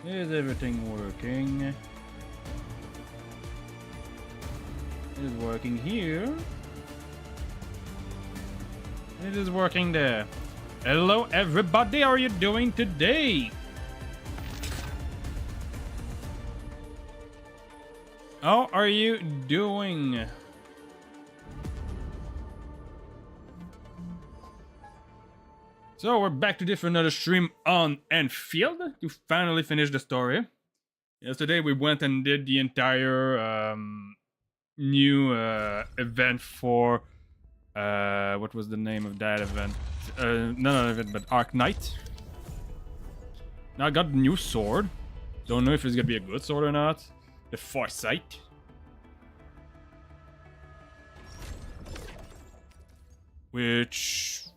Is everything working? It is working here. It is working there. Hello everybody, how are you doing today? How are you doing? So we're back today for another stream on Enfield to finally finish the story. Yesterday we went and did the entire new event for what was the name of that event? None of it, but Arknight. Now I got the new sword. Don't know if it's gonna be a good sword or not. The Foresight. Which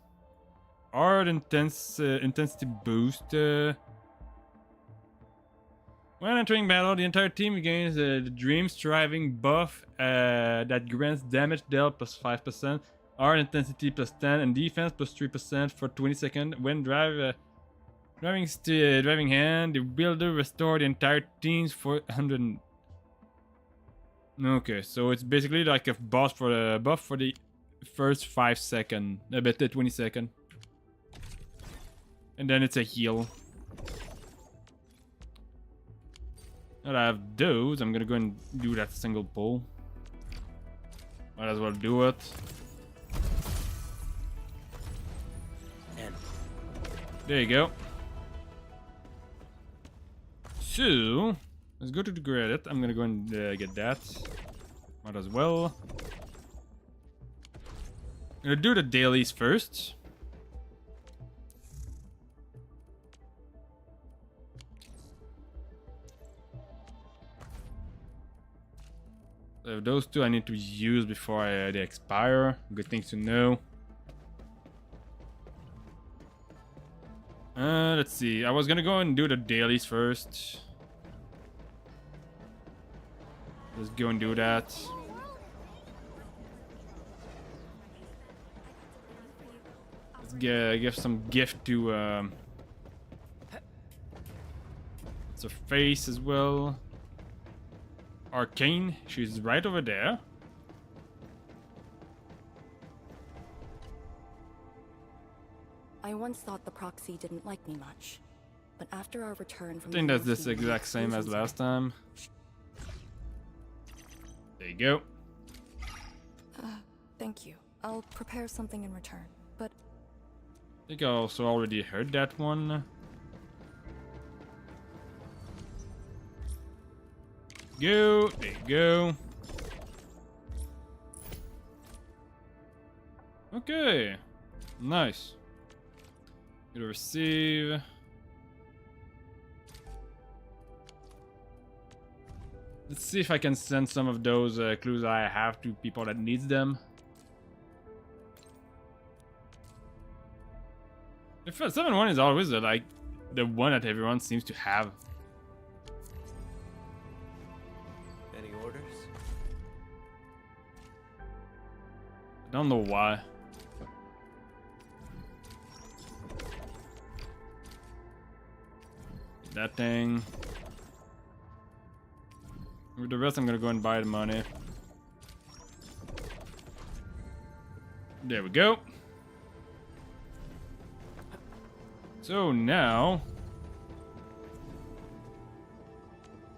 hard intensity boost. When entering battle, the entire team gains the Dream Striving buff that grants damage dealt plus 5%, hard intensity plus 10, and defense plus 3% for 20 seconds. When driving hand, the builder restore the entire teams for 100. Okay, so it's basically like a buff for the first 5 seconds, a bit 20 seconds. And then it's a heal. Now that I have those, I'm gonna go and do that single pull. Might as well do it. There you go. So, let's go to the credit. I'm gonna go and get that. Might as well. I'm gonna do the dailies first. So those two I need to use before they expire. Good things to know. Let's see. I was gonna go and do the dailies first. Let's go and do that. Let's give some gift to it's a face as well. Arcane, she's right over there. I once thought the proxy didn't like me much, but after our return from I think that's this exact same as last time. There you go. Thank you. I'll prepare something in return, but I think I also already heard that one. Go, there you go. Okay, nice. Gonna receive. Let's see if I can send some of those clues I have to people that needs them. The 7-1 is always like the one that everyone seems to have. Any orders? I don't know why. That thing. With the rest, I'm gonna go and buy the money. There we go. So now,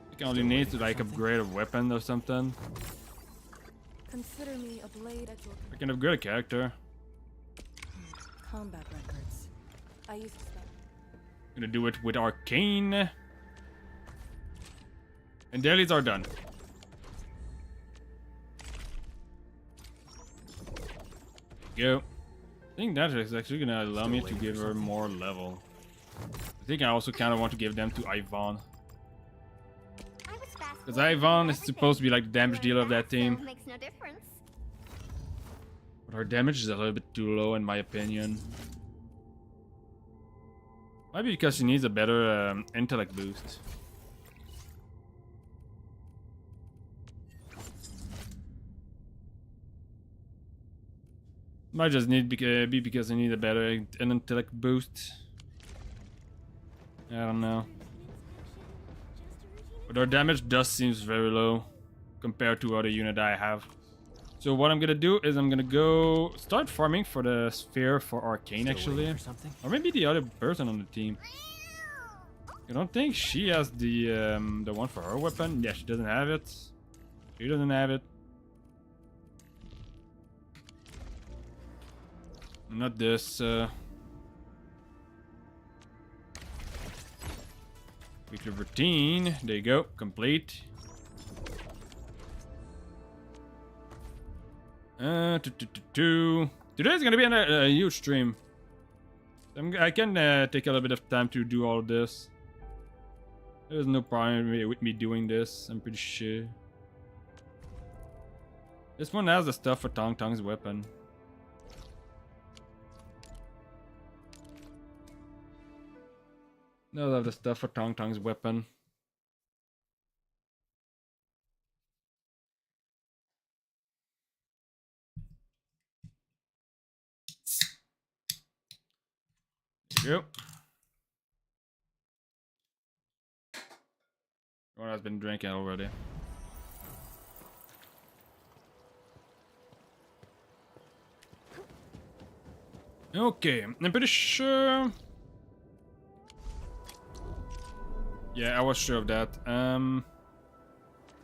I think I only need to like upgrade a weapon or something. consider me a blade at your I can upgrade a character. combat records. I used to study. Gonna do it with Arcane. And dailies are done. There you go. I think that is actually gonna allow me to give her more level. I think I also kind of want to give them to Ivan. Because Ivan is supposed to be like the damage dealer of that team. Makes no difference. But her damage is a little bit too low in my opinion. Maybe because she needs a better intellect boost. Might just need be because I need a better intellect boost. I don't know. But our damage does seems very low compared to other unit I have. So what I'm gonna do is I'm gonna go start farming for the sphere for Arcane Still actually. waiting for something? Or maybe the other person on the team. I don't think she has the one for her weapon. Yeah, she doesn't have it. She doesn't have it. Not this. Weekly routine. There you go. Complete. Today's gonna be a huge stream. I can take a little bit of time to do all of this. There's no problem with me doing this, I'm pretty sure. This one has the stuff for Tong Tong's weapon. Does have the stuff for Tong Tong's weapon. There you go. One has been drinking already. Okay, I'm pretty sure. Yeah, I was sure of that. Oh,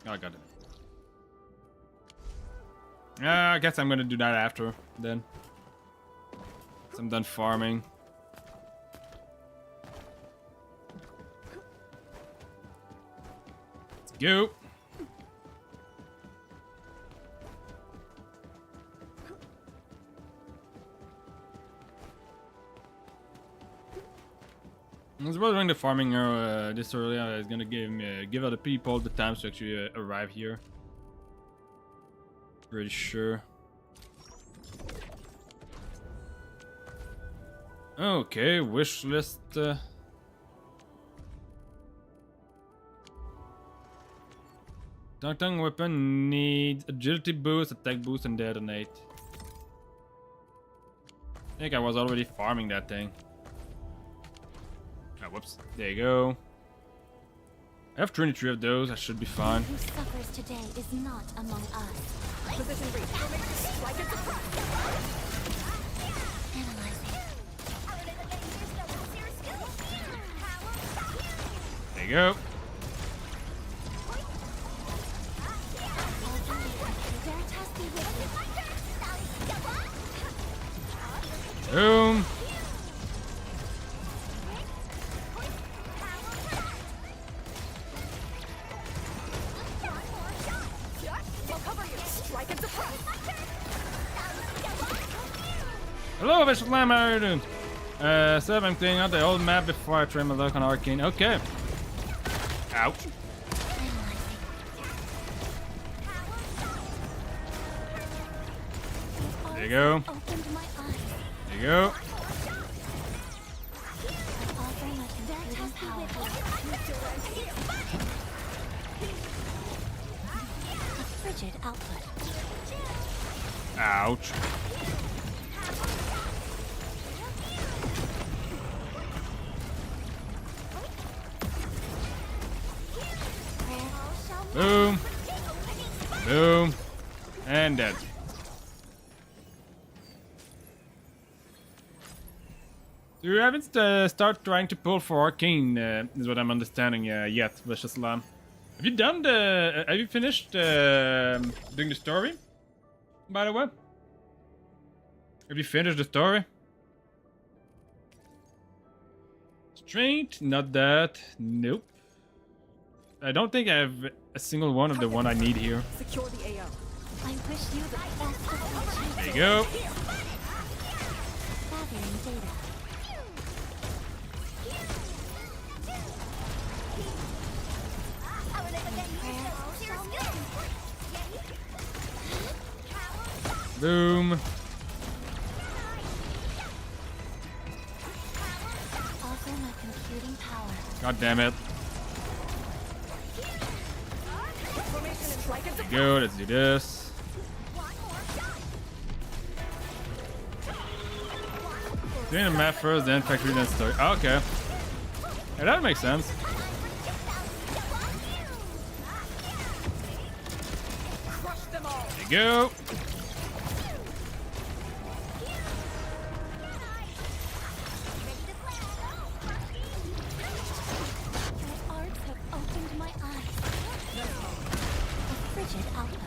I got it. I guess I'm gonna do that after then. Once I'm done farming. Let's go. I was wondering the farming this early is gonna give other people the time to actually arrive here. Pretty sure. Okay, wish list. Tong Tong weapon needs agility boost, attack boost, and detonate. I think I was already farming that thing. Oh, whoops. There you go. I have 23 of those. I should be fine. Who suffers today is not among us. Position reach. Strike it to Analyzing. There you go. Veritas be with you. Boom. Hello, Vicious Lamb, how are you doing? So I'm cleaning out the old map before I try my luck on Arcane. Okay. Ouch. There you go. Opened my eyes. There you go. Offering my Veritas power. A frigid output. Ouch. Boom. Boom. And dead. So you haven't start trying to pull for Arcane, is what I'm understanding yet, Vicious Lamb. Have you done the... have you finished doing the story? By the way? Have you finished the story? Strength, not that. Nope. I don't think I have a single one of the one I need here. secure the AO. I wish you the best of fortune. There you go. Gathering data. Boom. Offer my computing power. God damn it. Strike it to There you go, let's do this. Doing the map first, then factory, then story. Okay. Yeah, that makes sense. go. Your arts have opened my eyes. A frigid output.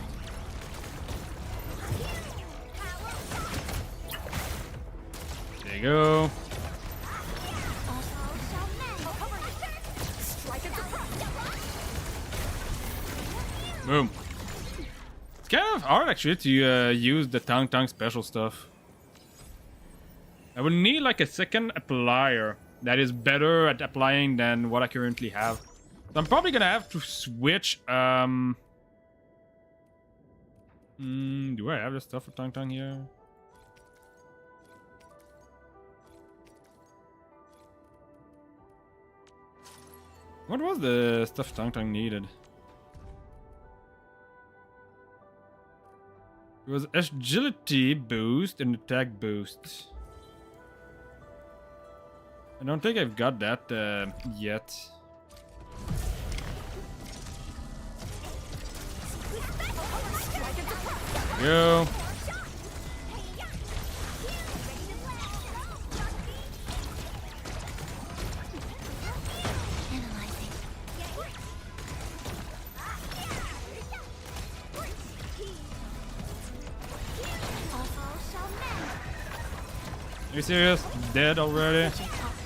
There you go. Boom. It's kind of hard actually to use the Tang Tang special stuff. I would need like a second applier that is better at applying than what I currently have. So I'm probably gonna have to switch. Do I have the stuff for Tang Tang here? What was the stuff Tang Tang needed? It was agility boost and attack boost. I don't think I've got that yet. Go. Analyzing. Are you serious? Dead already? Frigid output.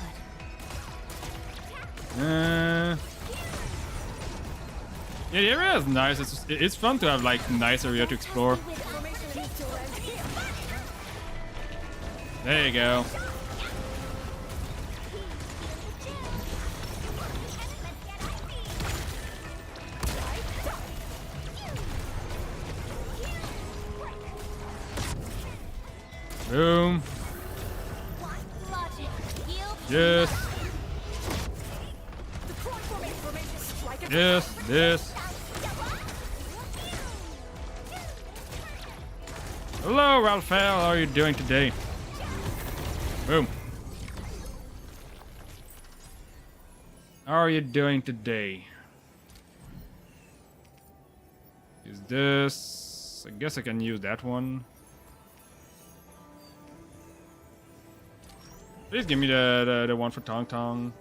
Yeah, the area is nice. It's fun to have like nice area to explore. There you go. Boom. Yes. Yes, this. Hello, Raphael. How are you doing today? Boom. How are you doing today? Is this... I guess I can use that one. Please give me the one for Tong Tong.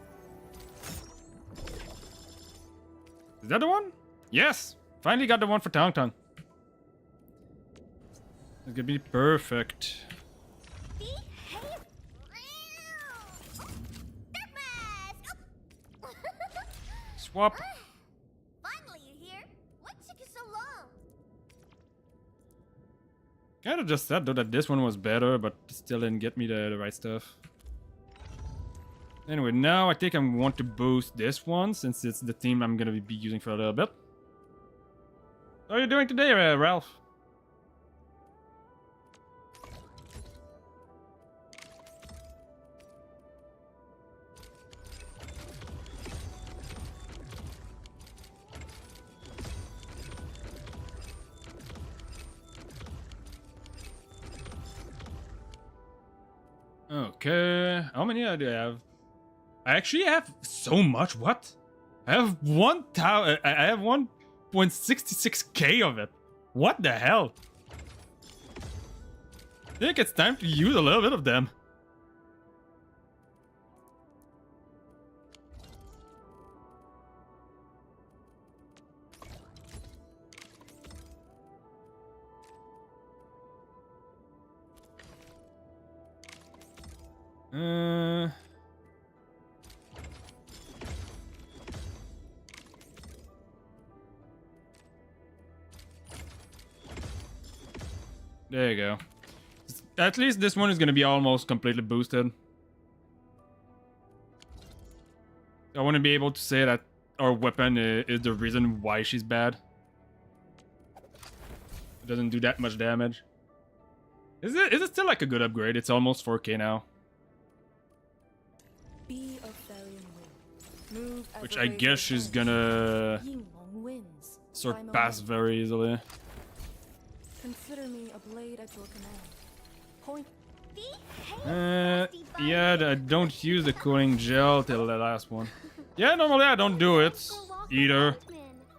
Is that the one? Yes! Finally got the one for Tong Tong. It's gonna be perfect. Swap. Finally, you here? What took you so long? Kinda just said though that this one was better, but still didn't get me the right stuff. Anyway, now I think I want to boost this one since it's the team I'm gonna be using for a little bit. How are you doing today, Ralph? Okay, how many do I have? I actually have so much. What? I have 1.66k of it. What the hell? I think it's time to use a little bit of them. There you go. At least this one is gonna be almost completely boosted. I want to be able to say that our weapon is the reason why she's bad. It doesn't do that much damage. Is it still like a good upgrade? It's almost 4k now. Be of Therian wind. Move as Which the I razor guess she's bends. gonna Yinglong wins. surpass very easily. Consider me a blade at your command. Point. Yeah, I don't use the cooling gel till the last one. Yeah, normally I don't do it either.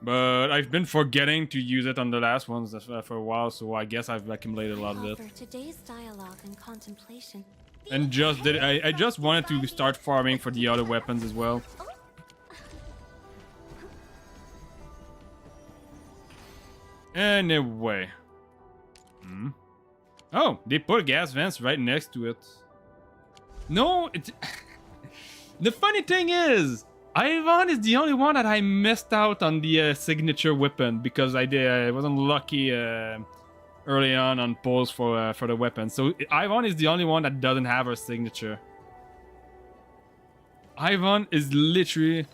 But I've been forgetting to use it on the last ones for a while, so I guess I've accumulated a lot of it. Offer today's dialogue and contemplation. And I just wanted to start farming for the other weapons as well. Anyway. Oh, they put gas vents right next to it. No, it's... The funny thing is, Ivan is the only one that I missed out on the signature weapon because I wasn't lucky early on polls for the weapon. So Ivan is the only one that doesn't have her signature. Ivan is literally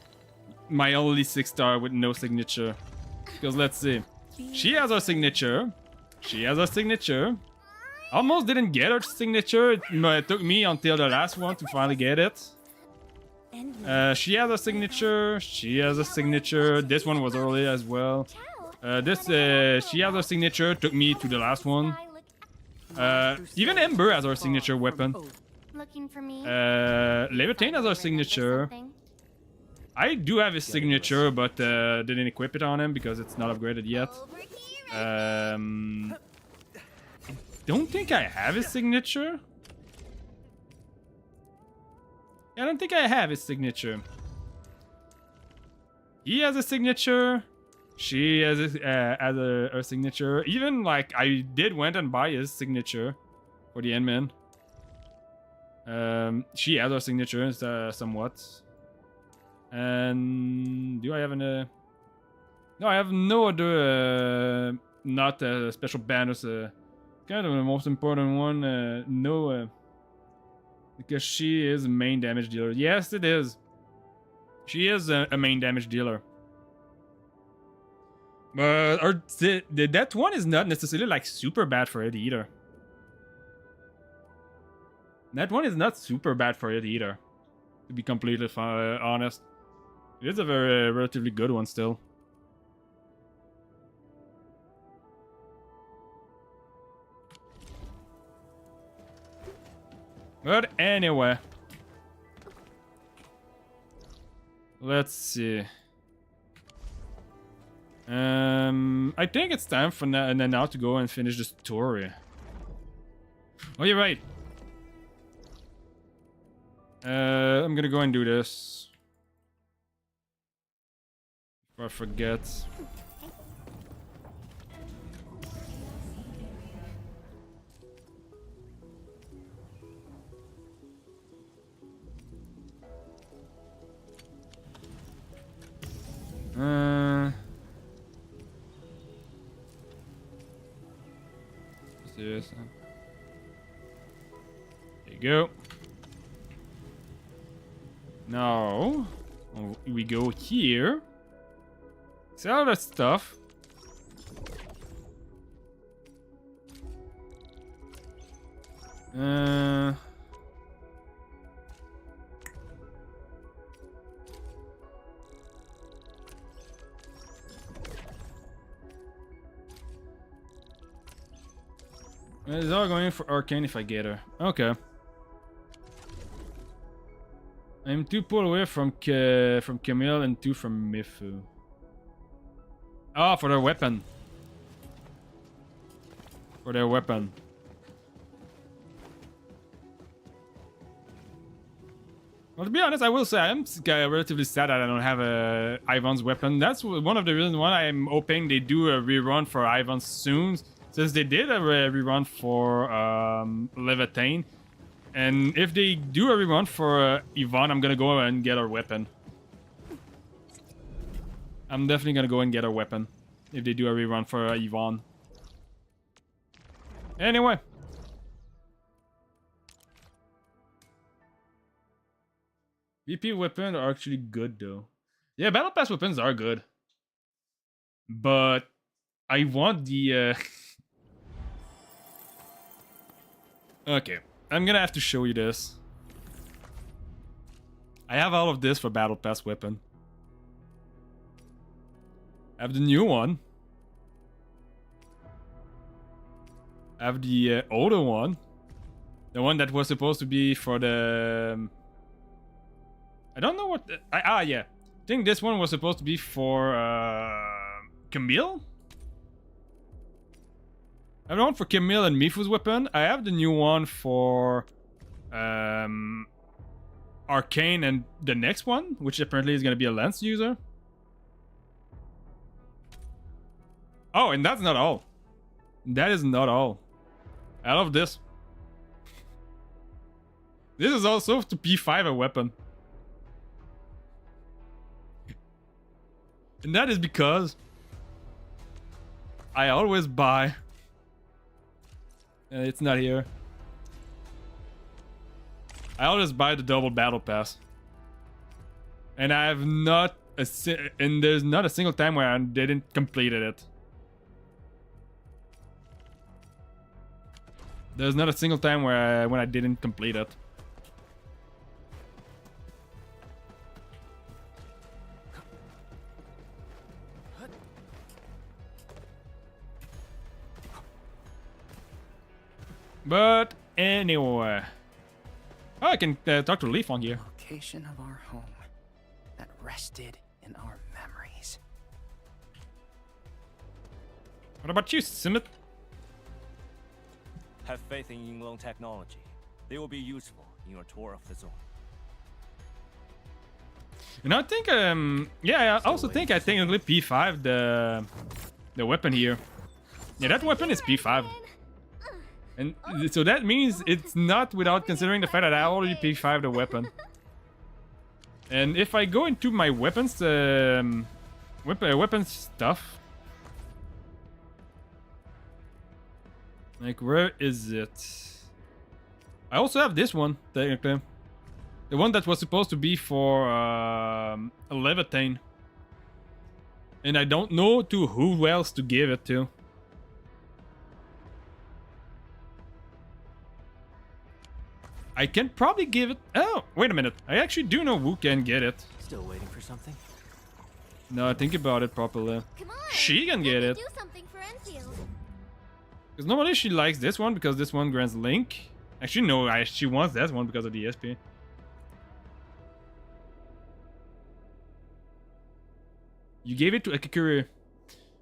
my only 6-star with no signature. Because let's see. She has her signature. She has her signature. Almost didn't get her signature. It took me until the last one to finally get it. She has a signature. She has a signature. This one was early as well. She has a signature. Took me to the last one. Even Ember has her signature weapon. Looking for me? Levitain has her signature. I do have his signature, but didn't equip it on him because it's not upgraded yet. Don't think I have his signature. I don't think I have his signature. He has a signature. She has her signature. Even like I did went and buy his signature for the Endman. She has her signature somewhat. And do I have an? No, I have no other. Not special banners. Kind of the most important one. No. Because she is a main damage dealer. Yes, it is. She is a main damage dealer. But that one is not necessarily like super bad for it either. That one is not super bad for it either. To be completely honest. It is a very relatively good one still. But anyway. Let's see. I think it's time for now to go and finish the story. Oh, you're right. I'm gonna go and do this. Before I forget. This. There you go. Now we go here. Sell that stuff. It's all going for Arcane if I get her. Okay. I'm 2 pull away from Camille and 2 from Mifu. Oh, for their weapon. For their weapon. Well, to be honest, I will say I'm relatively sad that I don't have Ivan's weapon. That's one of the reasons why I'm hoping they do a rerun for Ivan soon. Since they did a rerun for Levitain. And if they do a rerun for Yvonne, I'm gonna go and get her weapon. I'm definitely gonna go and get her weapon. If they do a rerun for Yvonne. Anyway. VP weapons are actually good though. Yeah, Battle Pass weapons are good. But I want the... Okay, I'm gonna have to show you this. I have all of this for Battle Pass weapon. I have the new one. I have the older one. The one that was supposed to be for the... I don't know what... yeah. I think this one was supposed to be for... Camille? I have the one for Camille and Mifu's weapon. I have the new one for Arcane and the next one, which apparently is going to be a lance user. Oh, and that's not all. That is not all. I love this. This is also to P5 a weapon. And that is because I always buy... it's not here. I always buy the double battle pass. And I have not and there's not a single time where I didn't complete it. There's not a single time where when I didn't complete it. But anyway, oh, I can talk to Leaf on here. Location of our home that rested in our memories. What about you, Simit? Have faith in Yinglong technology. They will be useful in your tour of the zone. And I think, yeah, I also think I technically P5 the weapon here. Yeah, that weapon is P5. And so that means it's not without considering the fact that I already P5 the weapon. And if I go into my weapons, weapon stuff, like where is it? I also have this one technically, the one that was supposed to be for a Levitain, and I don't know to who else to give it to. I can probably give it... Oh, wait a minute. I actually do know who can get it. Still waiting for something? No, think about it properly. Come on, She can get it. do something for Enfield. Because normally she likes this one because this one grants Link. Actually, no, she wants that one because of the SP. You gave it to Akikuri.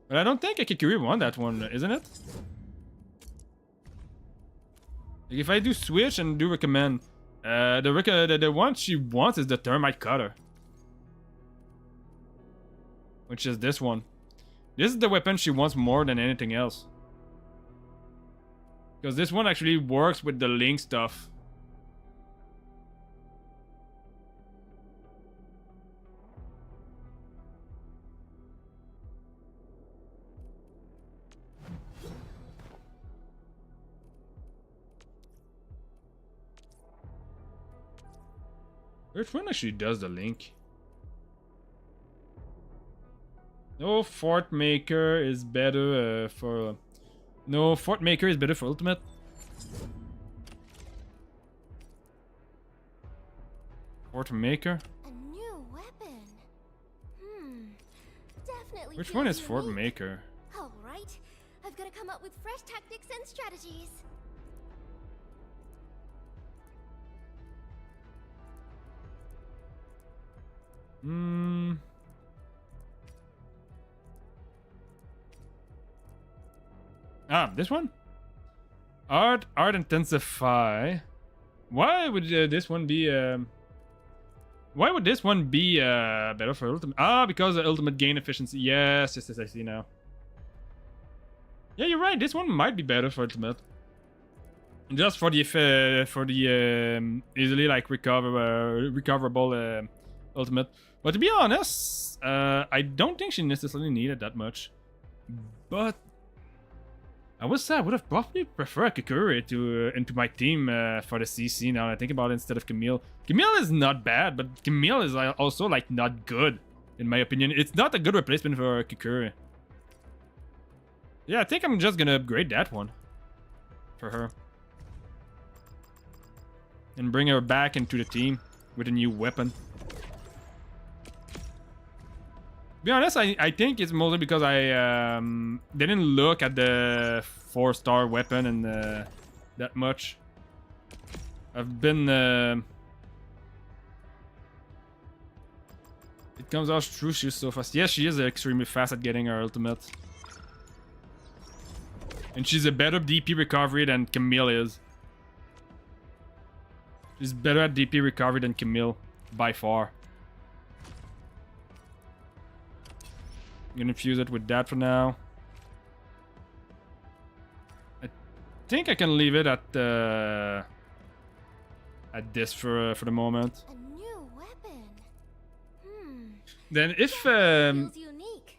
But I don't think Akikuri won that one, isn't it? Like if I do switch and do recommend, the one she wants is the Termite Cutter, which is this one. This is the weapon she wants more than anything else, because this one actually works with the Link stuff. Which one actually does the Link? No, Fort Maker is better for... No, Fort Maker is better for Ultimate. Fort Maker? A new weapon. Definitely. Which feels one is Fort unique. Maker? All right, I've got to come up with fresh tactics and strategies. Ah, this one? Art Intensify. Why would this one be why would this one be better for Ultimate? Ah, because of Ultimate gain efficiency. Yes, I see now. Yeah, you're right. This one might be better for Ultimate. Just for the easily like recoverable Ultimate. But to be honest, I don't think she necessarily needed that much. But I would say I would have probably preferred Kikuri to into my team for the CC now that I think about it instead of Camille. Camille is not bad, but Camille is also like not good in my opinion. It's not a good replacement for Kikuri. Yeah, I think I'm just gonna upgrade that one for her and bring her back into the team with a new weapon. To be honest, I think it's mostly because I didn't look at the 4-star weapon and that much. I've been it comes out through, she's so fast. Yes, she is extremely fast at getting her ultimate. And she's a better DP recovery than Camille is. She's better at DP recovery than Camille, by far. I'm gonna fuse it with that for now. I think I can leave it at this for the moment. A new weapon. Then if Feels unique.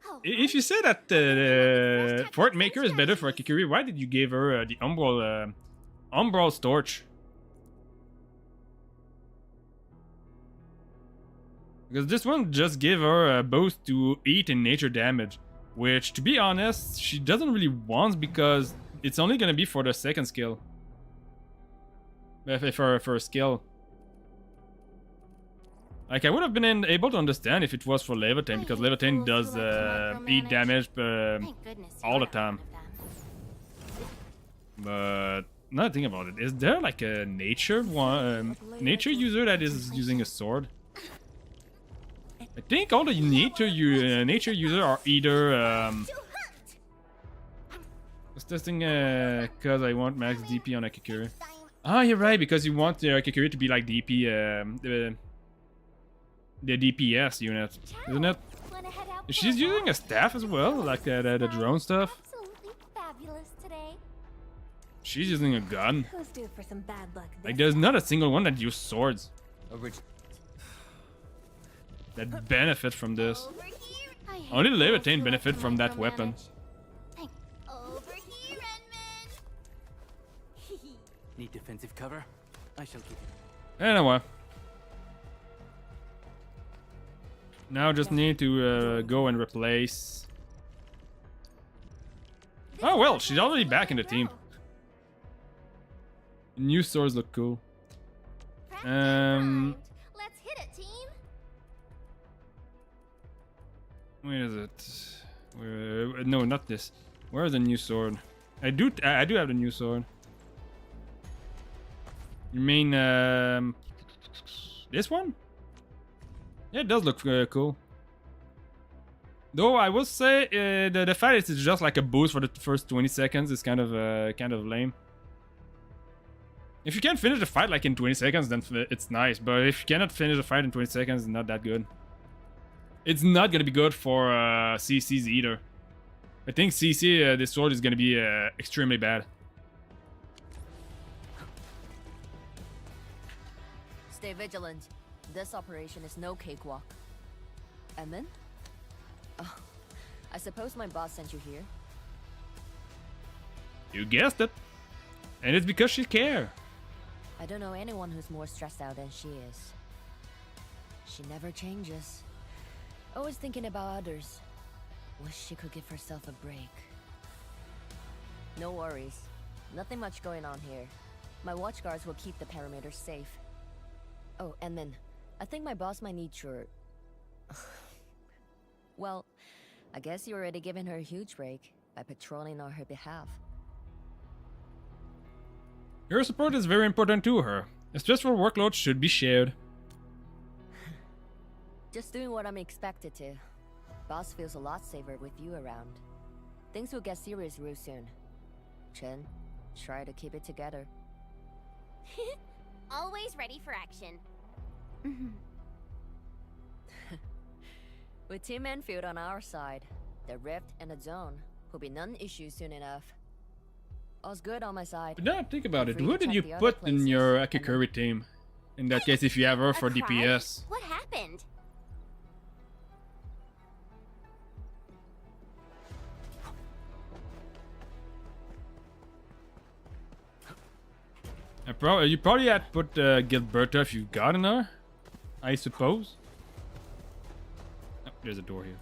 Oh, if you say that Fort Maker is better for Kikuri, why did you give her the Umbral Torch? Because this one just gave her a boost to heat and nature damage, which, to be honest, she doesn't really want because it's only gonna be for the second skill. For a skill. Like, I would have been able to understand if it was for Levitain, because Levitain does heat damage thank goodness all the you're time. not one of them. But now that I think about it, is there like a nature one, nature user that is using a sword? I think all the nature users are either I was testing because I want max DP on Akikuri. Ah, you're right, because you want Akikuri to be like DP the DPS unit, isn't it? Wanna head out She's for a using a staff as well, like the drone stuff. Absolutely fabulous today. She's using a gun. Who's due for some bad luck? Like, there's not a single one that uses swords that benefit from this. Over here. I hate Only those Levitain who benefit like from to that weapon. micromanage. Over here, Edmund. Need defensive cover? I shall give you. Anyway. Now just need to go and replace. Oh well, she's already back in the team. New swords look cool. Practice grind. Um, Let's hit it, team. Where is it? No, not this. Where is the new sword? I do have the new sword. You mean this one? Yeah, it does look cool. Though I will say the fact it's just like a boost for the first 20 seconds is kind of lame. If you can't finish the fight like in 20 seconds, then it's nice. But if you cannot finish the fight in 20 seconds, it's not that good. It's not gonna be good for CCs either. I think CC this sword is gonna be extremely bad. Stay vigilant. This operation is no cakewalk. Emin? Oh, I suppose my boss sent you here. You guessed it. And it's because she cares. I don't know anyone who's more stressed out than she is. She never changes. Always thinking about others. Wish she could give herself a break. No worries. Nothing much going on here. My watch guards will keep the perimeter safe. Oh, and then, I think my boss might need your... Well, I guess you already given her a huge break by patrolling on her behalf. Your support is very important to her. A stressful workload should be shared. Just doing what I'm expected to. Boss feels a lot safer with you around. Things will get serious real soon. Chen, try to keep it together. Always ready for action. With Team Enfield on our side, the Rift and the Zone will be non-issue soon enough. All's good on my side. But now think about it. Free Who to did check you the other put in places, your and then- Akikuri team? In that case, if you have her for A cry? DPS. What happened? You probably had to put Gilberta if you got in her, I suppose. Oh, there's a door here.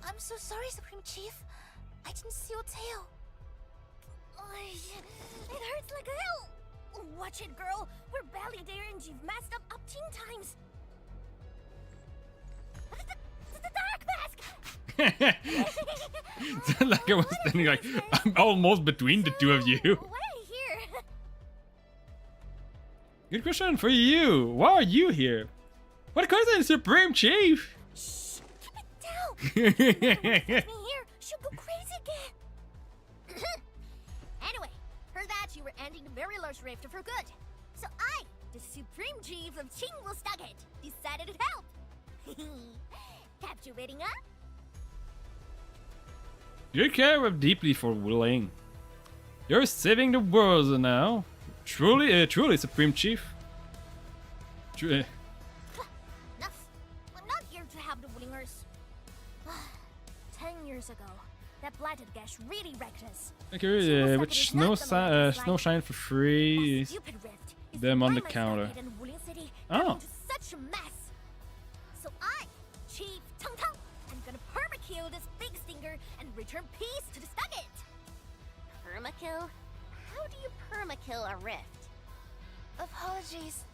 I'm so sorry, Supreme Chief. I didn't see your tail. It hurts like hell. Watch it, girl. We're barely there and you've messed up 10 times. Like I was standing like I'm almost between the two of you. Why are you here? Good question for you. Why are you here? What coincidence, Supreme Chief? Shh! Keep it down! Anyway, Me here, she'll go crazy again. Anyway, heard that you were ending the very large rift for good. So I, the Supreme Chief of Chingwell Stughead, decided to help. Captivating, huh? you care deeply for Willing. You're saving the world now. Truly, Supreme Chief. Enough. I'm not here to have the Willingers. 10 years ago, that blighted gash really wrecked us. Okay, which snow shine for free. Stupid rift is Them on the why my counter. Stughead and Willing City Oh. got into such a mess. So I, Chief Tung Tung, am gonna permakill this big stinker and return peace to the Stugget. Permakill? How do you permakill a rift? Apologies.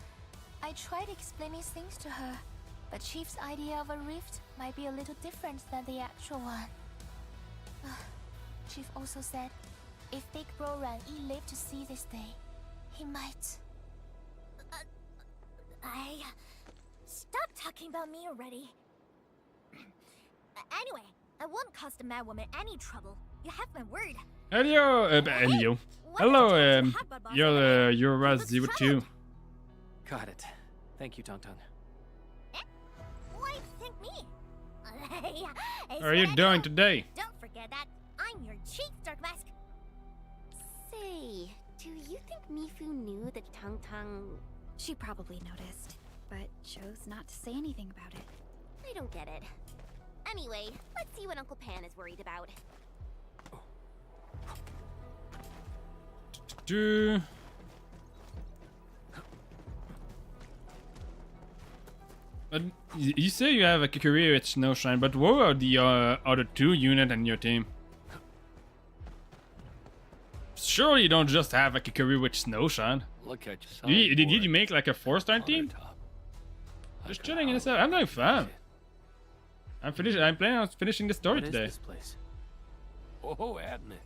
I tried explaining things to her, but Chief's idea of a rift might be a little different than the actual one. Chief also said, if Big Bro Ran Yi lived to see this day, he might. Stop talking about me already. Anyway, I won't cause the Mad Woman any trouble. You have my word. Hello, Elio. What Hello, did you do to Hot Bod Boss anyway? you're Raz Looks 02. troubled. Got it. Thank you, Tung Tung. Why thank me? How are you doing today? Don't forget that I'm your Chief Dark Mask. Say, do you think Mifu knew that Tung Tung... She probably noticed, but chose not to say anything about it. I don't get it. Anyway, let's see what Uncle Pan is worried about. But you say you have a career with Snowshine, but what are the other two units in your team? Sure, you don't just have like a career with Snowshine. Look at you. Did you make like a 4-star team? Just chilling in this. I'm not a fan. I'm planning on finishing the story What is today. this place? Oh, Admin,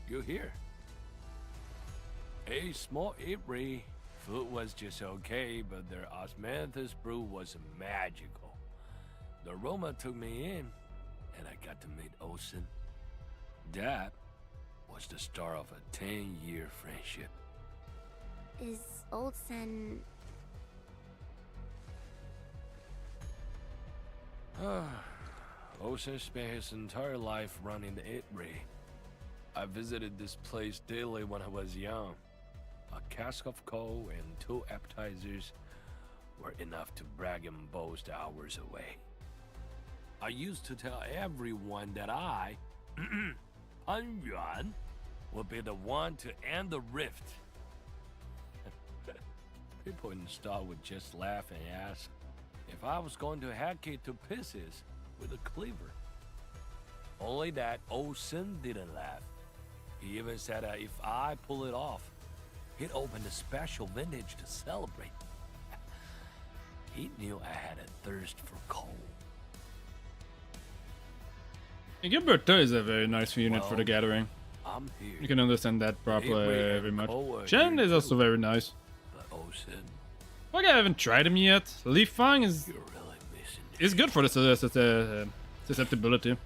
you here? A small April. Food was just okay, but their osmanthus brew was magical. The Roma took me in, and I got to meet Olsen. That was the start of a 10-year friendship. Is Old Sen... Olsen spent his entire life running the Itri. I visited this place daily when I was young. A cask of coal and 2 appetizers were enough to brag and boast hours away. I used to tell everyone that I, Pan Yuan, would be the one to end the rift. People in the store would just laugh and ask if I was going to hack it to pieces with a cleaver. Only that old Sin didn't laugh. He even said that if I pull it off, he'd open a special vintage to celebrate. He knew I had a thirst for coal. Gilberto is a very nice unit for the gathering. I'm here. You can understand that properly Avery very and much. Cole are Chen here is also too. very nice. But Ocean, Like I haven't tried him yet. Li Fang is you're really missing is good for the susceptibility,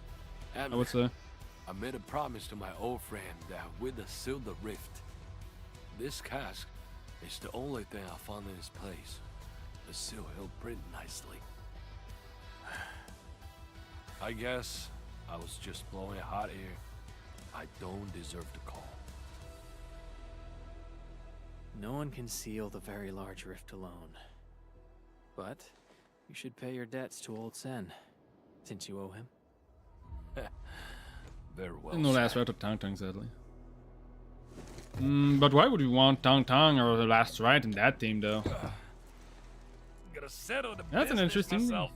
I would say. I made a promise to my old friend that we'd seal the rift. This cask is the only thing I found in this place. The seal held pretty nicely. I guess I was just blowing hot air. I don't deserve the call. No one can seal the very large rift alone. But you should pay your debts to Old Sen, since you owe him. Very well No last said. right of Tang Tang, sadly. But why would we want Tang Tang or the last right in that team, though? Gotta settle the That's an business interesting- myself.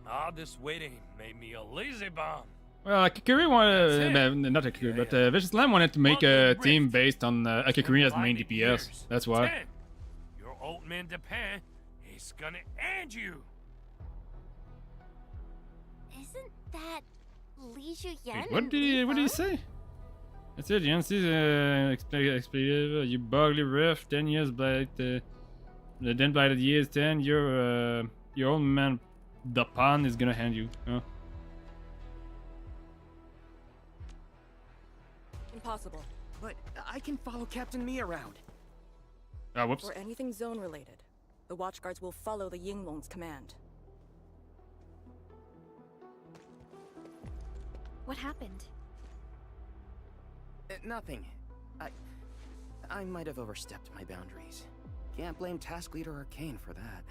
All this waiting made me a lazy bum. Well, Kikuri wanted, That's it. not Kikuri, Yeah, but yeah. Vicious Lamb wanted to make On a the team rift. based on Kikuri as main Blinded DPS. years. That's why. 10. Your old man Japan, he's gonna end you. Isn't that Li Zhuyan Wait, what and did Li what did he Feng? say? That's it. Yancy's expletive. You bugly riff. 10 years blight. Then blighted years 10. Your old man, Dapan, is gonna hand you. Oh. Impossible. But I can follow Captain Me around. Ah, whoops. For anything zone related, the watchguards will follow the Yinglong's command. What happened? Nothing. I might have overstepped my boundaries. Can't blame Task Leader Arcane for that.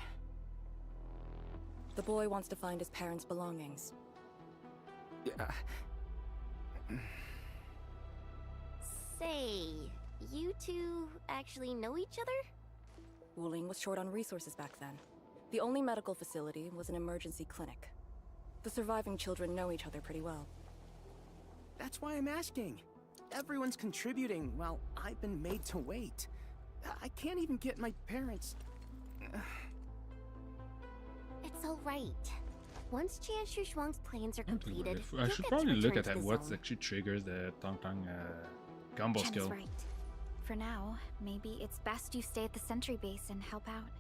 The boy wants to find his parents' belongings. Say, you two actually know each other? Wuling was short on resources back then. The only medical facility was an emergency clinic. The surviving children know each other pretty well. That's why I'm asking. Everyone's contributing while I've been made to wait. I can't even get my parents... It's alright. Once Jianshu Shuang's plans are completed, I you'll should get probably to look return at to the what zone. actually triggers the Tong Tong combo Chen's skill. right. For now, maybe it's best you stay at the sentry base and help out.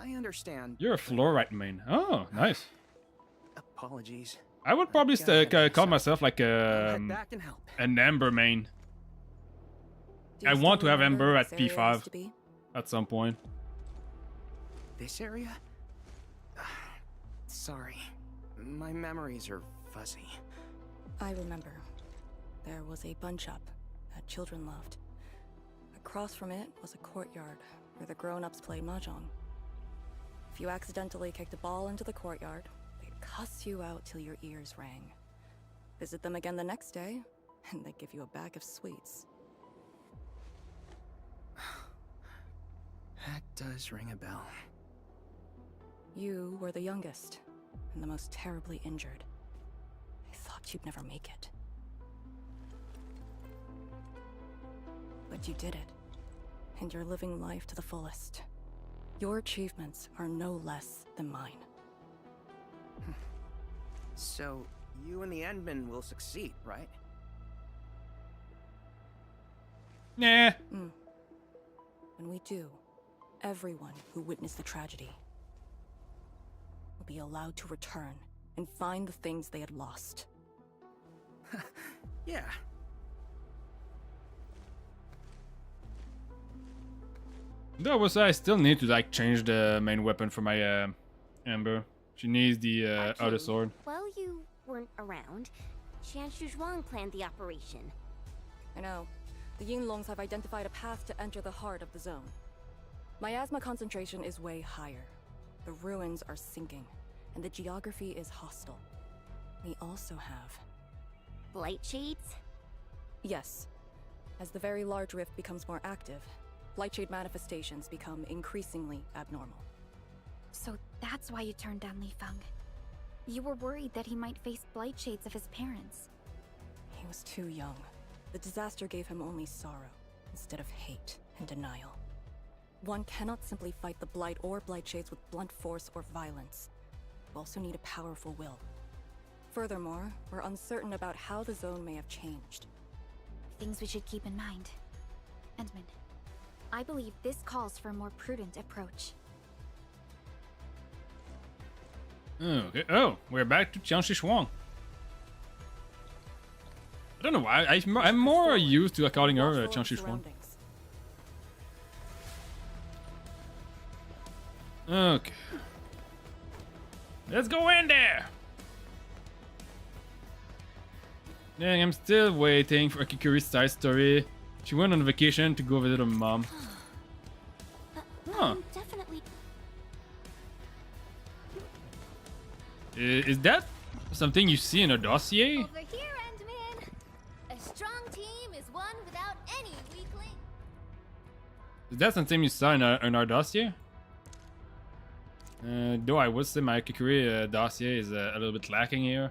I understand. You're a fluorite main. Oh, nice. Apologies. I would probably call myself like I'll head back and help. an Ember main Do you I want still to have remember Ember where at this area P5. used to be? at some point. This area? Sorry. My memories are fuzzy. I remember. There was a bun shop that children loved. Across from it was a courtyard where the grown-ups played mahjong. If you accidentally kicked a ball into the courtyard, they'd cuss you out till your ears rang. Visit them again the next day, and they'd give you a bag of sweets. That does ring a bell. You were the youngest, and the most terribly injured. I thought you'd never make it. But you did it, and you're living life to the fullest. Your achievements are no less than mine. So, you and the Endmen will succeed, right? Nah. When we do, everyone who witnessed the tragedy will be allowed to return and find the things they had lost. Yeah. Though I still need to like change the main weapon for my Ember. She needs the other Actually, sword. While you weren't around, Jianshu Zhuang planned the operation. I know. The Yinglongs have identified a path to enter the heart of the zone. Miasma concentration is way higher. The ruins are sinking, and the geography is hostile. We also have... Blight shades? Yes. As the very large rift becomes more active, Blightshade manifestations become increasingly abnormal. So that's why you turned down Li Feng. You were worried that he might face blight shades of his parents. He was too young. The disaster gave him only sorrow, instead of hate and denial. One cannot simply fight the Blight or Blightshades with blunt force or violence. You also need a powerful will. Furthermore, we're uncertain about how the zone may have changed. Things we should keep in mind. Endman, I believe this calls for a more prudent approach. Okay. Oh, we're back to Jianshu Shuang. I don't know why. I'm more used to calling her Watchful of Jianshu Shuang. surroundings. Okay. Let's go in there. Dang, I'm still waiting for Kikuri's side story. She went on vacation to go visit her mom. Huh. I'm definitely... Is that something you see in a dossier? Over here, Endman! A strong team is one without any weak link. Is that something you saw in our dossier? Though I would say my Kikuri dossier is a little bit lacking here.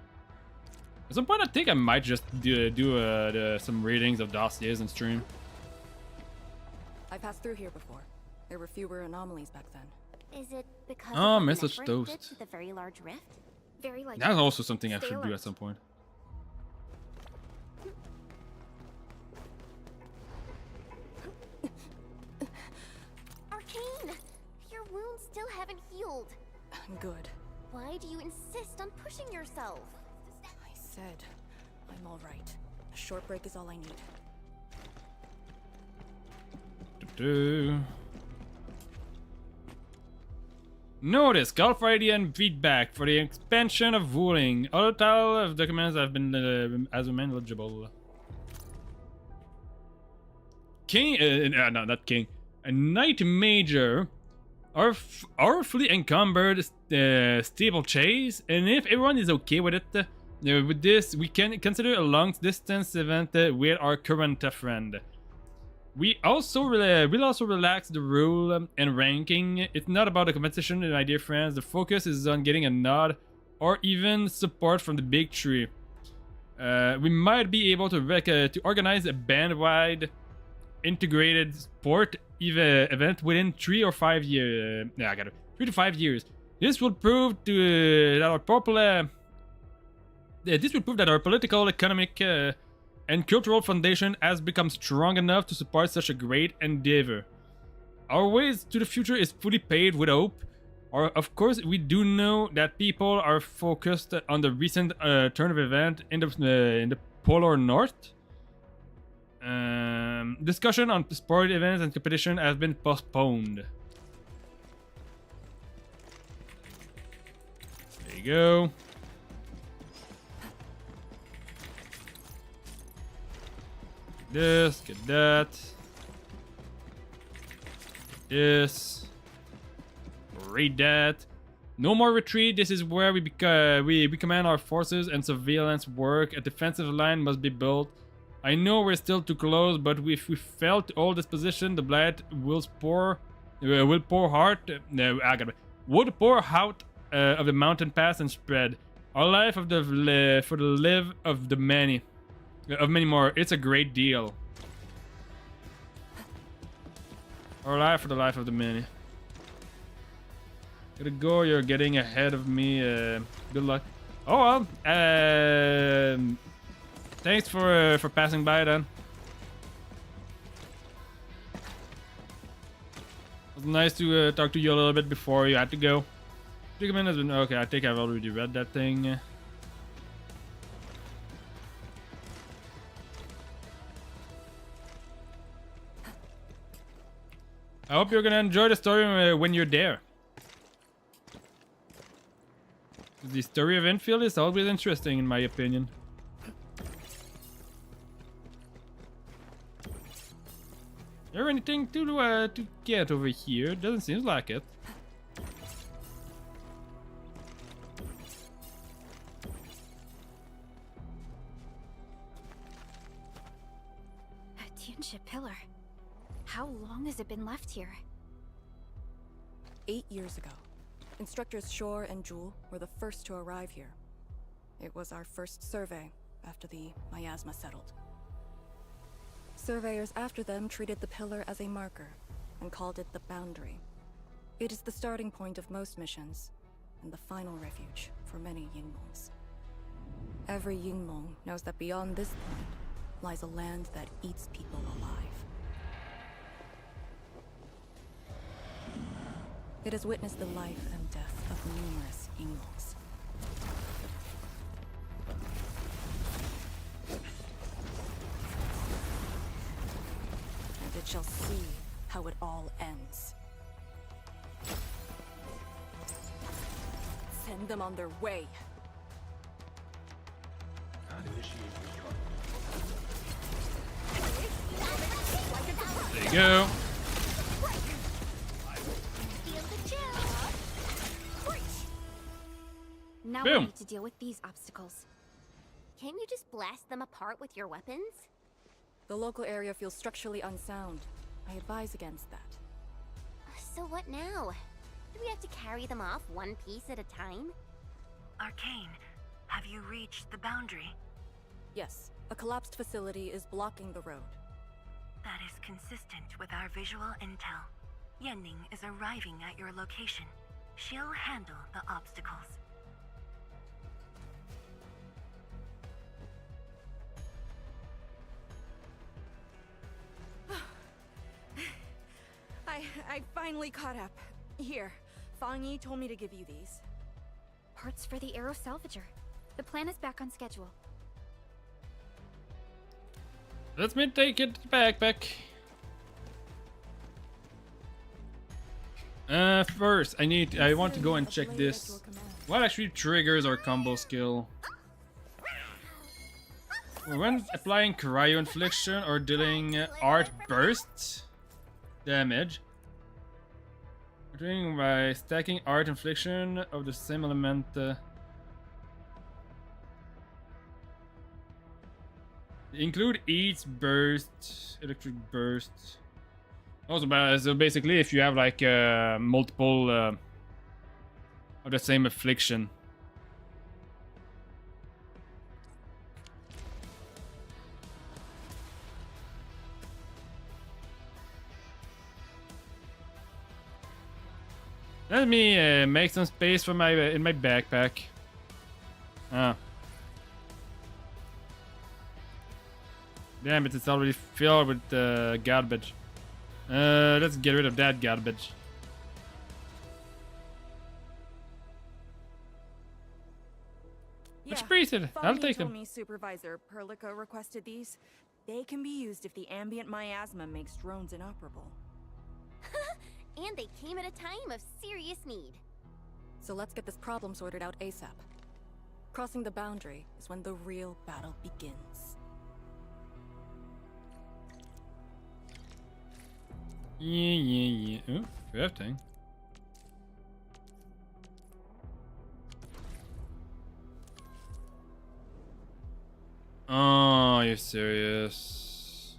At some point I think I might just do some readings of dossiers and stream. I passed through here before. There were fewer anomalies back then. Is it because Oh, of the message network toast. bits with the very large rift? Very likely. That's also something I Stay should do alert. at some point. Arcane! Your wounds still haven't healed. I'm good. Why do you insist on pushing yourself? I said I'm all right. A short break is all I need. Notice, call for idea and feedback for the expansion of ruling. Other title of documents have been as manageable. King, no, not king. A knight major, our fully encumbered steeplechase, and if everyone is okay with it, with this, we can consider a long-distance event with our current friend. We'll also relax the rule and ranking. It's not about the competition, my dear friends. The focus is on getting a nod or even support from the big tree. We might be able to organize a band-wide integrated sport event within 3 or 5 years. 3 to 5 years. This will prove that our political, economic, and cultural foundation has become strong enough to support such a great endeavor. Our ways to the future is fully paved with hope. Of course, we do know that people are focused on the recent turn of event in the Polar North. Discussion on sport events and competition has been postponed. There you go. This, get that. This. Read that. No more retreat. This is where we command our forces and surveillance work. A defensive line must be built. I know we're still too close, but if we fail to hold this position, the blight will pour out of the mountain pass and spread. Our life for the live of the many. Of many more. It's a great deal. Our life for the life of the many. Gotta go, you're getting ahead of me. Good luck. Oh well. Thanks for passing by then. It was nice to talk to you a little bit before you had to go. Document has been okay. I think I've already read that thing. I hope you're gonna enjoy the story when you're there. The story of Enfield is always interesting, in my opinion. Is there anything to get over here? Doesn't seem like it. A Tianxia pillar. How long has it been left here? 8 years ago. Instructors Shore and Jewel were the first to arrive here. It was our first survey after the miasma settled. Surveyors after them treated the pillar as a marker and called it the boundary. It is the starting point of most missions and the final refuge for many Yingmongs. Every Yingmong knows that beyond this point lies a land that eats people alive. It has witnessed the life and death of numerous Yingmongs. And it shall see how it all ends. Send them on their way. There you go. Now Boom. we need to deal with these obstacles. Can't you just blast them apart with your weapons? The local area feels structurally unsound. I advise against that. So what now? Do we have to carry them off one piece at a time? Arcane, have you reached the boundary? Yes, a collapsed facility is blocking the road. That is consistent with our visual intel. Yenning is arriving at your location. She'll handle the obstacles. I finally caught up. Here, Fang Yi told me to give you these. Parts for the Aero Salvager. The plan is back on schedule. Let me take it backpack. First, I want to go and check this. What actually triggers our combo skill? When applying cryo infliction or dealing art burst damage, doing by stacking art infliction of the same element. Include each burst, electric burst. Also, so basically, if you have like multiple of the same affliction. Let me make some space for my in my backpack. Ah. Damn it, it's already filled with garbage. Let's get rid of that garbage. Which preset? I'll take them. Told me Supervisor Perlica requested these. They can be used if the ambient miasma makes drones inoperable. And they came at a time of serious need. So let's get this problem sorted out ASAP. Crossing the boundary is when the real battle begins. Yeah. Oh, crafting. Oh, you're serious.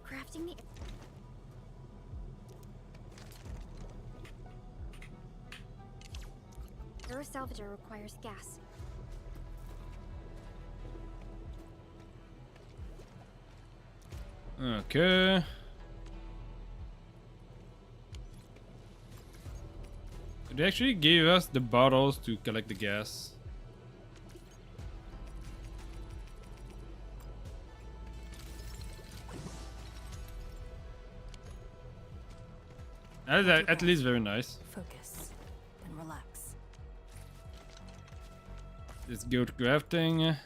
Crafting the... Aero Salvager requires gas. Okay. They actually gave us the bottles to collect the gas. That is at least very nice. Focus and relax. Let's go to crafting.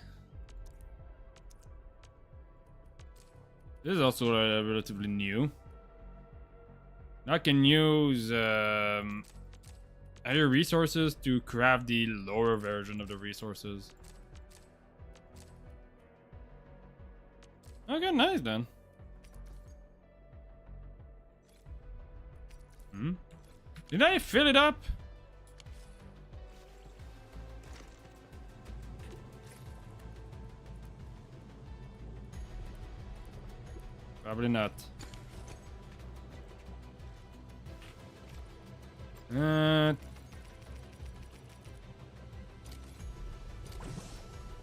This is also relatively new. I can use other resources to craft the lower version of the resources. Okay, nice then. Did I fill it up? Probably not.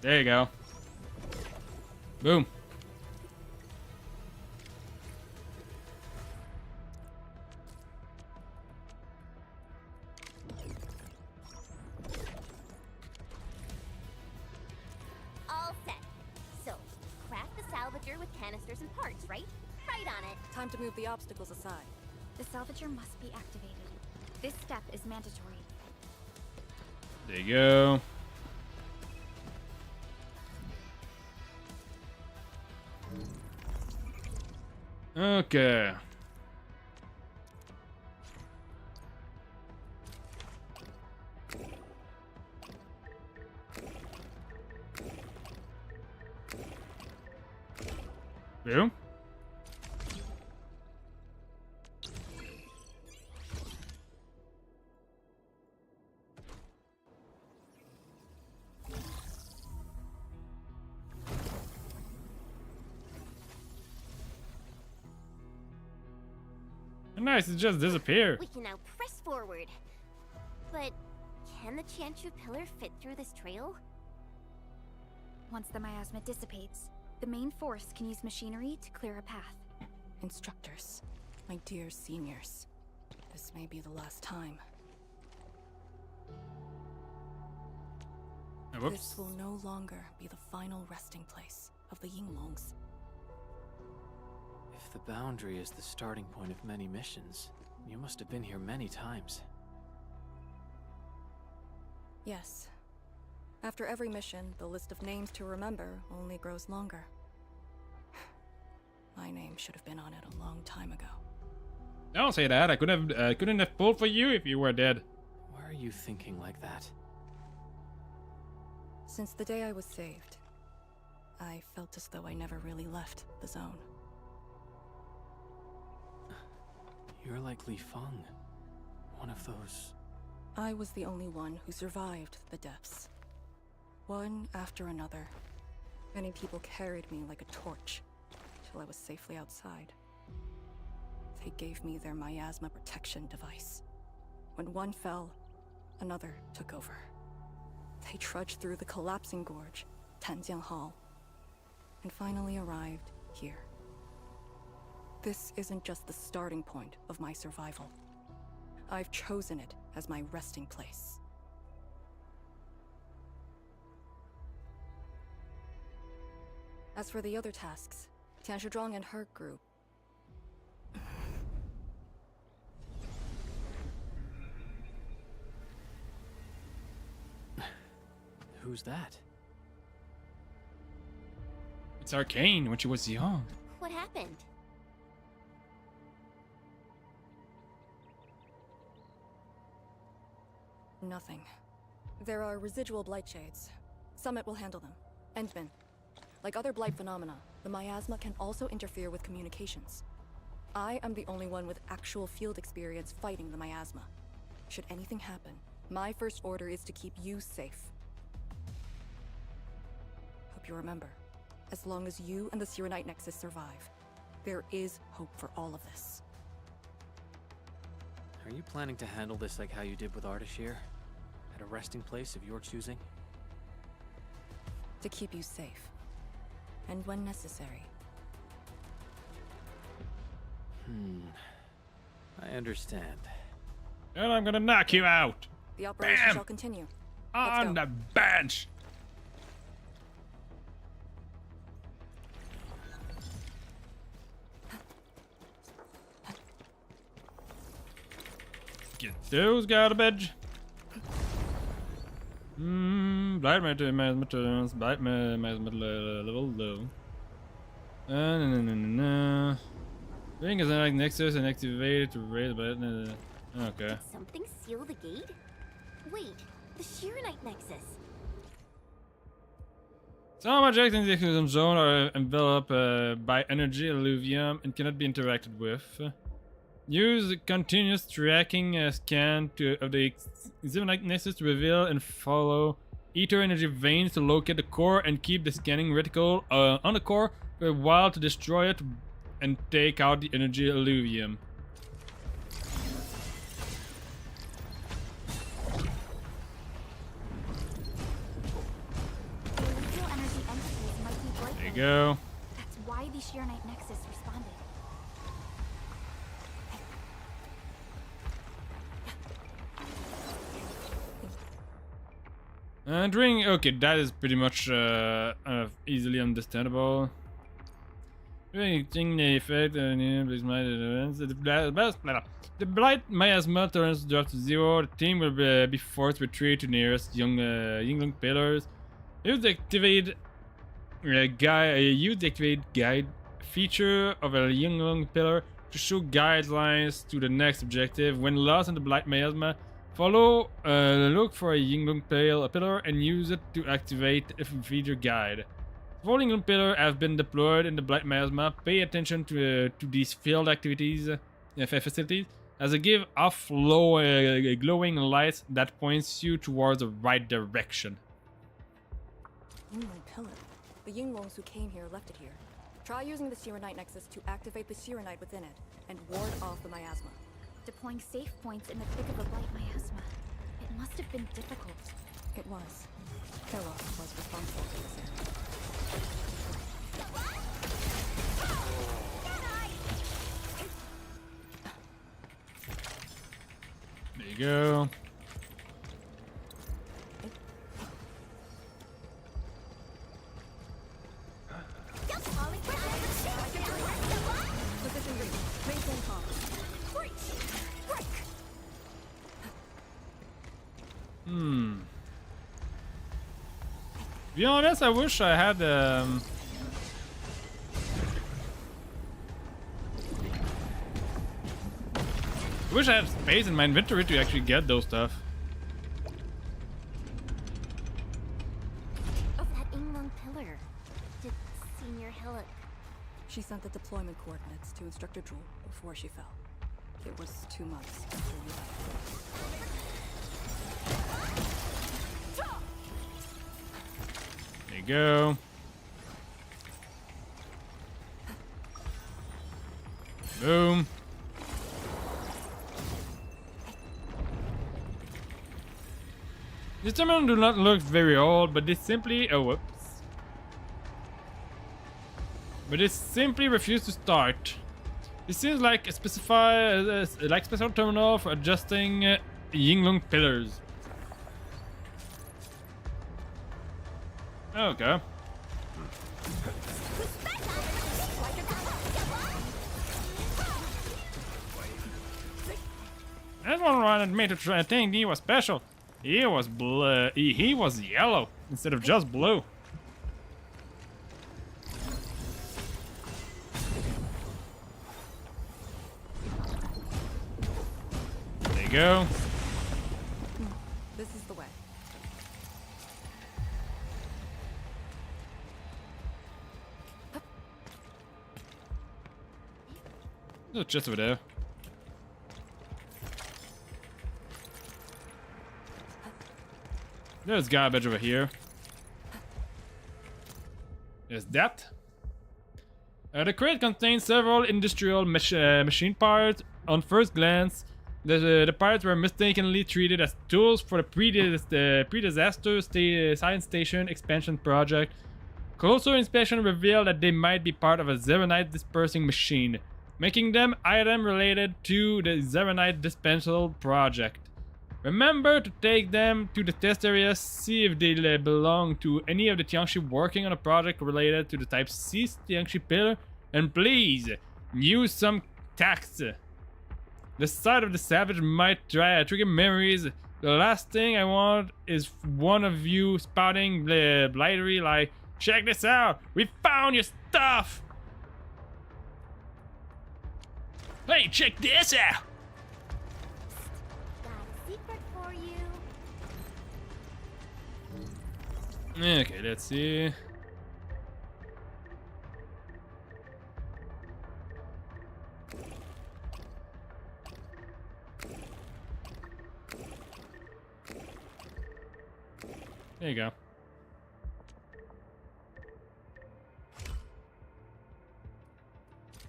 There you go. Boom. All set. So, craft the salvager with canisters and parts, right? Right on it. Time to move the obstacles aside. The salvager must be activated. This step is mandatory. There you go. Okay. Boom. Nice, it just disappeared. We can now press forward. But can the Chanchu pillar fit through this trail? Once the miasma dissipates, the main force can use machinery to clear a path. Instructors, my dear seniors, this may be the last time. Whoops. This will no longer be the final resting place of the Yinglongs. the boundary is the starting point of many missions, you must have been here many times. Yes. After every mission, the list of names to remember only grows longer. My name should have been on it a long time ago. Don't say that. I couldn't have pulled for you if you were dead. Why are you thinking like that? Since the day I was saved, I felt as though I never really left the zone. You're like Li Feng. One of those... I was the only one who survived the depths. One after another. Many people carried me like a torch, till I was safely outside. They gave me their miasma protection device. When one fell, another took over. They trudged through the collapsing gorge, Tanjiang Hall, and finally arrived here. This isn't just the starting point of my survival. I've chosen it as my resting place. As for the other tasks, Tian Shizhuang and her group... Who's that? It's Arcane when she was young. What happened? Nothing. There are residual blight shades. Summit will handle them. Endman. Like other blight phenomena, the miasma can also interfere with communications. I am the only one with actual field experience fighting the miasma. Should anything happen, my first order is to keep you safe. Hope you remember, as long as you and the Sirenite Nexus survive, there is hope for all of this. Are you planning to handle this like how you did with Ardashir? At a resting place of your choosing? To keep you safe. And when necessary. I understand. And I'm gonna knock you out. The operation Bam! shall continue. On the bench. Get those garbage. Blight materials, blight level low. Ring is like Nexus and activated to raise the okay. Did something seal the gate? Wait, the Shirenite Nexus. Some objects in the ecosystem zone are enveloped by energy alluvium and cannot be interacted with. Use the continuous tracking scan of the Shirenite Nexus to reveal and follow ether energy veins to locate the core and keep the scanning reticle on the core for a while to destroy it and take out the energy alluvium. There you go. That's why the Shirenite Nexus responded. Ring. Okay, that is pretty much easily understandable. Doing the effect the blight miasma turns drop to 0. The team will be forced to retreat to nearest Yinglong pillars. Use the activate guide feature of a Yinglong pillar to show guidelines to the next objective. When lost in the blight miasma, look for a Yinglong pillar and use it to activate a feature guide. Falling pillar have been deployed in the Blight Miasma. Pay attention to these field activities facilities, as they give off low glowing lights that points you towards the right direction. Yinglong pillar. The Yinglongs who came here left it here. Try using the Shirenite Nexus to activate the Shirenite within it and ward off the miasma. Deploying safe points in the thick of a blight miasma. It must have been difficult. It was. Keros was responsible for this area. There you go. To be honest, I wish I had I wish I had space in my inventory to actually get those stuff. Of that Inglung pillar. Did Senior Hillock... She sent the deployment coordinates to Instructor Jewel before she fell. It was 2 months after we left. There you go. Boom. These terminals do not look very old, but they simply... Oh, whoops. But they simply refuse to start. This seems like a special terminal for adjusting Yinglung pillars. Okay. This one wanted me to think he was special. He was blue. He was yellow instead of just blue. There you go. This is the way. There's just over there. There's garbage over here. There's that. The crate contains several industrial machine parts. On first glance, the parts were mistakenly treated as tools for the pre-disaster science station expansion project. Closer inspection revealed that they might be part of a Zeronite dispersing machine, making them item related to the Zeronite dispensal project. Remember to take them to the test area, see if they belong to any of the Tiangshi working on a project related to the Type C Tiangshi pillar, and please use some tact. The sight of the savage might trigger memories. The last thing I want is one of you spouting blittery like, "Check this out! We found your stuff!" Hey, check this out! Got a secret for you. Okay, let's see. There you go.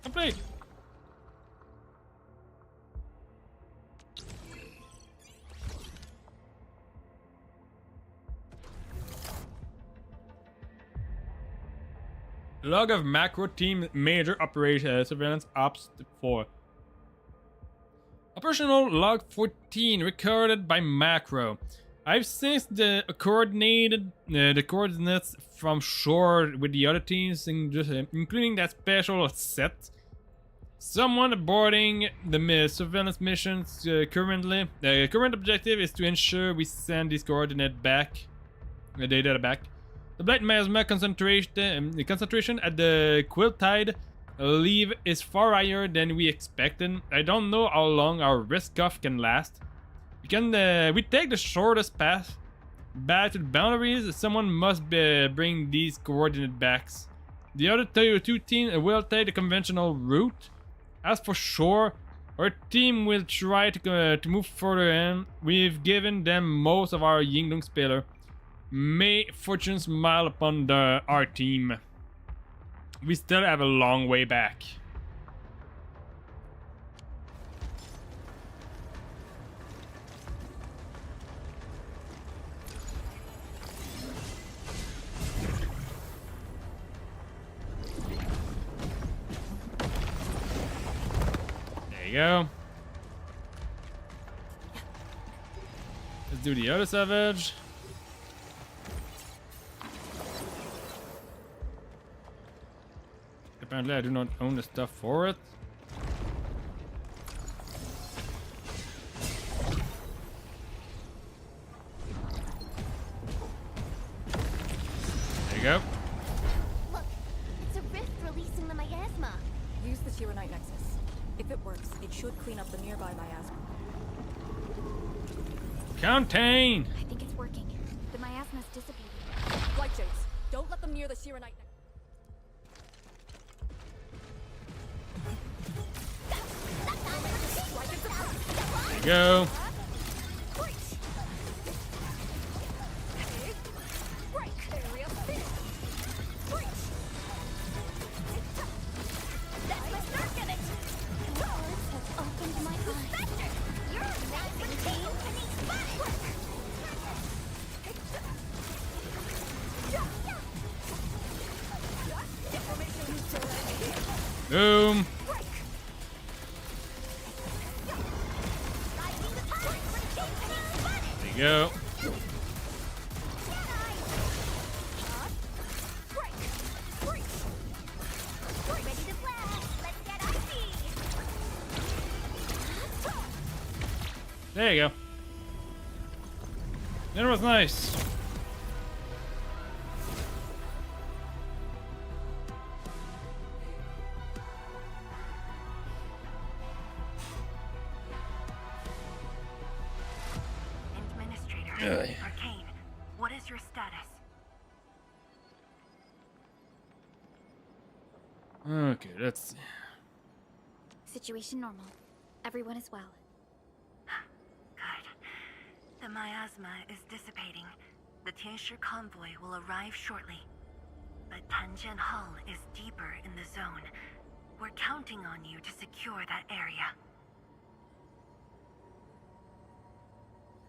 Complete. Log of macro team major operation surveillance ops 4. Operational log 14 recorded by macro. I've since coordinated the coordinates from shore with the other teams, including that special set. Someone boarding the surveillance missions currently. The current objective is to ensure we send these coordinates back, the data back. The black miasma concentration at the Quiltide leave is far higher than we expected. I don't know how long our risk off can last. We take the shortest path back to the boundaries. Someone must bring these coordinate backs. The other two teams will take the conventional route. As for shore, our team will try to move further in. We've given them most of our Yinglung spiller. May fortune smile upon our team. We still have a long way back. There you go. Let's do the other savage. Apparently I do not own the stuff for it. go. Look, it's a rift releasing the miasma. Use the Tyranite Nexus. If it works, it should clean up the nearby miasma. Contain! I think it's working. The miasma's dissipating. Light Shades, don't let them near the Tyranite Nexus. There you go. Boom. There you go. There you go. That was nice. Administrator, Arcane, what is your status? Okay, let's see. Situation normal. Everyone is well. Good. The miasma is dissipating. The Tianshi convoy will arrive shortly. But Tanjian Hall is deeper in the zone. We're counting on you to secure that area.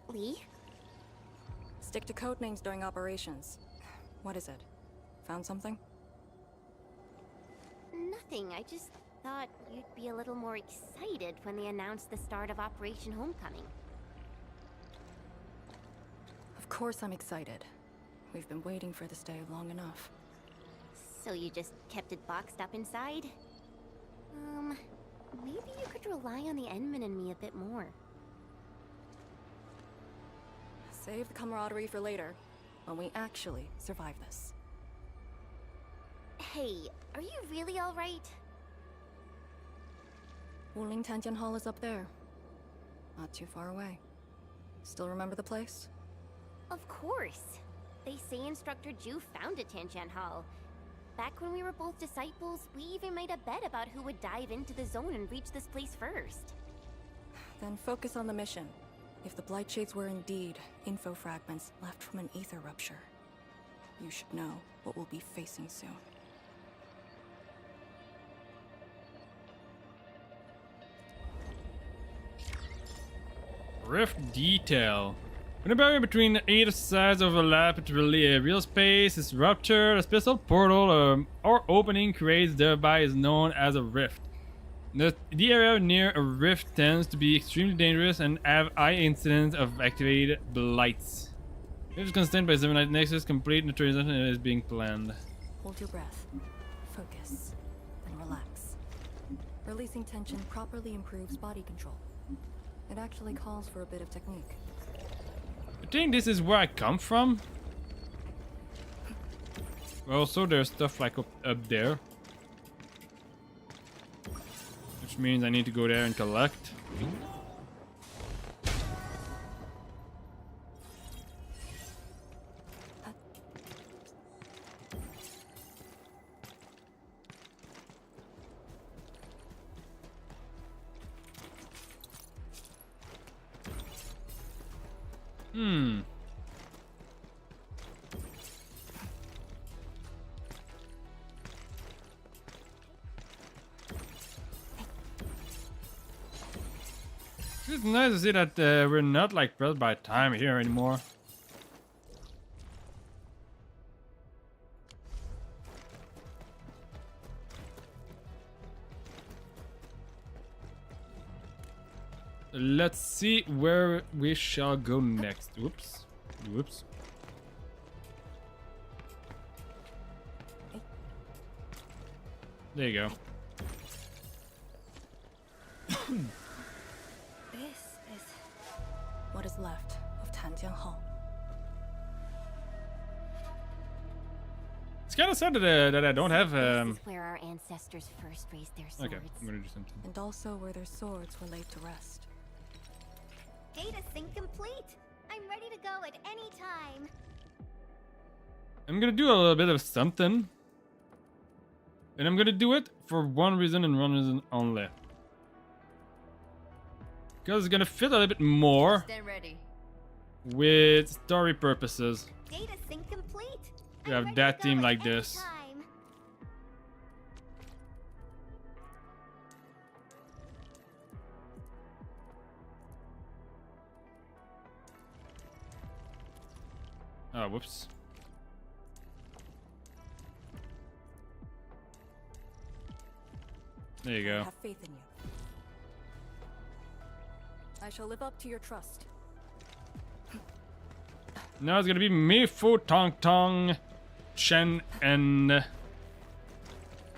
Lee? Stick to code names during operations. What is it? Found something? Nothing. I just thought you'd be a little more excited when they announced the start of Operation Homecoming. Of course I'm excited. We've been waiting for this day long enough. So you just kept it boxed up inside? Maybe you could rely on the Endman and me a bit more. Save the camaraderie for later, when we actually survive this. Hey, are you really alright? Wuling Tanjian Hall is up there. Not too far away. Still remember the place? Of course. They say Instructor Ju founded Tanjian Hall. Back when we were both disciples, we even made a bet about who would dive into the zone and reach this place first. Then focus on the mission. If the Blight Shades were indeed info fragments left from an ether rupture, you should know what we'll be facing soon. Rift detail. When a barrier between either sides overlap, it really real space is ruptured. A special portal or opening creates thereby is known as a rift. The area near a rift tends to be extremely dangerous and have high incidence of activated blights. If it's constant by Tyranite Nexus, complete neutralization is being planned. Hold your breath. Focus. Then relax. Releasing tension properly improves body control. It actually calls for a bit of technique. I think this is where I come from. Also, there's stuff like up there. Which means I need to go there and collect. It's nice to see that we're not like pressed by time here anymore. Let's see where we shall go next. Whoops. Whoops. There you go. This is what is left of Tanjian Hall. It's kind of sad that I don't have. This is where our ancestors first raised their swords. Okay, I'm gonna do something. And also where their swords were laid to rest. Data sync complete. I'm ready to go at any time. I'm gonna do a little bit of something. And I'm gonna do it for one reason and one reason only. Because it's gonna fit a little bit more Stand ready. with story purposes. Data sync complete. You I'm have ready that to go team at like any this. time. Oh, whoops. There you I go. have faith in you. I shall live up to your trust. Now it's gonna be me, Fu, Tong Tong, Shen, and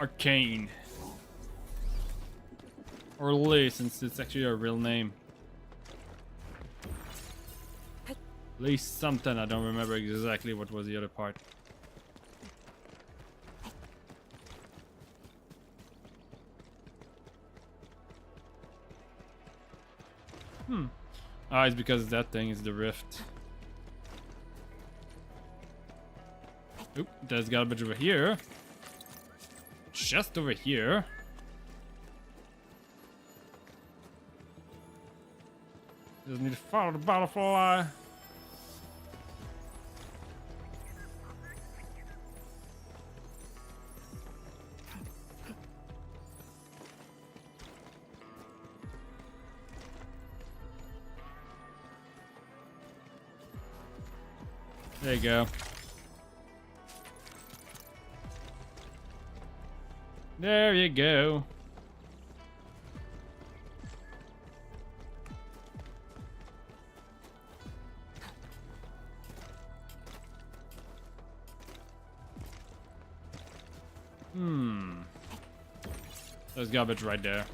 Arcane. Or Lee, since it's actually a real name. Lee something, I don't remember exactly what was the other part. Ah, it's because that thing is the rift. Oop, there's garbage over here. Just over here. Just need to follow the butterfly. There you go. There you go. There's garbage right there.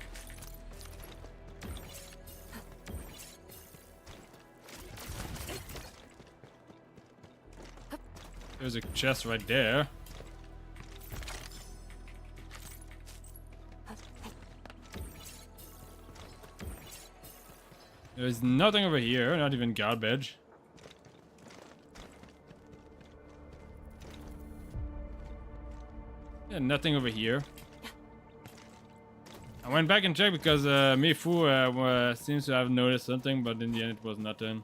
There's a chest right there. There's nothing over here, not even garbage. Yeah, nothing over here. I went back and checked because Mifu seems to have noticed something, but in the end it was nothing.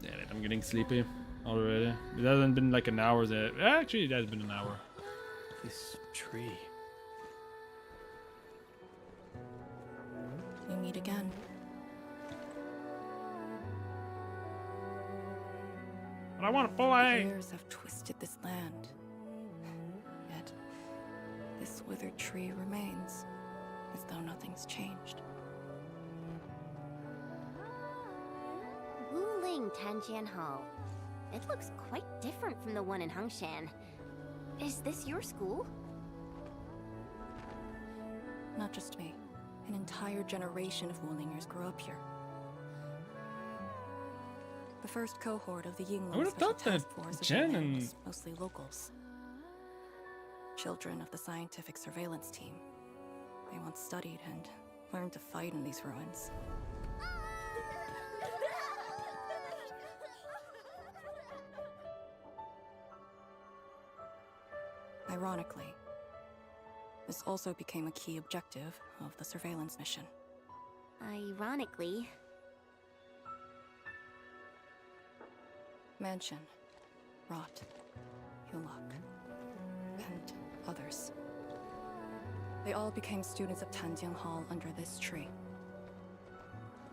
Damn it, I'm getting sleepy already. It hasn't been like an hour. Actually, it has been an hour. This tree. We meet again. But I want to play. Years have twisted this land. Yet, this withered tree remains, as though nothing's changed. Wuling Tanjian Hall. It looks quite different from the one in Hongshan. Is this your school? Not just me. An entire generation of Wulingers grew up here. The first cohort of the I Yingling would've Special thought that Task Force of Jen Wulingers and- was mostly locals. Children of the scientific surveillance team. They once studied and learned to fight in these ruins. Ironically, this also became a key objective of the surveillance mission. Ironically. Mansion, Rot, Hillock, and others. They all became students of Tanjian Hall under this tree.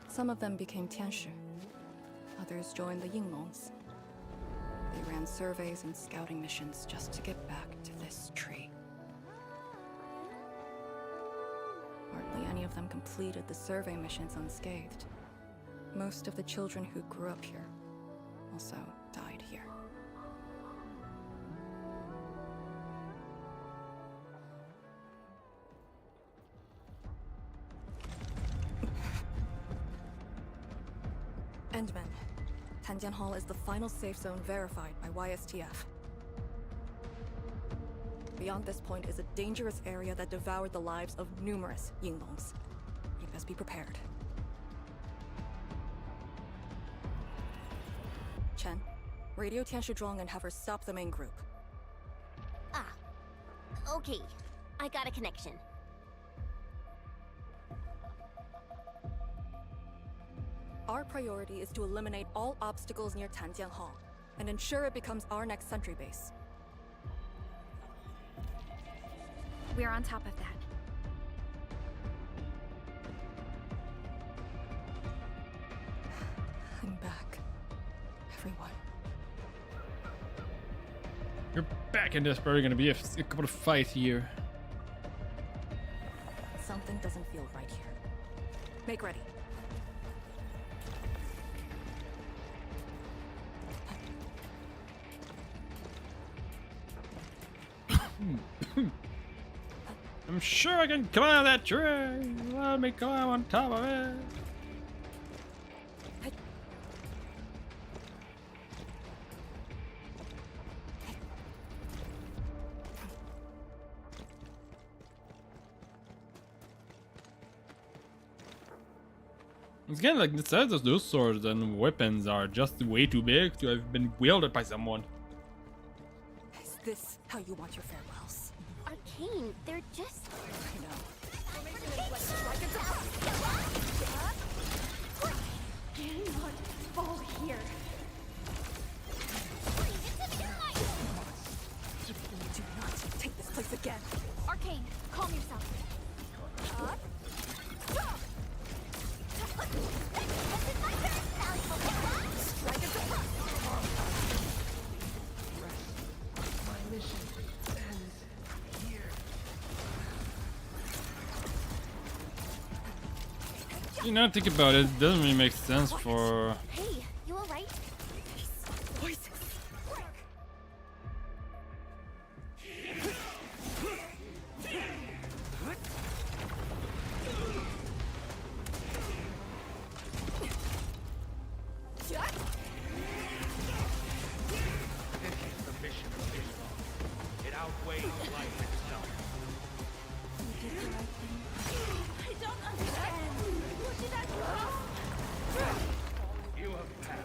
Some of them became Tianshu. Others joined the Yinglongs. They ran surveys and scouting missions just to get back to this tree. Hardly any of them completed the survey missions unscathed. Most of the children who grew up here also died here. Endman. Tanjian Hall is the final safe zone verified by YSTF. Beyond this point is a dangerous area that devoured the lives of numerous Yinglongs. You best be prepared. Chen, radio Tian Shizhuang and have her stop the main group. Ah. Okay. I got a connection. Our priority is to eliminate all obstacles near Tanjian Hall and ensure it becomes our next sentry base. We're on top of that. I'm back. Everyone. You're back, and there's probably gonna be a couple of fights here. Something doesn't feel right here. Make ready. I'm sure I can climb that tree. Let me climb on top of it. It's kind of like the size of those swords and weapons are just way too big to have been wielded by someone. Is this how you want your farewells? Arcane, they're just... I know. Cannot fall here. Do not take this place again. Arcane, calm yourself. You know, think about it, it doesn't really make sense for... Hey, you alright? It outweighs life itself. I don't understand. What did I do? You have passed.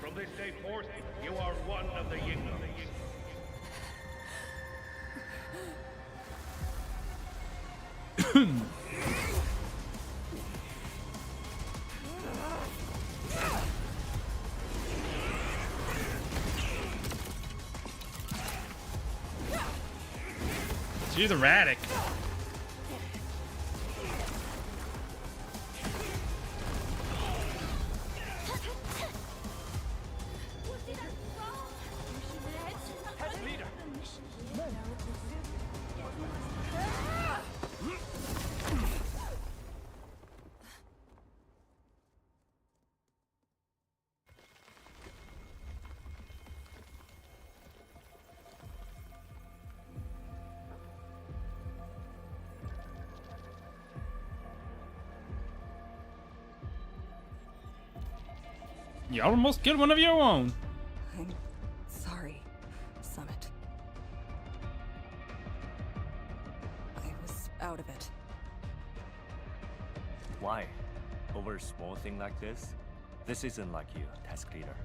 From this day forth, you are one of the Yinglings. She's erratic. You almost killed one of your own. I'm sorry, Summit. I was out of it. Why? Over a small thing like this? This isn't like you, task leader.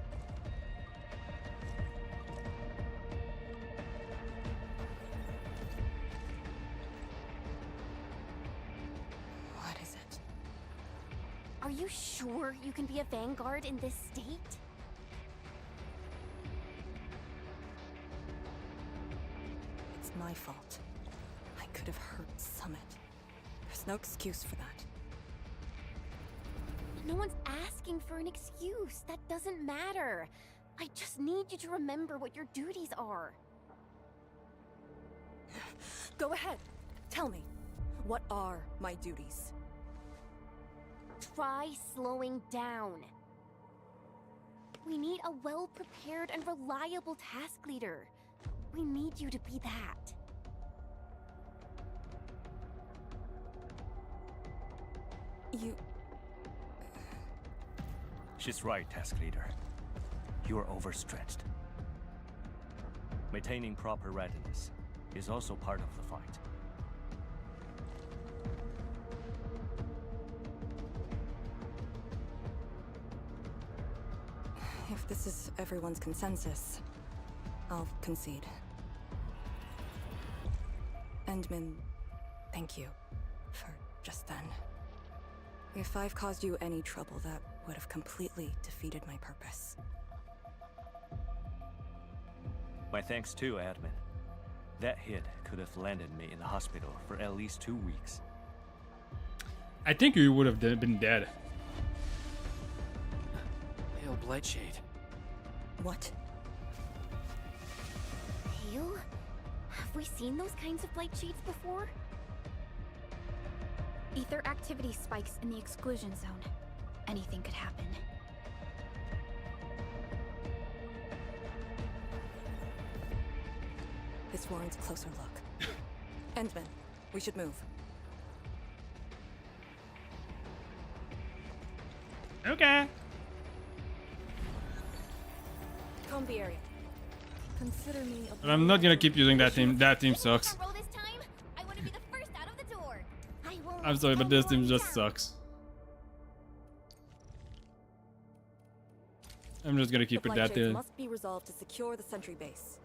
What is it? Are you sure you can be a vanguard in this state? It's my fault. I could have hurt Summit. There's no excuse for that. No one's asking for an excuse. That doesn't matter. I just need you to remember what your duties are. Go ahead. Tell me. What are my duties? Try slowing down. We need a well-prepared and reliable task leader. We need you to be that. You... She's right, task leader. You are overstretched. Maintaining proper readiness is also part of the fight. If this is everyone's consensus, I'll concede. Endman, thank you for just then. If I've caused you any trouble, that would have completely defeated my purpose. My thanks too, admin. That hit could have landed me in the hospital for at least 2 weeks. I think you would have been dead. Hail Blightshade. What? Hail? Have we seen those kinds of blight shades before? Ether activity spikes in the exclusion zone. Anything could happen. This warrants a closer look. Endman, we should move. Okay. Comb the area. Consider me a... But I'm not gonna keep using that team. That team sucks. Roll this time. I want to be the first out of the door. I won't I'm sorry, but this team just sucks. I'm just gonna keep The it that Blightshades team. must be resolved to secure the sentry base.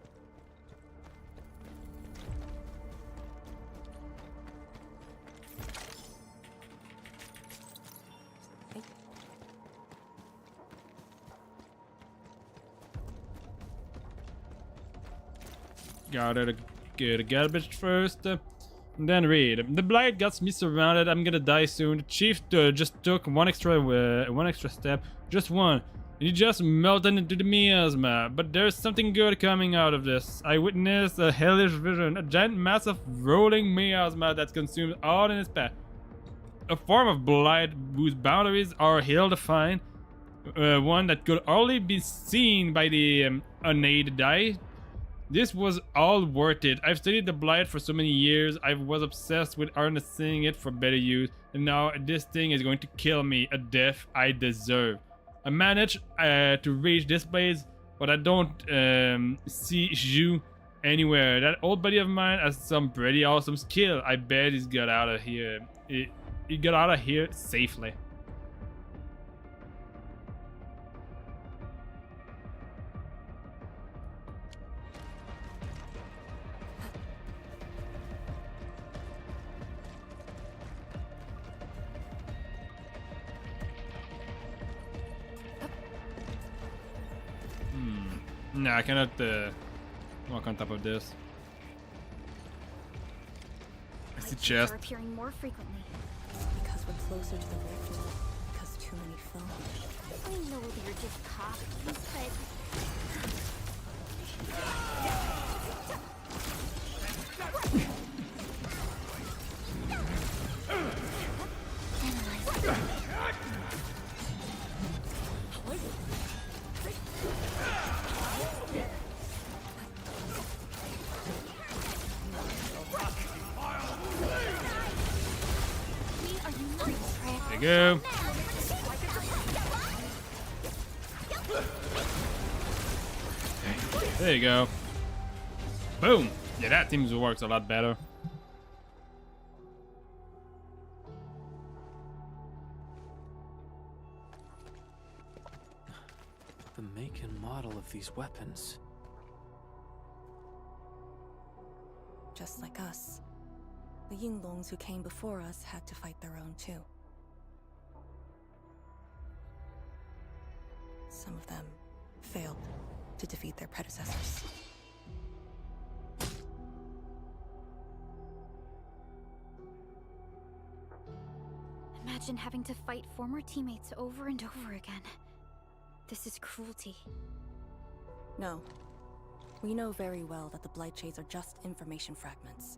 Gotta get a garbage first. Then read. The blight got me surrounded. I'm gonna die soon. The chief just took one extra step. Just one. He just melted into the miasma. But there's something good coming out of this. I witnessed a hellish vision. A giant mass of rolling miasma that consumes all in its path. A form of blight whose boundaries are ill-defined. One that could only be seen by the unaided eye. This was all worth it. I've studied the blight for so many years. I was obsessed with harnessing it for better use. And now this thing is going to kill me. A death I deserve. I managed to reach this place, but I don't see you anywhere. That old buddy of mine has some pretty awesome skill. I bet he's got out of here. He got out of here safely. No, I cannot walk on top of this. I see chest. Are appearing more frequently. Because we're closer to the rift. Because too many fell. I know they're just copies, but... There you go. There you go. Boom. Yeah, that seems to work a lot better. The make and model of these weapons. Just like us. The Yinglongs who came before us had to fight their own too. Some of them failed to defeat their predecessors. Imagine having to fight former teammates over and over again. This is cruelty. No. We know very well that the Blightshades are just information fragments.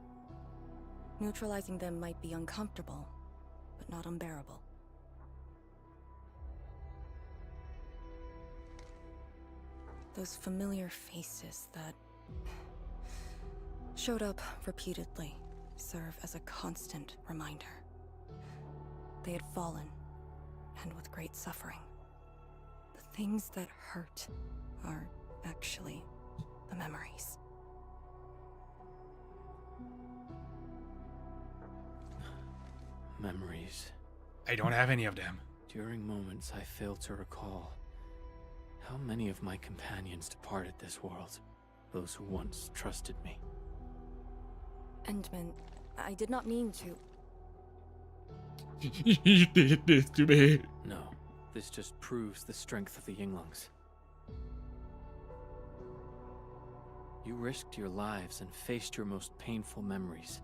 Neutralizing them might be uncomfortable, but not unbearable. Those familiar faces that showed up repeatedly serve as a constant reminder. They had fallen, and with great suffering. The things that hurt are actually the memories. Memories. I don't have any of them. During moments I fail to recall, how many of my companions departed this world? Those who once trusted me. Endman, I did not mean to. You did this to me. No, this just proves the strength of the Yinglungs. You risked your lives and faced your most painful memories,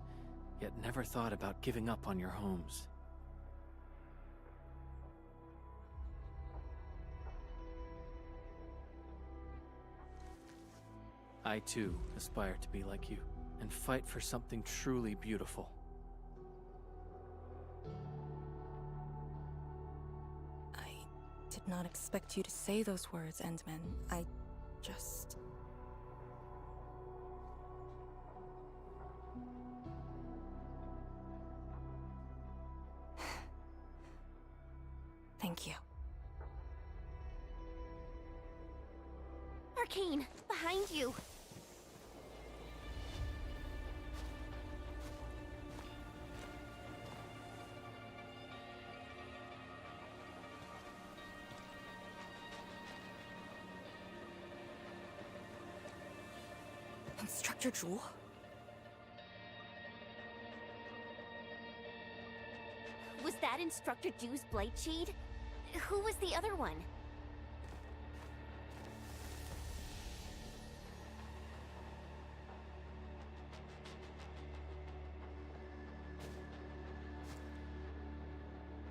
yet never thought about giving up on your homes. I too aspire to be like you, and fight for something truly beautiful. I did not expect you to say those words, Endman. I just... Thank you. Arcane, behind you. Instructor Jewel? Was that Instructor Jew's Blightshade? Who was the other one?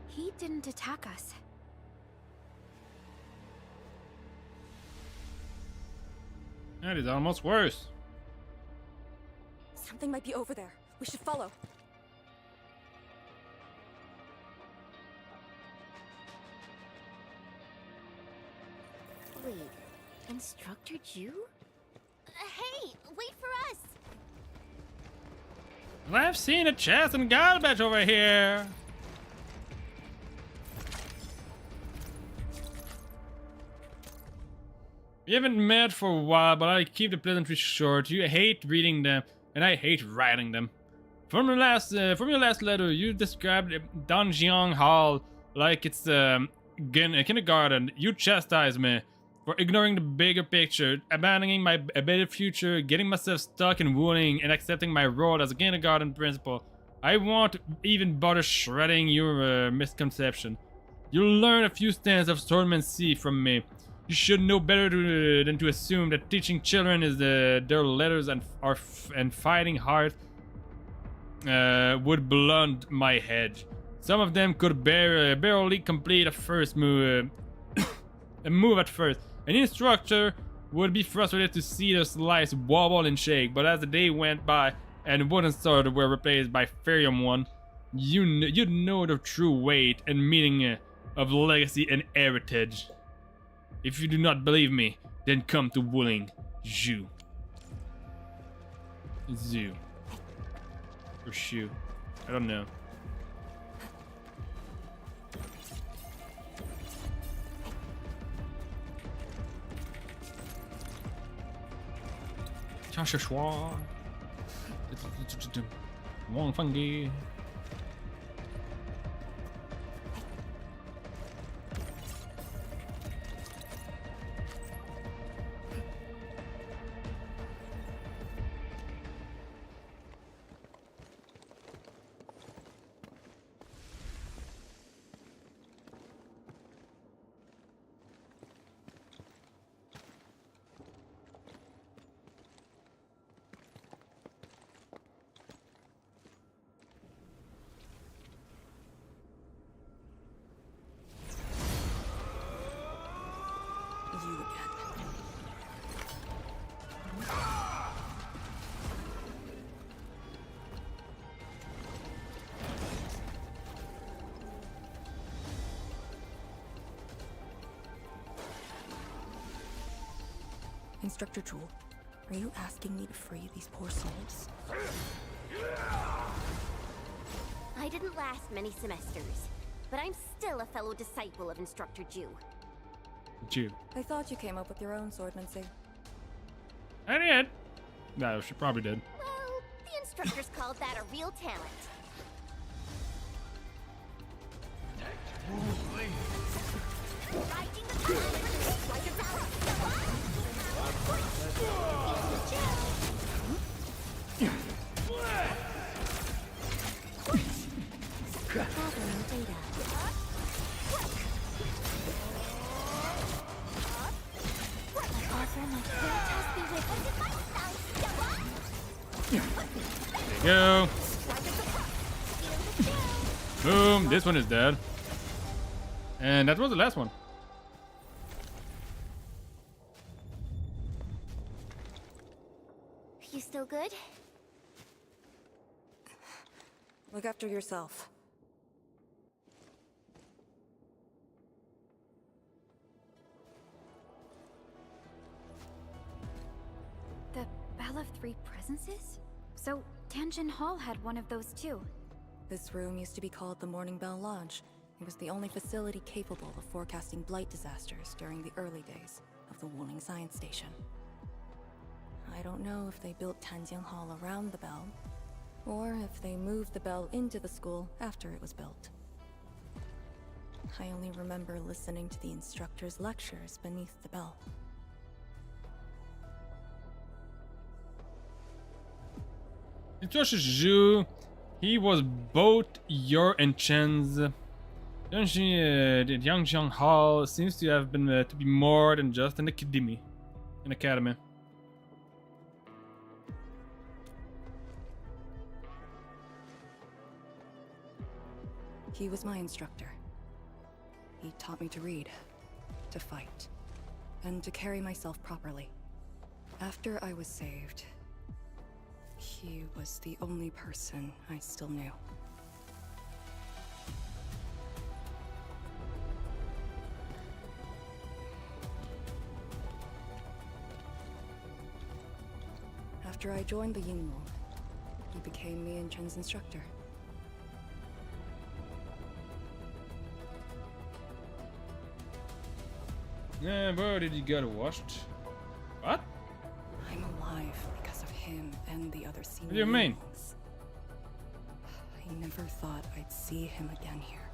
He didn't attack us. That is almost worse. Something might be over there. We should follow. Wait, Instructor Jew? Hey, wait for us! I've seen a chest and garbage over here. We haven't met for a while, but I keep the pleasantries short. You hate reading them, and I hate writing them. From your last letter, you described Donjiang Hall like it's a kindergarten. You chastise me for ignoring the bigger picture, abandoning my better future, getting myself stuck in Wuling, and accepting my role as a kindergarten principal. I won't even bother shredding your misconception. You'll learn a few stands of Swordman from me. You should know better than to assume that teaching children is their letters and fighting hard would blunt my head. Some of them could barely complete a first move, a move at first. An instructor would be frustrated to see the slice wobble and shake, but as the day went by and wooden swords were replaced by Ferium one, you'd know the true weight and meaning of legacy and heritage. If you do not believe me, then come to Wuling Zoo. Zoo. Or shoe. I don't know. Tasha Schwa. Wong Fungi. Instructor Jewel, are you asking me to free these poor souls? I didn't last many semesters, but I'm still a fellow disciple of Instructor Jew. Jew. I thought you came up with your own swordmancy. I did. No, she probably did. Well, the instructors called that a real talent. Riding the tide like a Go. Boom. This one is dead. And that was the last one. You still good? Look after yourself. The Bell of Three Presences? So, Tanjin Hall had one of those too. This room used to be called the Morning Bell Lodge. It was the only facility capable of forecasting blight disasters during the early days of the Wuling Science Station. I don't know if they built Tanjin Hall around the bell, or if they moved the bell into the school after it was built. I only remember listening to the instructor's lectures beneath the bell. Instructor Zhu, he was both your and Chen's. The Yangjiang Hall seems to have been to be more than just an academy. He was my instructor. He taught me to read, to fight, and to carry myself properly. After I was saved, he was the only person I still knew. After I joined the Yinglu, he became me and Chen's instructor. Yeah, where did you get washed? What? I'm alive because of him and the other senior. What do you mean? Yinglings. I never thought I'd see him again here.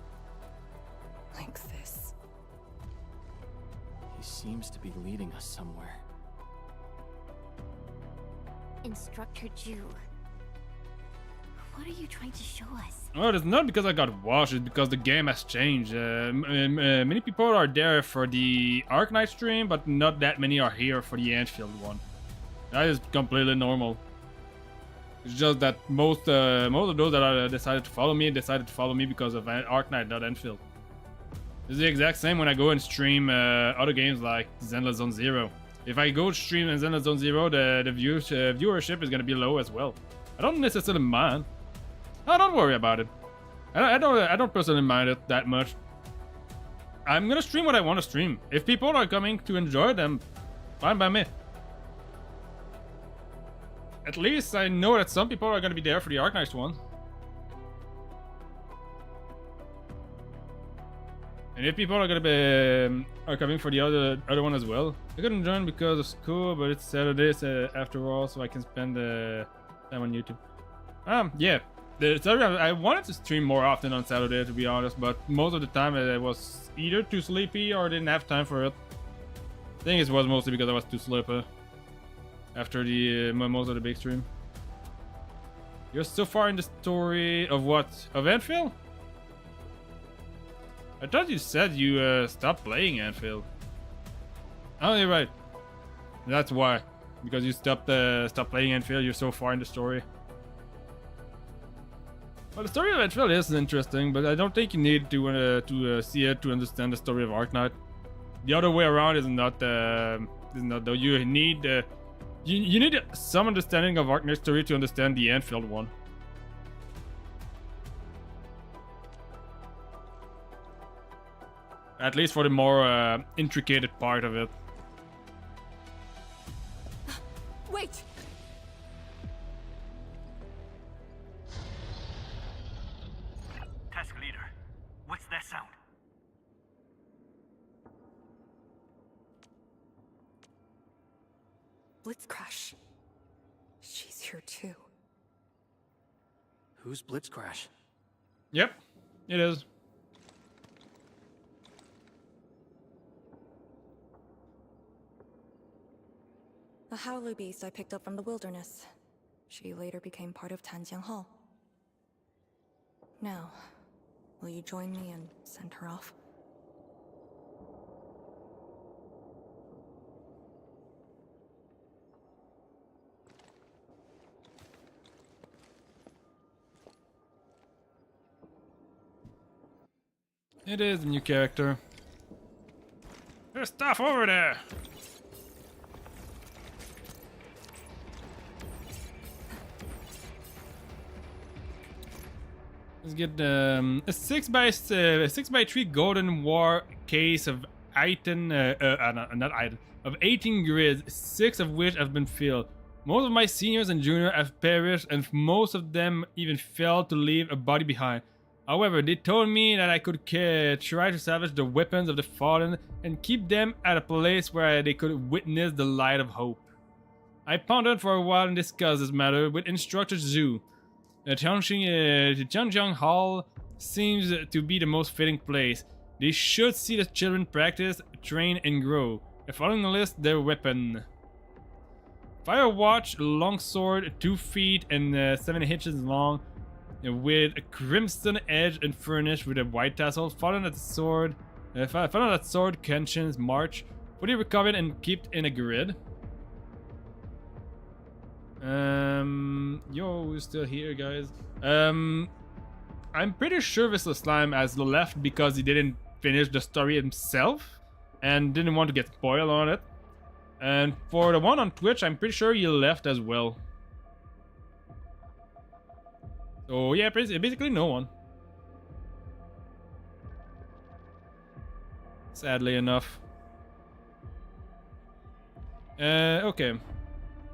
Like this. He seems to be leading us somewhere. Instructor Jew. What are you trying to show us? Oh, it's not because I got washed, it's because the game has changed. Many people are there for the Arknight stream, but not that many are here for the Endfield one. That is completely normal. It's just that most of those that decided to follow me because of Arknight, not Endfield. It's the exact same when I go and stream other games like Zenless Zone Zero. If I go stream in Zenless Zone Zero, the viewership is gonna be low as well. I don't necessarily mind. No, don't worry about it. I don't personally mind it that much. I'm gonna stream what I want to stream. If people are coming to enjoy them, fine by me. At least I know that some people are gonna be there for the Arknights one. And if people are gonna be are coming for the other one as well, I couldn't join because of school, but it's Saturday after all, so I can spend time on YouTube. Yeah. I wanted to stream more often on Saturday, to be honest, but most of the time I was either too sleepy or didn't have time for it. I think it was mostly because I was too sleepy after the most of the big stream. You're so far in the story of what? Of Endfield? I thought you said you stopped playing Endfield. Oh, you're right. That's why. Because you stopped playing Endfield, you're so far in the story. Well, the story of Endfield is interesting, but I don't think you need to see it to understand the story of Arknight. The other way around is not though. You need you need some understanding of Arknight's story to understand the Endfield one. At least for the more intricate part of it. task leader. What's that sound? Blitzcrash. She's here too. Who's Blitzcrash? Yep, it is. A howler beast I picked up from the wilderness. She later became part of Tanjiang Hall. Now, will you join me and send her off? It is a new character. There's stuff over there. Let's get a 6x3 Golden War case of of 18 grids, 6 of which have been filled. Most of my seniors and juniors have perished, and most of them even failed to leave a body behind. However, they told me that I could try to salvage the weapons of the fallen and keep them at a place where they could witness the light of hope. I pondered for a while and discussed this matter with Instructor Zhu. The Tianjiang Hall seems to be the most fitting place. They should see the children practice, train, and grow. The following list their weapon. Firewatch, longsword, 2 feet and 7 inches long, with a crimson edge and furnished with a white tassel. Following that sword, Kenshin's March, fully recovered and kept in a grid. Yo, still here, guys. I'm pretty sure Mr. Slime has left because he didn't finish the story himself and didn't want to get spoiled on it. And for the one on Twitch, I'm pretty sure he left as well. So yeah, basically no one. Sadly enough. Okay.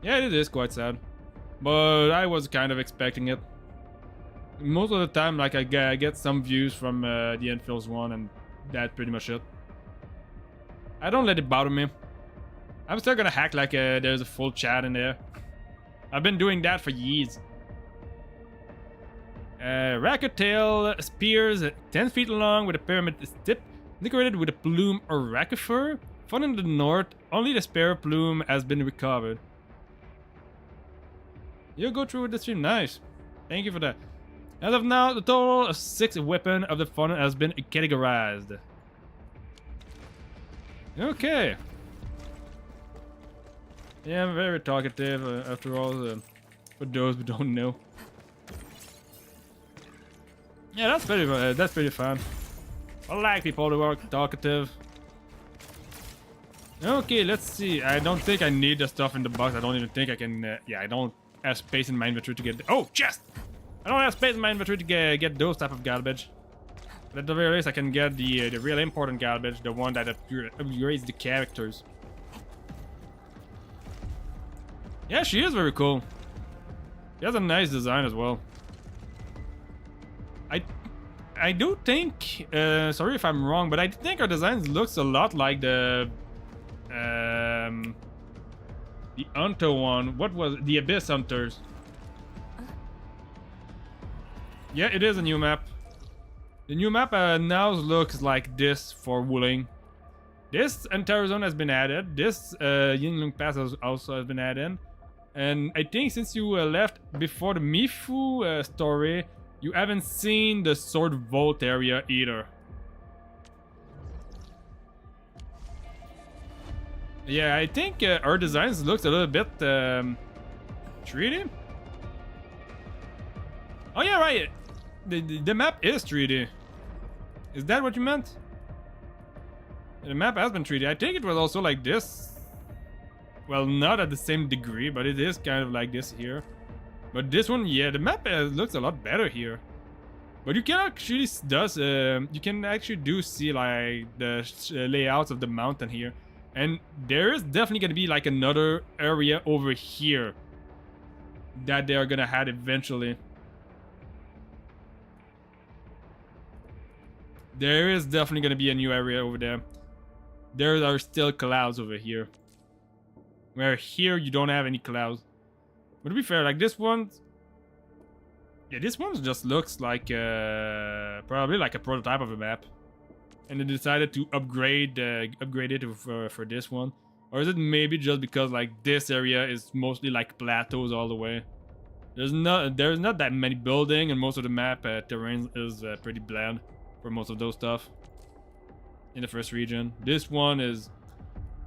Yeah, it is quite sad. But I was kind of expecting it. Most of the time, like, I get some views from the Enfields one, and that's pretty much it. I don't let it bother me. I'm still gonna hack like there's a full chat in there. I've been doing that for years. Racket tail spears, 10 feet long with a pyramid tip, decorated with a plume or racket fur. Found in the north, only the spare plume has been recovered. You go through with the stream, nice. Thank you for that. As of now, the total of 6 weapons of the fun has been categorized. Okay. Yeah, I'm very talkative after all, for those who don't know. Yeah, that's pretty fun. I like people who are talkative. Okay, let's see. I don't think I need the stuff in the box. I don't even think I can. Yeah, I don't have space in my inventory to get. Oh, chest! I don't have space in my inventory to get those type of garbage. But at the very least, I can get the real important garbage, the one that upgrades the characters. Yeah, she is very cool. She has a nice design as well. I do think, sorry if I'm wrong, but I think her design looks a lot like the Hunter one. What was it? The Abyss Hunters? Yeah, it is a new map. The new map now looks like this for Wuling. This entire zone has been added. This Yinglong Pass also has been added. And I think since you left before the Mifu story, you haven't seen the Sword Vault area either. Yeah, I think our designs looks a little bit 3D. Oh yeah, right. The map is 3D. Is that what you meant? The map has been 3D. I think it was also like this. Well, not at the same degree, but it is kind of like this here. But this one, yeah, the map looks a lot better here. But you can actually see like the layouts of the mountain here. And there is definitely going to be like another area over here that they are going to add eventually. There is definitely gonna be a new area over there. There are still clouds over here. Where here you don't have any clouds. But to be fair, like this one... Yeah, this one just looks like probably like a prototype of a map. And they decided to upgrade it for this one. Or is it maybe just because like this area is mostly like plateaus all the way? There's not that many building, and most of the map terrain is pretty bland for most of those stuff. In the first region, this one is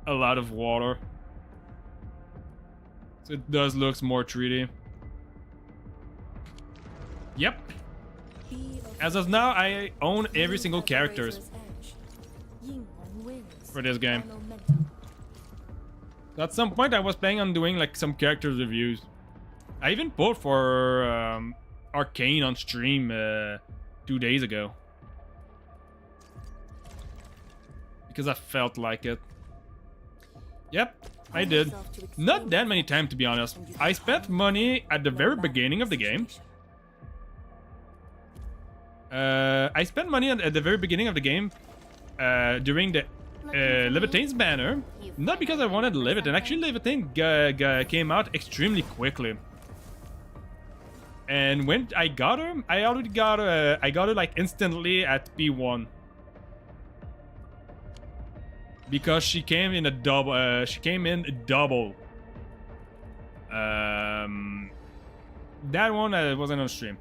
a lot of water, so it does look more 3D. Yep. As of now, I own every single characters for this game. So at some point, I was planning on doing like some character reviews. I even pulled for Arcane on stream 2 days ago. Because I felt like it. Yep, I did. Not that many times, to be honest. I spent money at the very beginning of the game. I spent money at the very beginning of the game during the Levitane's banner. Not because I wanted Levitain. Actually, Levitane came out extremely quickly. And when I got her, I got her like instantly at P1. Because she came in a double. That one wasn't on stream.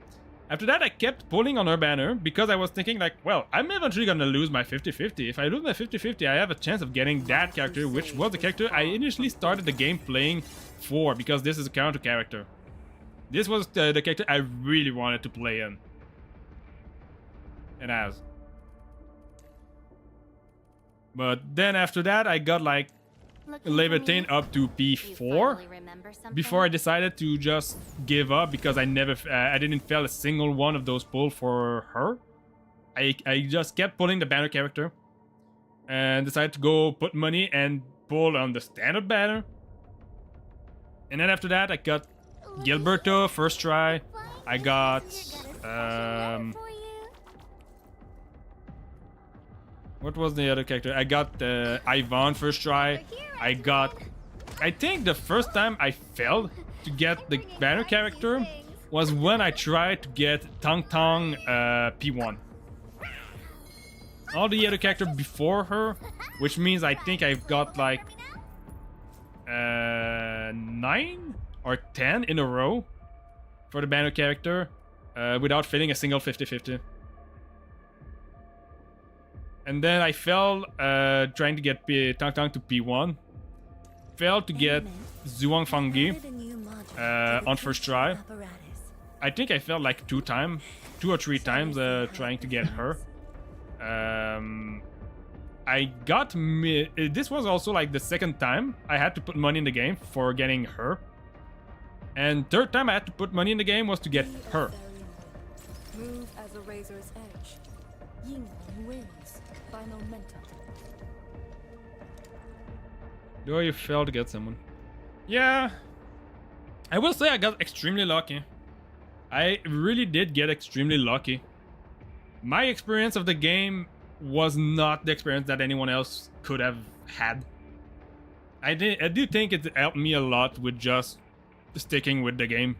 After that, I kept pulling on her banner because I was thinking like, well, I'm eventually gonna lose my 50-50. If I lose my 50-50, I have a chance of getting that character, which was the character I initially started the game playing for, because this is a counter character. This was the character I really wanted to play in. And as. But then after that, I got like Levitane up to P4 before I decided to just give up, because I didn't fail a single one of those pulls for her. I just kept pulling the banner character and decided to go put money and pull on the standard banner. And then after that, I got Gilberto first try. I got what was the other character? I got Ivan first try. I think the first time I failed to get the banner character was when I tried to get Tang Tang P1. All the other characters before her, which means I think I've got like 9 or 10 in a row for the banner character without failing a single 50-50. And then I fell trying to get Tang Tang to P1. Failed to get Zhuang Fangyi on first try. I think I failed like 2 or 3 times trying to get her. I got this was also like the second time I had to put money in the game for getting her. And third time I had to put money in the game was to get her. Move as a razor's edge. Yingling wins by momentum. Do you fail to get someone? Yeah. I will say I got extremely lucky. I really did get extremely lucky. My experience of the game was not the experience that anyone else could have had. I do think it helped me a lot with just sticking with the game.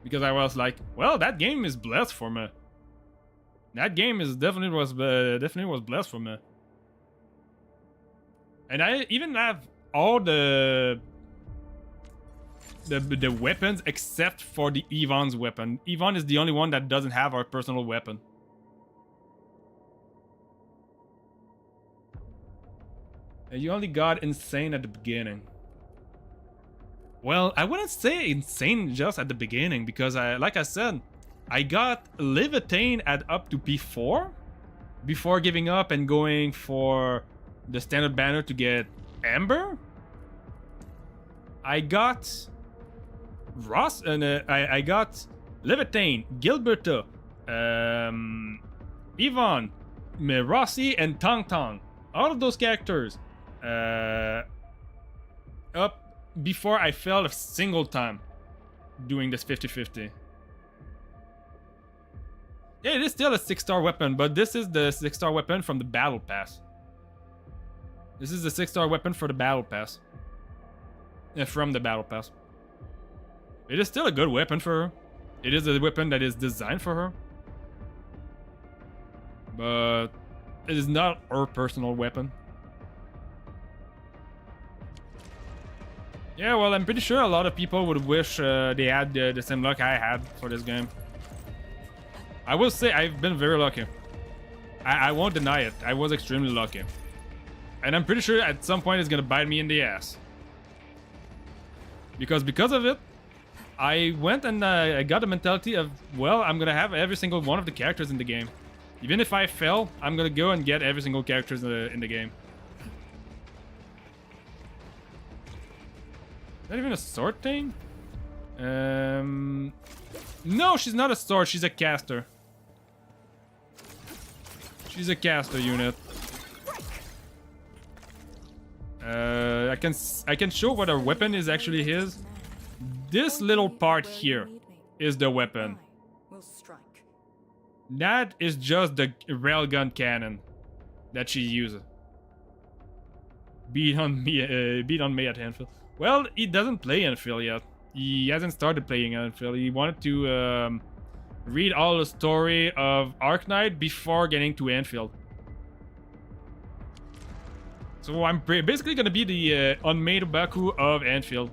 Because I was like, well, that game is blessed for me. That game is definitely was blessed for me. And I even have all the weapons except for the Ivan's weapon. Ivan is the only one that doesn't have our personal weapon. And you only got insane at the beginning. Well, I wouldn't say insane just at the beginning, because like I said, I got Levitane at up to P4 before giving up and going for the standard banner to get Amber. I got Ross and I got Levitane, Gilberto, Ivan, Rossi, and Tang Tang. All of those characters up before I failed a single time doing this 50-50. Yeah, it is still a 6-star weapon, but this is the 6-star weapon from the battle pass. This is the 6-star weapon for the battle pass. Yeah, from the battle pass. It is still a good weapon for her. It is a weapon that is designed for her. But it is not her personal weapon. Yeah, well, I'm pretty sure a lot of people would wish they had the same luck I had for this game. I will say I've been very lucky. I won't deny it. I was extremely lucky. And I'm pretty sure at some point it's gonna bite me in the ass. Because of it, I went and I got the mentality of, well, I'm gonna have every single one of the characters in the game. Even if I fail, I'm gonna go and get every single character in the game. Not even a sword thing? No, she's not a sword, she's a caster. She's a caster unit. I can show what her weapon is actually his. This little part here is the weapon. That is just the railgun cannon that she uses. Beat on me at Endfield. Well, he doesn't play Endfield yet. He hasn't started playing Endfield. He wanted to read all the story of Arknight before getting to Endfield. So I'm basically gonna be the unmade Baku of Endfield.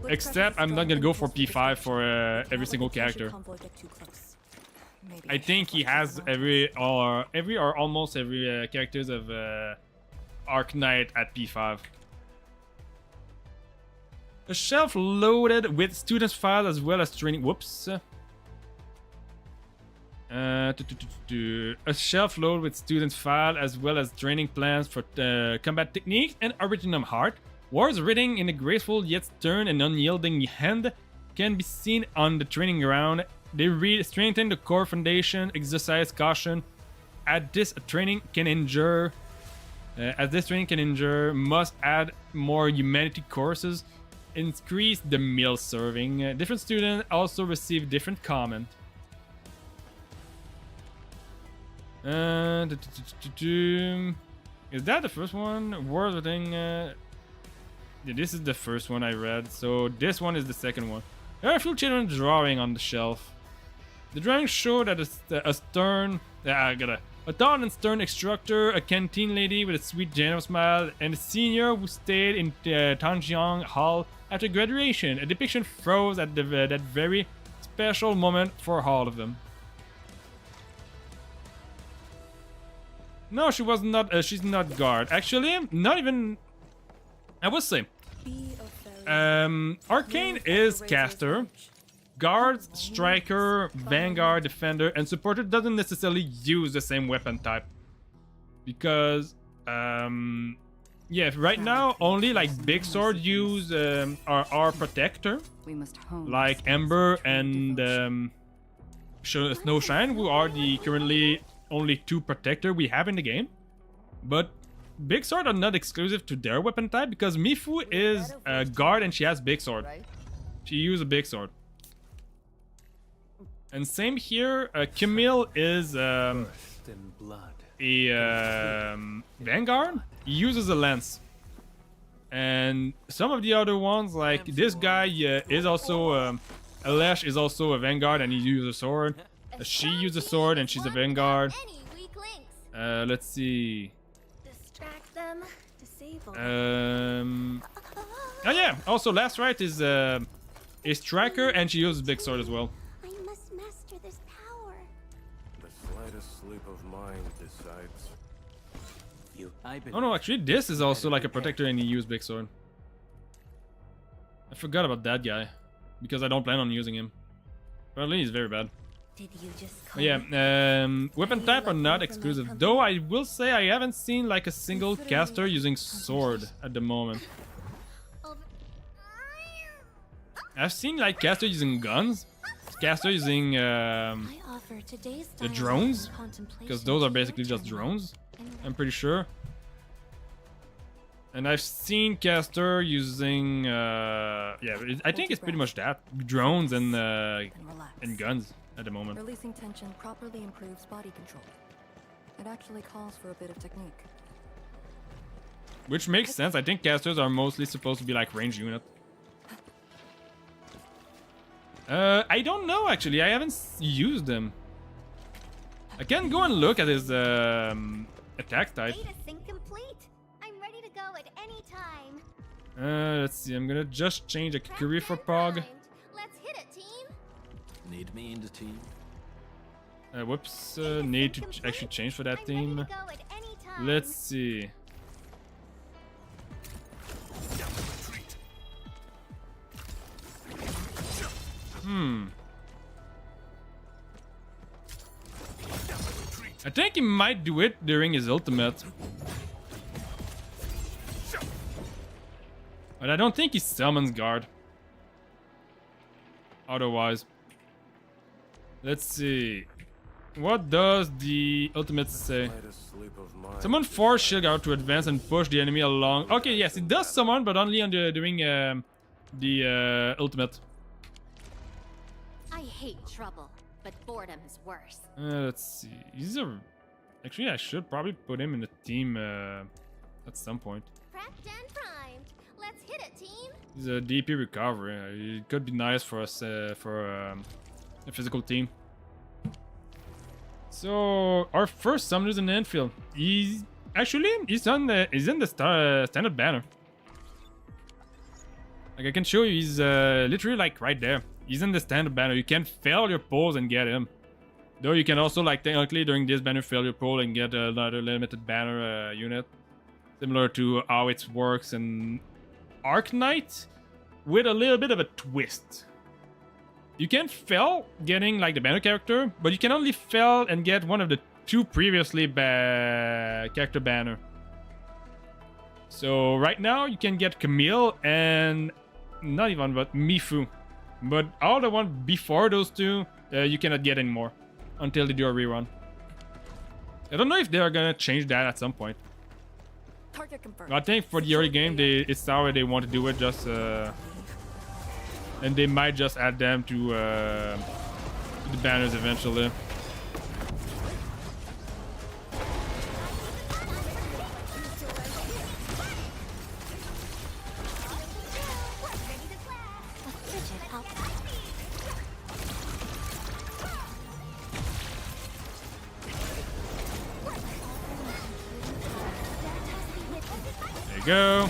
Except I'm not gonna go for P5 for every single character. I think he has every or almost every characters of Arknight at P5. A shelf loaded with students' files as well as training. Whoops. A shelf loaded with students' file as well as training plans for combat techniques and original art. Words written in a graceful yet stern and unyielding hand can be seen on the training ground. They read, strengthen the core foundation, exercise caution. As this training can injure, must add more humanity courses. Increase the meal serving. Different students also receive different comment. Is that the first one? Words within. This is the first one I read, so this one is the second one. There are a few children drawing on the shelf. The drawings show that a tall and stern instructor, a canteen lady with a sweet, generous smile, and a senior who stayed in Tanjiang Hall after graduation. A depiction froze at that very special moment for all of them. No, she was not. She's not guard. Actually, not even. I would say. Arcane is caster. Guards, striker, vanguard, defender, and supporter doesn't necessarily use the same weapon type. Because, yeah, right now only like big sword use are protector. Like Ember and Snowshine, who are the currently only 2 protector we have in the game. But big sword are not exclusive to their weapon type because Mifu is a guard and she has big sword. She uses a big sword. And same here, Camille is a vanguard. He uses a lance. And some of the other ones, like this guy, is also Alesh is also a vanguard and he uses a sword. She uses a sword and she's a vanguard. Let's see. Distract them, disable them. Oh yeah. Also, last right is striker and she uses big sword as well. I must master this power. The slightest slip of mind decides. Oh no, actually, this is also like a protector and he uses big sword. I forgot about that guy because I don't plan on using him. Apparently, he's very bad. Did you just Yeah, weapon type are not exclusive. Though I will say I haven't seen like a single caster using sword at the moment. I've seen like caster using guns, caster using the drones, because those are basically just drones, I'm pretty sure. And I've seen caster using, yeah, I think it's pretty much that, drones and guns. at the moment. Releasing tension properly improves body control. It actually calls for a bit of technique. Which makes sense. I think casters are mostly supposed to be like range unit. I don't know actually. I haven't used them. I can go and look at his attack type. Data sync complete. I'm ready to go at any time. Let's see. I'm gonna just change a Kukuri for Pog. Let's hit it, team. Need me in the team? Whoops. Need to actually change for that team. Let's see. I think he might do it during his ultimate. But I don't think he summons guard. Otherwise. Let's see. What does the ultimate say? Summon 4 shield guard to advance and push the enemy along. Okay, yes, it does summon, but only on during the ultimate. I hate trouble, but boredom is worse. Let's see. He's a... Actually, I should probably put him in the team at some point. Prepped and primed. Let's hit it, team. He's a DP recovery. It could be nice for us for a physical team. So our first summoner's in Endfield. He's in the standard banner. Like I can show you, he's literally like right there. He's in the standard banner. You can fail your polls and get him. Though you can also like technically during this banner fail your poll and get another limited banner unit, similar to how it works in Arknight, with a little bit of a twist. You can fail getting like the banner character, but you can only fail and get one of the 2 previously character banner. So right now you can get Camille and not even but Mifu, but all the one before those 2 you cannot get anymore until they do a rerun. I don't know if they are gonna change that at some point. Target confirmed. I think for the early game it's how they want to do it, just and they might just add them to the banners eventually. There you go.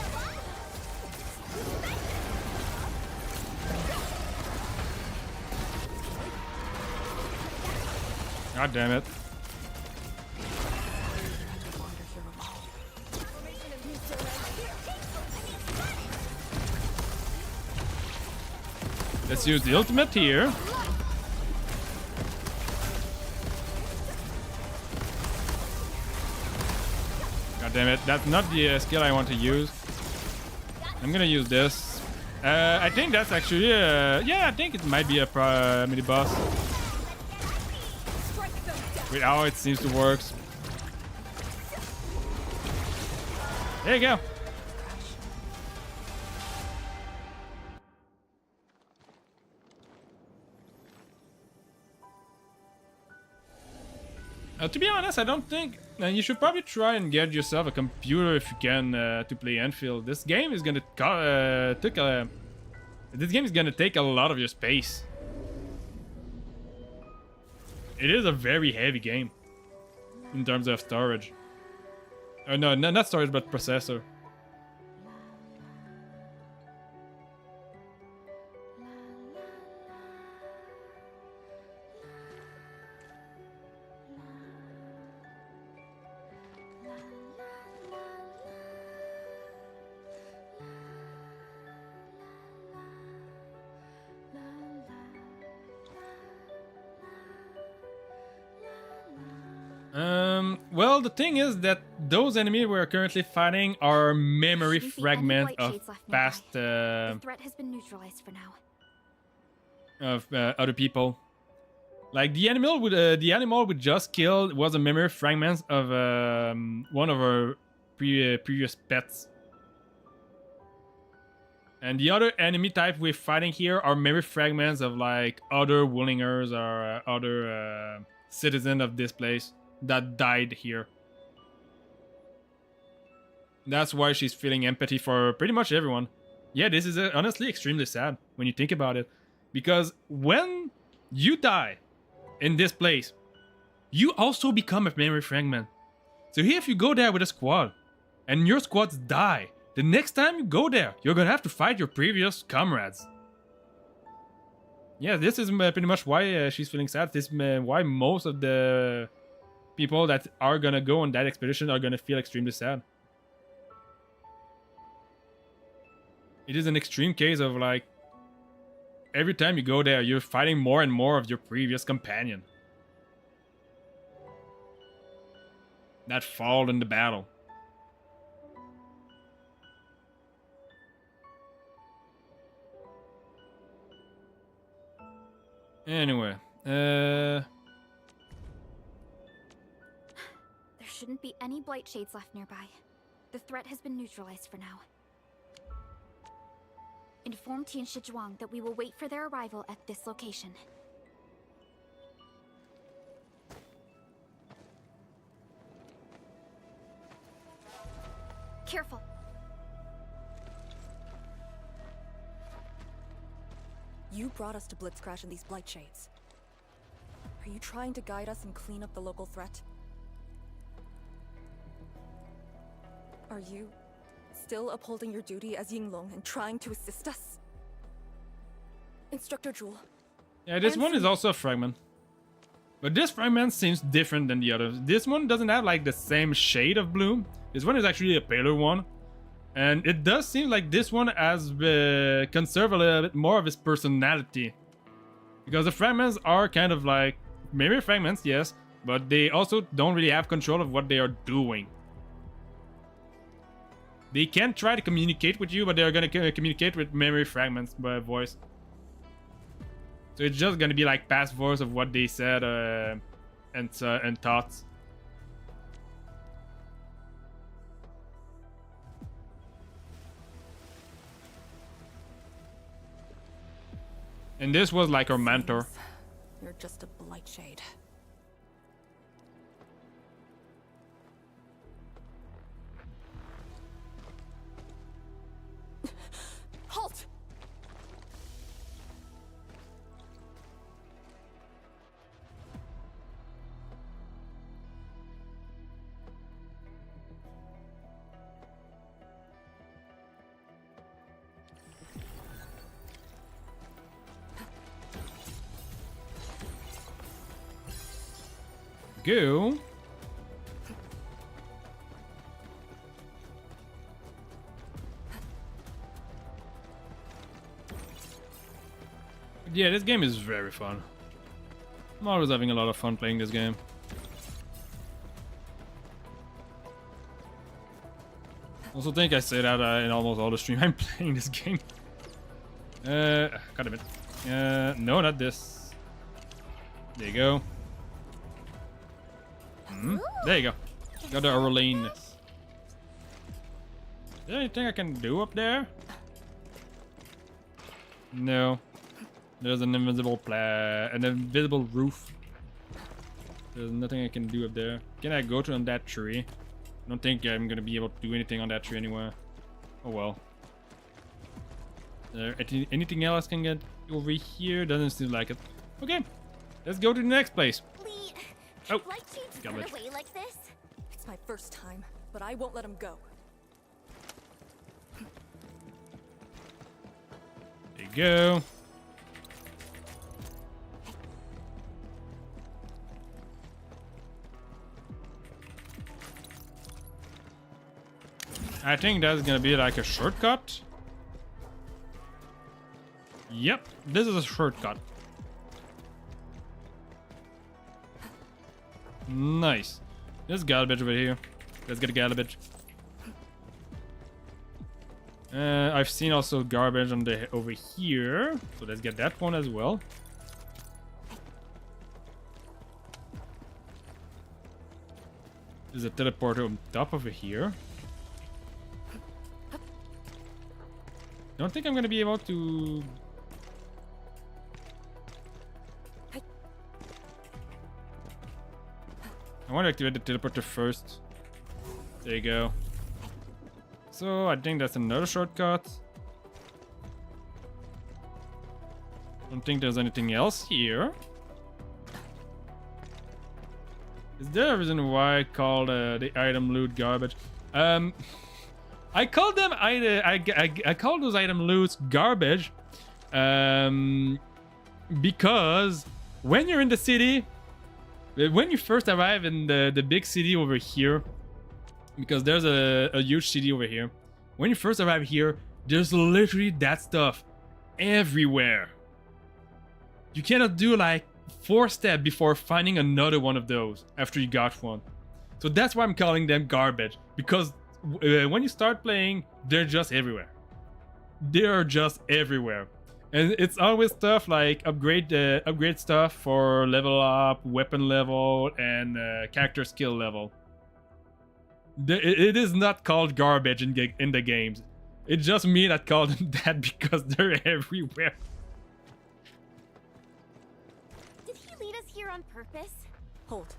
God damn it. Let's use the ultimate here. God damn it. That's not the skill I want to use. I'm gonna use this. I think that's actually... yeah, I think it might be a mini boss. With how it seems to work. There you go. To be honest, I don't think... you should probably try and get yourself a computer if you can to play Endfield. This game is gonna take a lot of your space. It is a very heavy game in terms of storage. No, not storage, but processor. Well, the thing is that those enemies we're currently fighting are memory fragments of past The threat has been neutralized for now. of other people. Like the animal we just killed was a memory fragment of one of our previous pets. And the other enemy type we're fighting here are maybe fragments of like other Woolingers or other citizens of this place that died here. That's why she's feeling empathy for pretty much everyone. Yeah, this is honestly extremely sad when you think about it. Because when you die in this place, you also become a memory fragment. So here if you go there with a squad, and your squads die, the next time you go there, you're gonna have to fight your previous comrades. Yeah, this is pretty much why she's feeling sad. This is why most of the people that are gonna go on that expedition are gonna feel extremely sad. It is an extreme case of like, every time you go there, you're fighting more and more of your previous companion that fall in the battle. Anyway, There shouldn't be any blight shades left nearby. The threat has been neutralized for now. Inform Tian Shizhuang that we will wait for their arrival at this location. Careful. You brought us to Blitzcrash in these blight shades. Are you trying to guide us and clean up the local threat? Are you still upholding your duty as Yinglong and trying to assist us? Instructor Jewel. Yeah, this one is also a fragment. But this fragment seems different than the others. This one doesn't have like the same shade of blue. This one is actually a paler one. And it does seem like this one has conserved a little bit more of his personality. Because the fragments are kind of like mirror fragments, yes, but they also don't really have control of what they are doing. They can try to communicate with you, but they're gonna communicate with memory fragments by voice. So it's just gonna be like past voice of what they said and thoughts. And this was like our mentor. You're just a blight shade. Halt! Go. Yeah, this game is very fun. I'm always having a lot of fun playing this game. Also think I say that in almost all the stream I'm playing this game. God damn it. No, not this. There you go. There you go. Got the Aurelian. Is there anything I can do up there? No. There's an invisible roof. There's nothing I can do up there. Can I go to on that tree? I don't think I'm gonna be able to do anything on that tree anywhere. Oh well. Anything else I can get over here? Doesn't seem like it. Okay. Let's go to the next place. Oh, blight shades run away like this? It's my first time, but I won't let him go. There you go. I think that's gonna be like a shortcut. Yep, this is a shortcut. Nice. There's garbage over here. Let's get a garbage. I've seen also garbage on the over here, so let's get that one as well. There's a teleporter on top over here. don't think I'm gonna be able to. I want to activate the teleporter first. There you go. So I think that's another shortcut. Don't think there's anything else here. Is there a reason why I called the item loot garbage? I called them I call those item loots garbage because when you're in the city, when you first arrive in the big city over here, because there's a huge city over here. When you first arrive here, there's literally that stuff everywhere. You cannot do like 4 steps before finding another one of those after you got one. So that's why I'm calling them garbage, because when you start playing, they're just everywhere. They are just everywhere. And it's always stuff like upgrade stuff for level up, weapon level, and character skill level. It is not called garbage in the games. It's just me that called them that because they're everywhere. Did he lead us here on purpose? Hold.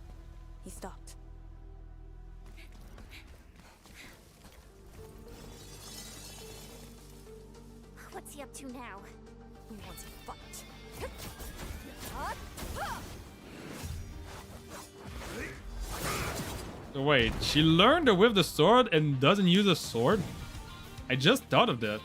He stopped. What's he up to now? He wants to fight. So wait, she learned to whip the sword and doesn't use a sword? I just thought of that.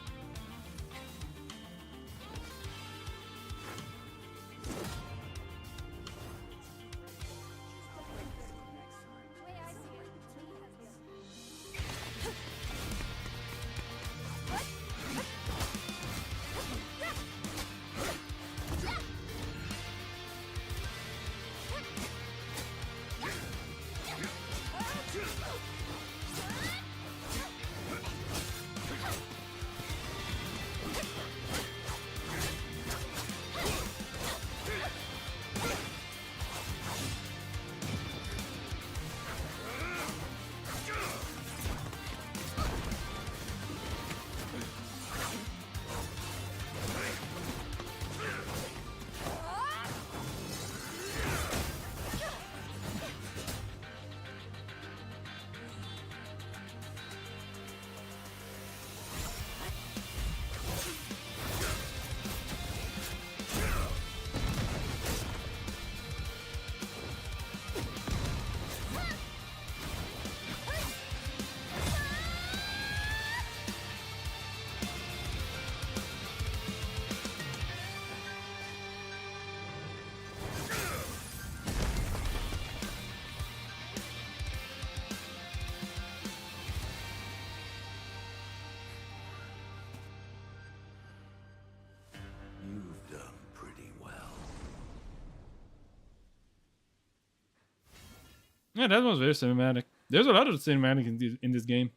Yeah, that was very cinematic. There's a lot of cinematic in this game.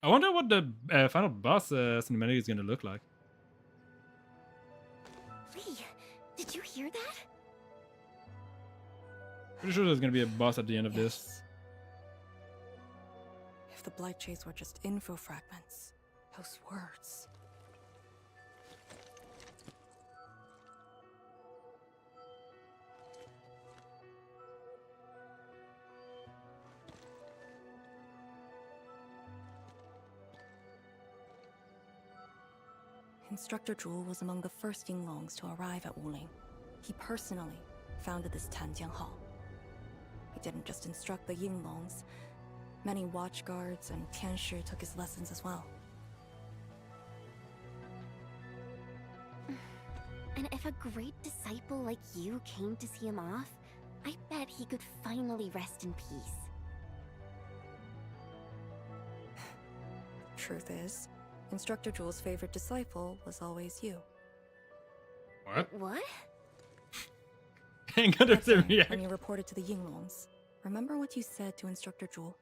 I wonder what the final boss cinematic is going to look like. Lee, did you hear that? Pretty sure there's going to be a boss at the end of this. If the Blight Chase were just info fragments, those words. Instructor Zhu was among the first Yinglongs to arrive at Wuling. He personally founded this Tanjiang Hall. He didn't just instruct the Yinglongs. Many watchguards and Tianshi took his lessons as well. And if a great disciple like you came to see him off, I bet he could finally rest in peace. Truth is, Instructor Zhu's favorite disciple was always you. What? What? Ain't gonna That day, react. when you reported to the Yinglongs, remember what you said to Instructor Zhu?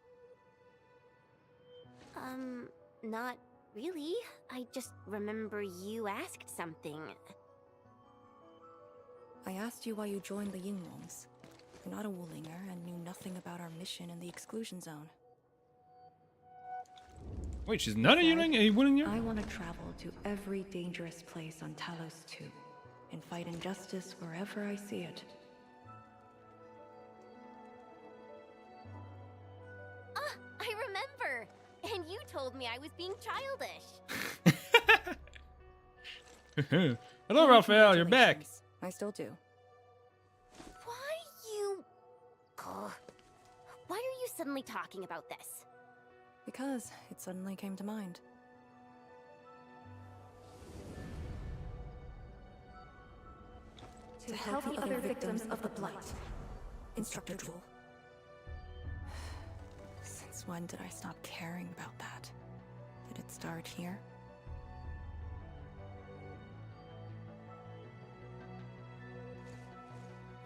Not really. I just remember you asked something. I asked you why you joined the Yinglongs. You're not a Wulinger and knew nothing about our mission in the exclusion zone. Wait, she's not a Yuling? A Yuling? I want to travel to every dangerous place on Talos 2 and fight injustice wherever I see it. Ah, I remember! And you told me I was being childish. Hello, Raphael, you're back. I still do. Why you... Ugh. Why are you suddenly talking about this? Because it suddenly came to mind. To help the other victims of the Blight. Instructor Jewel. Since when did I stop caring about that? Did it start here?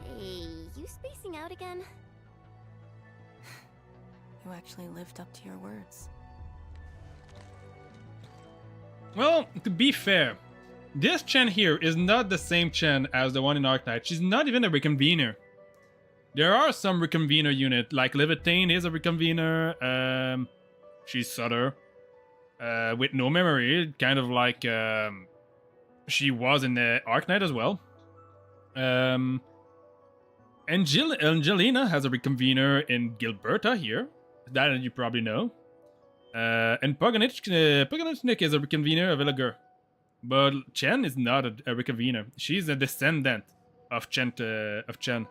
Hey, you spacing out again? You actually lived up to your words. Well, to be fair, this Chen here is not the same Chen as the one in Arknight. She's not even a reconvener. There are some reconvener units, like Levitain is a reconvener. She's Sutter. With no memory, kind of like she was in the Arknight as well. Angelina has a reconvener in Gilberta here. That you probably know. And Pogonitchnik is a reconvener of Illigur. But Chen is not a reconvener. She's a descendant of Chen.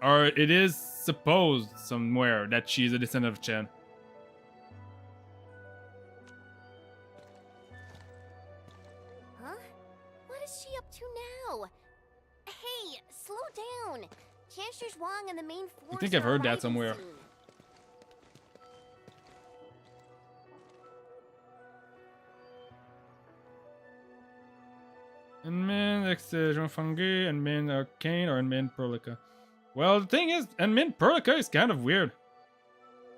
Or it is supposed somewhere that she's a descendant of Chen. Huh? What is she up to now? Hey, slow down. Chancellor Zhuang and the main force. I think I've heard that arriving somewhere. soon. Enmin, Jean Fungi, Enmin Arcane, or Enmin Perlica. Well, the thing is, Enmin Perlica is kind of weird.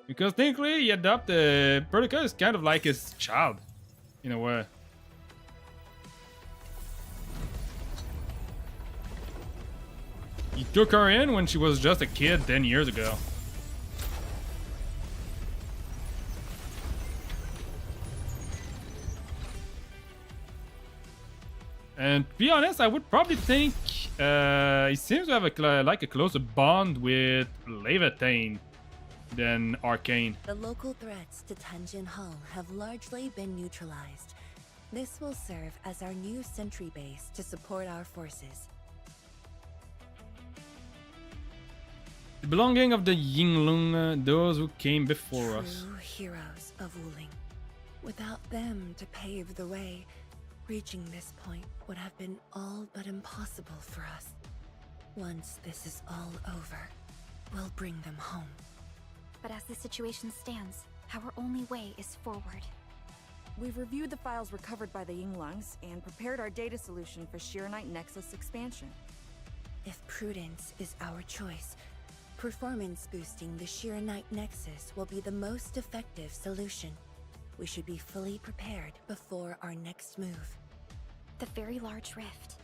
Because technically, he adopted... Perlica is kind of like his child, in a way. He took her in when she was just a kid 10 years ago. And to be honest, I would probably think he seems to have a closer bond with Levitain than Arcane. The local threats to Tanjin Hall have largely been neutralized. This will serve as our new sentry base to support our forces. The belonging of the Yinglung, those who came before us. True heroes of Wuling. Without them to pave the way, reaching this point would have been all but impossible for us. Once this is all over, we'll bring them home. But as the situation stands, our only way is forward. We've reviewed the files recovered by the Yinglungs and prepared our data solution for Shiranite Nexus expansion. If prudence is our choice, performance boosting the Shiranite Nexus will be the most effective solution. We should be fully prepared before our next move. The very large rift.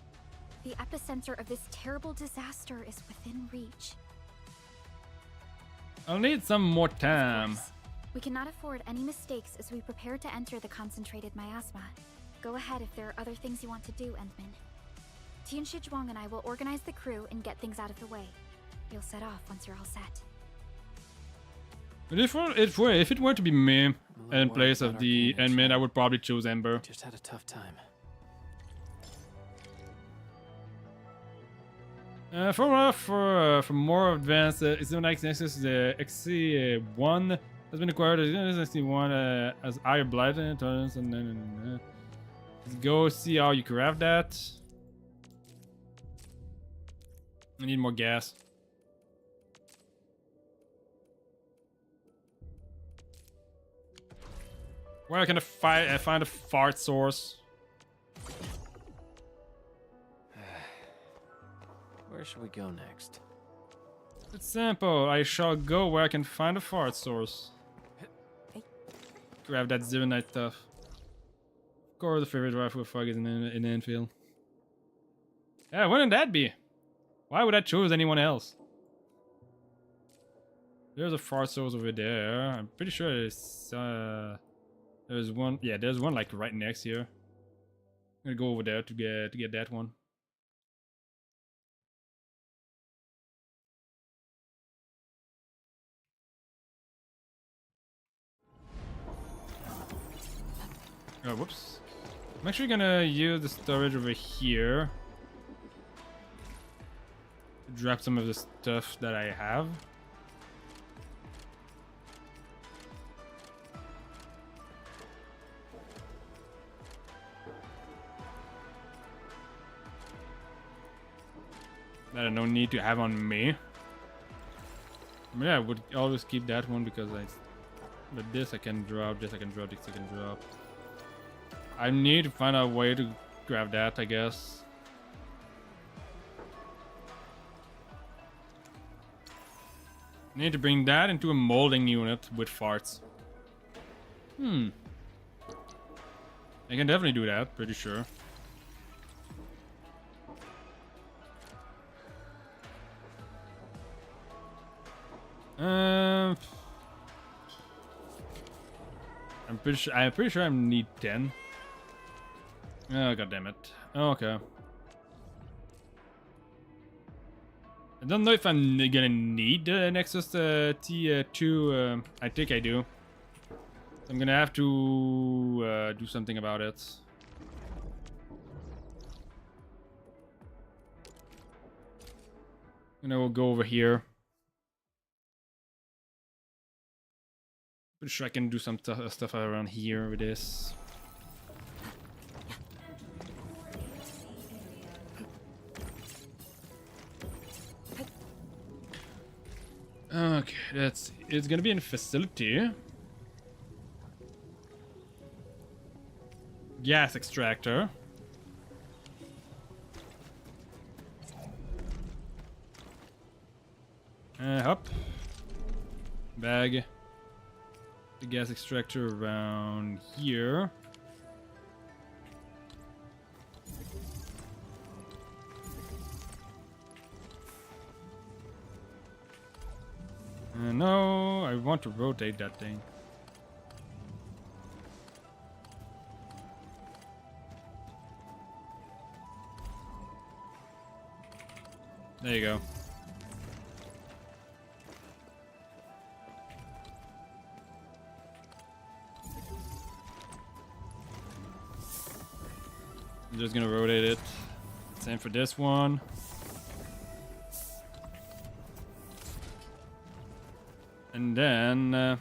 The epicenter of this terrible disaster is within reach. I'll need some more time. We cannot afford any mistakes as we prepare to enter the concentrated miasma. Go ahead if there are other things you want to do, Endman. Tianshi Zhuang and I will organize the crew and get things out of the way. You'll set off once you're all set. But if it were to be me in place of the Endman, I would probably choose Ember. Just had a tough time. For more advanced, Isonex Nexus, the XC1 has been acquired as XC1 as higher blight intelligence, and then let's go see how you craft that. I need more gas. Where can I find a fart source? Where should we go next? It's simple. I shall go where I can find a fart source. Grab that Zironite stuff. Of course, the favorite rifle of fog is in Enfield. Yeah, wouldn't that be? Why would I choose anyone else? There's a fart source over there. I'm pretty sure it's There's one. Yeah, there's one like right next here. I'm gonna go over there to get that one. Oh, whoops. I'm actually gonna use the storage over here to drop some of the stuff that I have. That I don't need to have on me. I mean, yeah, I would always keep that one because but this I can drop, this I can drop, this I can drop. I need to find a way to grab that, I guess. Need to bring that into a molding unit with farts. I can definitely do that, pretty sure. I'm pretty sure I need 10. Oh, god damn it. Oh, okay. I don't know if I'm gonna need the Nexus T2. I think I do. I'm gonna have to do something about it. And I will go over here. Pretty sure I can do some stuff around here with this. Okay, it's gonna be in a facility. Gas extractor. Hop. Bag. The gas extractor around here. No, I want to rotate that thing. There you go. I'm just gonna rotate it. Same for this one. And then I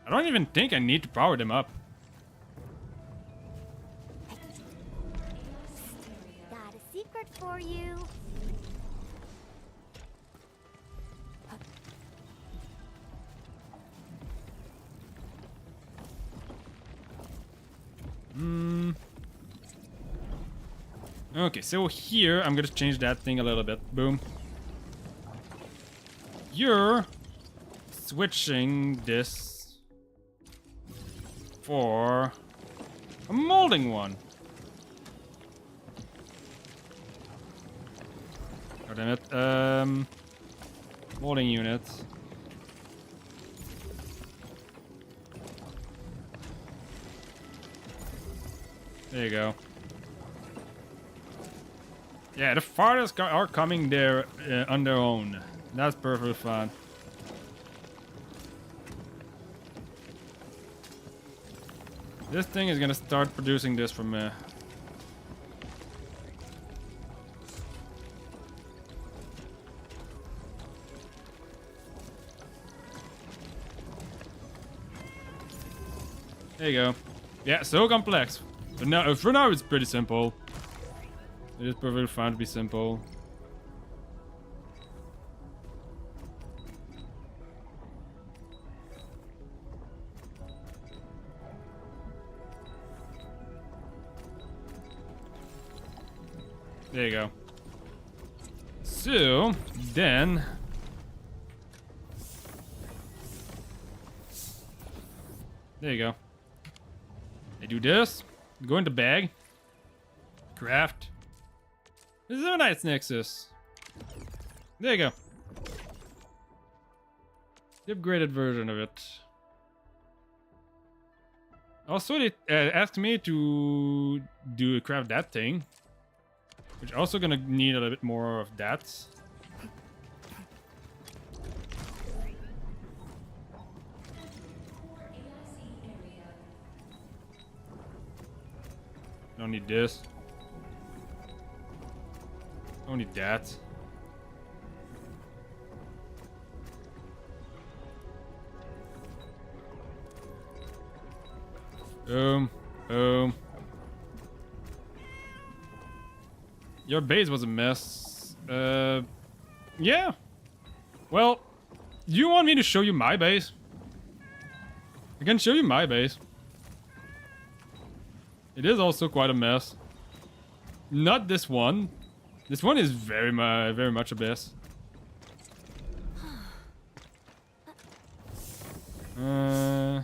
don't even think I need to power them up. Got a secret for you. Okay, so here I'm gonna change that thing a little bit. Boom. You're switching this for a molding one. God damn it. Molding unit. There you go. Yeah, the farthest are coming there on their own. That's perfectly fine. This thing is gonna start producing this from me. There you go. Yeah, so complex. But now, for now, it's pretty simple. It is perfectly fine to be simple. There you go. So, then... There you go. I do this. Go into bag. Craft. This is a nice Nexus. There you go. The upgraded version of it. Also, they asked me to craft that thing, which also gonna need a little bit more of that. Don't need this. Don't need that. Your base was a mess. Yeah. Well, you want me to show you my base? I can show you my base. It is also quite a mess. Not this one. This one is very much a mess. There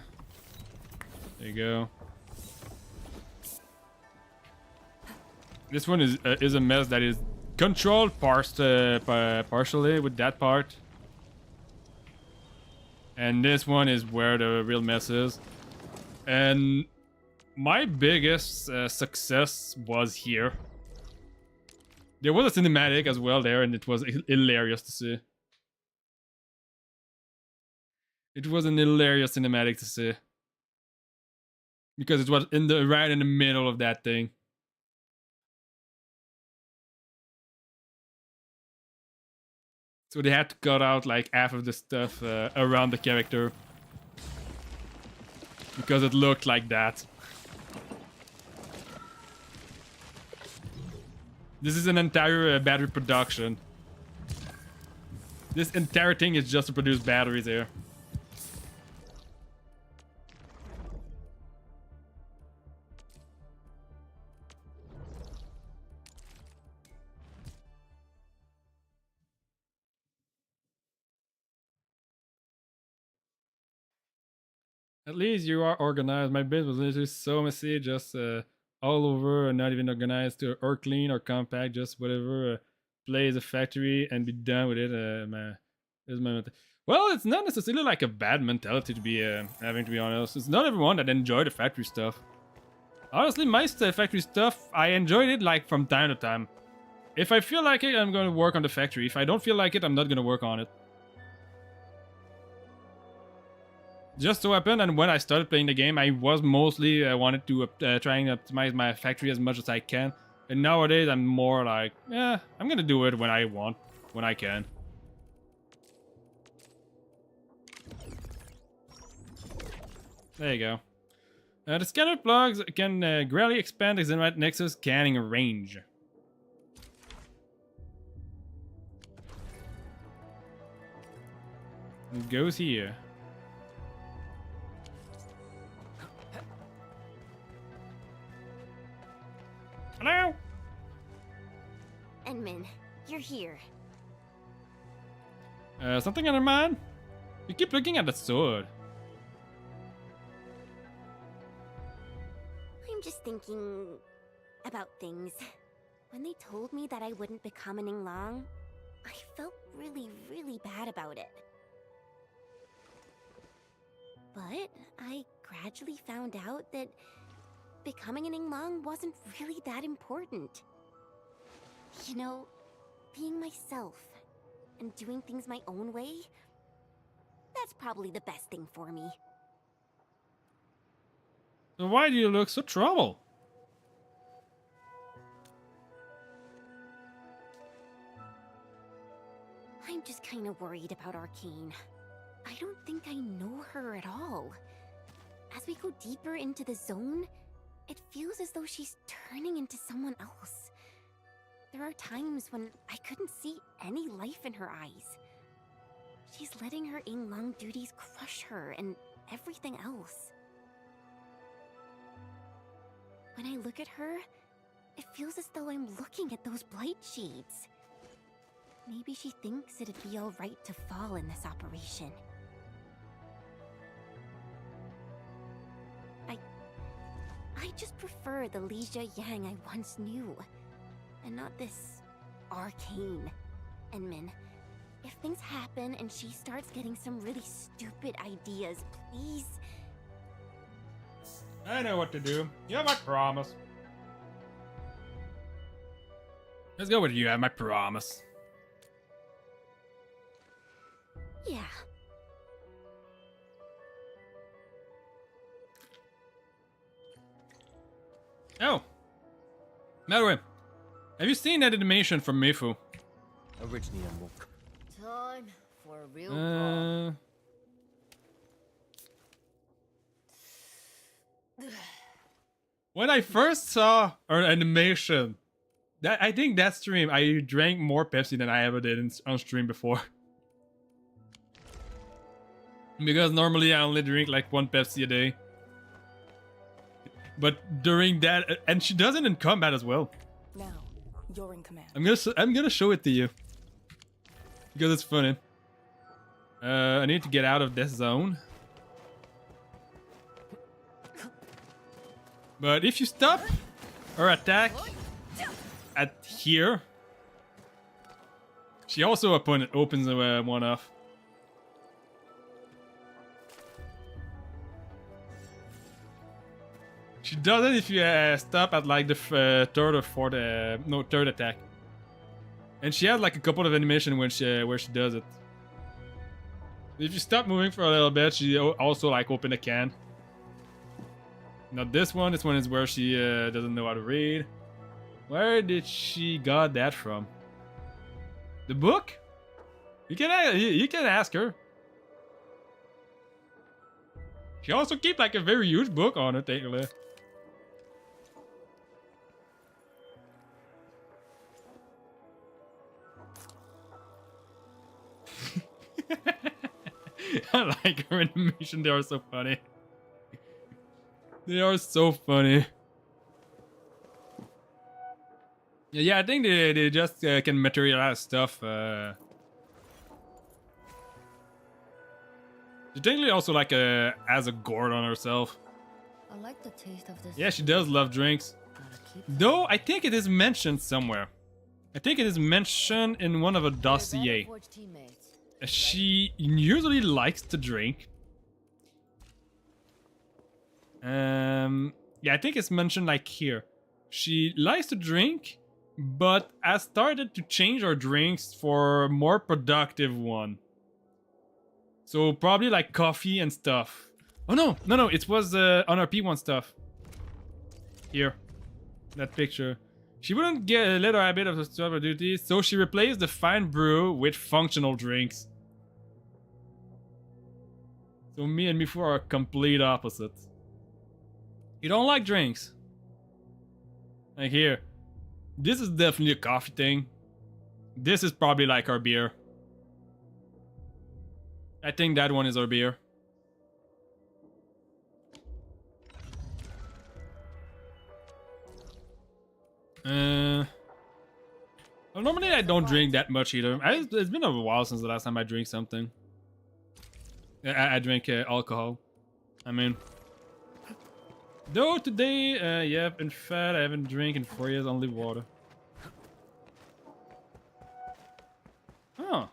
you go. This one is a mess that is controlled partially with that part. And this one is where the real mess is. And my biggest success was here. There was a cinematic as well there, and it was hilarious to see. It was an hilarious cinematic to see. Because it was right in the middle of that thing. So they had to cut out like half of the stuff around the character. Because it looked like that. This is an entire battery production. This entire thing is just to produce batteries here. At least you are organized. My base was literally so messy, just all over, and not even organized or clean or compact, just whatever. Play as a factory and be done with it. Well, it's not necessarily like a bad mentality to be having, to be honest. It's not everyone that enjoy the factory stuff. Honestly, my factory stuff, I enjoyed it like from time to time. If I feel like it, I'm going to work on the factory. If I don't feel like it, I'm not going to work on it. Just so happened, and when I started playing the game, I was mostly wanted to try and optimize my factory as much as I can. And nowadays, I'm more like, yeah, I'm gonna do it when I want, when I can. There you go. The scanner plugs can greatly expand Xenite Nexus scanning range. It goes here. Hello? Endman, you're here. Something on your mind? You keep looking at the sword. I'm just thinking about things. When they told me that I wouldn't become an Yinglang, I felt really, really bad about it. But I gradually found out that becoming an Yinglang wasn't really that important. You know, being myself and doing things my own way, that's probably the best thing for me. So why do you look so troubled? I'm just kind of worried about Arcane. I don't think I know her at all. As we go deeper into the zone, it feels as though she's turning into someone else. There are times when I couldn't see any life in her eyes. She's letting her Yinglang duties crush her and everything else. When I look at her, it feels as though I'm looking at those blight shades. Maybe she thinks it'd be alright to fall in this operation. I just prefer the Lizha Yang I once knew, and not this Arcane. Endman, if things happen and she starts getting some really stupid ideas, please. I know what to do. You have my promise. Let's go with you. I have my promise. Yeah. Oh. By the way, have you seen that animation from Mifu? Time for a real brawl. When I first saw her animation, I think that stream I drank more Pepsi than I ever did on stream before. Because normally I only drink like 1 Pepsi a day. But during that, and she does it in combat as well. Now, you're in command. I'm gonna show it to you because it's funny. I need to get out of this zone. But if you stop or attack at here, she also opens one off. She does it if you stop at like the third or fourth, third attack. And she has like a couple of animation when where she does it. If you stop moving for a little bit, she also like open a can. Not this one. This one is where she doesn't know how to read. Where did she got that from? The book? You can ask her. She also keep like a very huge book on her. Take a look. I like her animation. They are so funny. They are so funny. Yeah, I think they just can materialize stuff. She technically also like has a gourd on herself. I like the taste of this. Yeah, she does love drinks. Though I think it is mentioned somewhere. I think it is mentioned in one of a dossier. She usually likes to drink. Yeah, I think it's mentioned like here. She likes to drink, but has started to change her drinks for a more productive one. So probably like coffee and stuff. Oh no, it was on her P1 stuff. Here, that picture. She wouldn't let her habit of the server duties, so she replaced the fine brew with functional drinks. So me and Mifu are complete opposites. You don't like drinks. Like here. This is definitely a coffee thing. This is probably like our beer. I think that one is our beer. Well, normally I don't drink that much either. It's been a while since the last time I drank something. I drank alcohol. I mean, though today, yeah, in fact, I haven't drank in 4 years, only water. Oh.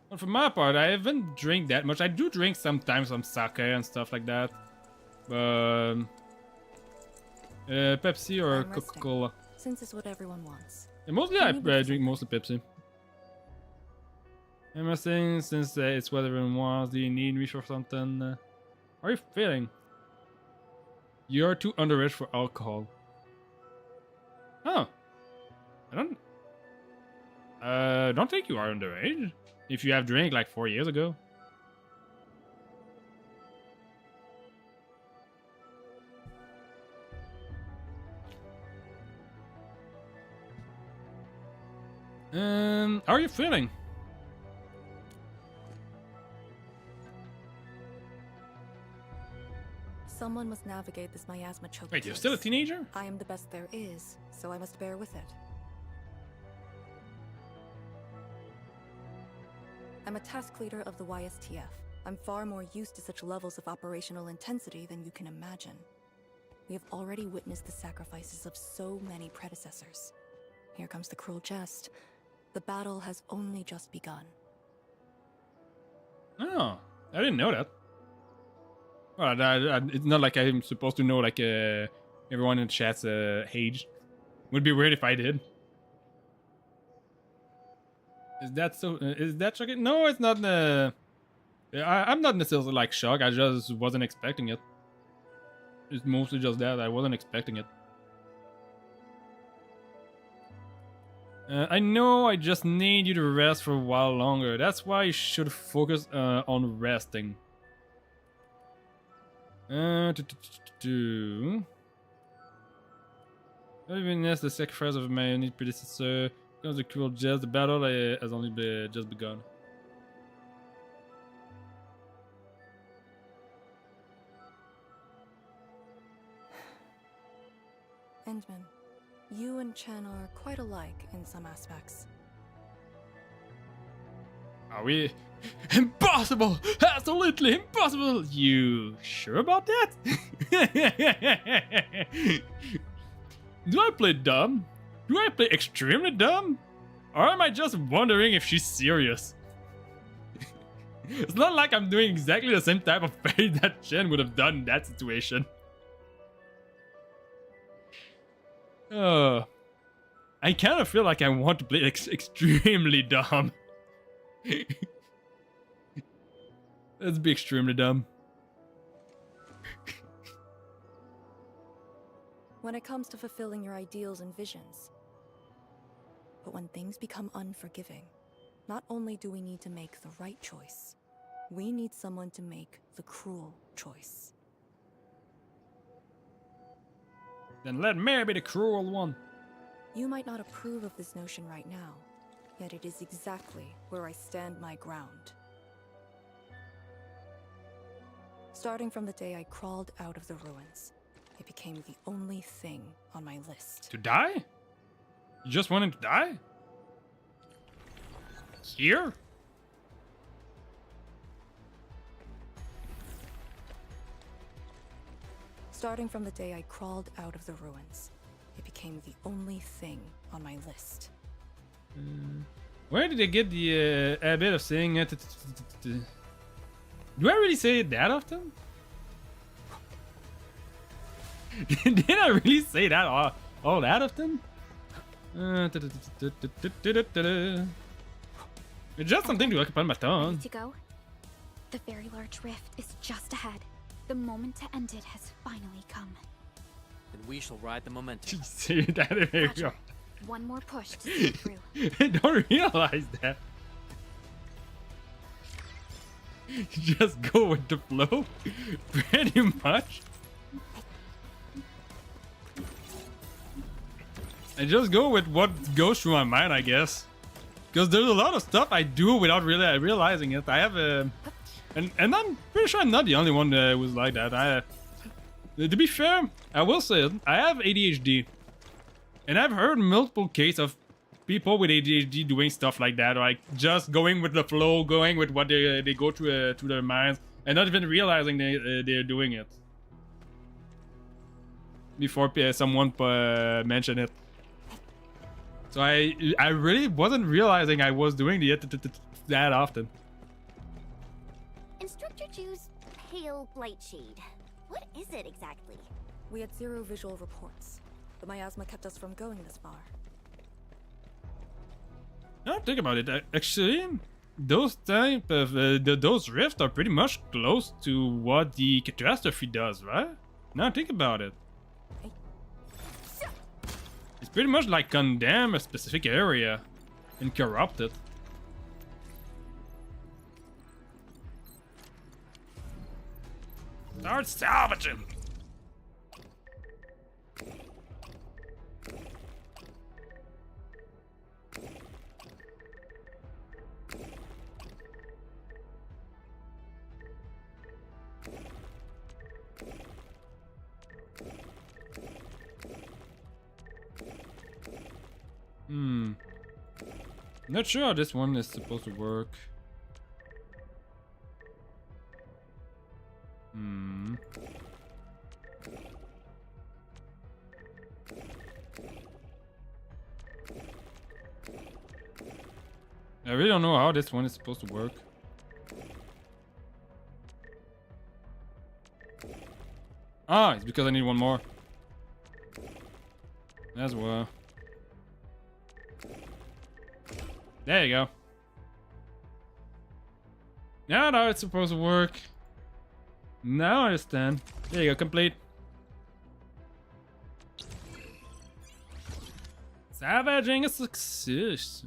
Well, for my part, I haven't drank that much. I do drink sometimes some sake and stuff like that. But Pepsi or Coca-Cola. Since it's what everyone wants. And mostly I drink mostly Pepsi. I'm resting since it's what everyone wants. Do you need me for something? How are you feeling? You're too underage for alcohol. Oh. I don't think you are underage. If you have drank like 4 years ago. How are you feeling? Someone must navigate this miasma choke. Wait, you're still a teenager? I am the best there is, so I must bear with it. I'm a task leader of the YSTF. I'm far more used to such levels of operational intensity than you can imagine. We have already witnessed the sacrifices of so many predecessors. Here comes the cruel jest. The battle has only just begun. Oh, I didn't know that. It's not like I'm supposed to know like everyone in the chat's age. Would be weird if I did. Is that so? Is that shocking? No, it's not. I'm not necessarily like shocked. I just wasn't expecting it. It's mostly just that I wasn't expecting it. I know I just need you to rest for a while longer. That's why you should focus on resting. Even as the sacrifice of my unique predecessor becomes a cruel jest, the battle has only just begun. Endman, you and Chen are quite alike in some aspects. Are we? Impossible! Absolutely impossible! You sure about that? Do I play dumb? Do I play extremely dumb? Or am I just wondering if she's serious? It's not like I'm doing exactly the same type of fate that Chen would have done in that situation. I kind of feel like I want to play extremely dumb. Let's be extremely dumb. When it comes to fulfilling your ideals and visions. But when things become unforgiving, not only do we need to make the right choice, we need someone to make the cruel choice. Then let me be the cruel one. You might not approve of this notion right now, yet it is exactly where I stand my ground. Starting from the day I crawled out of the ruins, it became the only thing on my list. To die? You just wanted to die? Here? Starting from the day I crawled out of the ruins, it became the only thing on my list. Where did they get the habit of saying it? Do I really say it that often? Did I really say that all that often? It's just something to occupy my tongue. Ready to go? The very large rift is just ahead. The moment to end it has finally come. Then we shall ride the momentum. See that? There you go. One more push to see it through. I don't realize that. Just go with the flow, pretty much. I just go with what goes through my mind, I guess. Because there's a lot of stuff I do without really realizing it. I have a... And I'm pretty sure I'm not the only one that was like that. To be fair, I will say it, I have ADHD. And I've heard multiple cases of people with ADHD doing stuff like that. Like just going with the flow, going with what they go through their minds. And not even realizing they're doing it. Before someone mentioned it. So I really wasn't realizing I was doing it that often. Instructor Ju's pale blight shade. What is it exactly? We had 0 visual reports. The miasma kept us from going this far. Now think about it. Actually, those type of those rifts are pretty much close to what the catastrophe does, right? Now think about it. It's pretty much like condemn a specific area and corrupt it. Start salvaging. Not sure how this one is supposed to work. I really don't know how this one is supposed to work. Ah, it's because I need one more. As well. There you go. Now it's supposed to work. Now I understand. There you go, complete. Savaging a success.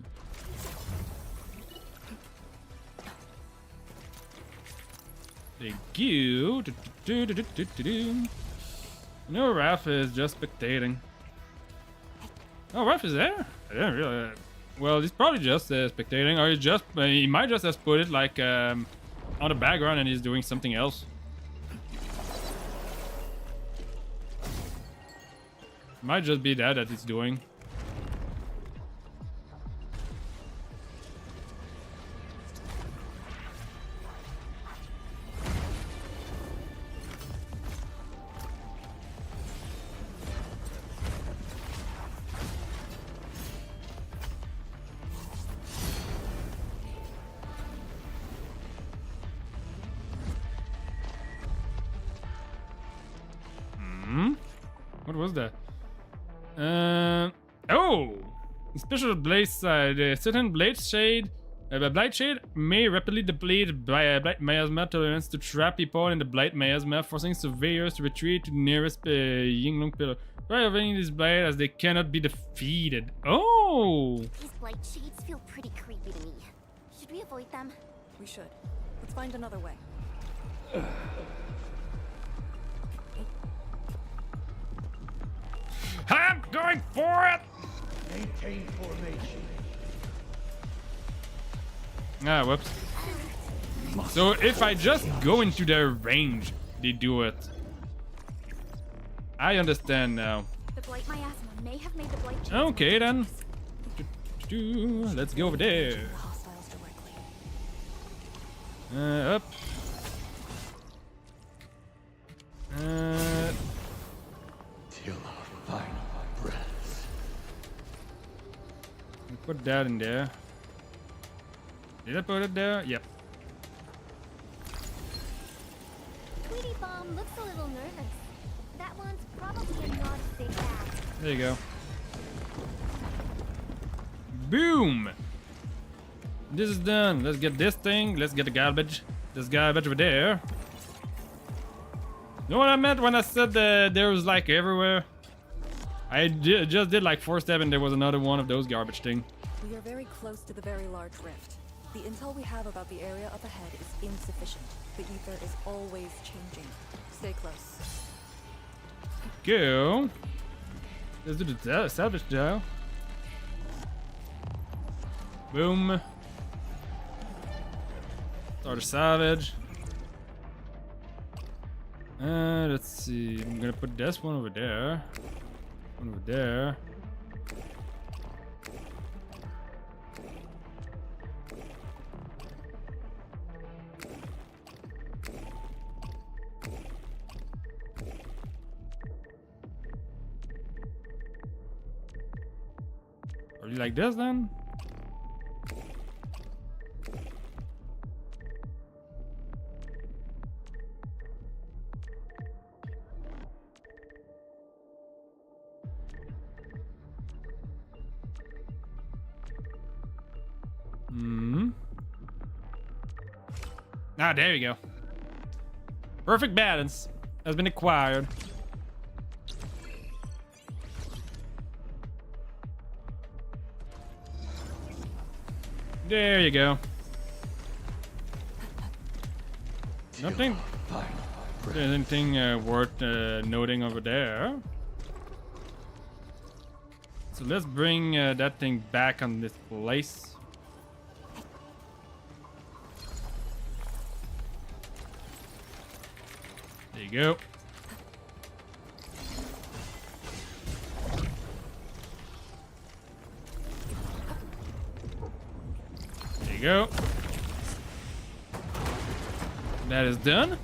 Thank you. No, Raph is just spectating. Oh, Raph is there? I didn't realize. Well, he's probably just spectating, or he might just have put it like on the background and he's doing something else. Might just be that he's doing. What was that? Oh! Special blade side. Certain blade shade. Blight shade may rapidly deplete blight miasma tolerance to trap people in the blight miasma, forcing surveyors to retreat to the nearest Yinglong pillar. Try avoiding this blight as they cannot be defeated. Oh! These blight shades feel pretty creepy to me. Should we avoid them? We should. Let's find another way. I'm going for it! Maintain formation. Ah, whoops. So if I just go into their range, they do it. I understand now. The blight miasma may have made the blight shades Okay then. Let's go over there. Up. Till our final breaths. Put that in there. Did I put it there? Yep. Tweety Bomb looks a little nervous. That one's probably a not big bag. There you go. Boom! This is done. Let's get this thing. Let's get the garbage. This garbage over there. You know what I meant when I said that there was like everywhere? I just did like 4 steps and there was another one of those garbage thing. We are very close to the very large rift. The intel we have about the area up ahead is insufficient. The ether is always changing. Stay close. Go. Let's do the salvage now. Boom. Start a salvage. Let's see. I'm gonna put this one over there. One over there. Are you like this then? Ah, there you go. Perfect balance has been acquired. There you go. Nothing. There's anything worth noting over there. So let's bring that thing back on this place. There you go. There you go. That is done.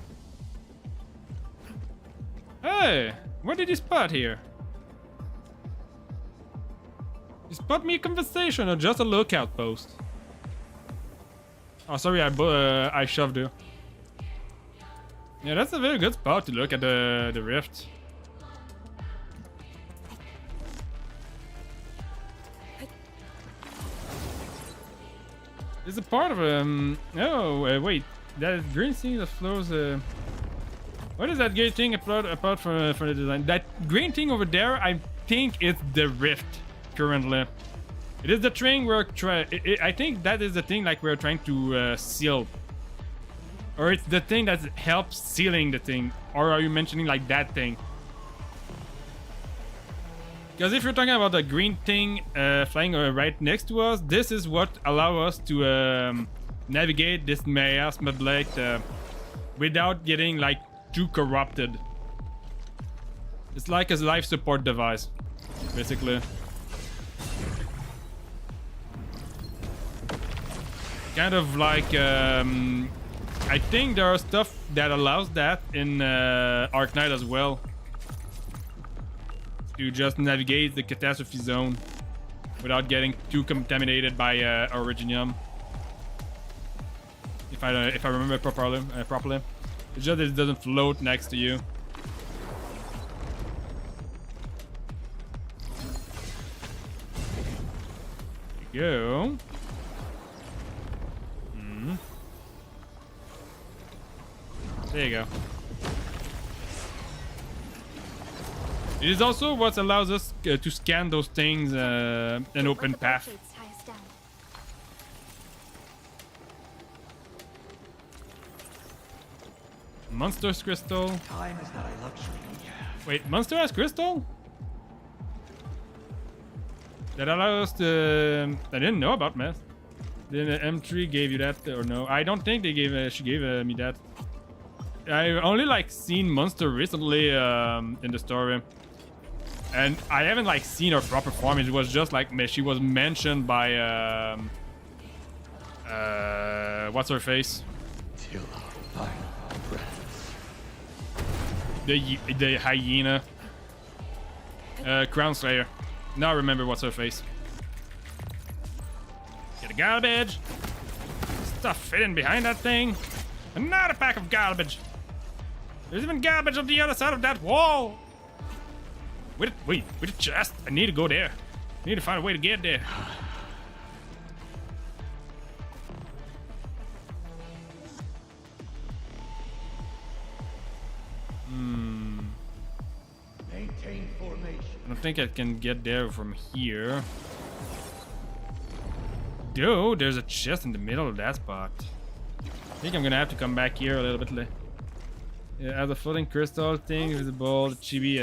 Hey, what did you spot here? You spot me a conversation or just a lookout post? Oh, sorry, I shoved you. Yeah, that's a very good spot to look at the rift. It's a part of oh wait, that green thing that flows. What is that green thing apart from the design? That green thing over there, I think it's the rift currently. It is the thing we're I think that is the thing like we're trying to seal. Or it's the thing that helps sealing the thing. Or are you mentioning like that thing? Because if you're talking about the green thing flying right next to us, this is what allows us to navigate this miasma blade without getting like too corrupted. It's like a life support device, basically. Kind of like I think there are stuff that allows that in Arknight as well. To just navigate the catastrophe zone without getting too contaminated by Originium. If I remember properly, it's just that it doesn't float next to you. There you go. There you go. It is also what allows us to scan those things an open path. Monster's crystal. Time is not a luxury. Wait, Monster has crystal? That allows us to. I didn't know about meth. Then M3 gave you that or no? I don't think they gave. She gave me that. I only like seen Monster recently in the story. And I haven't like seen her proper form. It was just like she was mentioned by what's her face? Till our final breaths. The hyena. Crown Slayer. Now I remember what's her face. Get a garbage. Stuff hidden behind that thing. Another pack of garbage. There's even garbage on the other side of that wall. Wait, with a chest. I need to go there. I need to find a way to get there. Maintain formation. I don't think I can get there from here. Dude, there's a chest in the middle of that spot. I think I'm gonna have to come back here a little bit later. Yeah, as a floating crystal thing, visible, the chibi,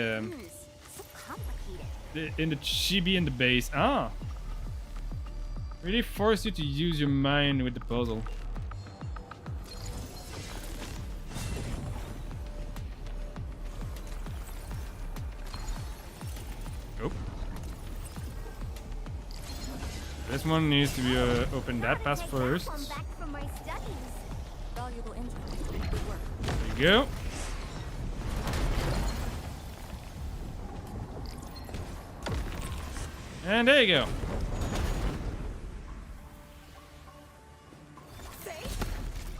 in the chibi in the base. Ah! Really force you to use your mind with the puzzle. Oh. This one needs to be open that pass first. Valuable insight. Good work. There you go. And there you go.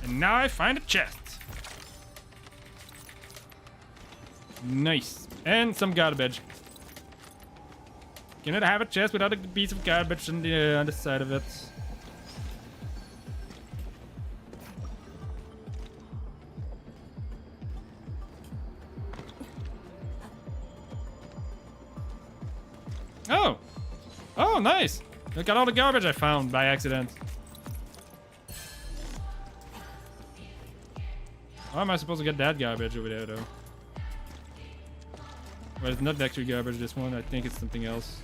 And now I find a chest. Nice. And some garbage. Cannot have a chest without a piece of garbage on the side of it. Oh! Oh, nice! Look at all the garbage I found by accident. How am I supposed to get that garbage over there, though? Well, it's not actually garbage, this one. I think it's something else.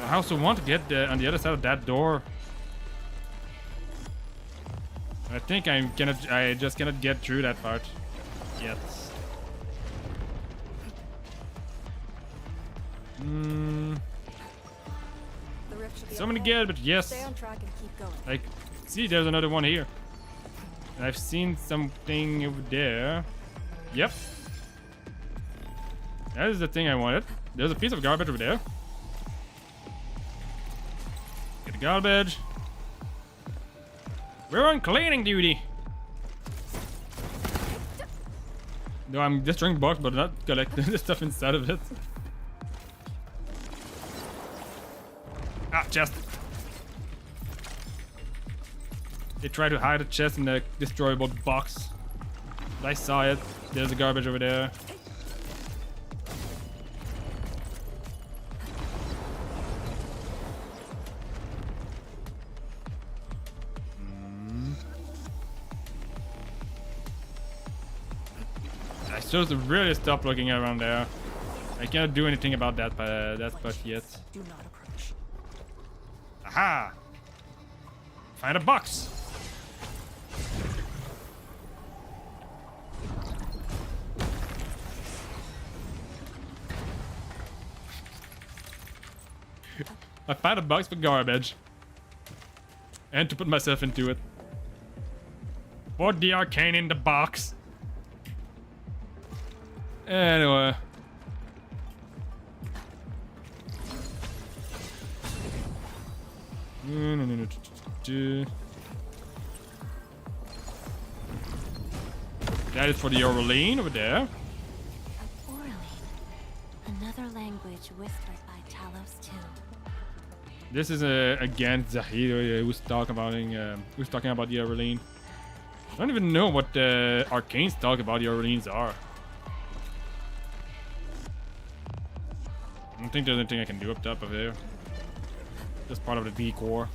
I also want to get on the other side of that door. I think I just cannot get through that part yet. So many garbage, yes. Stay on track and keep going. Like, see, there's another one here. And I've seen something over there. Yep. That is the thing I wanted. There's a piece of garbage over there. Get the garbage. We're on cleaning duty. No, I'm destroying box, but not collecting the stuff inside of it. Ah, chest. They try to hide the chest in the destroyable box. I saw it. There's a garbage over there. I should really stop looking around there. I cannot do anything about that spot yet. Do not approach. Aha! Find a box. I found a box for garbage. And to put myself into it. Put the arcane in the box. Anyway. That is for the Orlean over there. Orlean. Another language whispered by Talos too. This is again Zahir who's talking about the Orlean. I don't even know what the arcanes talk about the Orleans are. I don't think there's anything I can do up top of there. Just part of the decor.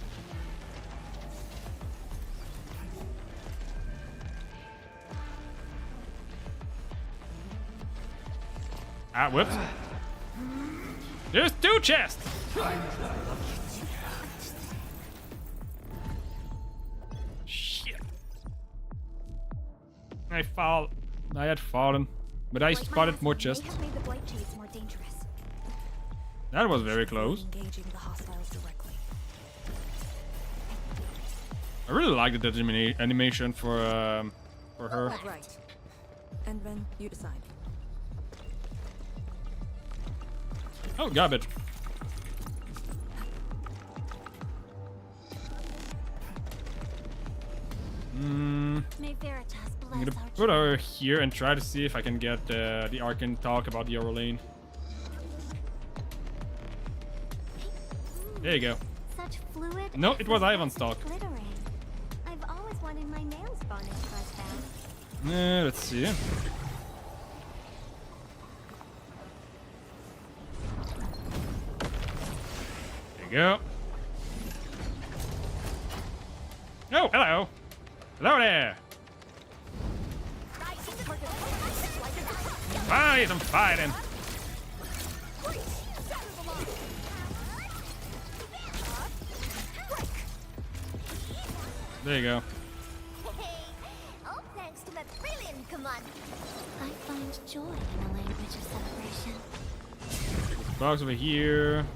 Ah, whoops. There's 2 chests! Shit. I had fallen, but I spotted more chests. That was very close. Engaging the hostiles directly. I really like the animation for her. Right. And then you decide. Oh, garbage. May Veritas I'm bless gonna our put her here and try to see if I can get the Arcane talk about the Orlean. There you go. Such fluid. No, it was Ivan's talk. Glittering. I've always wanted my nails varnished like that. Let's see. There you go. Oh, hello. Hello there. Finally, some fighting. There you go. All thanks to my brilliant command. I find joy in a language of celebration. Box over here.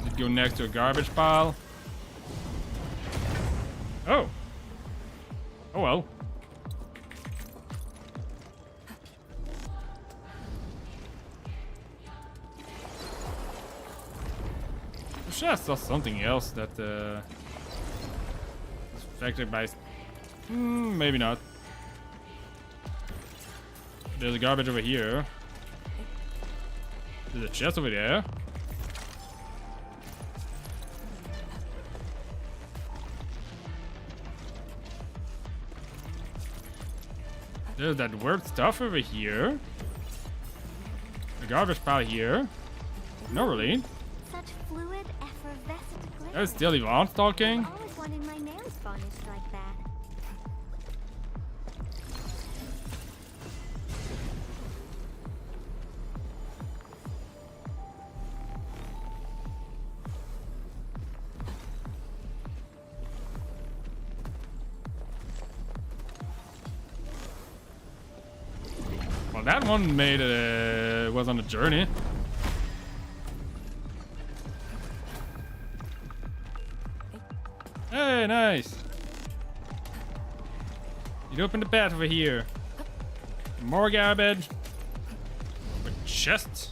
Let's go next to a garbage pile. Oh. Oh well. I'm sure I saw something else that is affected by. Maybe not. There's a garbage over here. There's a chest over there. There's that weird stuff over here. The garbage pile here. No, really. Such fluid, effervescent glitter. There's still Yvonne talking. I've always wanted my nails varnished like that. Well, that one made was on a journey. Hey, nice. You open the path over here. More garbage. A chest.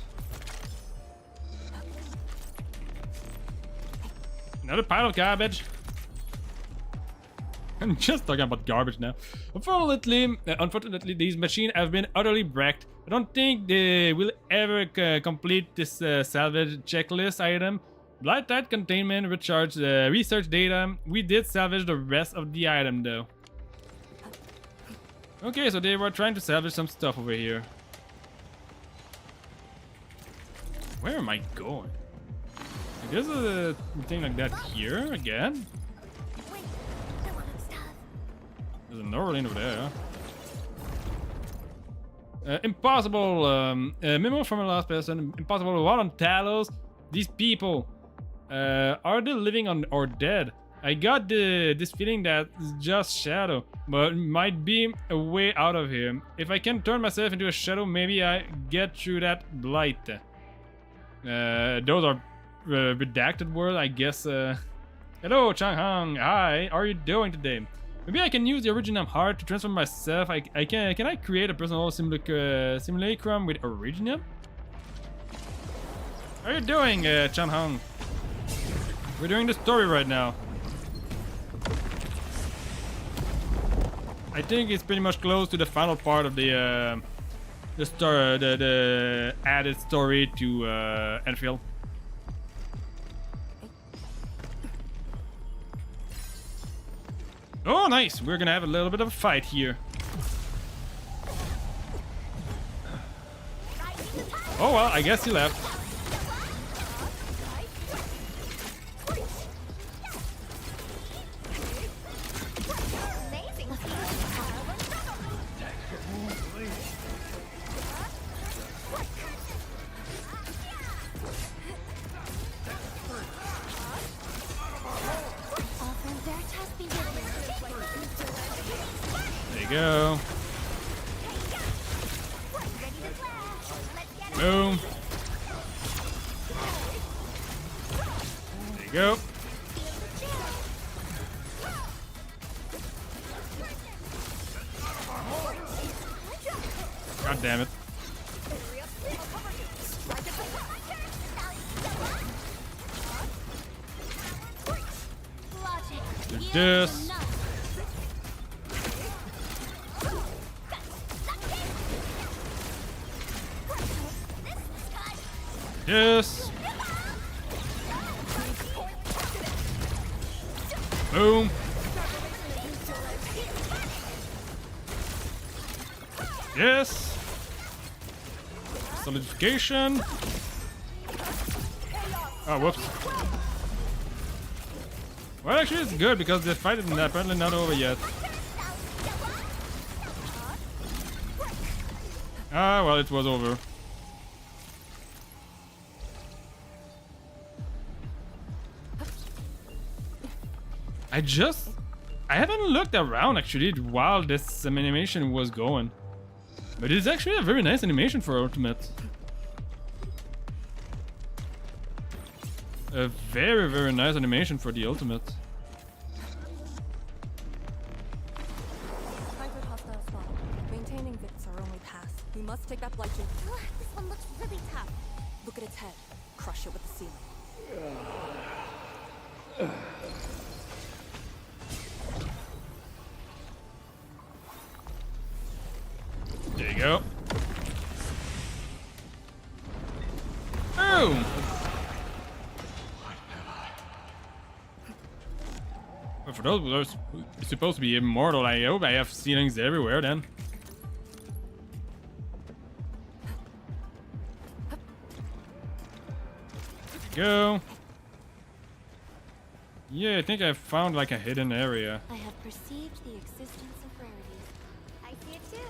Another pile of garbage. I'm just talking about garbage now. Unfortunately, these machines have been utterly wrecked. I don't think they will ever complete this salvage checklist item. Blight Tide containment recharge research data. We did salvage the rest of the item though. Okay, so they were trying to salvage some stuff over here. Where am I going? There's a thing like that here again. There's another lane over there. Impossible. Memo from the last person. Impossible. What on Talos? These people. Are they living or dead? I got this feeling that it's just shadow, but it might be a way out of here. If I can turn myself into a shadow, maybe I get through that blight. Those are redacted words, I guess. Hello, Changhang. Hi, how are you doing today? Maybe I can use the Originium heart to transform myself. Can I create a personal simulacrum with Originium? How are you doing, Changhang? We're doing the story right now. I think it's pretty much close to the final part of the added story to Enfield. Oh, nice! We're gonna have a little bit of a fight here. Oh well, I guess he left. Go. Boom. There you go. God damn it. Do this. Yes. Boom. Yes. Solidification. Oh, whoops. Well, actually, it's good because the fight is apparently not over yet. Ah, well, it was over. I haven't looked around actually while this animation was going. But it's actually a very nice animation for Ultimate. A very, very nice animation for the Ultimate. Maintaining Vic's our only path. We must take that blight. This one looks really tough. Look at its head. Crush it with the ceiling. There you go. Boom! But for those who are supposed to be immortal, I hope I have ceilings everywhere then. There you go. Yeah, I think I found like a hidden area. I have perceived the existence of rarities. I see it too.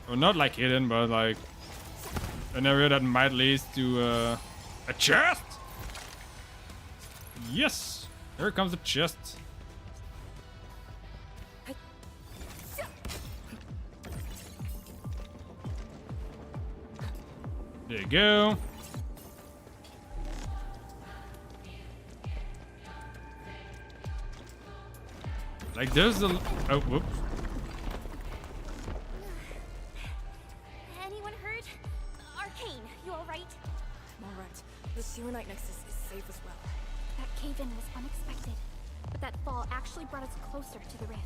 Well, not like hidden, but like an area that might lead to a chest. Yes, here comes the chest. There you go. Like there's a oh whoops. Anyone hurt? Arcane, you alright? I'm alright. The Serenite Nexus is safe as well. That cave-in was unexpected, but that fall actually brought us closer to the rift.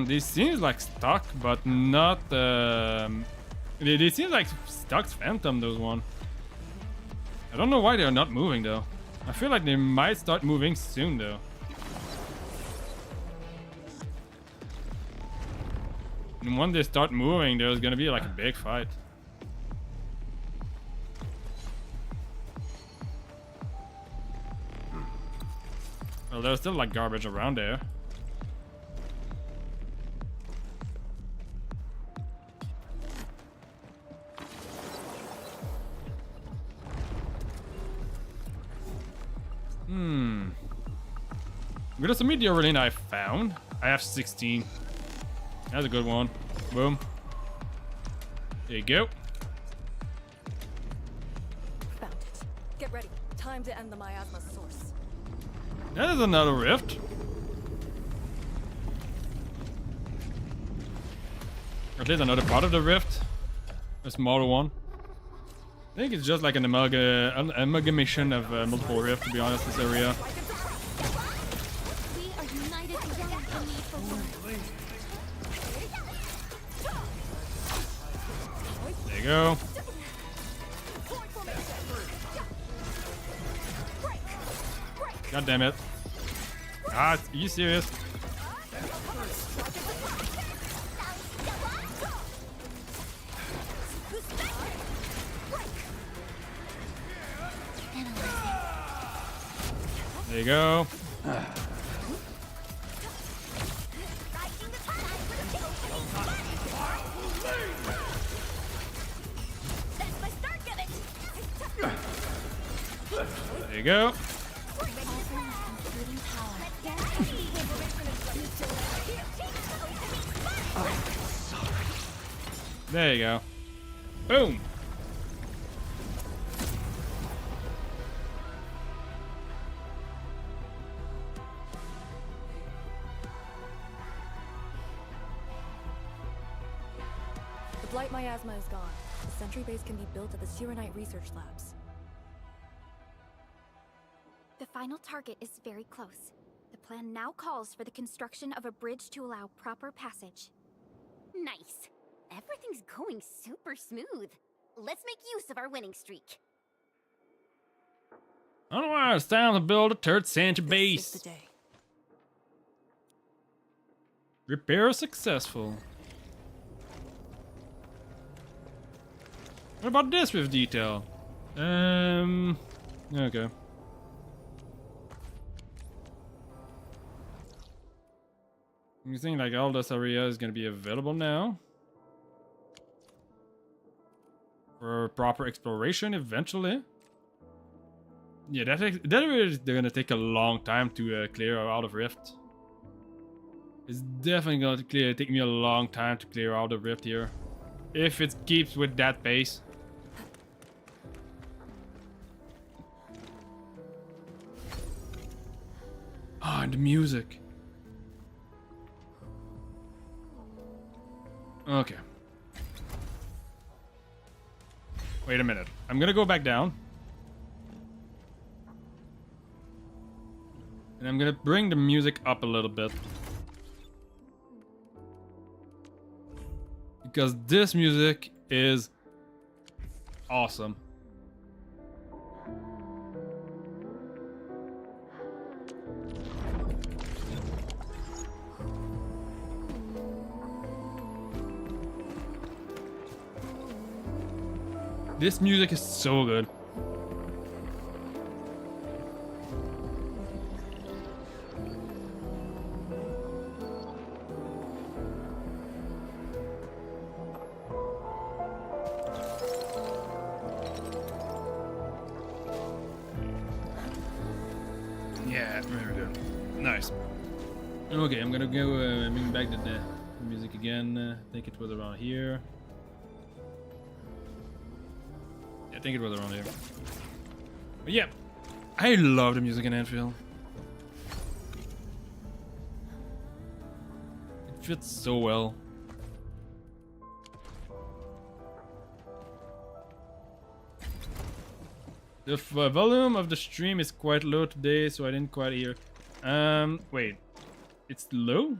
This seems like stuck, but not. They seem like stuck Phantom, those one. I don't know why they're not moving though. I feel like they might start moving soon though. And when they start moving, there's gonna be like a big fight. Well, there's still like garbage around there. Where's the meteorite I found? I have 16. That's a good one. Boom. There you go. Found it. Get ready. Time to end the miasma source. That is another rift. Or at least another part of the rift. A smaller one. I think it's just like an amalgamation of multiple rifts, to be honest, this area. We are united around the need for one. There you go. God damn it. Ah, are you serious? There you go. There you go. There you go. Boom. The blight miasma is gone. The sentry base can be built at the Serenite research labs. The final target is very close. The plan now calls for the construction of a bridge to allow proper passage. Nice. Everything's going super smooth. Let's make use of our winning streak. Alright, it's time to build a third sentry base. This is the day. Repair successful. What about this with detail? Okay. You think like all this area is gonna be available now? For proper exploration eventually? Yeah, that is gonna take a long time to clear out of Rift. It's definitely gonna take me a long time to clear out of Rift here. If it keeps with that pace. Ah, and the music. Okay. Wait a minute. I'm gonna go back down. And I'm gonna bring the music up a little bit. Because this music is awesome. This music is so good. Yeah, very good. Nice. Okay, I'm gonna go bring back the music again. I think it was around here. I think it was around here. But yeah, I love the music in Endfield. It fits so well. The volume of the stream is quite low today, so I didn't quite hear. Wait. It's low?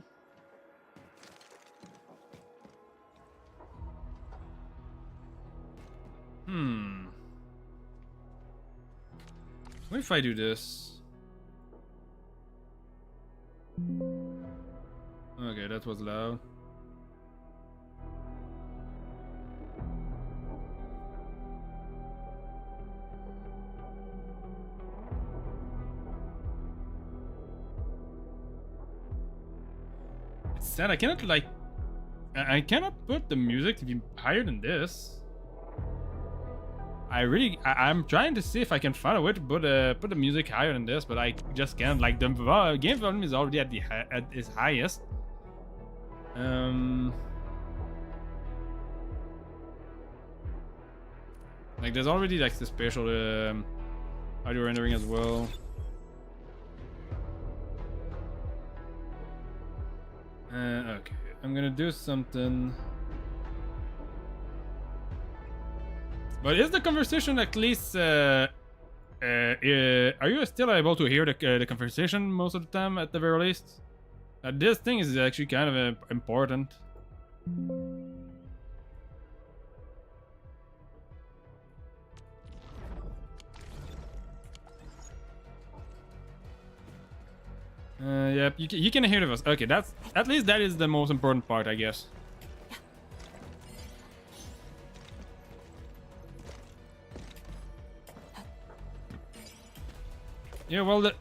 What if I do this? Okay, that was loud. It's sad I cannot like I cannot put the music to be higher than this. I'm trying to see if I can find a way to put the music higher than this, but I just can't. Like the game volume is already at its highest. Like there's already like the spatial audio rendering as well. Okay, I'm gonna do something. But is the conversation at least? Are you still able to hear the conversation most of the time, at the very least? This thing is actually kind of important. Yep, you can hear the voice. Okay, that's at least that is the most important part, I guess. Yeah, well,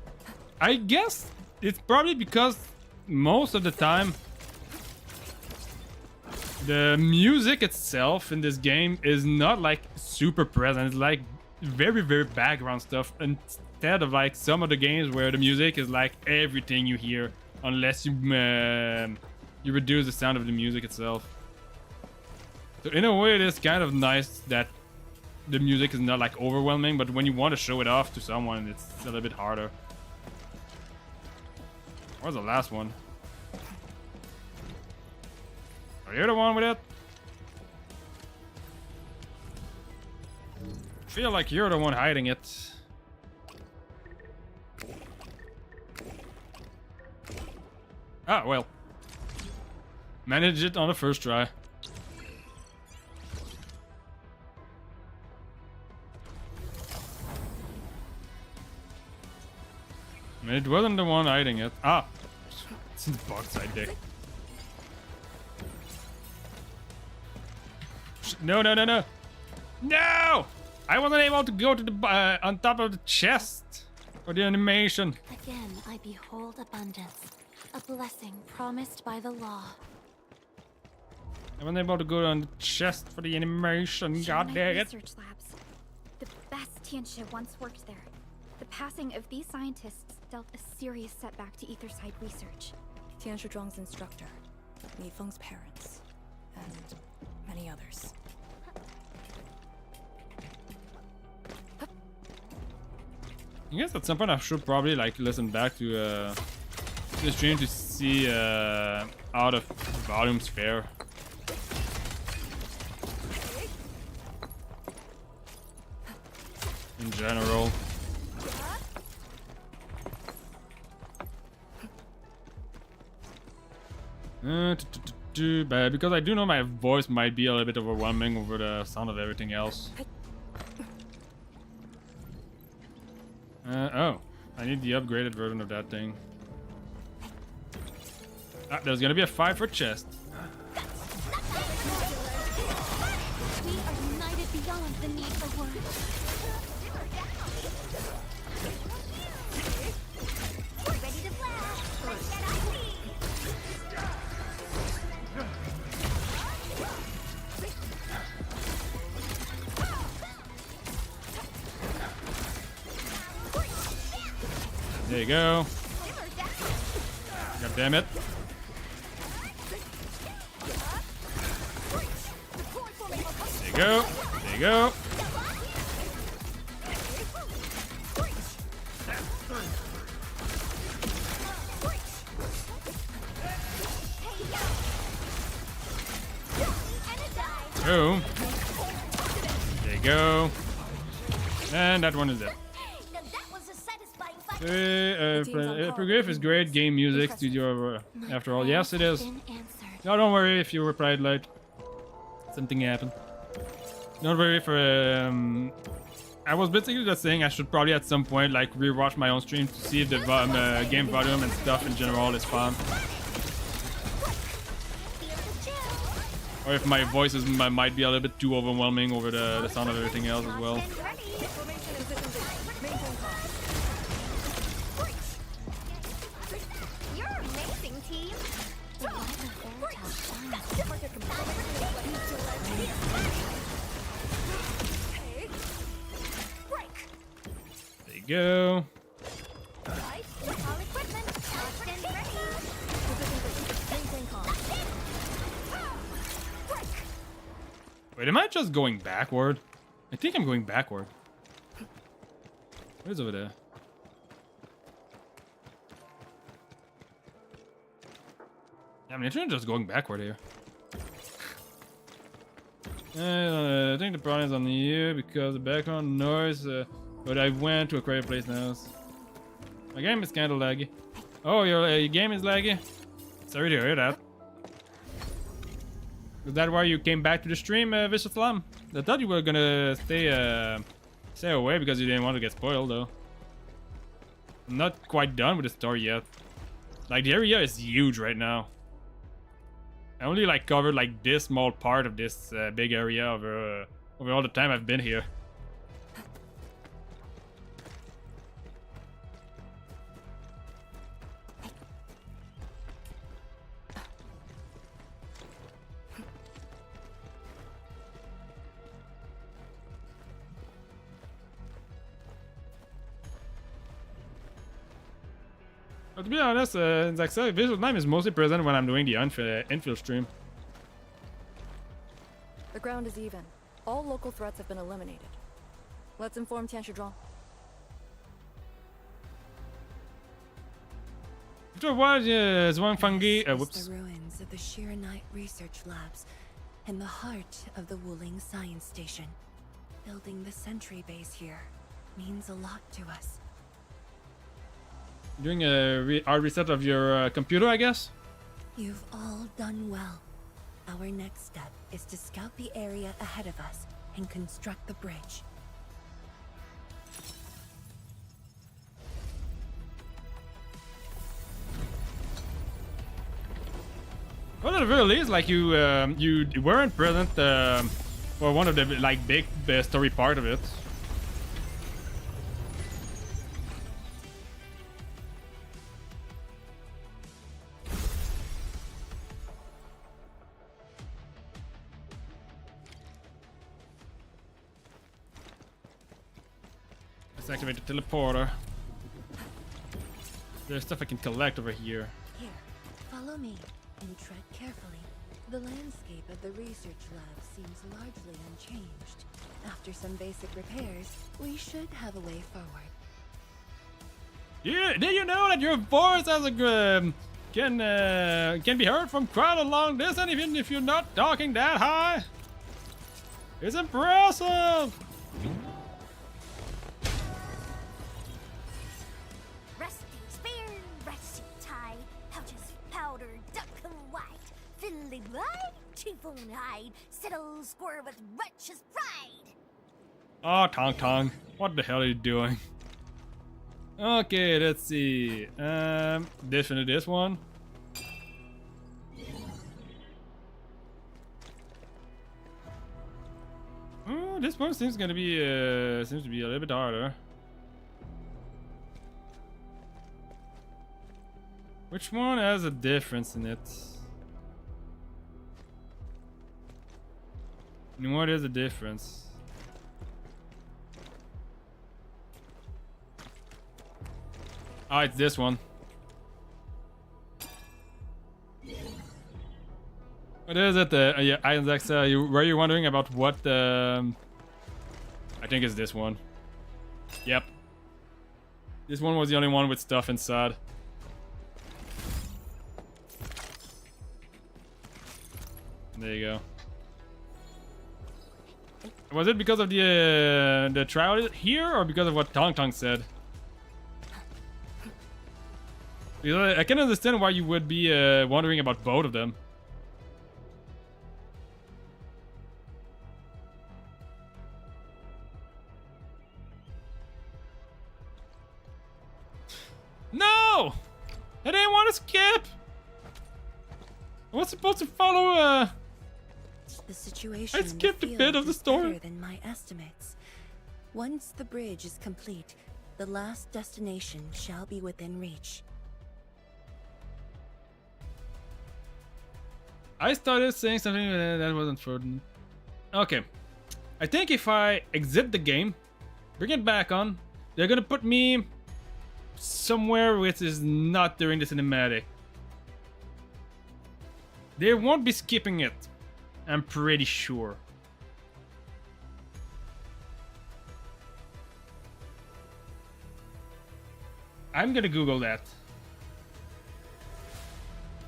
I guess it's probably because most of the time the music itself in this game is not like super present. It's like very, very background stuff instead of like some of the games where the music is like everything you hear, unless you you reduce the sound of the music itself. So in a way, it is kind of nice that the music is not like overwhelming, but when you want to show it off to someone, it's a little bit harder. Where's the last one? Are you the one with it? I feel like you're the one hiding it. Ah, well. Manage it on the first try. It wasn't the one hiding it. Ah! It's in the box I dig. No, no, no, no! No! I wasn't able to go to the on top of the chest for the animation. Again, I behold abundance, a blessing promised by the law. I wasn't able to go on the chest for the animation. God dang it! Research labs. The best Tianxia once worked there. The passing of these scientists dealt a serious setback to Etherside research. Tianxia Zhuang's instructor, Mi Feng's parents, and many others. I guess at some point I should probably like listen back to the stream to see how the volumes fare. In general. But because I do know my voice might be a little bit overwhelming over the sound of everything else. Oh, I need the upgraded version of that thing. Ah, there's gonna be a 5 for chest. We are united beyond the need for words. Ready to flash. Let's get icy. There you go. God damn it. There you go. There you go. Boom. There you go. And that one is dead. Now that was a satisfying fight. Progrif is great game music studio after all. Yes, it is. No, don't worry if you replied late. Something happened. Don't worry for I was basically just saying I should probably at some point like rewatch my own stream to see if the game volume and stuff in general is fun. Or if my voice might be a little bit too overwhelming over the sound of everything else as well. You're amazing, team. There you go. Wait, am I just going backward? I think I'm going backward. What is over there? Yeah, I'm literally just going backward here. I think the problem is on you because the background noise. But I went to a quiet place now. My game is kind of laggy. Oh, your game is laggy? Sorry to hear that. Is that why you came back to the stream, Vicious Lamb? I thought you were gonna stay away because you didn't want to get spoiled, though. I'm not quite done with the story yet. Like, the area is huge right now. I only, like, covered, like, this small part of this big area over all the time I've been here. But to be honest, like I visual time is mostly present when I'm doing the Enfield stream. The ground is even. All local threats have been eliminated. Let's inform Tianshizhuang. After what Zhuangfangi, whoops. The ruins of the Shiranite research labs in the heart of the Wuling Science Station. Building the sentry base here means a lot to us. Doing a hard reset of your computer, I guess? You've all done well. Our next step is to scout the area ahead of us and construct the bridge. Well, at the very least, like you weren't present for one of the like big story part of it. Let's activate the teleporter. There's stuff I can collect over here. Here, follow me and tread carefully. The landscape of the research lab seems largely unchanged. After some basic repairs, we should have a way forward. Yeah, did you know that your voice has a can be heard from quite a long distance even if you're not talking that high? It's impressive. Rusty spear, rusty tie, pouches powder, duck white, fiddly blind, chiffon hide, settle square with righteous pride. Oh, Tong Tong, what the hell are you doing? Okay, let's see. This one. Oh, this one seems to be a little bit harder. Which one has a difference in it? And what is the difference? Oh, it's this one. What is it? Yeah, Isaac, were you wondering about what? I think it's this one. Yep. This one was the only one with stuff inside. There you go. Was it because of the trial here, or because of what Tong Tong said? Because I can understand why you would be wondering about both of them. No! I didn't want to skip! I was supposed to follow, The situation I skipped a in the bit field of the is story. better than my estimates. Once the bridge is complete, the last destination shall be within reach. I started saying something that wasn't pertinent. Okay. I think if I exit the game, bring it back on, they're gonna put me somewhere which is not during the cinematic. They won't be skipping it. I'm pretty sure. I'm gonna Google that.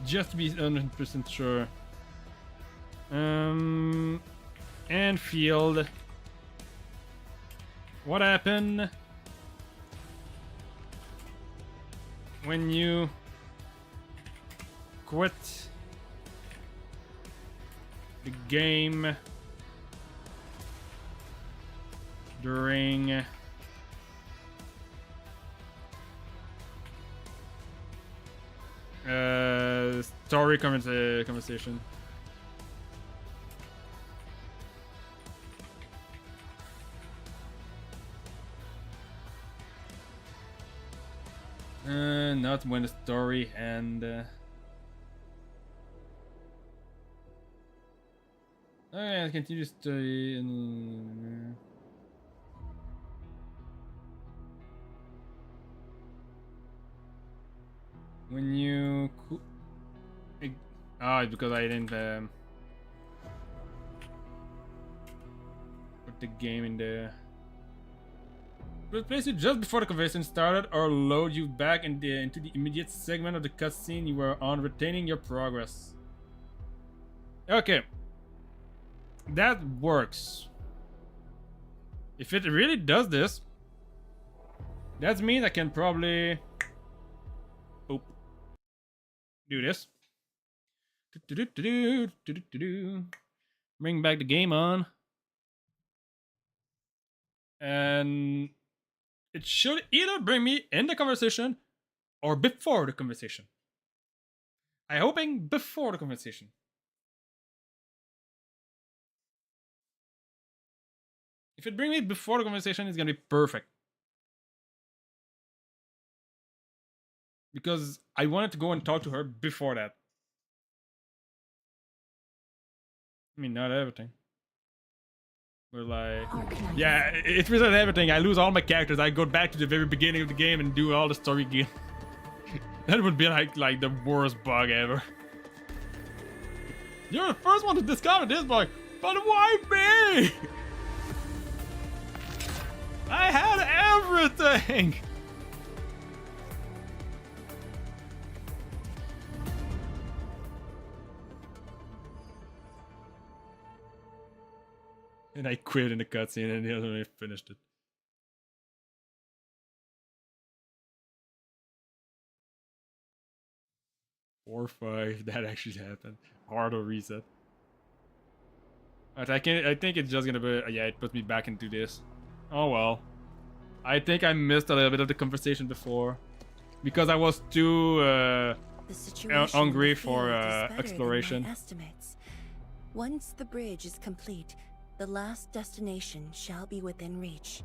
Just to be 100% sure. Enfield. What happened when you quit the game during story conversation? Not when the story and okay, continue story and when you because I didn't put the game in there. Replace you just before the conversation started or load you back into the immediate segment of the cutscene you were on, retaining your progress. Okay. That works. If it really does this, that means I can probably do this. Bring back the game on. And it should either bring me in the conversation or before the conversation. I'm hoping before the conversation. If it brings me before the conversation, it's gonna be perfect. Because I wanted to go and talk to her before that. I mean, not everything. But like, yeah, it's with everything. I lose all my characters. I go back to the very beginning of the game and do all the story again. That would be like the worst bug ever. You're the first one to discover this bug, but why me? I had everything. And I quit in the cutscene and the other one finished it. Or 5, that actually happened. Hard or reset. But I think it's just gonna be, yeah, it puts me back into this. Oh well. I think I missed a little bit of the conversation before. Because I was too hungry for exploration. Estimates. Once the bridge is complete, the last destination shall be within reach.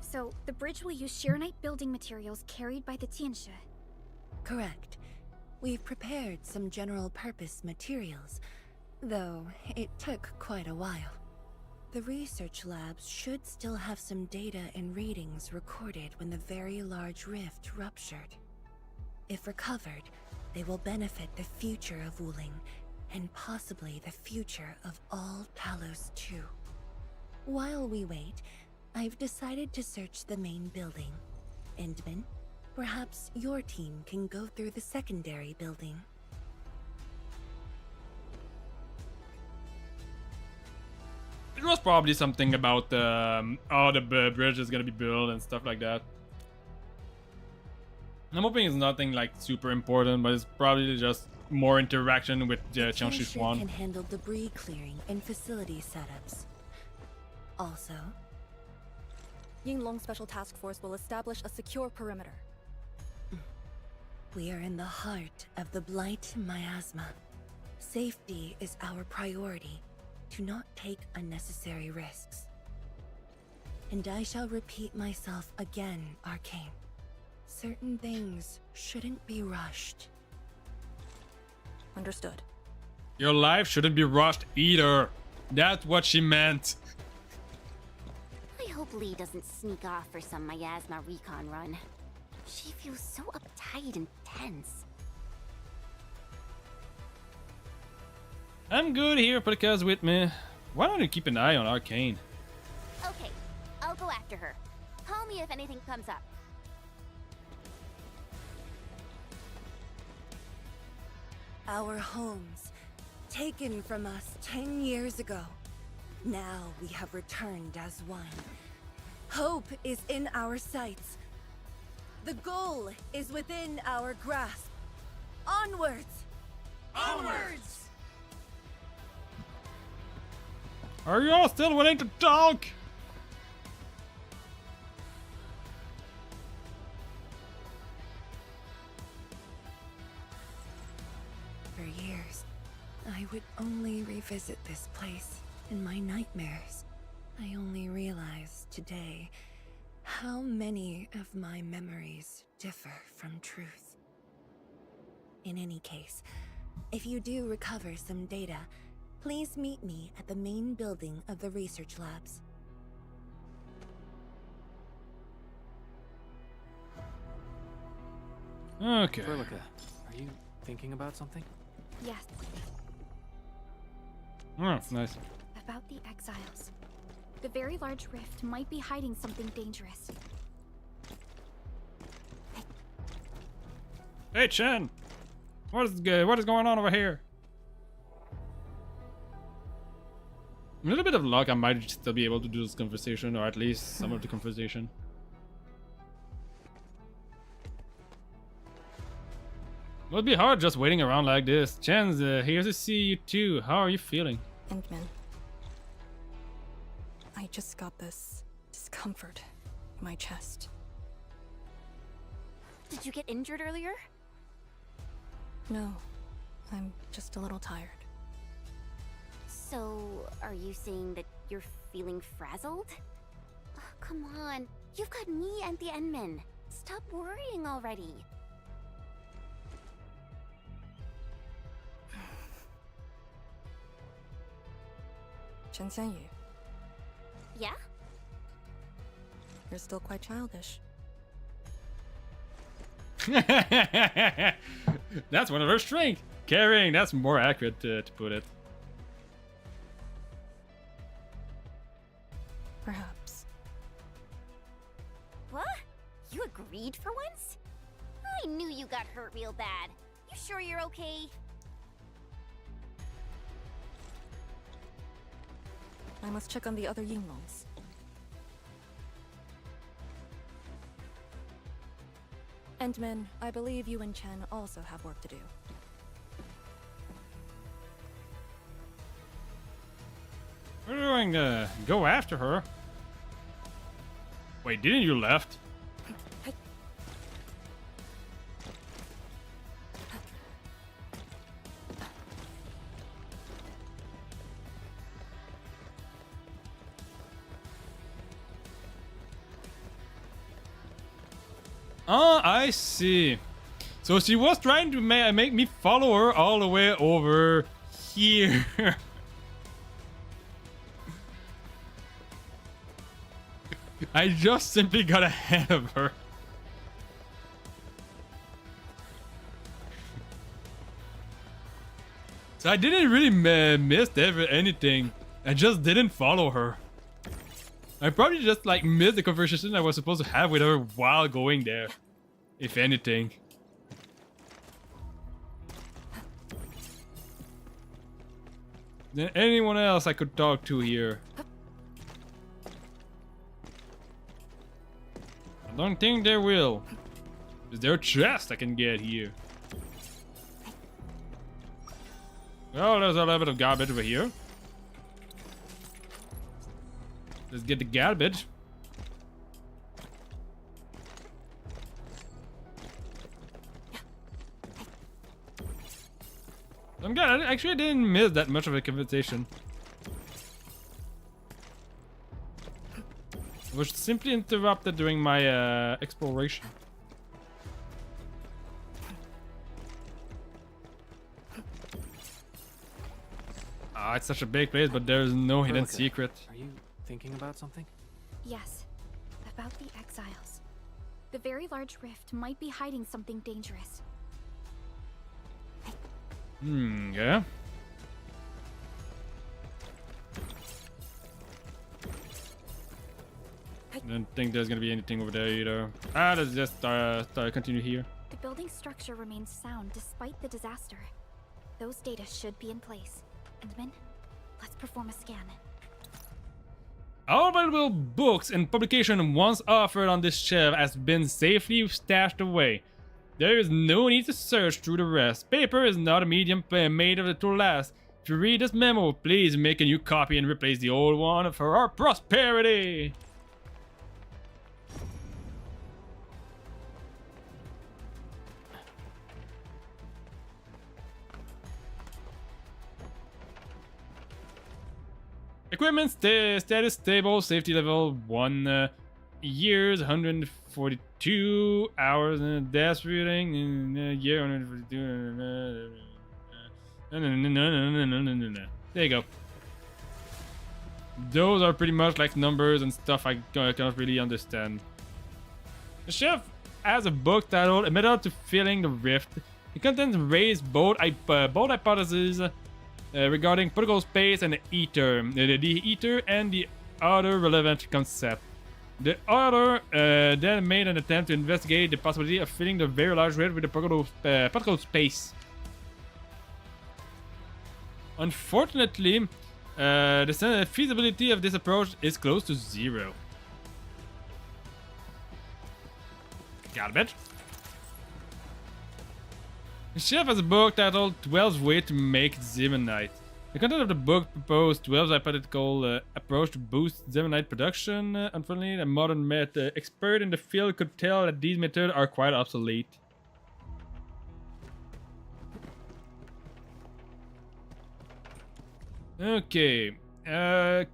So, the bridge will use Shiranite building materials carried by the Tianshi. Correct. We've prepared some general-purpose materials, though it took quite a while. The research labs should still have some data and readings recorded when the very large rift ruptured. If recovered, they will benefit the future of Wuling, and possibly the future of all Talos too. While we wait, I've decided to search the main building. Endman, perhaps your team can go through the secondary building. It was probably something about how the bridge is gonna be built and stuff like that. I'm hoping it's nothing like super important, but it's probably just more interaction with Qianshi Swan. Can handle debris clearing and facility setups. Also, Yinglong Special Task Force will establish a secure perimeter. we are in the heart of the Blight miasma. Safety is our priority. Do not take unnecessary risks. And I shall repeat myself again, Arcane. Certain things shouldn't be rushed. Understood. Your life shouldn't be rushed either. That's what she meant. I hope Lee doesn't sneak off for some miasma recon run. She feels so uptight and tense. I'm good here, Putika's with me. Why don't you keep an eye on Arcane? Okay, I'll go after her. Call me if anything comes up. Our homes, taken from us 10 years ago. Now we have returned as one. Hope is in our sights. The goal is within our grasp. Onwards! Onwards! Are you all still willing to talk? For years, I would only revisit this place in my nightmares. I only realized today how many of my memories differ from truth. In any case, if you do recover some data, please meet me at the main building of the research labs. Okay. Verlica, are you thinking about something? Yes, Oh, that's nice. about the exiles. The very large rift might be hiding something dangerous. Hey, Chen! What is going on over here? A little bit of luck, I might still be able to do this conversation, or at least some of the conversation. It would be hard just waiting around like this. Chen's here to see you too. How are you feeling? Endman. I just got this discomfort in my chest. Did you get injured earlier? No, I'm just a little tired. So, are you saying that you're feeling frazzled? Oh, come on. You've got me and the Endman. Stop worrying already. Chen Xianyu, Yeah? you're still quite childish. That's one of her strengths. Carrying, that's more accurate to put it. Perhaps. What? You agreed for once? I knew you got hurt real bad. You sure you're okay? I must check on the other Yinglongs. Endman, I believe you and Chen also have work to do. We're doing go after her. Wait, didn't you left? Oh, I see. So she was trying to make me follow her all the way over here. I just simply got ahead of her. So I didn't really miss anything. I just didn't follow her. I probably just like missed the conversation I was supposed to have with her while going there. If anything. Then anyone else I could talk to here? I don't think they will. Is there a chest I can get here? Oh, there's a little bit of garbage over here. Let's get the garbage. I'm glad. Actually, I didn't miss that much of a conversation. I was simply interrupted during my exploration. Ah, it's such a big place, but there's no hidden secret. Are you thinking about something? Yes, about the exiles. The very large rift might be hiding something dangerous. Yeah. I don't think there's gonna be anything over there either. Ah, let's just continue here. The building structure remains sound despite the disaster. Those data should be in place. Endman, let's perform a scan. All valuable books and publication once offered on this shelf has been safely stashed away. There is no need to search through the rest. Paper is not a medium made of it to last. If you read this memo, please make a new copy and replace the old one for our prosperity. Equipment status stable, safety level 1 years, 142 hours, and death reading in a year, 142. There you go. Those are pretty much like numbers and stuff I cannot really understand. The shelf has a book titled A Method to Filling the Rift. It contains raised both hypotheses regarding particle space and the ether. The ether and the other relevant concept. The author then made an attempt to investigate the possibility of filling the very large rift with the particle space. Unfortunately, the feasibility of this approach is close to zero. Garbage. The shelf has a book titled 12 Ways to Make Zemonite. The content of the book proposed 12 hypothetical approach to boost Zemonite production. Unfortunately, a modern expert in the field could tell that these methods are quite obsolete. Okay.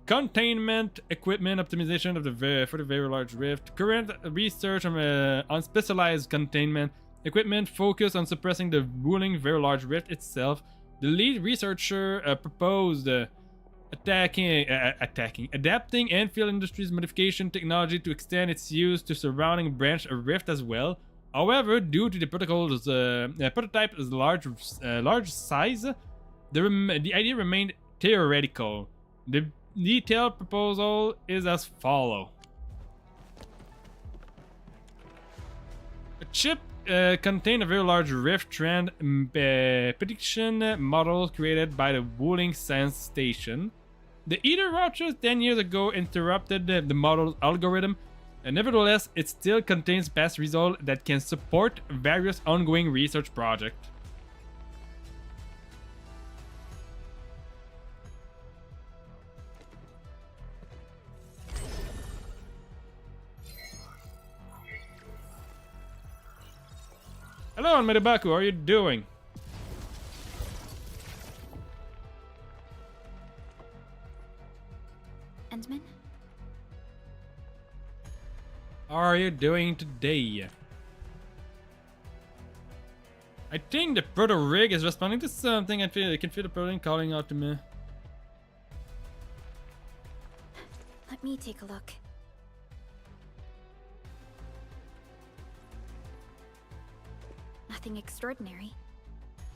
Containment equipment optimization of for the very large rift. Current research on specialized containment equipment focus on suppressing the ruling very large rift itself. The lead researcher proposed adapting Endfield Industries modification technology to extend its use to surrounding branch of rift as well. However, due to the prototype's large size, the idea remained theoretical. The detailed proposal is as follows. A chip contain a very large rift trend prediction model created by the Wuling Science Station. The Ether Roaches 10 years ago interrupted the model's algorithm, and nevertheless, it still contains past results that can support various ongoing research projects. Hello, Medibaku, how are you doing? Endman? How are you doing today? I think the proto rig is responding to something. I can feel the protein calling out to me. Let me take a look. Nothing extraordinary.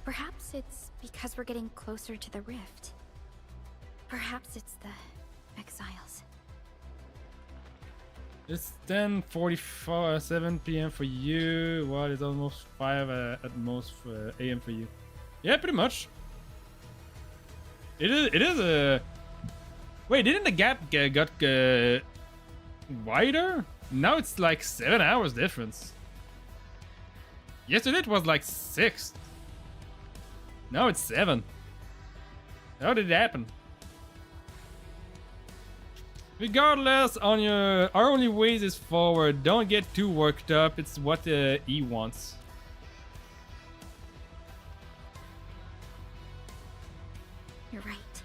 Perhaps it's because we're getting closer to the rift. Perhaps it's the exiles. It's 10:47 p.m. for you. Well, it's almost 5 at most a.m. for you. Yeah, pretty much. It is a. Wait, didn't the gap got wider? Now it's like 7 hours difference. Yesterday it was like 6. Now it's 7. How did it happen? Regardless, our only ways is forward. Don't get too worked up. It's what he wants. You're right.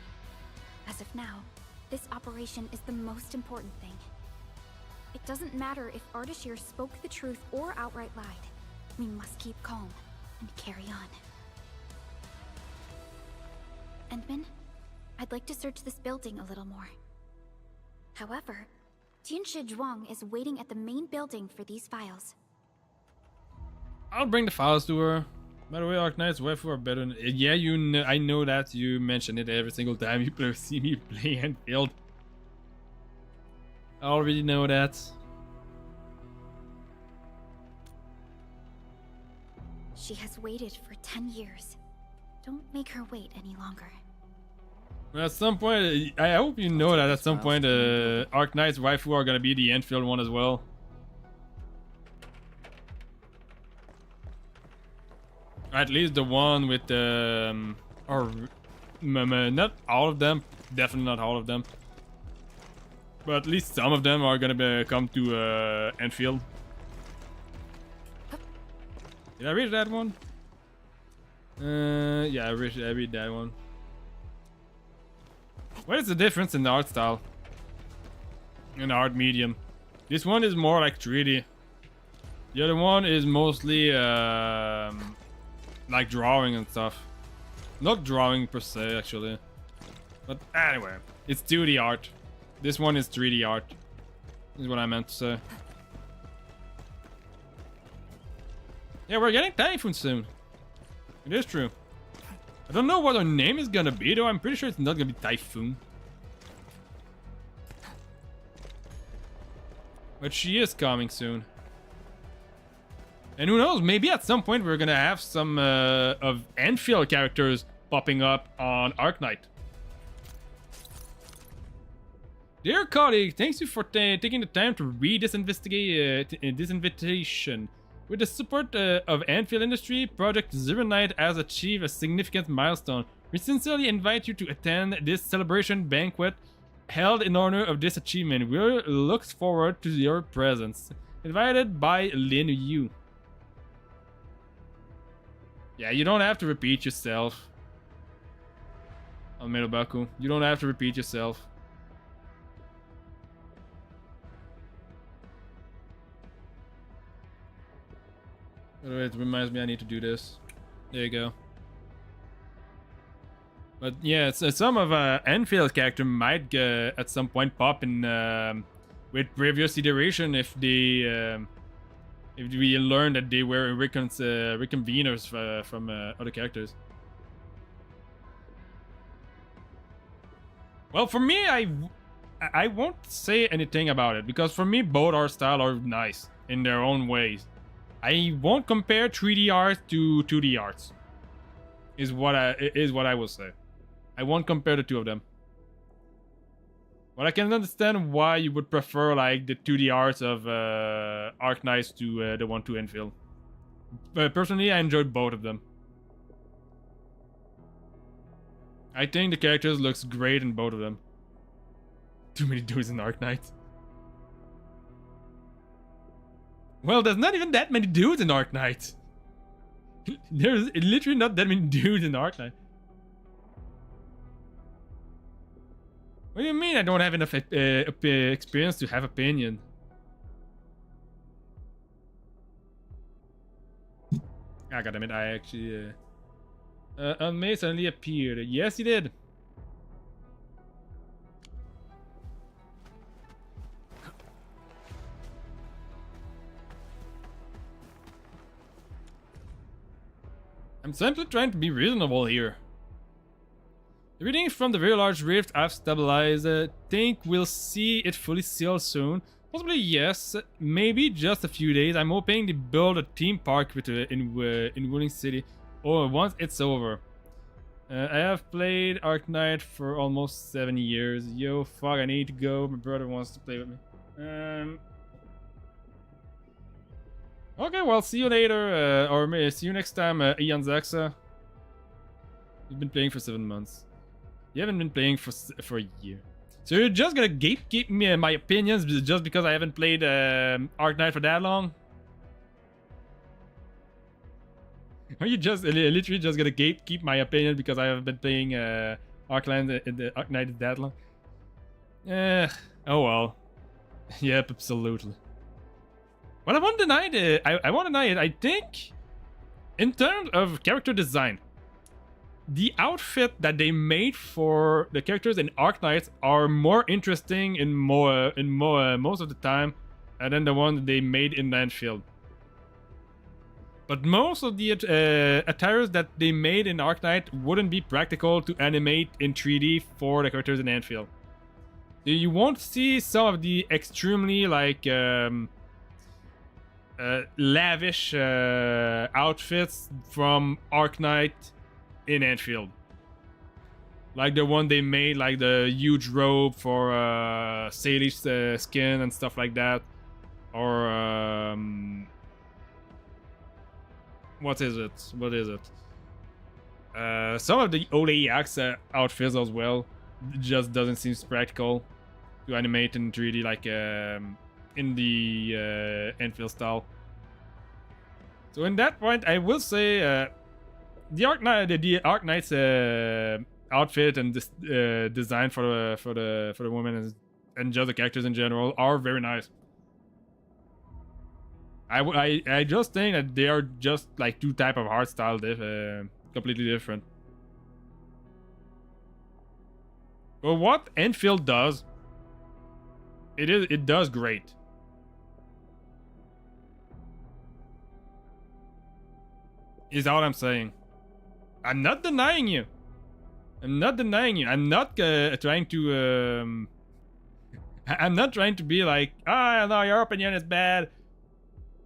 As of now, this operation is the most important thing. It doesn't matter if Ardashir spoke the truth or outright lied. We must keep calm and carry on. Endman, I'd like to search this building a little more. However, Tianshi Zhuang is waiting at the main building for these files. I'll bring the files to her. By the way, Arknights waifu are better than... Yeah, I know that. You mention it every single time you see me play Enfield. I already know that. She has waited for 10 years. Don't make her wait any longer. At some point, I hope you know that at some point, Arknights waifu are gonna be the Enfield one as well. At least the one with or not all of them, definitely not all of them, but at least some of them are gonna come to Enfield. Did I read that one? Yeah, I read that one. What is the difference in the art style? In the art medium? This one is more like 3D. The other one is mostly like drawing and stuff. Not drawing per se, actually. But anyway, it's 2D art. This one is 3D art. Is what I meant to say. Yeah, we're getting Typhoon soon. It is true. I don't know what her name is gonna be though. I'm pretty sure it's not gonna be Typhoon. But she is coming soon. And who knows, maybe at some point we're gonna have some of Enfield characters popping up on Arknight. Dear colleague, thanks you for taking the time to read this invitation. With the support of Enfield Industry, Project Zero Night has achieved a significant milestone. We sincerely invite you to attend this celebration banquet held in honor of this achievement. We look forward to your presence. Invited by Lin Yu. Yeah, you don't have to repeat yourself. Almedobaku, you don't have to repeat yourself. By the way, it reminds me I need to do this. There you go. But yeah, some of Enfield's character might at some point pop in with previous iteration if they if we learn that they were reconveners from other characters. Well, for me, I won't say anything about it because for me both art style are nice in their own ways. I won't compare 3D art to 2D arts. Is what I will say. I won't compare the two of them. But I can understand why you would prefer like the 2D arts of Arknights to the one to Enfield. But personally, I enjoyed both of them. I think the characters looks great in both of them. Too many dudes in Arknights. Well, there's not even that many dudes in Arknights. There's literally not that many dudes in Arknight. What do you mean I don't have enough experience to have opinion? Ah, goddammit, I actually... May suddenly appeared. Yes, he did. I'm simply trying to be reasonable here. The readings from the very large rift have stabilized. Think we'll see it fully sealed soon. Possibly yes, maybe just a few days. I'm hoping to build a theme park with in Wuling City. Or once it's over. I have played Arknight for almost 7 years. Yo, fuck, I need to go. My brother wants to play with me. Okay, well, see you later, or see you next time, Ian Zaxa. You've been playing for 7 months. You haven't been playing for a year. So you're just gonna gatekeep me my opinions just because I haven't played Arknight for that long? Are you just literally just gonna gatekeep my opinion because I haven't been playing Arknight that long? Oh well. Yep, absolutely. Well, I won't deny it. I won't deny it. I think, in terms of character design, the outfit that they made for the characters in Arknights are more interesting most of the time than the one that they made in Endfield. But most of the attires that they made in Arknight wouldn't be practical to animate in 3D for the characters in Endfield. You won't see some of the extremely like lavish outfits from Arknight in Endfield. Like the one they made, like the huge robe for Sally's skin and stuff like that. Or what is it? Some of the Oleak's outfits as well just doesn't seem practical to animate in 3D like in the Endfield style. So in that point, I will say the Arknights outfit and this design for the women and just the characters in general are very nice. I just think that they are just like two type of art style completely different. But what Endfield does, it does great. Is all I'm saying. I'm not denying you. I'm not trying to I'm not trying to be like, no, your opinion is bad.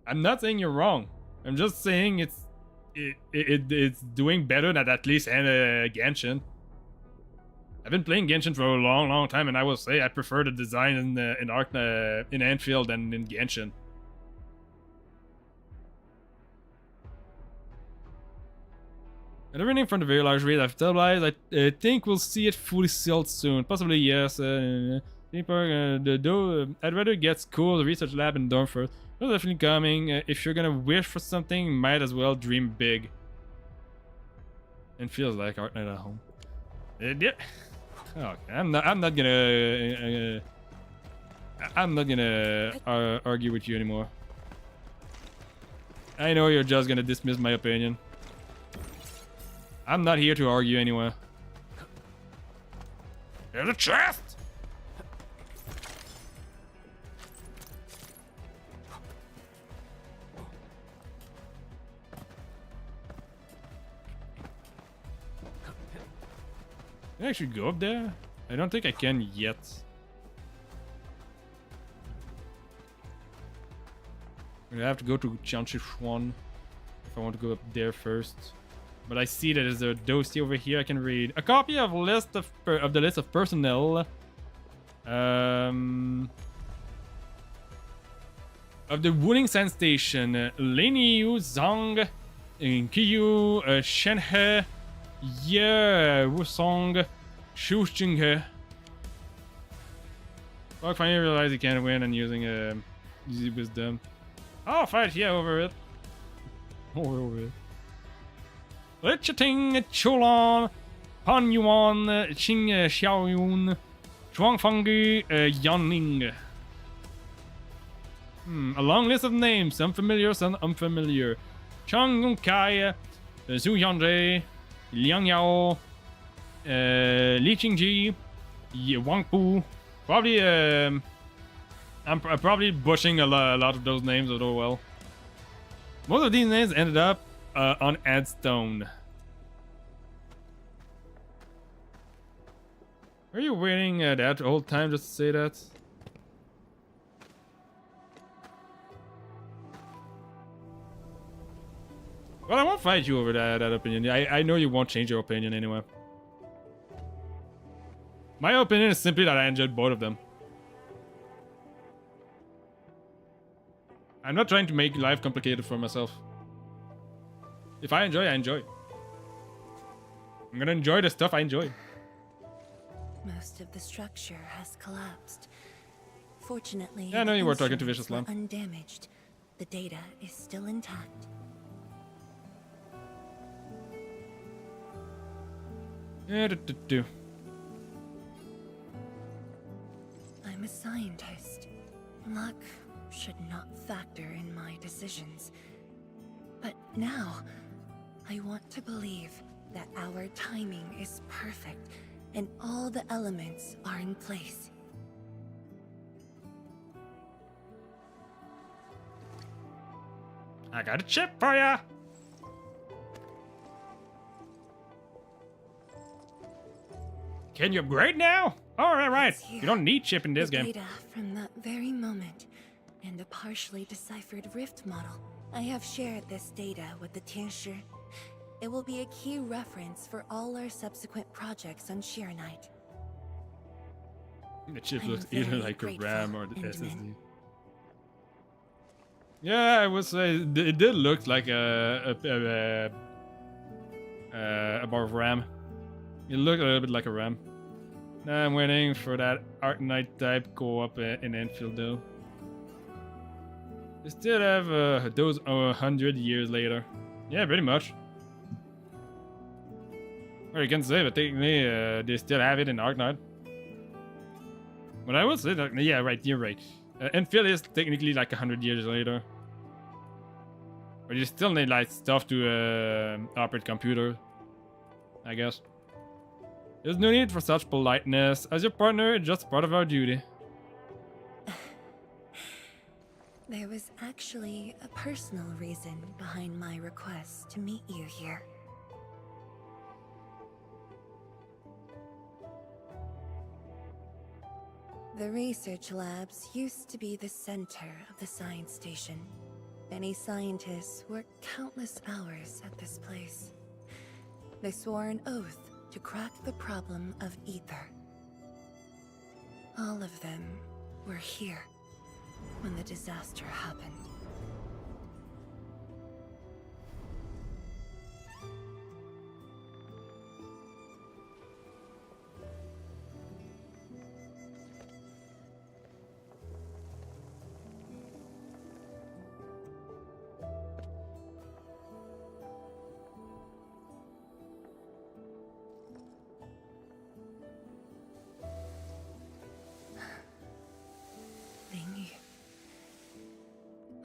I'm not saying you're wrong. I'm just saying it's doing better than at least Genshin. I've been playing Genshin for a long time, and I will say I prefer the design in Endfield than in Genshin. And everything from the very large raid I've stabilized, I think we'll see it fully sealed soon. Possibly yes. I'd rather get school, the research lab in Dornford. They're definitely coming. If you're gonna wish for something, might as well dream big. And feels like Arknight at home. Yeah. Okay, I'm not gonna argue with you anymore. I know you're just gonna dismiss my opinion. I'm not here to argue anyway. There's a chest! Can I actually go up there? I don't think I can yet. I'm gonna have to go to Jiangxishuan if I want to go up there first. But I see that there's a dossier over here I can read. A copy of the list of personnel. Of the Wuling Sand Station. Lin Yu, Zhang, Kiyu, Shenhe, Ye, Wusong, Shu Jinghe. I finally realized he can't win and using easy wisdom. I'll fight here over it. Over it. Lichiting, Chulan, Pan Yuan, Qing Xiaoyun, Zhuangfangu, Yanling. A long list of names, some familiar, some unfamiliar. Chang Yongkai, Zhu Yanzhe, Liang Yao, Li Qingji, Wang Pu. Probably, I'm probably butchering a lot of those names, although well. Most of these names ended up on Adstone. Are you waiting that whole time just to say that? Well, I won't fight you over that opinion. I know you won't change your opinion anyway. My opinion is simply that I enjoyed both of them. I'm not trying to make life complicated for myself. If I enjoy, I enjoy. I'm gonna enjoy the stuff I enjoy. Most of the structure has collapsed. Fortunately, Yeah, I know the you were talking to instruments Vicious were Lamb. undamaged. The data is still intact. Yeah, I'm a scientist. Luck should not factor in my decisions. But now, I want to believe that our timing is perfect and all the elements are in place. I got a chip for ya. Can you upgrade now? All right. You don't need chip in this The game. data from that very moment and a partially deciphered rift model. I have shared this data with the Tianshi. It will be a key reference for all our subsequent projects on Shirenite. The chip I'm looks either very like a grateful, RAM or the Intamin. SSD. Yeah, I would say it did look like a bar of RAM. It looked a little bit like a RAM. Now I'm waiting for that Arknight type co-op in Enfield though. They still have those 100 years later. Yeah, pretty much. Or you can say, but technically they still have it in Arknight. But I would say that, yeah, right, you're right. Enfield is technically like 100 years later. But you still need like stuff to operate computer, I guess. There's no need for such politeness. As your partner, it's just part of our duty. There was actually a personal reason behind my request to meet you here. The research labs used to be the center of the science station. Many scientists worked countless hours at this place. They swore an oath to crack the problem of ether. All of them were here when the disaster happened. Lingy,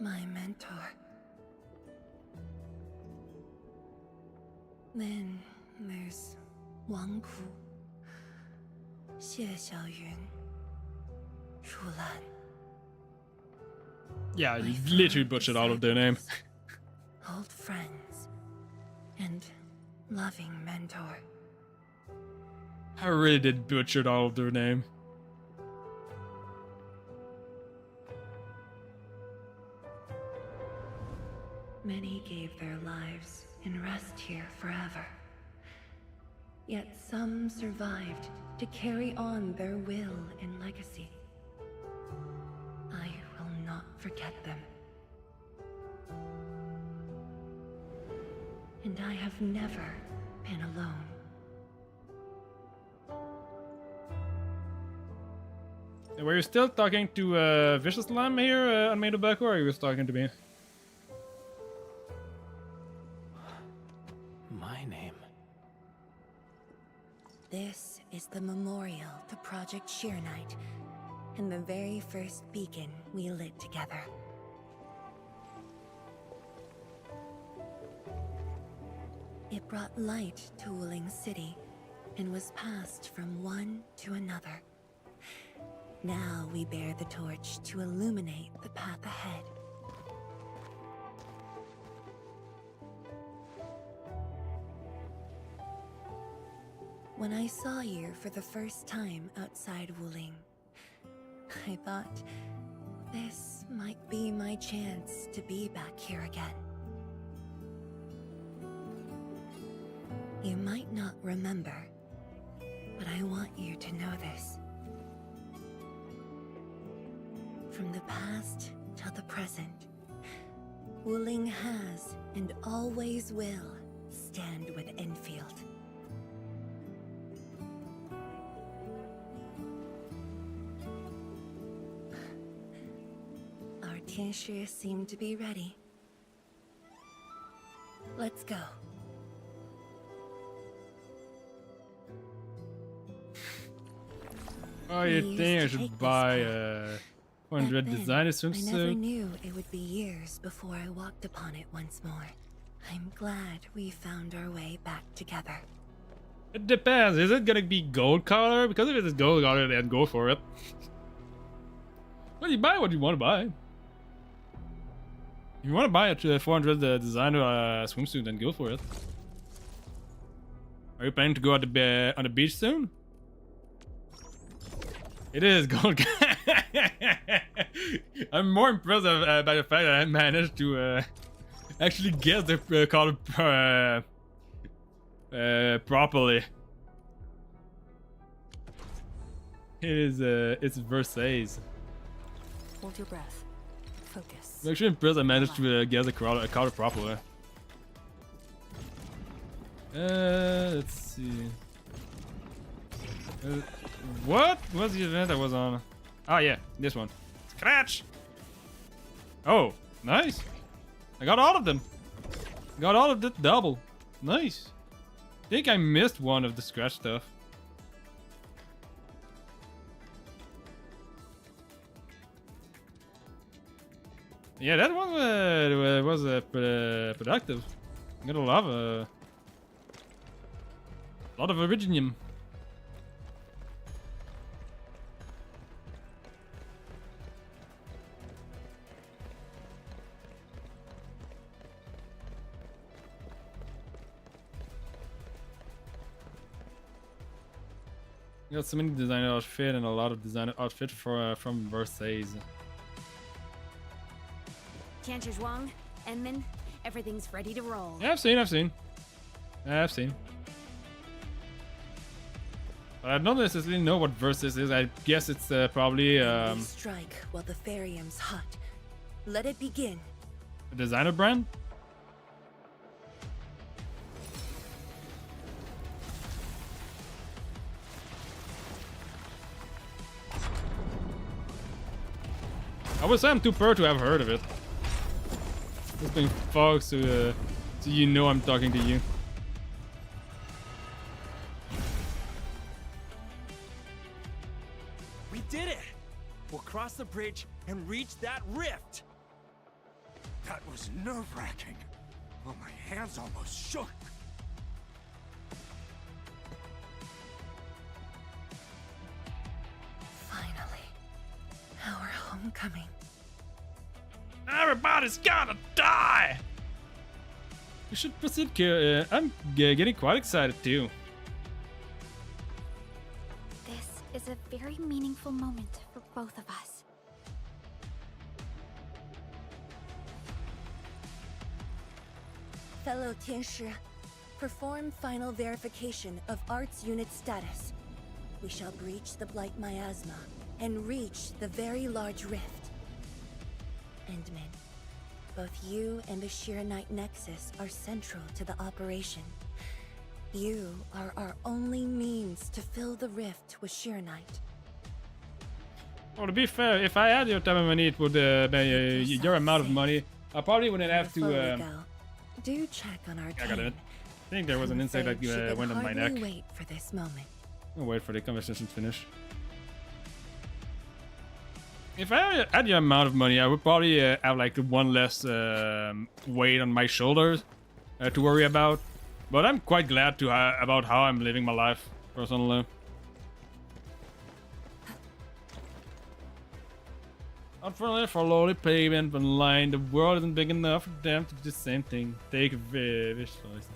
my mentor. Then there's Wang Pu, Xie Xiaoyun, Shulan. Yeah, you literally butchered all of their name. Old friends and loving mentor. I really did butcher all of their name. Many gave their lives and rest here forever. Yet some survived to carry on their will and legacy. I will not forget them. And I have never been alone. Were you still talking to Vicious Lamb here on Meidobeko, or you was talking to me? My name. This is the memorial to Project Shirenite, and the very first beacon we lit together. It brought light to Wuling City, and was passed from one to another. Now we bear the torch to illuminate the path ahead. When I saw you for the first time outside Wuling, I thought this might be my chance to be back here again. You might not remember, but I want you to know this. From the past till the present, Wuling has and always will stand with Enfield. Our Tianshi seem to be ready. Let's go. Oh, you think I should buy a 100 designer I never swimsuit? knew it would be years before I walked upon it once more. I'm glad we found our way back together. It depends. Is it gonna be gold color? Because if it is gold color, then go for it. Well, you buy what you want to buy. If you want to buy a 400 designer swimsuit, then go for it. Are you planning to go on the beach soon? It is gold. I'm more impressed by the fact that I managed to actually guess the color properly. It is it's Versailles. Hold your breath. Focus. I'm actually impressed I managed to guess the color properly. Let's see. What was the event I was on? Oh yeah, this one. Scratch! Oh, nice. I got all of them. Got all of the double. Nice. I think I missed one of the scratch stuff. Yeah, that one was productive. I got a lot of Originium. Got so many designer outfit and a lot of designer outfit from Versailles. Tianchi Zhuang, Enman, everything's ready to roll. Yeah, I've seen. But I don't necessarily know what Versus is. I guess it's probably We strike while the Therium's hot. Let it begin. a designer brand. I would say I'm too poor to have heard of it. Just being folks, so you know I'm talking to you. We did it! We'll cross the bridge and reach that rift! That was nerve-wracking. Oh, my hands almost shook. Finally. Our homecoming. Everybody's gonna die! We should proceed. I'm getting quite excited too. This is a very meaningful moment for both of us. Fellow Tianshi, perform final verification of Arts Unit status. We shall breach the Blight Miasma and reach the very large rift. Endman, both you and the Shiranite Nexus are central to the operation. You are our only means to fill the rift with Shiranite. Well, to be fair, if I had your time and money, it would be your amount of money. I probably wouldn't have Before we to. go, do check on our I got team. it. I think there was an insect She that could went on my neck. hardly wait for this moment. I'll wait for the conversation to finish. If I had your amount of money, I would probably have like one less weight on my shoulders to worry about. But I'm quite glad to about how I'm living my life personally. Unfortunately for lowly payment online, the world isn't big enough for them to do the same thing. Take a wish choice.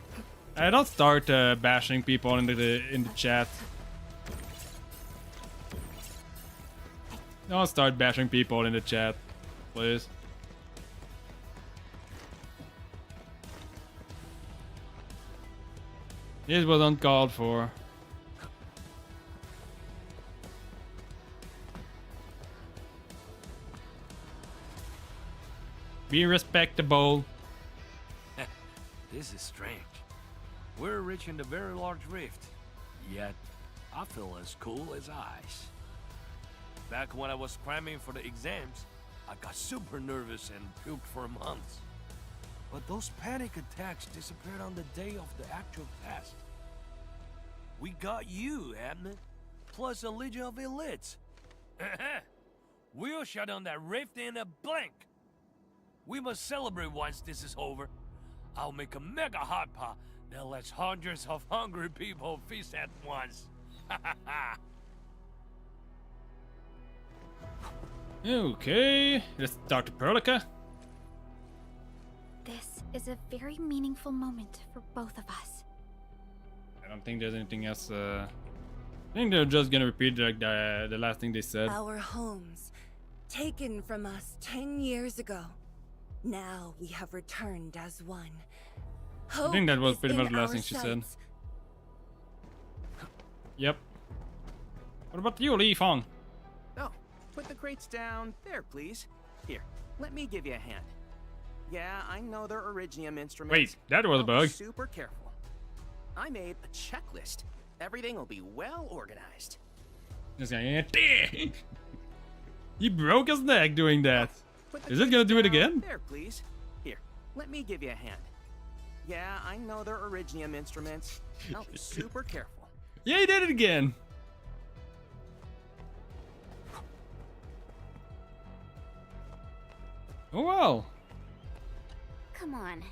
I don't start bashing people in the chat. Don't start bashing people in the chat, please. This was uncalled for. Be respectable. This is strange. We're reaching the very large rift, yet I feel as cool as ice. Back when I was cramming for the exams, I got super nervous and puked for months. But those panic attacks disappeared on the day of the actual test. We got you, Admin, plus a legion of elites. We'll shut down that rift in a blink. We must celebrate once this is over. I'll make a mega hot pot that lets hundreds of hungry people feast at once. Okay, let's talk to Perlica. This is a very meaningful moment for both of us. I don't think there's anything else. I think they're just gonna repeat like the last thing they said. Our homes, taken from us 10 years ago. Now we have returned as one. I think that was Hope pretty is much in the last our thing she said. sights. Yep. What about you, Li Fong? Oh, put the crates down there, please. Here, let me give you a hand. Yeah, I know they're Originium instruments. Wait, that was a I'll be bug. super careful. I made a checklist. Everything will be well organized. This guy, he broke his neck doing that. Put the Is it gonna do it crates down again? There, please. Here, let me give you a hand. Yeah, I know they're Originium instruments. I'll be super careful. Yeah, he did it again. Oh well. Come on.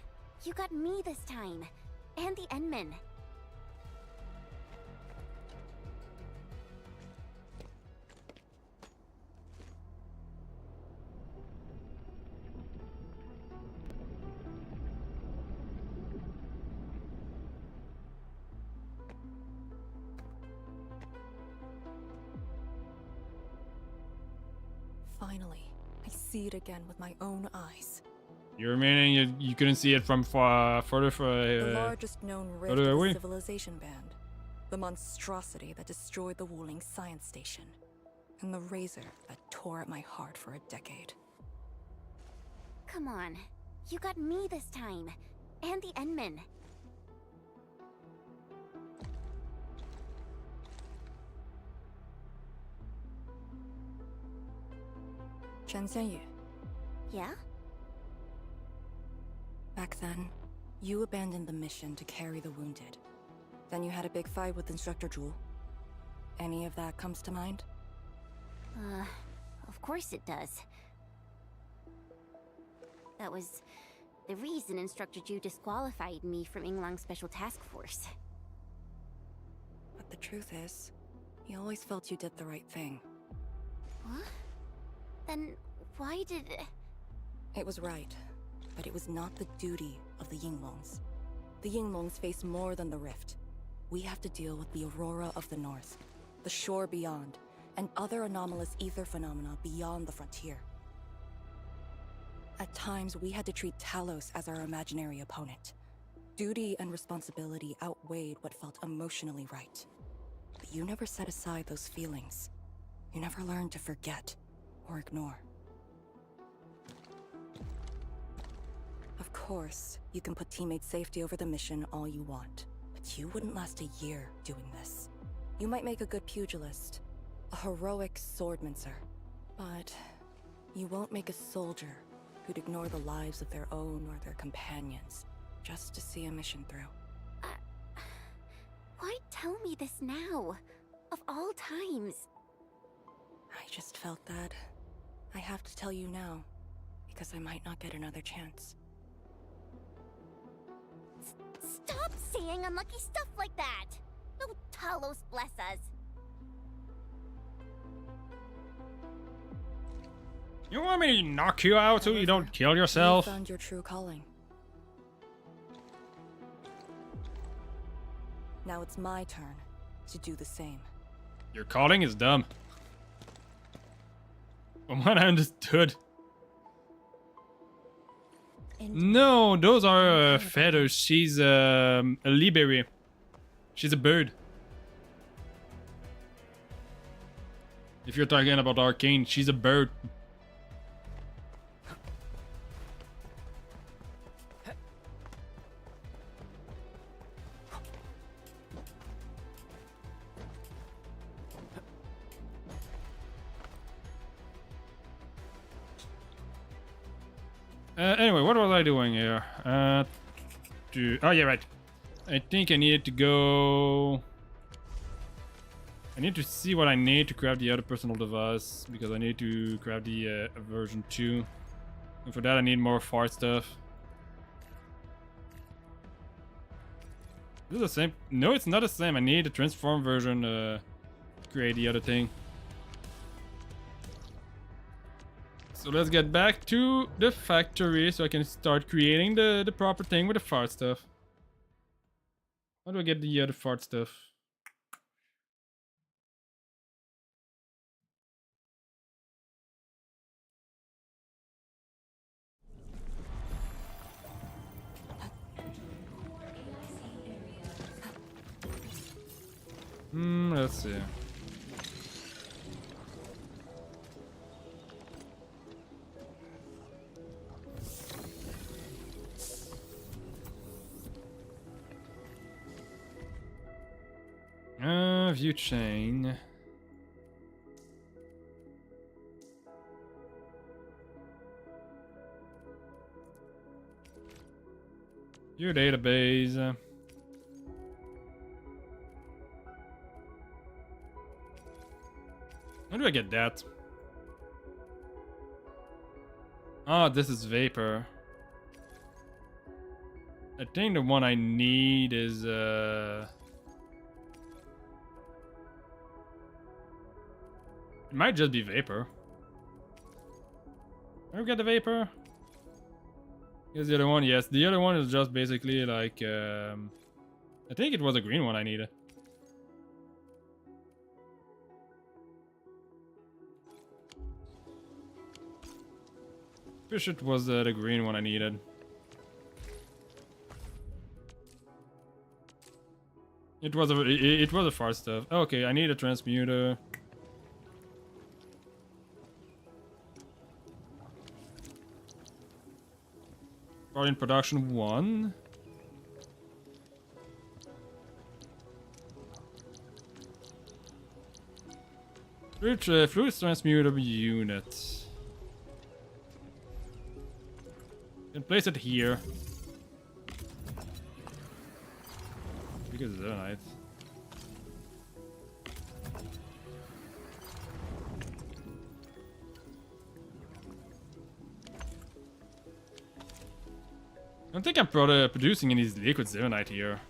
You got me this time. And the Endman. Finally, I see it again with my own eyes. You're meaning you couldn't see it from further The largest known rift further of away? the civilization band. The monstrosity that destroyed the Wuling science station. And the razor that tore at my heart for a decade. Come on. You got me this time. And the Endman. Chen Xianyu, Yeah? back then, you abandoned the mission to carry the wounded. Then you had a big fight with Instructor Zhu. Any of that comes to mind? Of course it does. That was the reason Instructor Ju disqualified me from Yinglang's Special Task Force. But the truth is, he always felt you did the right thing. What? Then why did... It was right, but it was not the duty of the Yinglongs. The Yinglongs face more than the rift. We have to deal with the Aurora of the North, the shore beyond, and other anomalous ether phenomena beyond the frontier. At times, we had to treat Talos as our imaginary opponent. Duty and responsibility outweighed what felt emotionally right. But you never set aside those feelings. You never learned to forget or ignore. Of course, you can put teammate safety over the mission all you want, but you wouldn't last a year doing this. You might make a good pugilist, a heroic swordmancer, but you won't make a soldier who'd ignore the lives of their own or their companions just to see a mission through. Why tell me this now? Of all times. I just felt that I have to tell you now, because I might not get another chance. Stop saying unlucky stuff like that! No Talos bless us. You want me to knock you out so you don't kill yourself? You found your true calling. Now it's my turn to do the same. Your calling is dumb. From what I understood. No, those are feathers. She's a liberi. She's a bird. If you're talking about Arcane, she's a bird. Anyway, what was I doing here? Oh yeah, right. I think I needed to go. I need to see what I need to craft the other personal device because I need to craft the version 2. And for that I need more fart stuff. Is it the same? No, it's not the same. I need the transform version to create the other thing. So let's get back to the factory so I can start creating the proper thing with the fart stuff. How do I get the other fart stuff? Let's see. View chain. Your database. How do I get that? Oh, this is vapor. I think the one I need is it might just be vapor. Where we get the vapor? Here's the other one. Yes, the other one is just basically like I think it was a green one I needed. Wish it was the green one I needed. It was a far stuff. Okay, I need a transmuter. Start in production 1. Fluid transmuter unit. And place it here. Because it's nice. I don't think I'm producing any liquid zeronite here.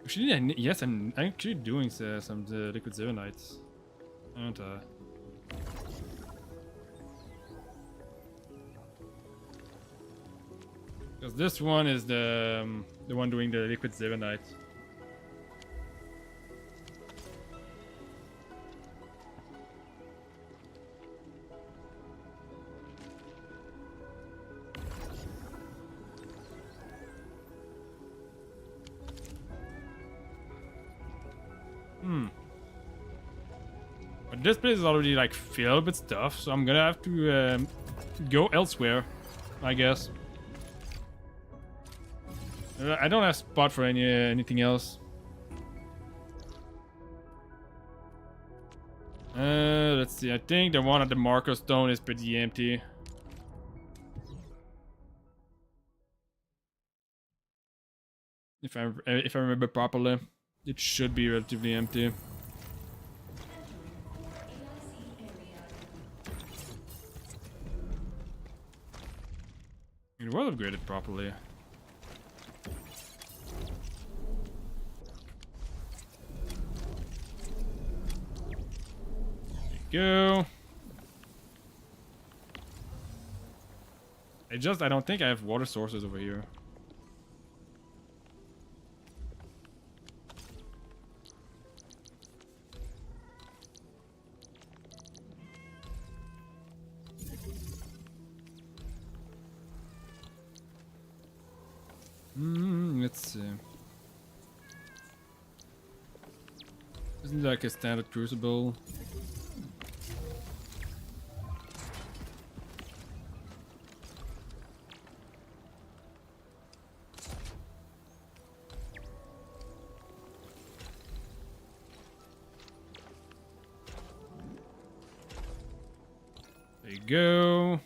Actually, yes, I'm actually doing some liquid zeronites, aren't I? Because this one is the one doing the liquid zeronite. But this place is already like filled with stuff, so I'm gonna have to go elsewhere, I guess. I don't have spot for anything else. Let's see. I think the one at the Marco Stone is pretty empty. If I remember properly, it should be relatively empty. It was upgraded properly. Go. I don't think I have water sources over here. Let's see. Isn't like a standard crucible? go.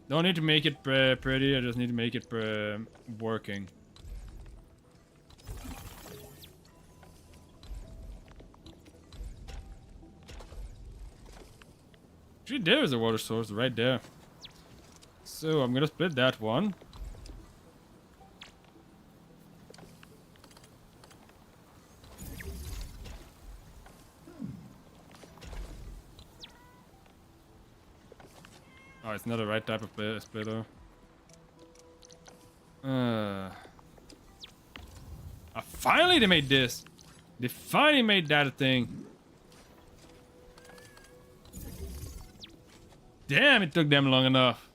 Don't need to make it pretty, I just need to make it working. Actually, there is a water source right there. So I'm gonna split that one. Oh, it's not the right type of splitter. Finally they made this! They finally made that a thing. Damn, it took them long enough.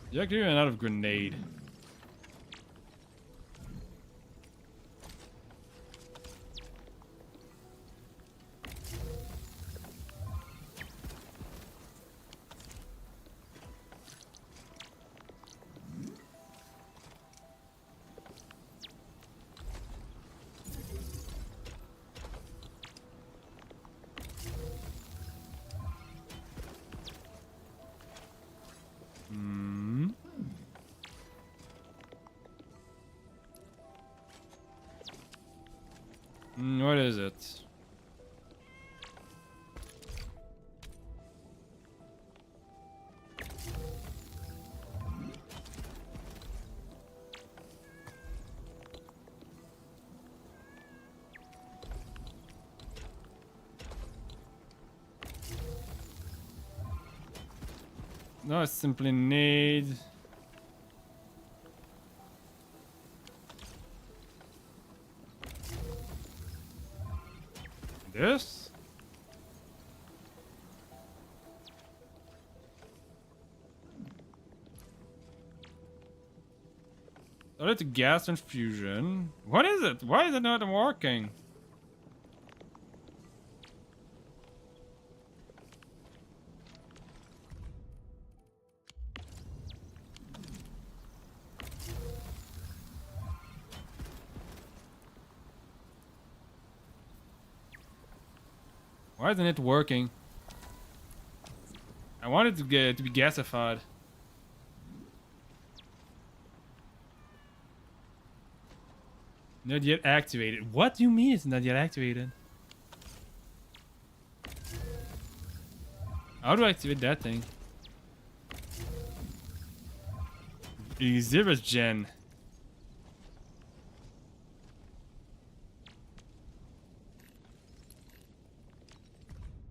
You actually ran out of grenade. What is it? No, I simply need... this? Oh, it's a gas infusion. What is it? Why is it not working? Why isn't it working? I want it to be gasified. Not yet activated. What do you mean it's not yet activated? How do I activate that thing? Zero gen.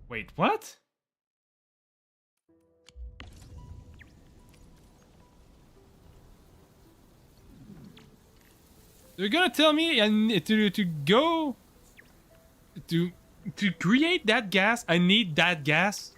Wait, what? You're gonna tell me to go to create that gas? I need that gas.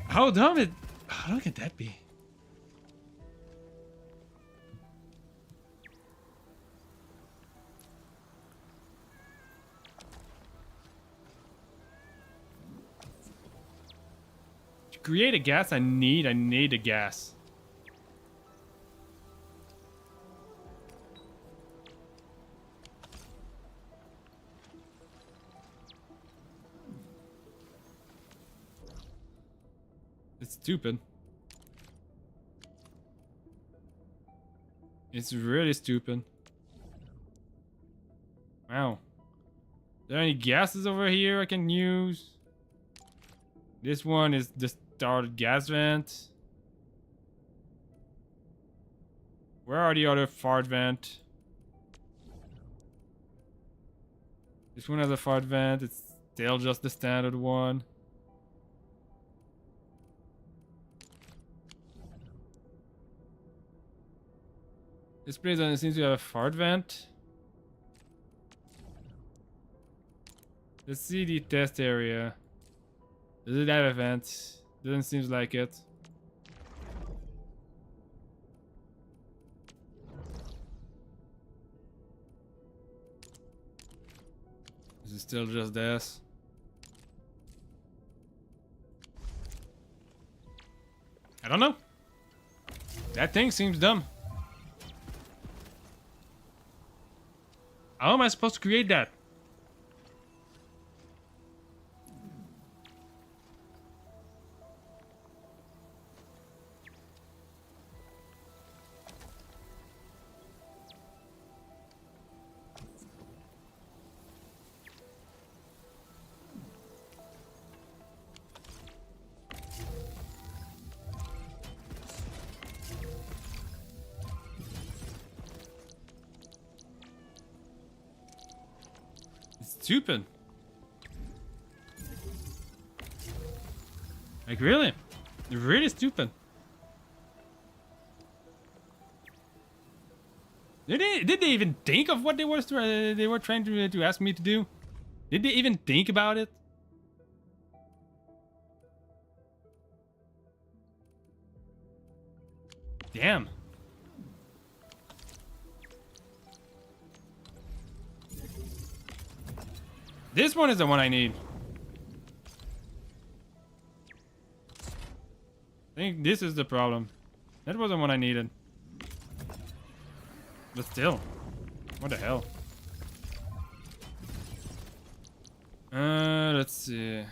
How dumb it... How can that be? To create a gas, I need a gas. It's stupid. It's really stupid. Wow. Are there any gases over here I can use? This one is the started gas vent. Where are the other fart vent? This one has a fart vent. It's still just the standard one. This place seems to have a fart vent. Let's see the test area. Does it have a vent? Doesn't seem like it. Is it still just this? I don't know. That thing seems dumb. How am I supposed to create that? Stupid. Like really? Really stupid. Did they even think of what they were trying to ask me to do? Did they even think about it? Damn. This one is the one I need. I think this is the problem. That wasn't what I needed. But still. What the hell? Let's see.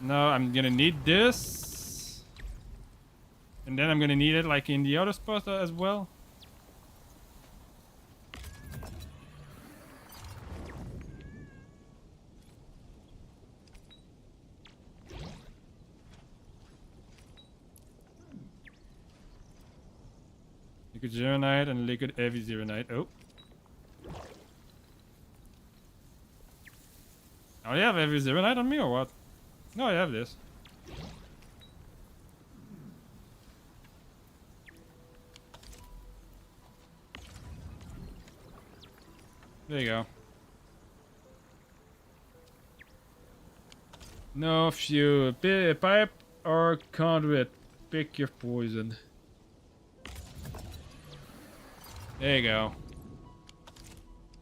No, I'm gonna need this. And then I'm gonna need it like in the other spot as well. Liquid Zeronite and liquid heavy Zeronite. Oh. Oh, you have heavy Zeronite on me or what? No, I have this. There you go. No fuel. Pipe or conduit. Pick your poison. There you go.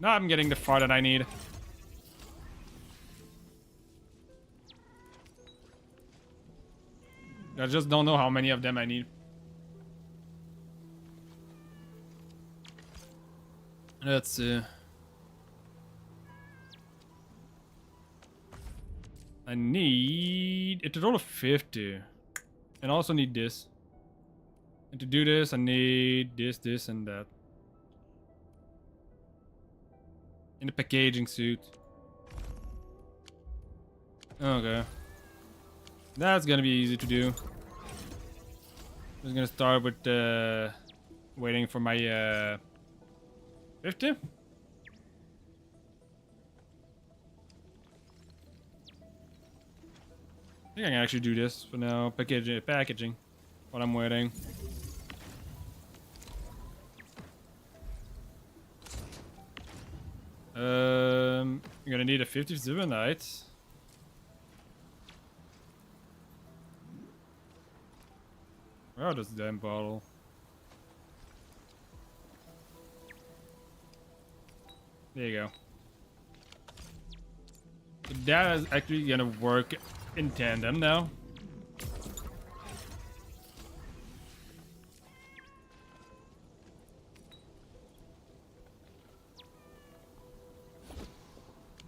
Now I'm getting the far that I need. I just don't know how many of them I need. Let's see. I need a total of 50. And I also need this. And to do this, I need this, this, and that. In the packaging suit. Okay. That's gonna be easy to do. Just gonna start with waiting for my 50. I think I can actually do this for now. Packaging while I'm waiting. I'm gonna need a 50 Zeronite. Where is the damn bottle? There you go. So that is actually gonna work in tandem now.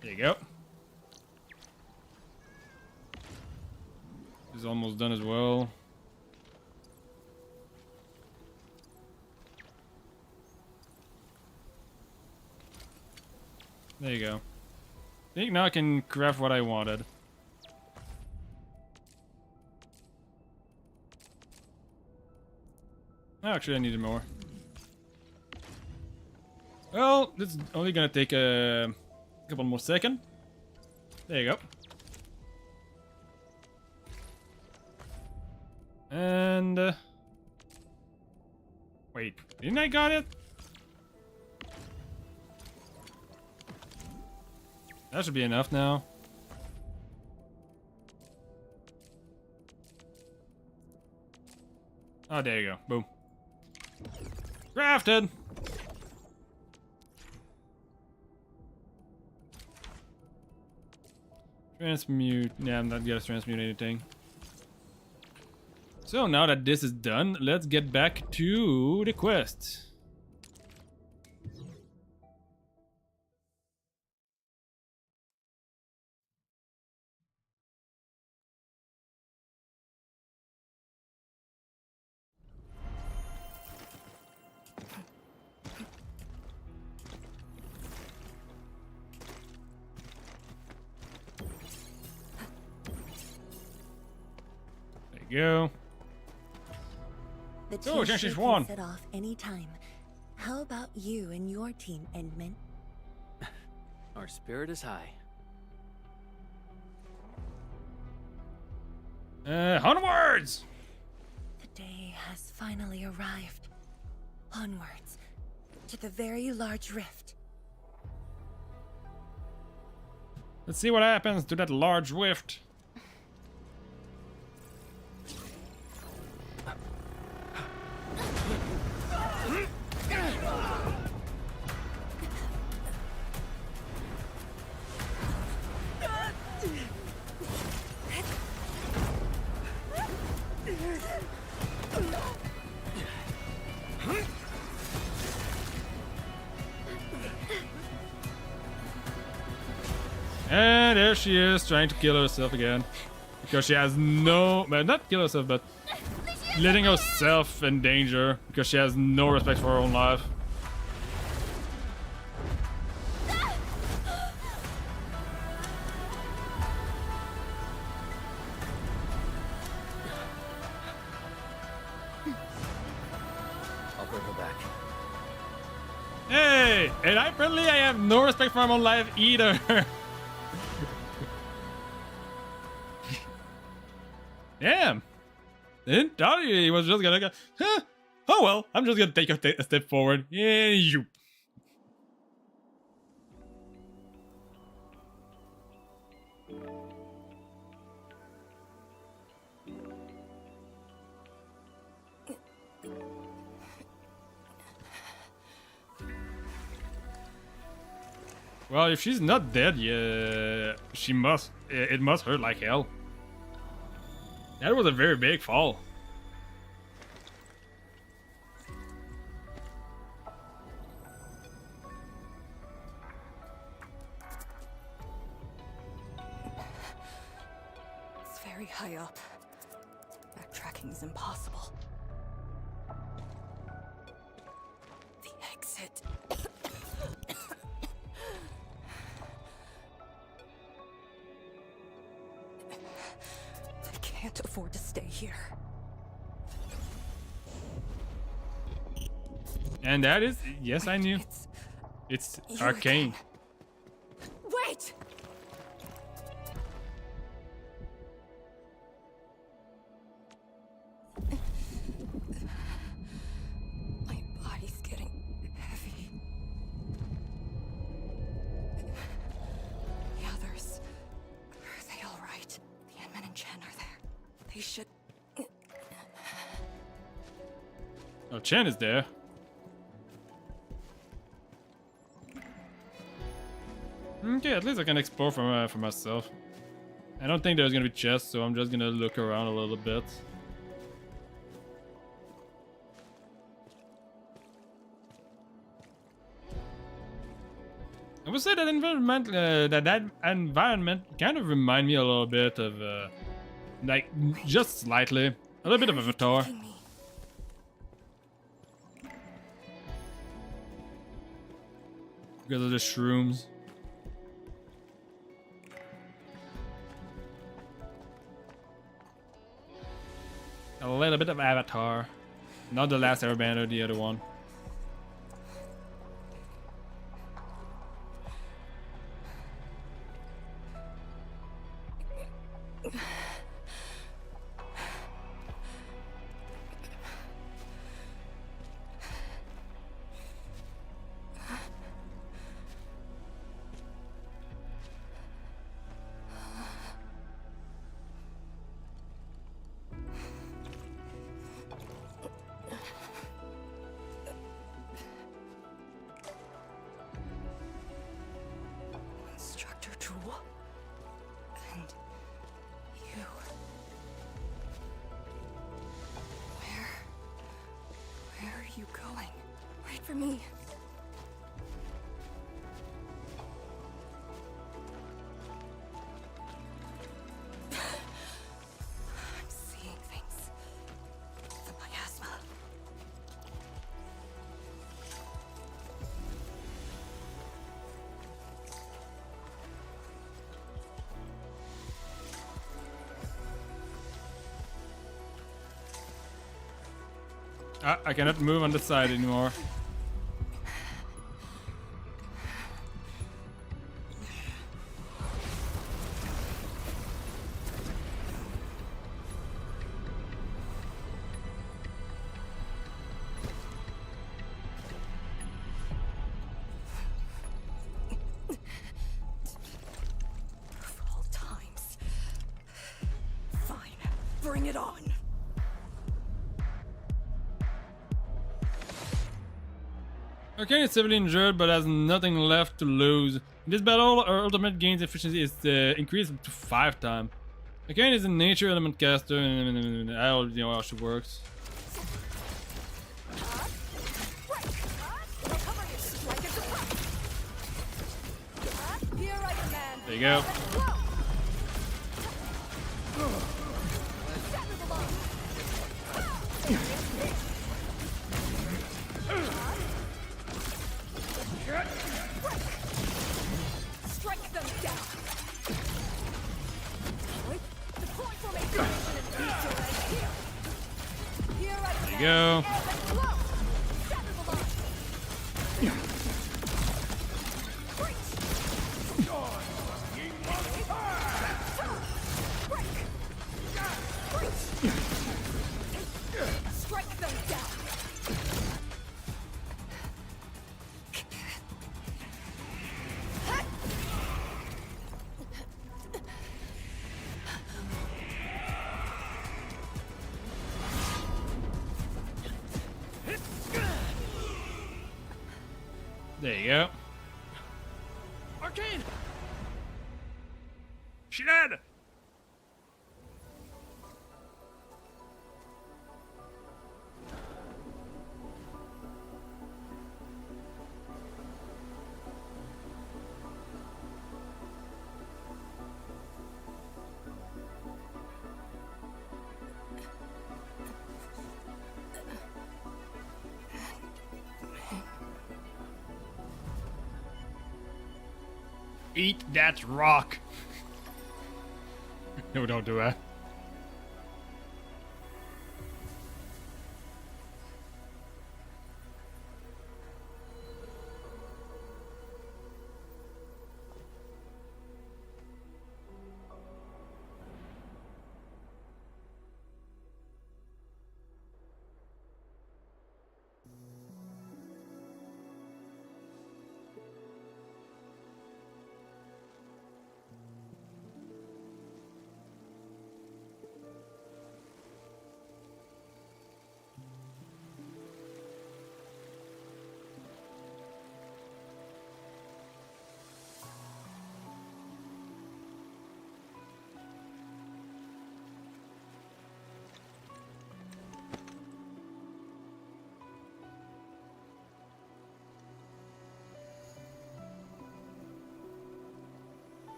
There you go. This is almost done as well. There you go. I think now I can craft what I wanted. Actually, I needed more. Well, this is only gonna take a couple more seconds. There you go. And wait, didn't I got it? That should be enough now. Oh, there you go. Boom. Crafted! Transmute. Yeah, I'm not gonna transmute anything. So now that this is done, let's get back to the quest. There you go. The Oh, team she's can won. set off anytime. How about you and your team, Endman? Our spirit is high. Onwards! The day has finally arrived. Onwards, to the very large rift. Let's see what happens to that large rift. And there she is, trying to kill herself again. Because she has no... Well, not kill herself, but... letting herself in danger. Because she has no respect for her own life. I'll bring her back. Hey! And apparently I have no respect for my own life either. Damn. Didn't tell you he was just gonna go, huh? Oh well, I'm just gonna take a step forward. Yeah, you. Well, if she's not dead, yeah, she must. It must hurt like hell. That was a very big fall. It's very high up. Backtracking is impossible. The exit. I can't afford to stay here. And that is, yes, I knew. It's arcane. Wait! My body's getting heavy. The others, are they all right? The Enman and Chen are there. They should... Oh, Chen is there. Okay, at least I can explore for myself. I don't think there's gonna be chests, so I'm just gonna look around a little bit. I would say that environment, that environment kind of remind me a little bit of, like, just slightly, a little bit of Avatar. Because of the shrooms. A little bit of Avatar. Not the last Airbender, the other one. for me. I'm seeing things. The miasma. I cannot move on the side anymore. Of all times. Fine. Bring it on. Arknight is severely injured but has nothing left to lose. In this battle, our ultimate gains efficiency is increased to 5 times. Arknight is a nature element caster, and I already know how she works. There you go. Strike them down. The point formation is here. Here I There you go. Strike them down. There you go. Arcane! She dead! Eat that rock. No, don't do that.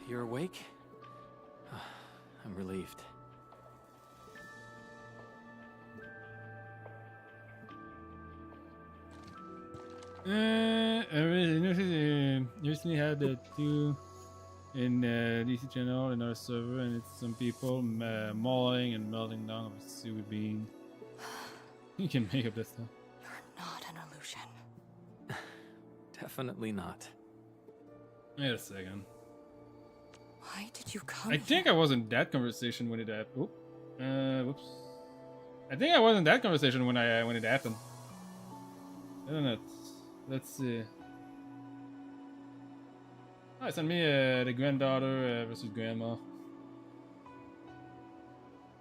You're awake? I'm relieved. I recently had the two in DC channel, another server, and it's some people mauling and melting down of a seaweed being. You can make up that stuff. Not an illusion. Definitely not. Wait a second. Why did you come I think I here? was in that conversation when it happened. Whoops. I think I was in that conversation when it happened. I don't know. Let's see. Oh, it sent me the granddaughter versus grandma.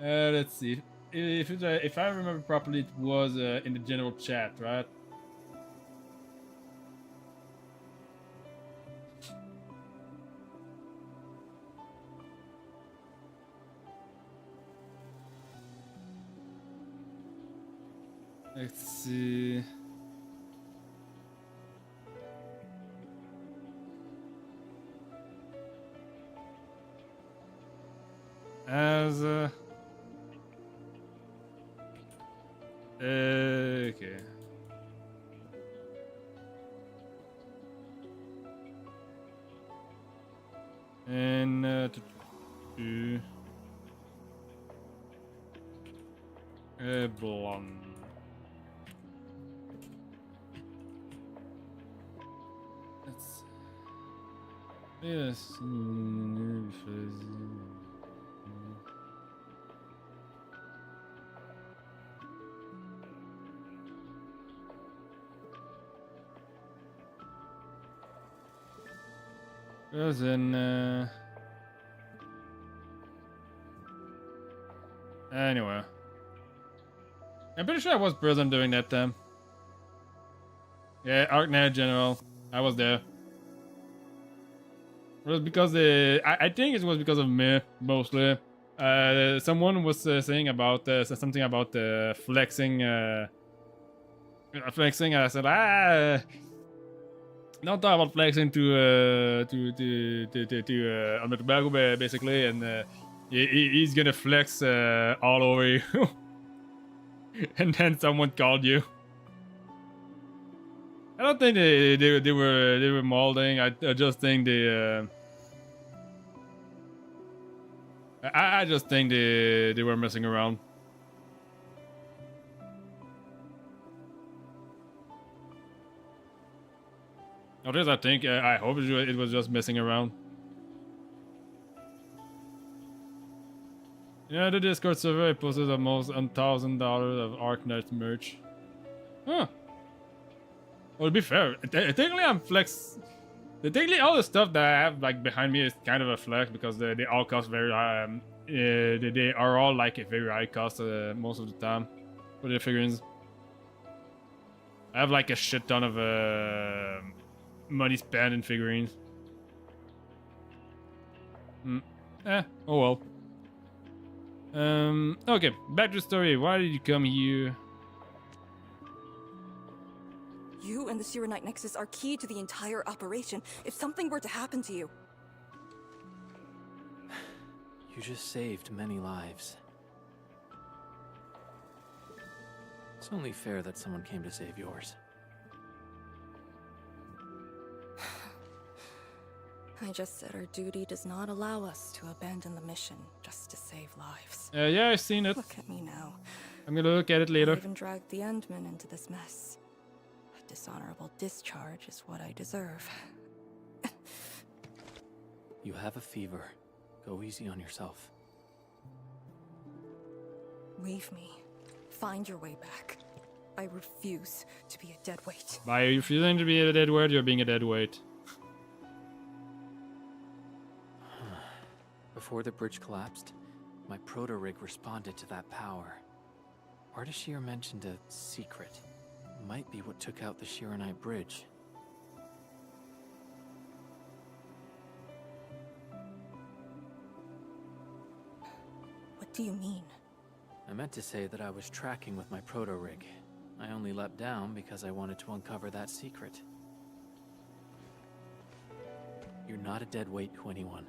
Let's see. If I remember properly, it was in the general chat, right? Let's see. As okay. And blonde. Let's yes. As in anyway. I'm pretty sure I was present during that time. Yeah, Arknight General. I was there. It was because I think it was because of me mostly. Someone was saying about something about flexing. Flexing. And I said, don't talk about flexing to Alberto Tobacco basically, and he's gonna flex all over you. And then someone called you. I don't think they were molding. I just think I just think they were messing around. At least I think I hope it was just messing around. Yeah, the Discord server I posted almost $1,000 of Arknights merch. Huh. Well, to be fair, technically I'm flex. Technically all the stuff that I have like behind me is kind of a flex because they all cost very high. They are all like a very high cost most of the time for the figurines. I have like a shit ton of money spent in figurines. Oh well. Okay, back to the story. Why did you come here? You and the Shiranite Nexus are key to the entire operation. If something were to happen to you... You just saved many lives. It's only fair that someone came to save yours. I just said our duty does not allow us to abandon the mission just to save lives. Yeah, I've seen it. Look at me now. I'm gonna look at it later. I even dragged the Endmen into this mess. A dishonorable discharge is what I deserve. You have a fever. Go easy on yourself. Leave me. Find your way back. I refuse to be a deadweight. By refusing to be a deadweight, you're being a deadweight. Before the bridge collapsed, my proto-rig responded to that power. Ardashir mentioned a secret. Might be what took out the Shiranite bridge. What do you mean? I meant to say that I was tracking with my proto-rig. I only leapt down because I wanted to uncover that secret. You're not a deadweight to anyone.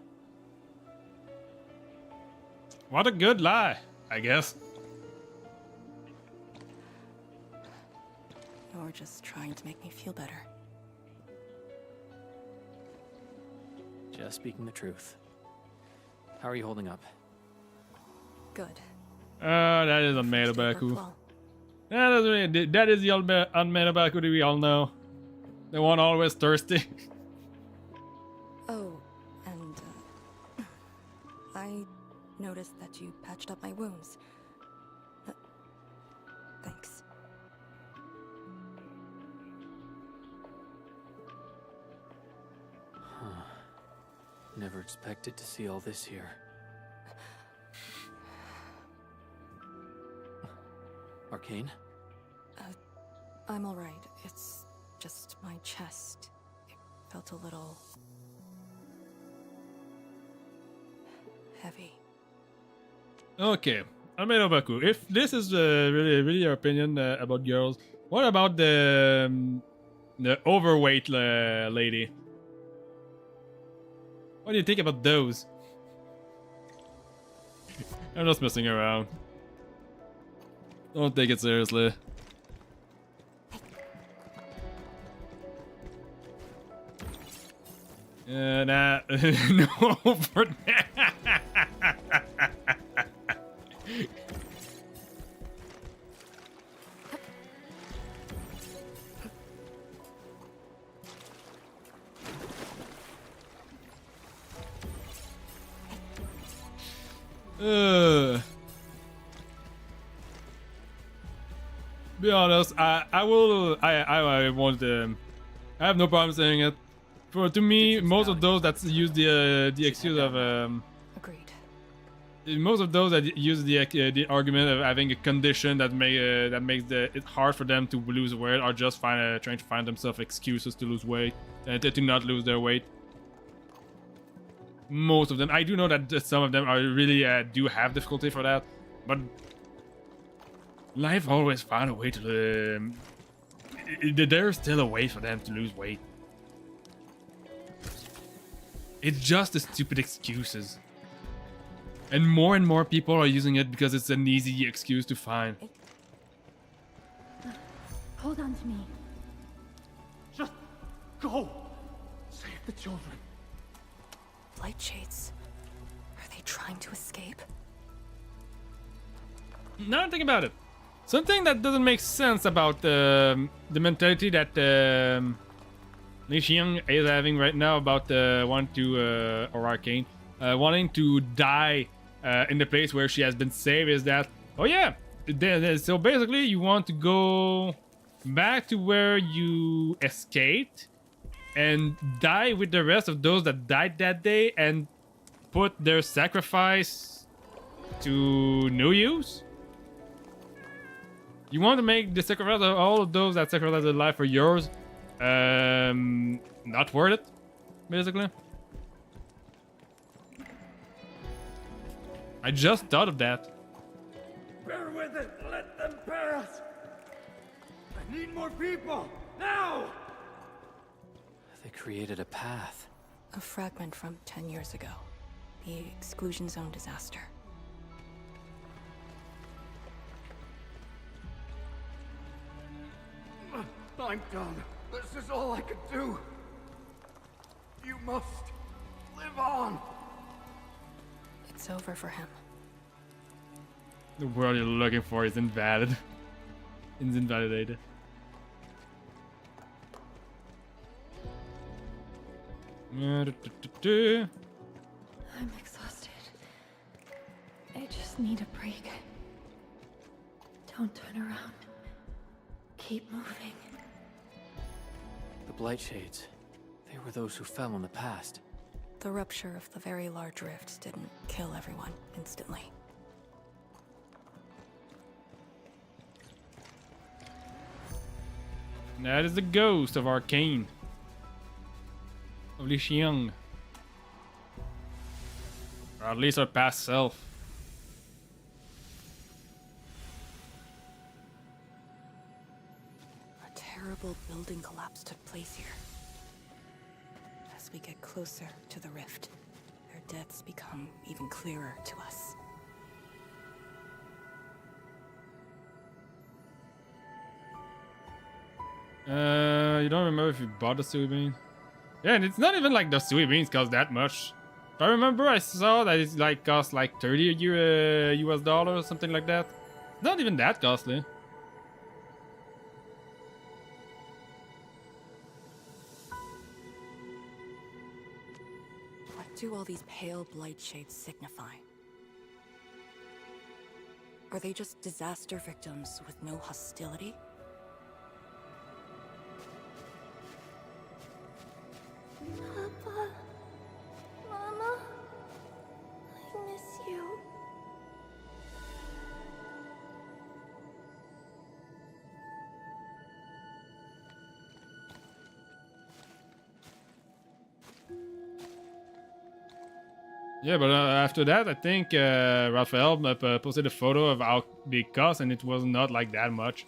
What a good lie, I guess. You're just trying to make me feel better. Just speaking the truth. How are you holding up? Good. That is unmade Baku. That is the unmade Baku that we all know. The one always thirsty. Oh, and I noticed that you patched up my wounds. Thanks. Huh. Never expected to see all this here. Arcane? I'm alright. It's just my chest. It felt a little heavy. Okay, Almeida Baku. If this is really your opinion about girls, what about the overweight lady? What do you think about those? I'm just messing around. Don't take it seriously. Nah, no for that. Be honest, I won't. I have no problem saying it. To me, most of those that use the excuse of Agreed. Most of those that use the argument of having a condition that makes it hard for them to lose weight are just trying to find themselves excuses to lose weight and to not lose their weight. Most of them, I do know that some of them are really do have difficulty for that, but life always found a way to. There's still a way for them to lose weight. It's just the stupid excuses. And more people are using it because it's an easy excuse to find. Hold on to me. Just go! Save the children. Light shades. Are they trying to escape? Now think about it. Something that doesn't make sense about the mentality that Li Xiang is having right now about or Arcane wanting to die in the place where she has been saved is that, oh yeah, so basically you want to go back to where you escaped and die with the rest of those that died that day and put their sacrifice to no use? You want to make the sacrifice of all of those that sacrificed their life for yours not worth it, basically? I just thought of that. Bear with it. Let them pass. I need more people. Now! They created a path. A fragment from 10 years ago. The exclusion zone disaster. I'm done. This is all I could do. You must live on. It's over for him. The world you're looking for is invalid. It's invalidated. I'm exhausted. I just need a break. Don't turn around. Keep moving. The Blight Shades. They were those who fell in the past. The rupture of the very large rift didn't kill everyone instantly. That is the ghost of Arcane. Of Li Xiang. Or at least her past self. A terrible building collapse took place here. As we get closer to the rift, their deaths become even clearer to us. You don't remember if you bought the soybean? Yeah, and it's not even like the soybeans cost that much. If I remember, I saw that it's like cost like 30 US dollars, something like that. It's not even that costly. What do all these pale blight shades signify? Are they just disaster victims with no hostility? Papa, Mama, I miss you. Yeah, but after that, I think Raphael posted a photo of how they cost, and it was not like that much.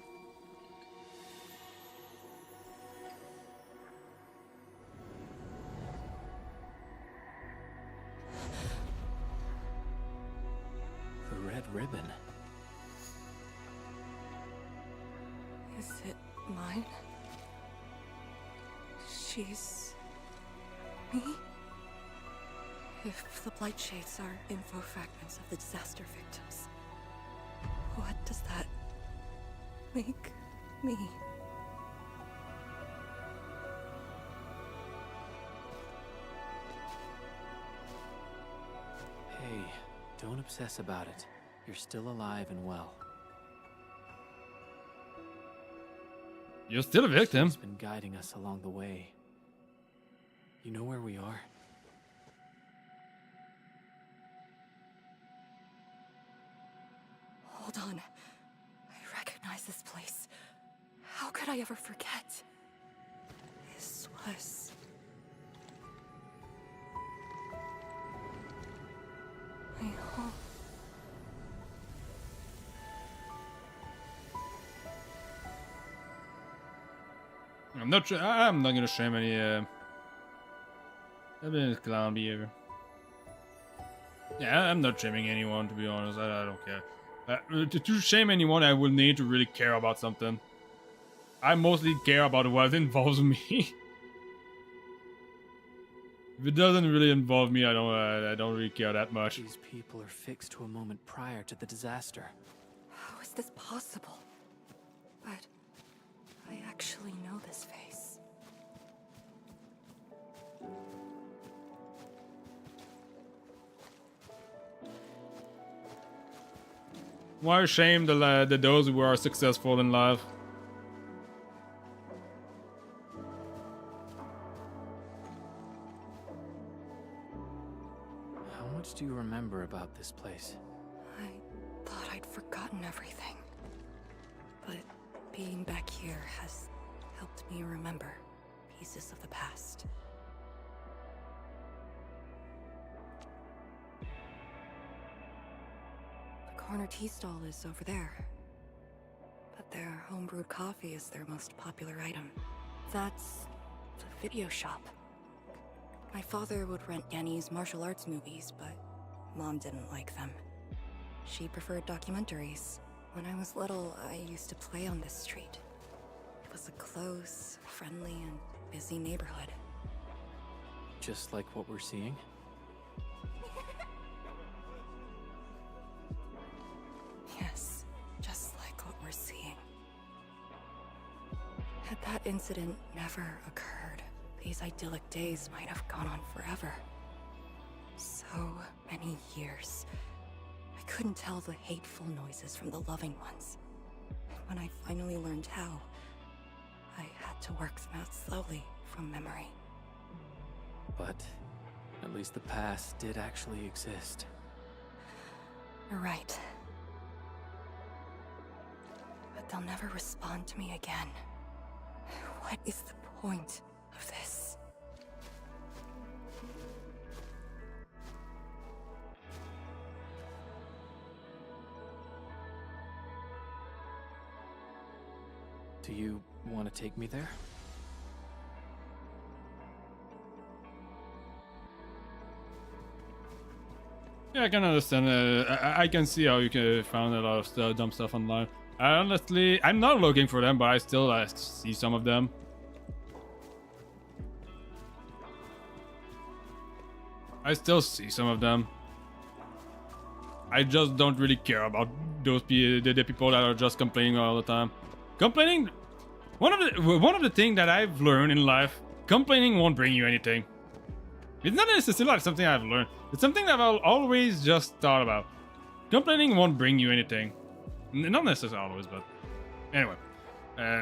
The red ribbon. Is it mine? She's... me? If the blight shades are info fragments of the disaster victims, what does that make me? Hey, don't obsess about it. You're still alive and well. You're still a victim. She's been guiding us along the way. You know where we are? Hold on. I recognize this place. How could I ever forget? This was... my home. I'm not gonna shame any clown behavior. Yeah, I'm not shaming anyone, to be honest. I don't care. To shame anyone, I will need to really care about something. I mostly care about what involves me. If it doesn't really involve me, I don't really care that much. These people are fixed to a moment prior to the disaster. How is this possible? But I actually know this face. Why shame the those who are successful in life? How much do you remember about this place? I thought I'd forgotten everything. But being back here has helped me remember pieces of the past. The corner tea stall is over there. But their homebrewed coffee is their most popular item. That's the video shop. My father would rent Yanni's martial arts movies, but Mom didn't like them. She preferred documentaries. When I was little, I used to play on this street. It was a close, friendly, and busy neighborhood. Just like what we're seeing? Yes, just like what we're seeing. Had that incident never occurred, these idyllic days might have gone on forever. So many years. I couldn't tell the hateful noises from the loving ones. And when I finally learned how, I had to work them out slowly from memory. But at least the past did actually exist. You're right. But they'll never respond to me again. What is the point of this? Do you want to take me there? Yeah, I can understand. I can see how you can find a lot of dumb stuff online. Honestly, I'm not looking for them, but I still see some of them. I still see some of them. I just don't really care about those the people that are just complaining all the time. Complaining, one of the things that I've learned in life, complaining won't bring you anything. It's not necessarily like something I've learned. It's something that I've always just thought about. Complaining won't bring you anything. Not necessarily always, but anyway.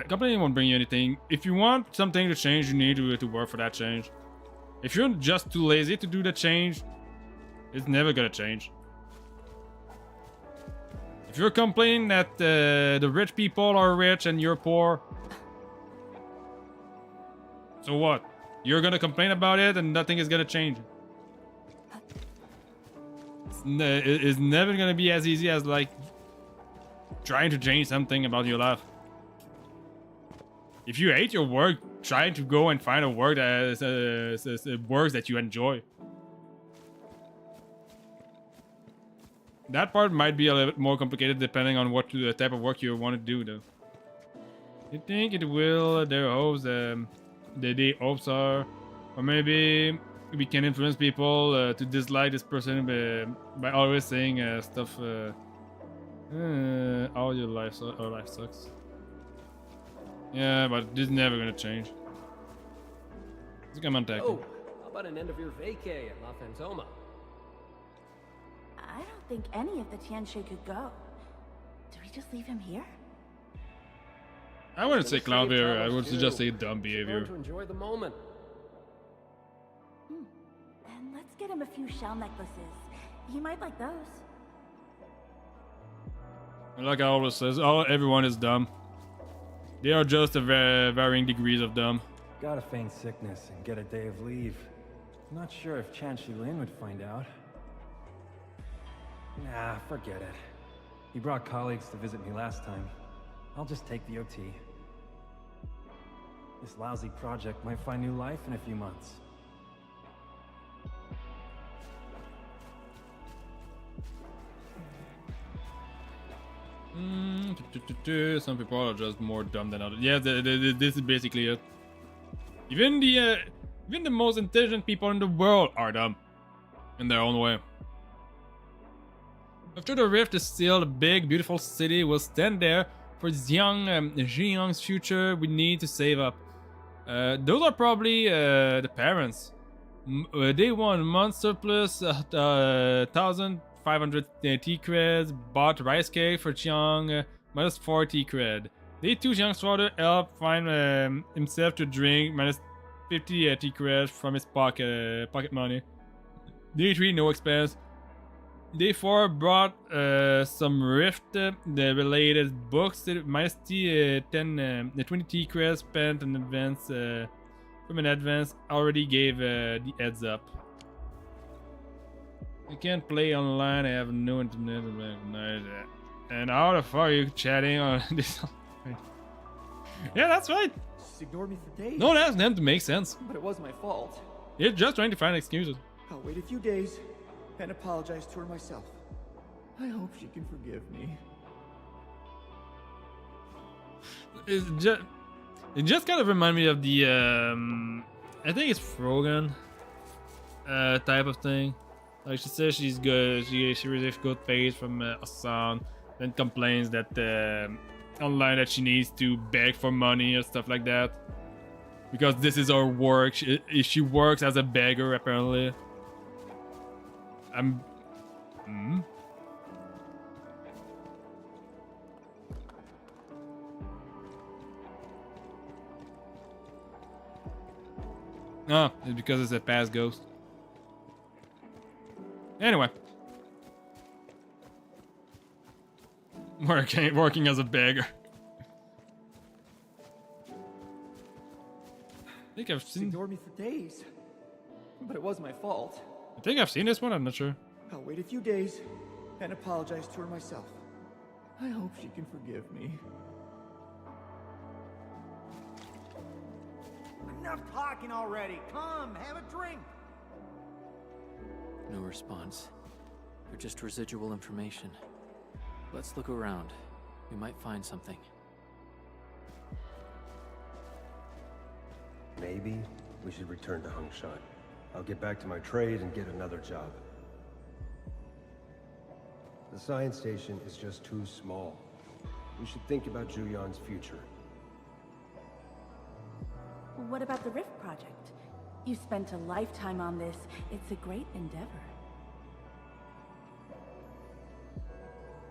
Complaining won't bring you anything. If you want something to change, you need to work for that change. If you're just too lazy to do the change, it's never gonna change. If you're complaining that the rich people are rich and you're poor, so what? You're gonna complain about it and nothing is gonna change. It's never gonna be as easy as like trying to change something about your life. If you hate your work, try to go and find a work that works that you enjoy. That part might be a little bit more complicated depending on what type of work you want to do, though. You think it will? Their hopes, the hopes are, or maybe we can influence people to dislike this person by always saying stuff. All your life, our life sucks. Yeah, but this is never gonna change. Let's come on, Oh, how about an end of your vacay at La Fantoma? I don't think any of the Tianshi could go. Do we just leave him here? I wouldn't say clown behavior, I would just say dumb behavior. Learn to enjoy the moment. Then let's get him a few shell necklaces. He might like those. Like I always says, everyone is dumb. They are just varying degrees of dumb. Gotta feign sickness and get a day of leave. Not sure if Chan Shilin would find out. Nah, forget it. He brought colleagues to visit me last time. I'll just take the OT. This lousy project might find new life in a few months. Some people are just more dumb than others. Yeah, this is basically it. Even the most intelligent people in the world are dumb in their own way. After the rift is sealed, a big, beautiful city will stand there for Xiang's future. We need to save up. Those are probably the parents. Day 1 month surplus 1,500 T creds. Bought rice cake for Xiang, minus 4 T cred. Day 2 Xiang's father helped find himself to drink, minus 50 T cred from his pocket money. Day 3 no expense. Day 4 brought some Rift the related books, minus 20 T credits spent in advance from an advance already gave the heads up. I can't play online, I have no internet. And how the fuck are you chatting on this? Yeah, that's right. Just ignored me for days. Don't ask them to make sense. But it was my fault. You're just trying to find excuses. I'll wait a few days and apologize to her myself. I hope she can forgive me. It just kind of reminds me of the I think it's Frogan type of thing. Like she says she's good, she receives good pays from Hassan, then complains that online that she needs to beg for money or stuff like that because this is her work. She works as a beggar apparently. Oh, it's because it's a past ghost. Anyway. Working as a beggar. I think I've seen... Ignored me for days. But it was my fault. I think I've seen this one, I'm not sure. I'll wait a few days and apologize to her myself. I hope she can forgive me. Enough talking already. Come, have a drink. No response. They're just residual information. Let's look around. We might find something. Maybe we should return to Hongshan. I'll get back to my trade and get another job. The science station is just too small. We should think about Juyan's future. What about the Rift Project? You spent a lifetime on this. It's a great endeavor.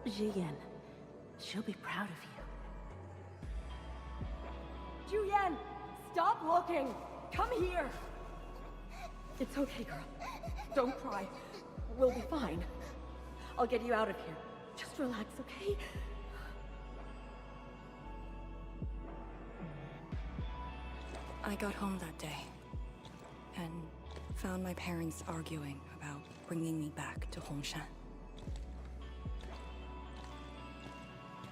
Jiyan, she'll be proud of you. Juyan, stop looking! Come here! It's okay, girl. Don't cry. We'll be fine. I'll get you out of here. Just relax, okay? I got home that day and found my parents arguing about bringing me back to Hongshan.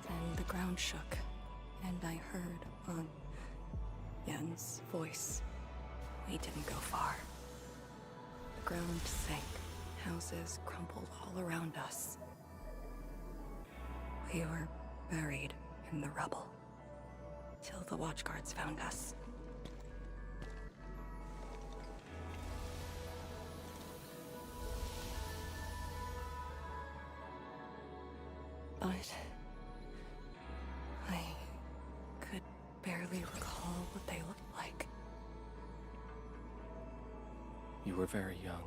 Then the ground shook, and I heard on Yen's voice. We didn't go far. The ground sank. Houses crumpled all around us. We were buried in the rubble till the watchguards found us. But I could barely recall what they looked like. You were very young.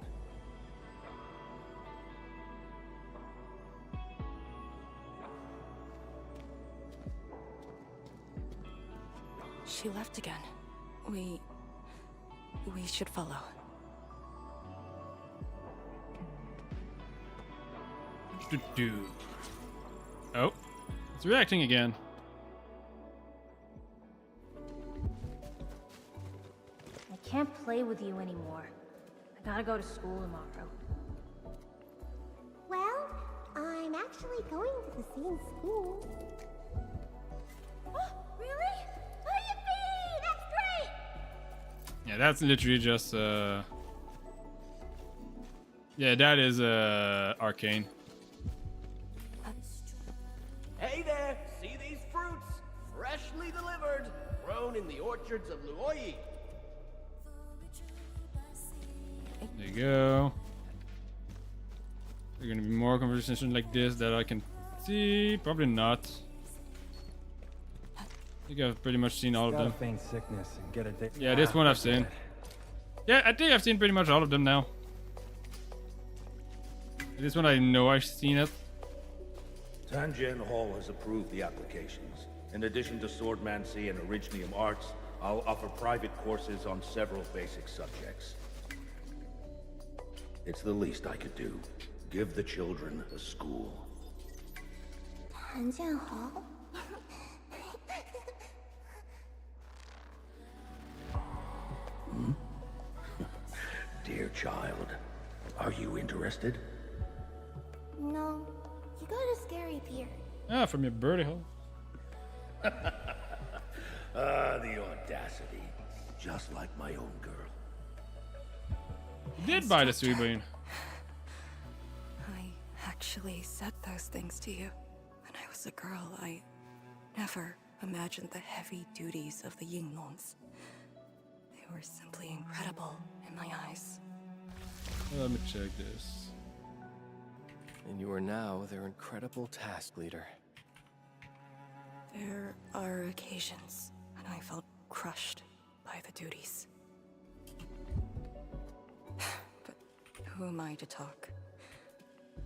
She left again. We should follow. Oh, it's reacting again. I can't play with you anymore. I gotta go to school tomorrow. Well, I'm actually going to the same school. Oh, really? Oh, yippee! That's great! Yeah, that's literally just yeah, that is arcane. Hey there! See these fruits? Freshly delivered, grown in the orchards of Luoyi. There you go. There are gonna be more conversations like this that I can see. Probably not. I think I've pretty much seen all of them. Feign sickness and get a Yeah, this one I've seen. Yeah, I think I've seen pretty much all of them now. This one I know I've seen it. Tanjian Hall has approved the applications. In addition to swordmancy and originium arts, I'll offer private courses on several basic subjects. It's the least I could do. Give the children a school. Tanjian Hall? Dear child, are you interested? No, you got a scary beard. Ah, from your birdie hole. The audacity. Just like my own girl. You did buy the Suibean. I actually said those things to you. When I was a girl, I never imagined the heavy duties of the Yinglongs. They were simply incredible in my eyes. Let me check this. And you are now their incredible task leader. There are occasions when I felt crushed by the duties. But who am I to talk?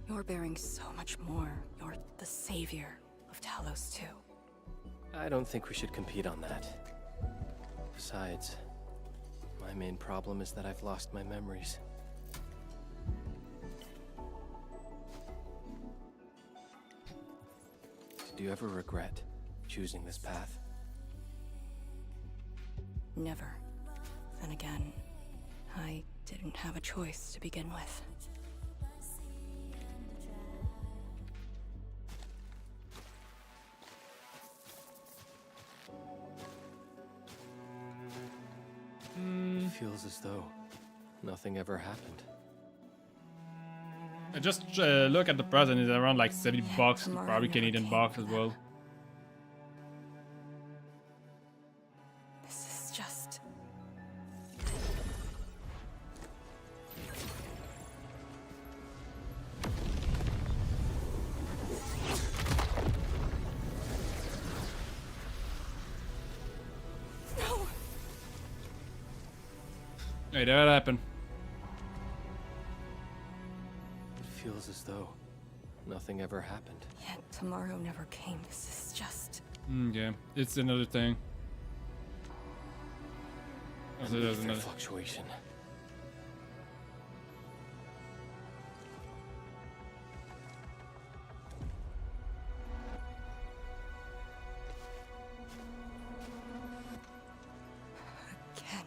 You're bearing so much more. You're the savior of Talos too. I don't think we should compete on that. Besides, my main problem is that I've lost my memories. Do you ever regret choosing this path? Never. Then again, I didn't have a choice to begin with. It feels as though nothing ever happened. I just look at the present. It's around like $70 bucks, probably Canadian bucks as well. Hey, that happened. It feels as though nothing ever happened. Yet tomorrow never came. This is just... Yeah, it's another thing. Also, there's another fluctuation. Again.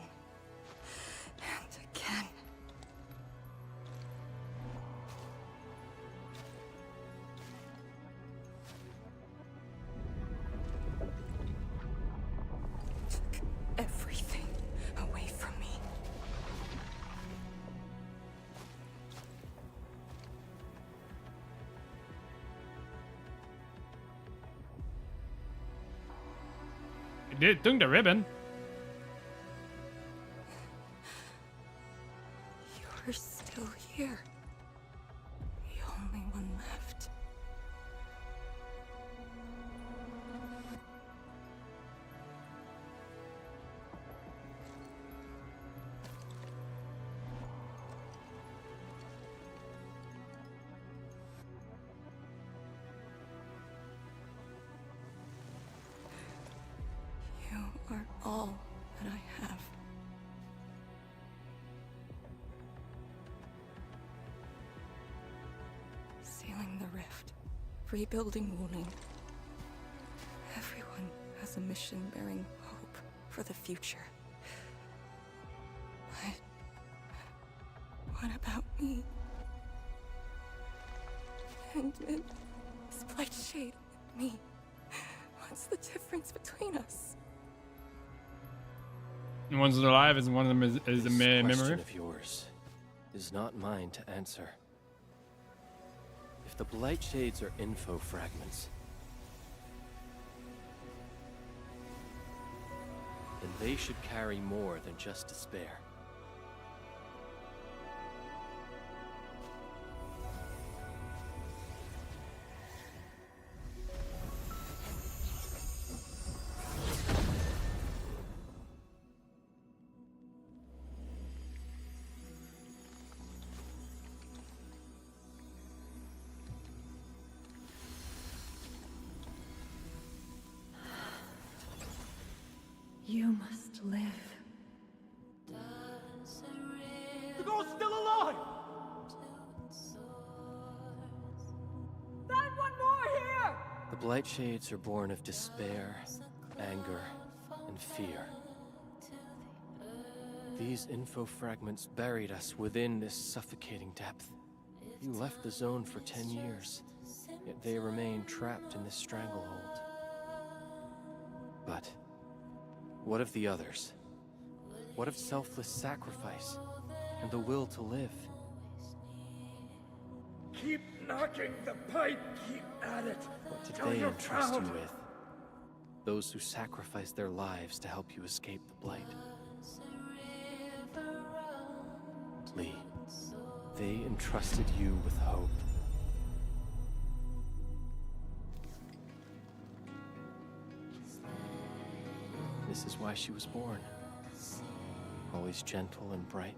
And again. Took everything away from me. It took the ribbon. You're still here. The only one left. You are all that I have. Sealing the rift, rebuilding Wuling. Everyone has a mission bearing hope for the future. But what about me? And this Blight Shade and me. What's the difference between us? And one's alive, and one of them is a This memory. question of yours is not mine to answer. If the Blight Shades are info fragments, then they should carry more than just despair. You must live. The girl's still alive! Find one more here! The Blight Shades are born of despair, anger, and fear. These info fragments buried us within this suffocating depth. You left the zone for 10 years, yet they remain trapped in this stranglehold. But what of the others? What of selfless sacrifice and the will to live? Keep knocking the pipe, keep at it. What did Till they you're entrust you found. with? Those who sacrificed their lives to help you escape the Blight. Lee, they entrusted you with hope. This is why she was born. Always gentle and bright.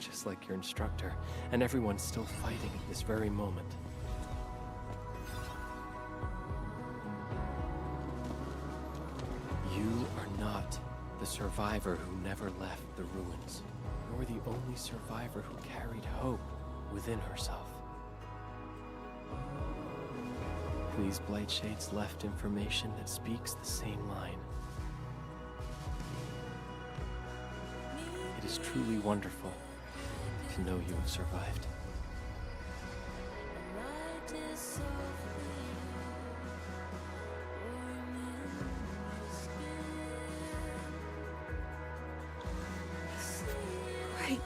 Just like your instructor, and everyone's still fighting at this very moment. You are not the survivor who never left the ruins. You're the only survivor who carried hope within herself. These Blight Shades left information that speaks the same line. It is truly wonderful to know you have survived. Right.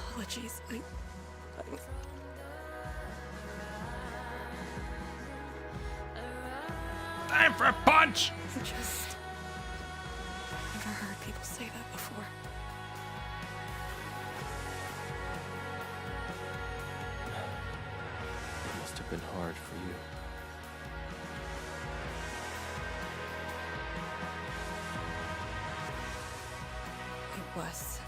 Apologies, I'm... Time for a punch! Just... I've never heard people say that before. It must have been hard for you. us.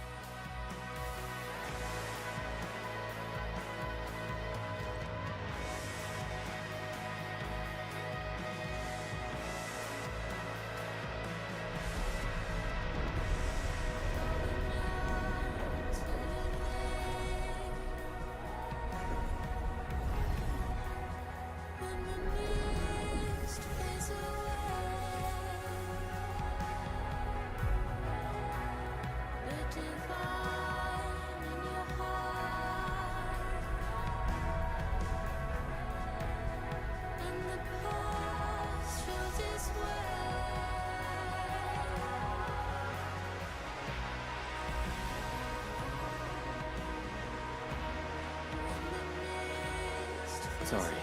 Sorry.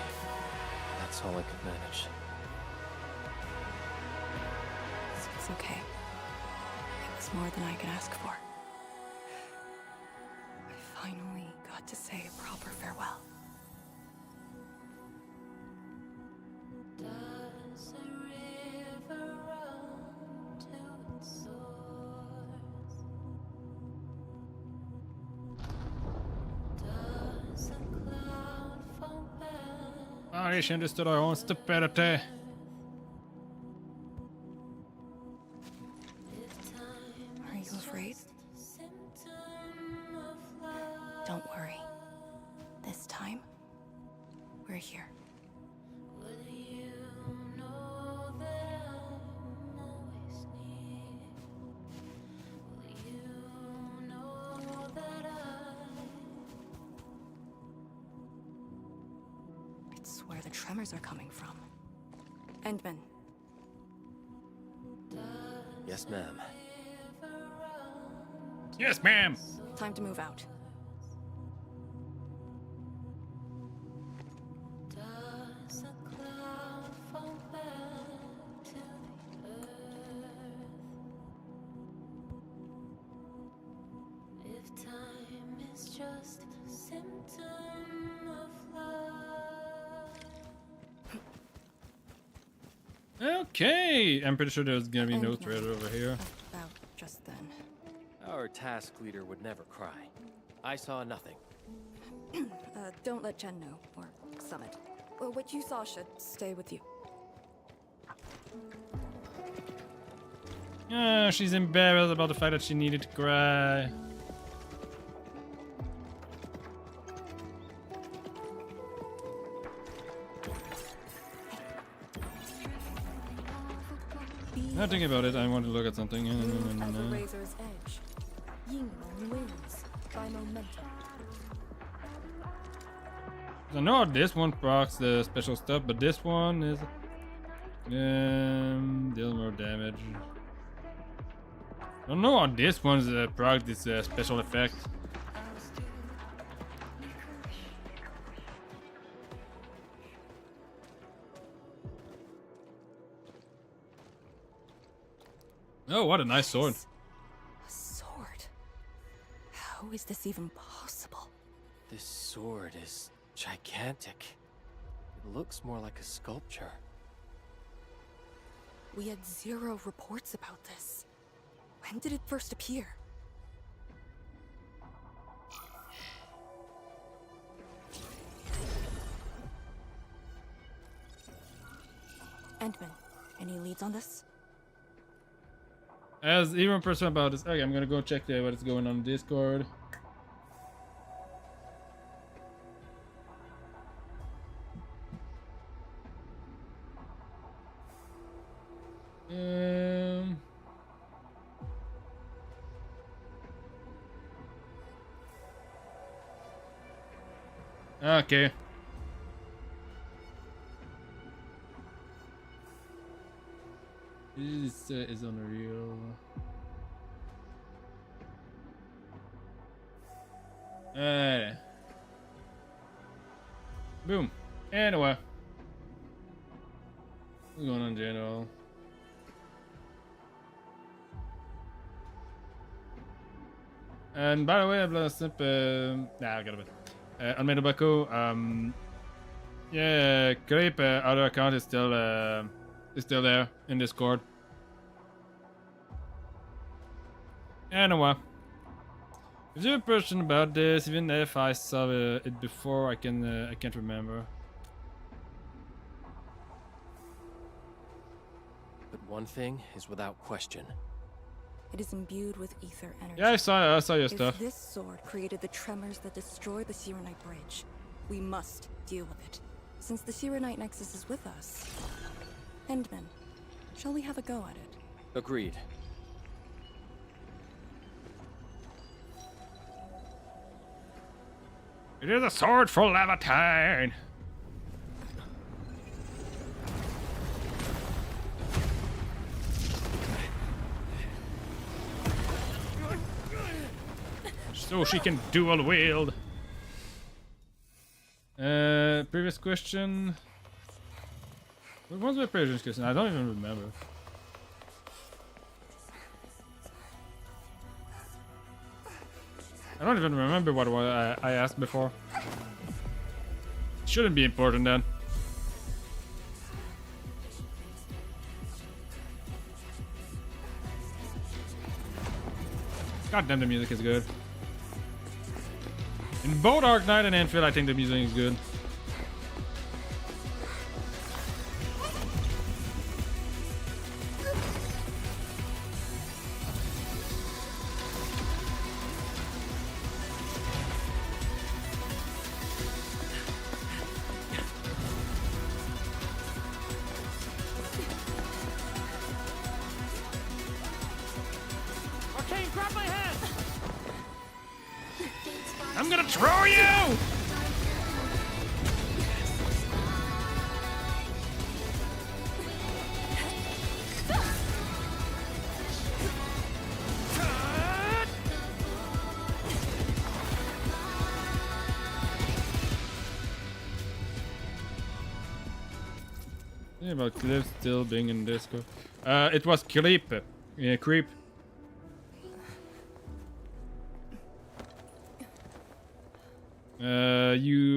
That's all I could manage. It's okay. It was more than I could ask for. I finally got to say a proper farewell. Det kändes det då, jag har en stupidity. Are you afraid? Don't worry. This time, we're here. It's where the tremors are coming from. Endman. Yes, ma'am. Yes, ma'am. Time to move out. Okay, I'm pretty sure there's gonna be no thread over here. About just then. Our task leader would never cry. I saw nothing. Don't let Jen know, or Summit. What you saw should stay with you. She's embarrassed about the fact that she needed to cry. Not thinking about it, I want to look at something. At the razor's edge. Yingling wins by momentum. I know this one procs the special stuff, but this one is deal more damage. I don't know how this one's proc this special effect. Oh, what a nice sword. A sword? How is this even possible? This sword is gigantic. It looks more like a sculpture. We had 0 reports about this. When did it first appear? Endman, any leads on this? As even person about this. Okay, I'm gonna go check what is going on Discord. Okay. This is unreal. Boom. Anyway. What's going on, General? And by the way, I've lost up. I got a bit. Almeida Baku. Yeah, Creep other account is still there in Discord. Anyway, Is there a question about this? Even if I saw it before, I can't remember. But one thing is without question. It is imbued with ether energy. Yeah, I saw your if stuff. This sword created the tremors that destroy the Sirenite Bridge. We must deal with it. Since the Sirenite Nexus is with us. Endman, shall we have a go at it? Agreed. It is a sword for Levantine. So she can dual wield. Previous question. What was my previous question? I don't even remember. I don't even remember what I asked before. Shouldn't be important then. God damn, the music is good. In both Arknight and Endfield, I think the music is good. Arcane, grab my hand! I'm gonna throw you! Yeah, about Cliff still being in disco. It was Creep. Yeah, Creep.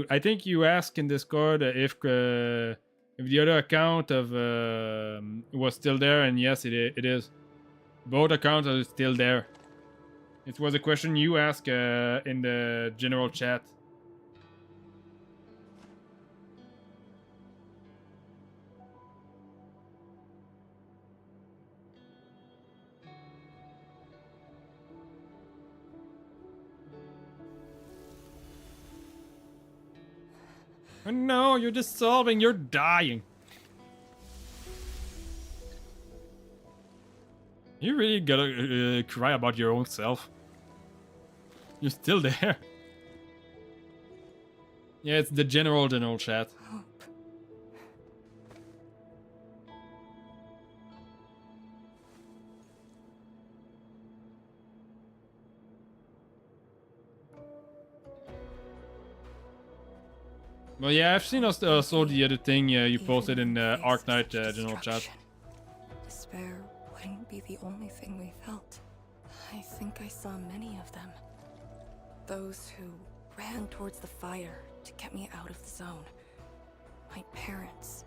I think you asked in Discord if the other account of was still there, and yes, it is. Both accounts are still there. It was a question you asked in the general chat. Oh no, you're dissolving, you're dying. You really gotta cry about your own self. You're still there. Yeah, it's the general chat. Well, yeah, I've seen also the other thing you posted in the Arknight general chat. Despair wouldn't be the only thing we felt. I think I saw many of them. Those who ran towards the fire to get me out of the zone. My parents,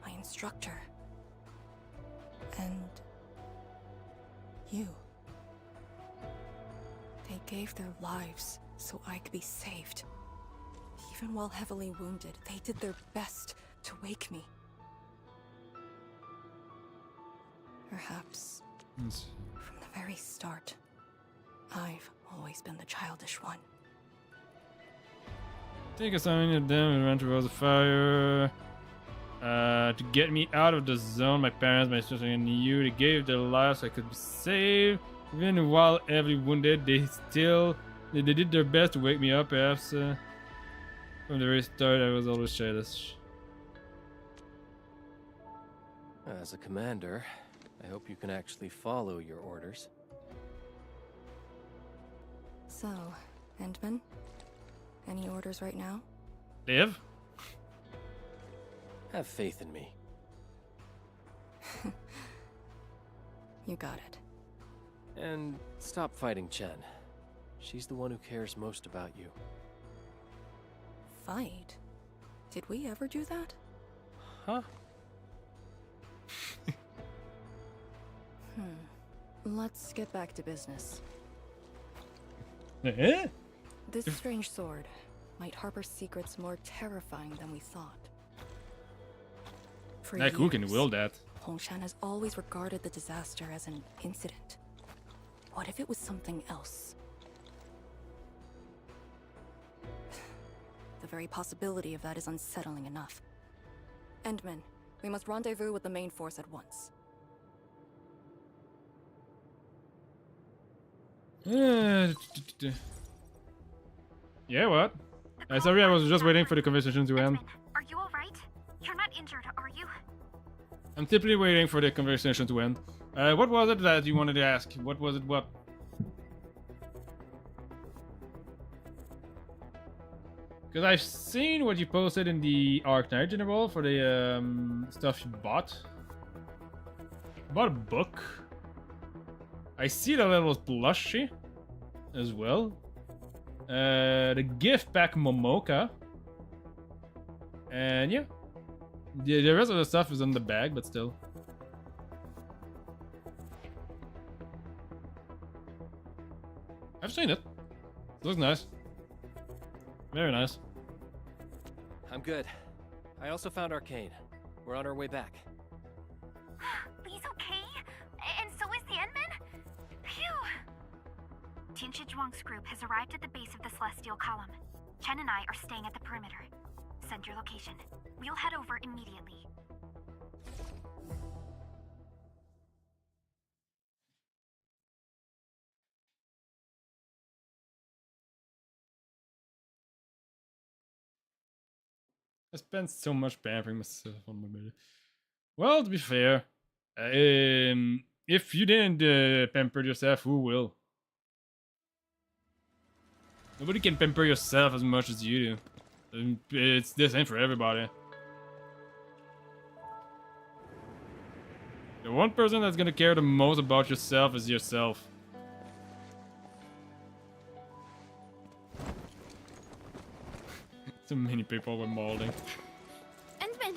my instructor, and you. They gave their lives so I could be saved. Even while heavily wounded, they did their best to wake me. Perhaps from the very start, I've always been the childish one. Take a sign of them and ran towards the fire. To get me out of the zone, my parents, my sister, and you, they gave their lives so I could be saved. Even while heavily wounded, they did their best to wake me up. Perhaps from the very start, I was always childish. As a commander, I hope you can actually follow your orders. So, Endman, any orders right now? Live? Have faith in me. You got it. And stop fighting Chen. She's the one who cares most about you. Fight? Did we ever do that? Huh? Let's get back to business. Eh? This strange sword might harbor secrets more terrifying than we thought. For Like, who can years, will that? Hongshan has always regarded the disaster as an incident. What if it was something else? The very possibility of that is unsettling enough. Endman, we must rendezvous with the main force at once. Yeah, what? Sorry, I was just waiting for the conversation to end. Are you alright? You're not injured, are you? I'm typically waiting for the conversation to end. What was it that you wanted to ask? What was it? What? Because I've seen what you posted in the Arknight General for the stuff you bought. You bought a book. I see that it was plushy as well. The gift pack Momoka. And yeah. The rest of the stuff is in the bag, but still. I've seen it. It looks nice. Very nice. I'm good. I also found Arcane. We're on our way back. Lee's okay? And so is the Endman? Phew! Tianshi Zhuang's group has arrived at the base of the Celestial Column. Chen and I are staying at the perimeter. Send your location. We'll head over immediately. I spent so much pampering myself on my bed. Well, to be fair, if you didn't pamper yourself, who will? Nobody can pamper yourself as much as you do. It's the same for everybody. The one person that's gonna care the most about yourself is yourself. So many people were molding. Endman!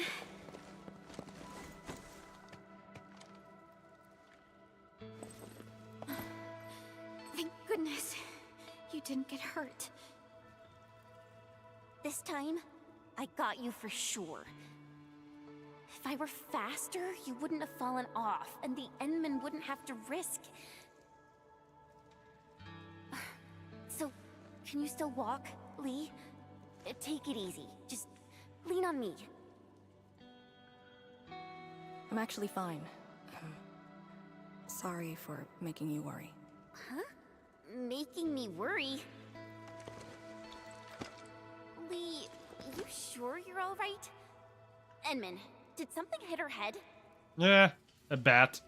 Thank goodness you didn't get hurt. This time, I got you for sure. If I were faster, you wouldn't have fallen off, and the Endman wouldn't have to risk. So, can you still walk, Lee? Take it easy. Just lean on me. I'm actually fine. Sorry for making you worry. Huh? Making me worry? Lee, you sure you're alright? Endman, did something hit her head? Yeah, a bat.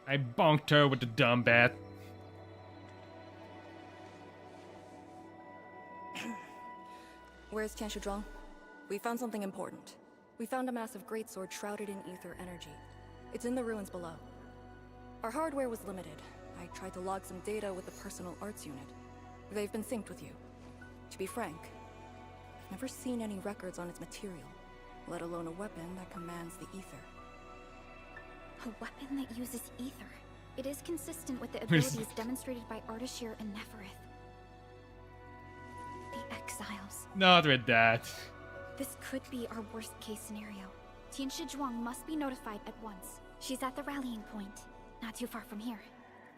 I bonked her with the dumb bat. Where's Tianshi Zhuang? We found something important. We found a massive greatsword shrouded in ether energy. It's in the ruins below. Our hardware was limited. I tried to log some data with the personal arts unit. They've been synced with you. To be frank, I've never seen any records on its material, let alone a weapon that commands the ether. A weapon that uses ether. It is consistent with the abilities demonstrated by Ardashir and Neferith. The Exiles. Not with that. This could be our worst case scenario. Tianshi Zhuang must be notified at once. She's at the rallying point, not too far from here.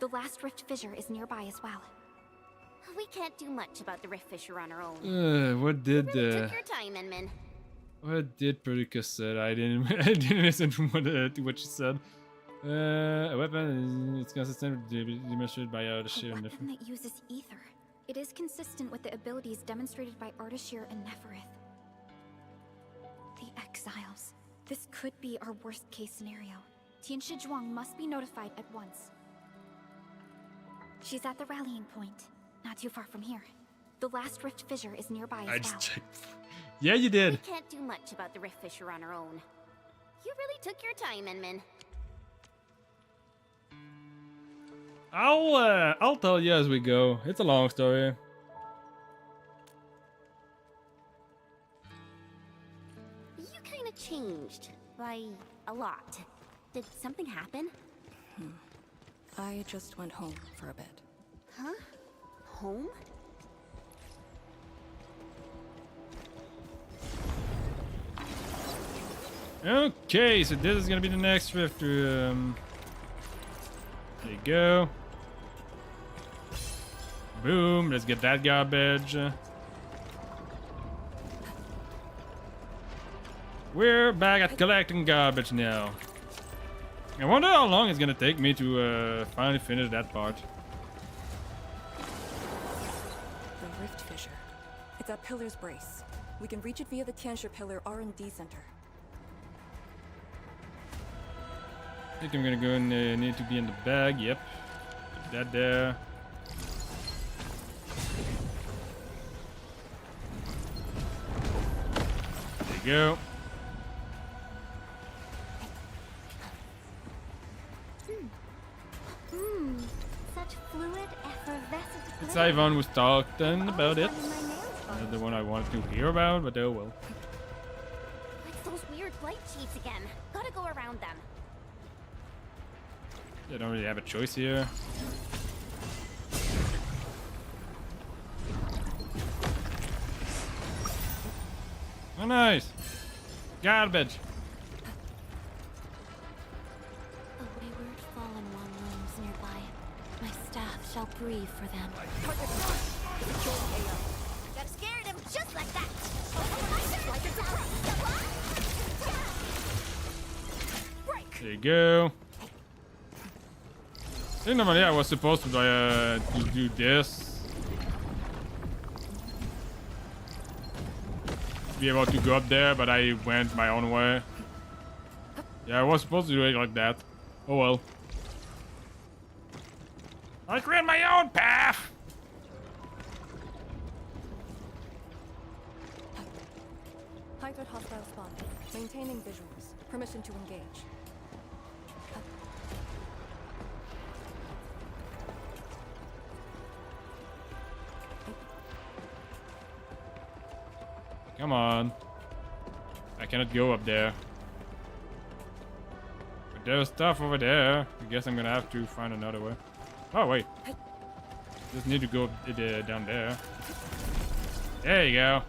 The last rift fissure is nearby as well. We can't do much about the rift fissure on our own. What did Took your time, Endman. What did Perdica said? I didn't listen to what she said. A weapon is consistent demonstrated by Ardashir and A weapon Neferith. that uses ether. It is consistent with the abilities demonstrated by Ardashir and Neferith. The Exiles. This could be our worst case scenario. Tianshi Zhuang must be notified at once. She's at the rallying point, not too far from here. The last rift fissure is nearby as I well. just checked. Yeah, you did. We can't do much about the rift fissure on our own. You really took your time, Endman. I'll tell you as we go. It's a long story. You kind of changed. By a lot. Did something happen? I just went home for a bit. Huh? Home? Okay, so this is gonna be the next rift room. There you go. Boom, let's get that garbage. We're back at collecting garbage now. I wonder how long it's gonna take me to finally finish that part. The rift fissure. It's at Pillar's Brace. We can reach it via the Tianshi Pillar R&D Center. I think I'm gonna go and need to be in the bag. Yep. Put that there. There you go. Such fluid, effervescent. It's Ivan was talking about it. Not the one I wanted to hear about, but oh well. It's those weird blight chiefs again. Gotta go around them. I don't really have a choice here. Oh, nice. Garbage. A wayward fallen one roams nearby. My staff shall breathe for them. Gotta scare them just like that. There you go. I think normally I was supposed to do this. Be able to go up there, but I went my own way. Yeah, I was supposed to do it like that. Oh well. I create my own path! Hybrid hostile spotted. Maintaining visuals. Permission to engage. Come on. I cannot go up there. But there's stuff over there. I guess I'm gonna have to find another way. Oh, wait. Just need to go down there. There you go.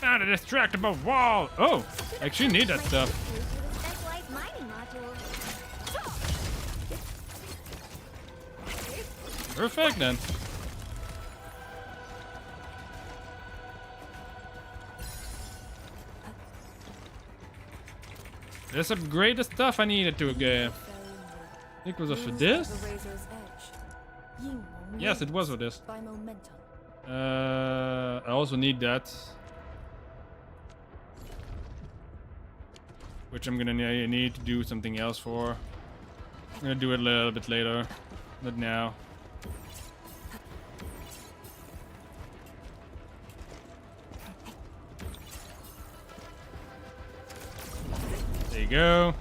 Found a distractible wall. Oh, I actually need that stuff. Specialized mining module. Perfect then. Let's upgrade the stuff I needed to get. I think it was for this? Yes, it was for this. I also need that. Which I'm gonna need to do something else for. I'm gonna do it a little bit later. Not now. There you go.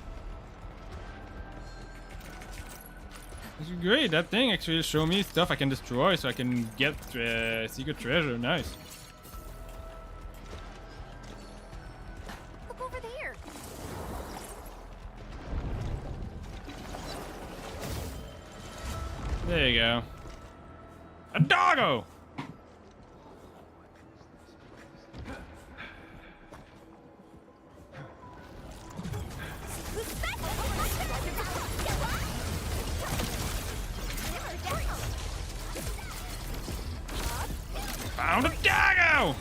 This is great. That thing actually showed me stuff I can destroy so I can get secret treasure. Nice. Look over there. There you go. A doggo! Found a doggo!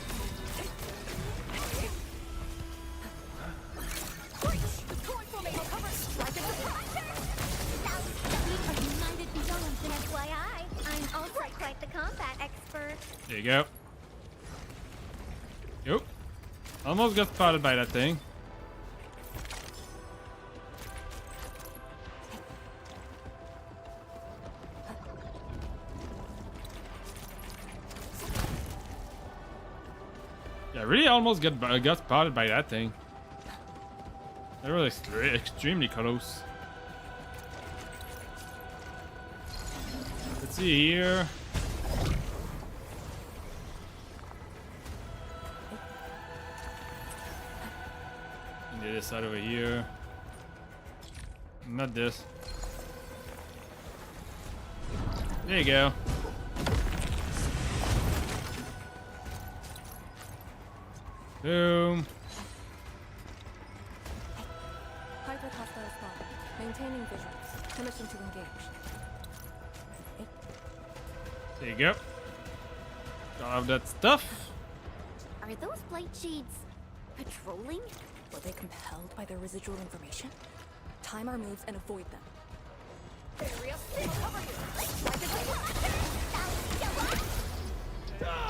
I'm also quite the combat expert. There you go. Yep. Almost got spotted by that thing. Yeah, I really almost got spotted by that thing. That was extremely close. Let's see here. And the other side over here. Not this. There you go. Boom. Hybrid hostile spawn. Maintaining visuals. Permission to engage. There you go. Got all of that stuff. Are those blight shades patrolling? Were they compelled by their residual information? Time our moves and avoid them.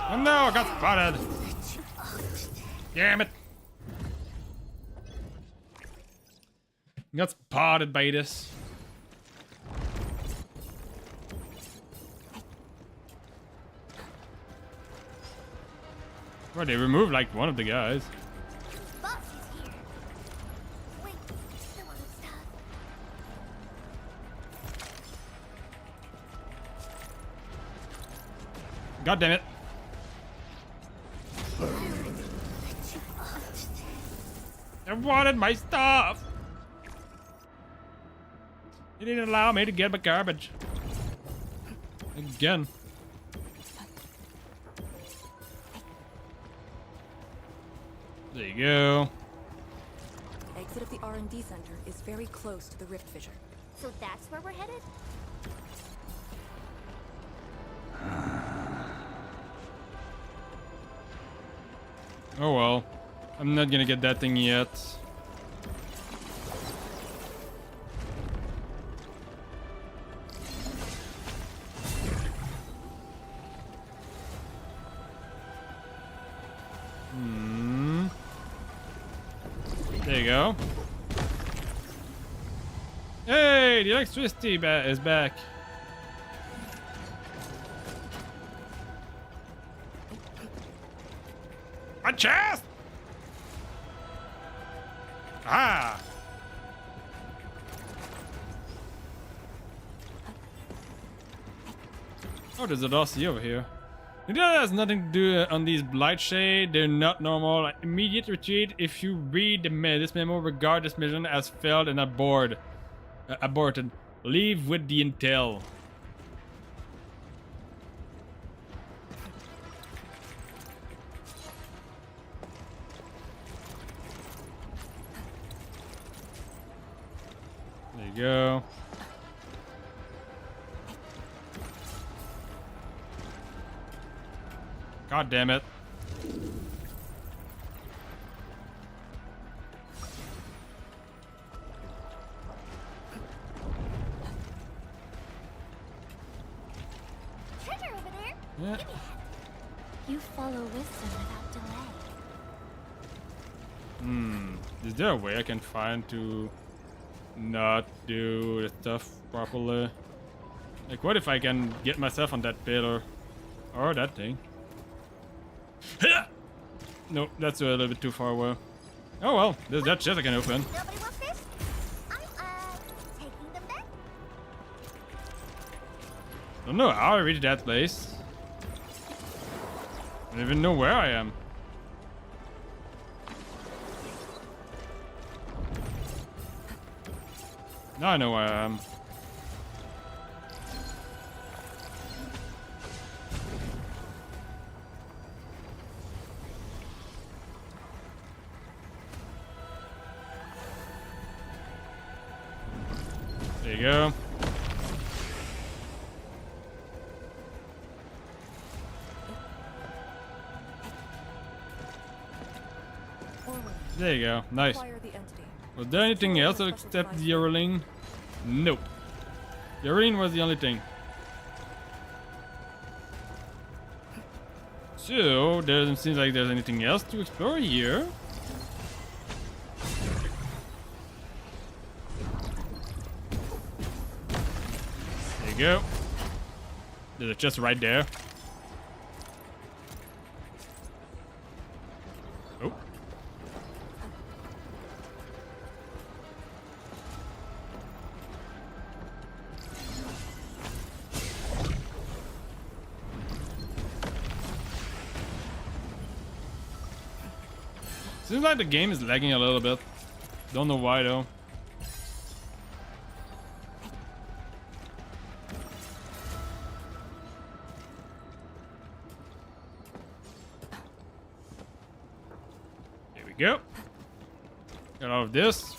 Oh no, I got spotted. Damn it. Got spotted by this. Well, they removed like one of the guys. Boss is here. Wait, still on stuff. God damn it. I wanted my stuff. He didn't allow me to get my garbage. Again. There you go. Exit of the R&D center is very close to the rift fissure. So that's where we're headed? Oh well. I'm not gonna get that thing yet. There you go. Hey, the electricity is back. My chest! Ah! Oh, there's a dossier over here. It has nothing to do on these blight shade. They're not normal. Immediate retreat. If you read this memo, regard this mission as failed and aborted. Leave with the intel. There you go. God damn it. Treasure over there. Yeah. You follow wisdom without delay. Is there a way I can find to not do the stuff properly? Like, what if I can get myself on that pillar? Or that thing? Nope, that's a little bit too far away. Oh well, there's that chest I can open. Nobody wants this? I'm, taking them back. Don't know how I reached that place. I don't even know where I am. Now I know where I am. There you go. There you go. Nice. Was there anything else except the Euroling? Nope. The Euroling was the only thing. So, there doesn't seem like there's anything else to explore here. There you go. There's a chest right there. Oh. Seems like the game is lagging a little bit. Don't know why though. go. Get out of this.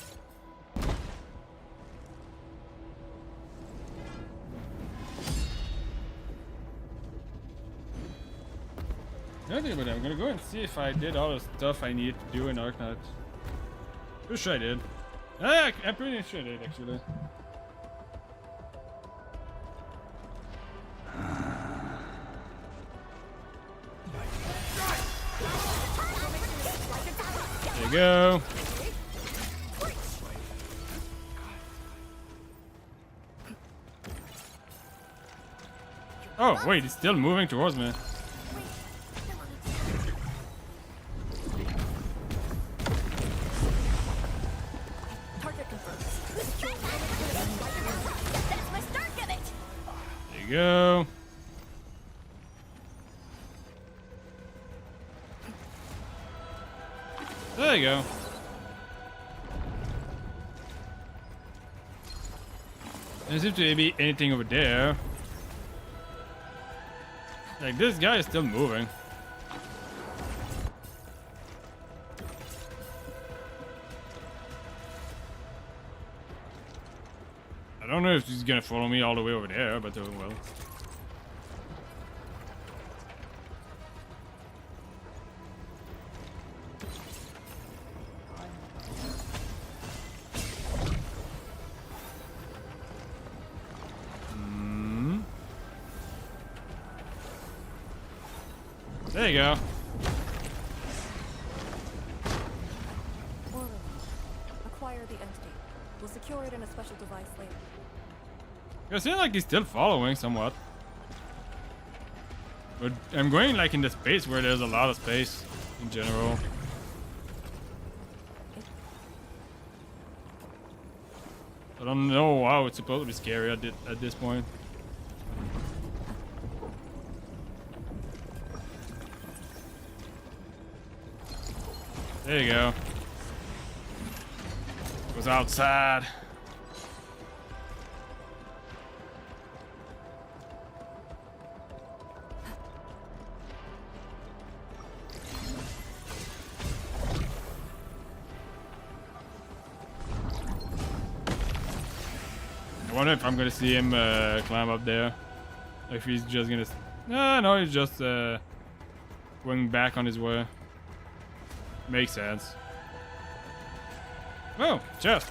Nothing about it. I'm gonna go and see if I did all the stuff I need to do in Arknights. Pretty sure I did. I'm pretty sure I did, actually. There you go. Oh, wait, he's still moving towards me. There you go. There you go. There seems to be anything over there. Like, this guy is still moving. I don't know if he's gonna follow me all the way over there, but oh well. There you go. Acquire the entity. We'll secure it in a special device later. It seems like he's still following somewhat. But I'm going like in the space where there's a lot of space in general. I don't know how it's supposed to be scary at this point. There you go. It was outside. I wonder if I'm gonna see him climb up there. If he's just gonna... No, he's just going back on his way. Makes sense. Oh, chest.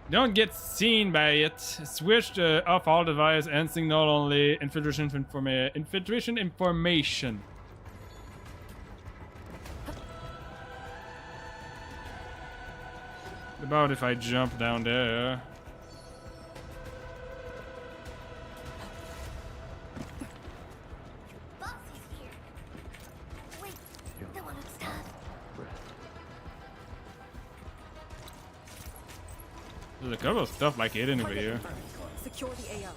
Don't get seen by it. Switch off all device and signal only infiltration information. What about if I jump down there? There's a couple of stuff like hidden over here. Secure the AO.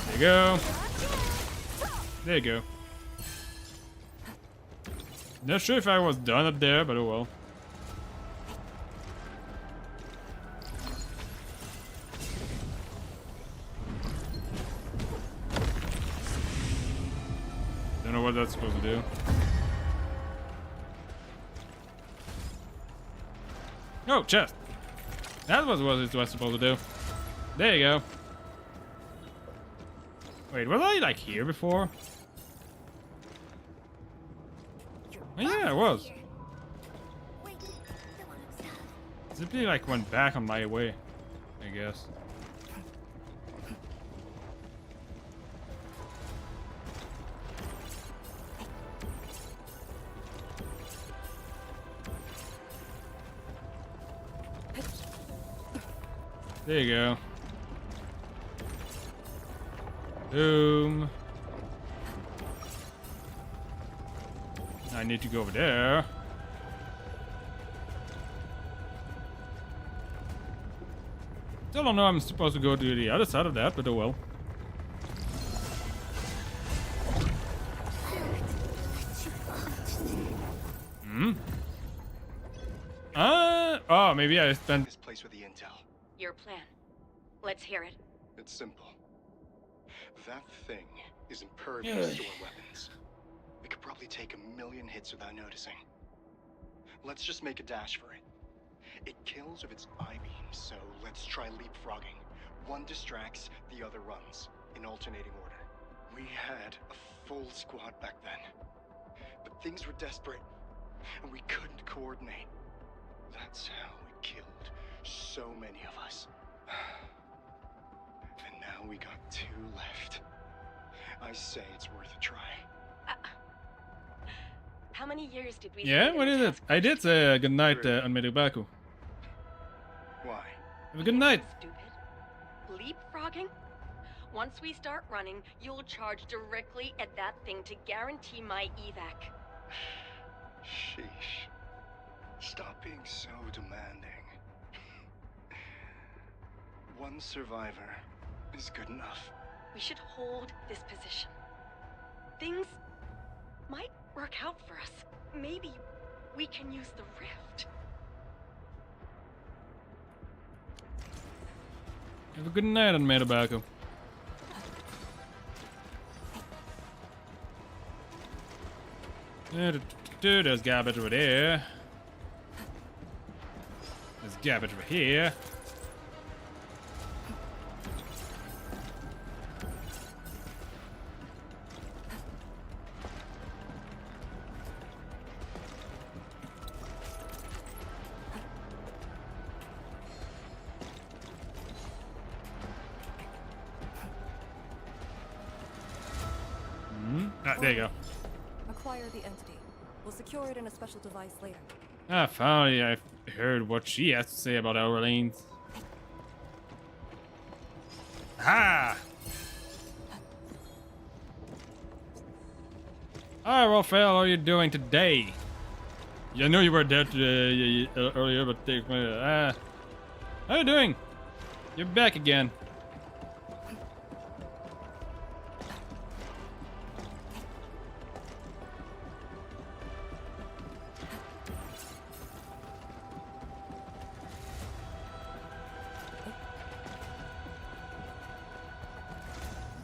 There you go. There you go. Not sure if I was done up there, but oh well. Don't know what that's supposed to do. Oh, chest. That was what it was supposed to do. There you go. Wait, was I like here before? Oh, yeah, I was. Simply like went back on my way, I guess. There you go. Boom. I need to go over there. Still don't know I'm supposed to go to the other side of that, but oh well. Hmm? Oh, maybe I spent... This place with the intel. Your plan. Let's hear it. It's simple. That thing is impervious to our weapons. We could probably take 1,000,000 hits without noticing. Let's just make a dash for it. It kills with its I-beam, so let's try leapfrogging. One distracts, the other runs, in alternating order. We had a full squad back then, but things were desperate, and we couldn't coordinate. That's how we killed so many of us. And now we got 2 left. I say it's worth a try. How many years did we Yeah, spend what in is the it? I did say good night on Medubaku. Why? Have a good night. Stupid. Leapfrogging? Once we start running, you'll charge directly at that thing to guarantee my evac. Sheesh. Stop being so demanding. One survivor is good enough. We should hold this position. Things might work out for us. Maybe we can use the rift. Have a good night on Medubaku. There's garbage over there. There's garbage over here. There you go. Acquire the entity. We'll secure it in a special device later. Finally I've heard what she has to say about our lanes. Ha! Hi, Raphael, how are you doing today? Yeah, I know you were dead earlier, but how are you doing? You're back again.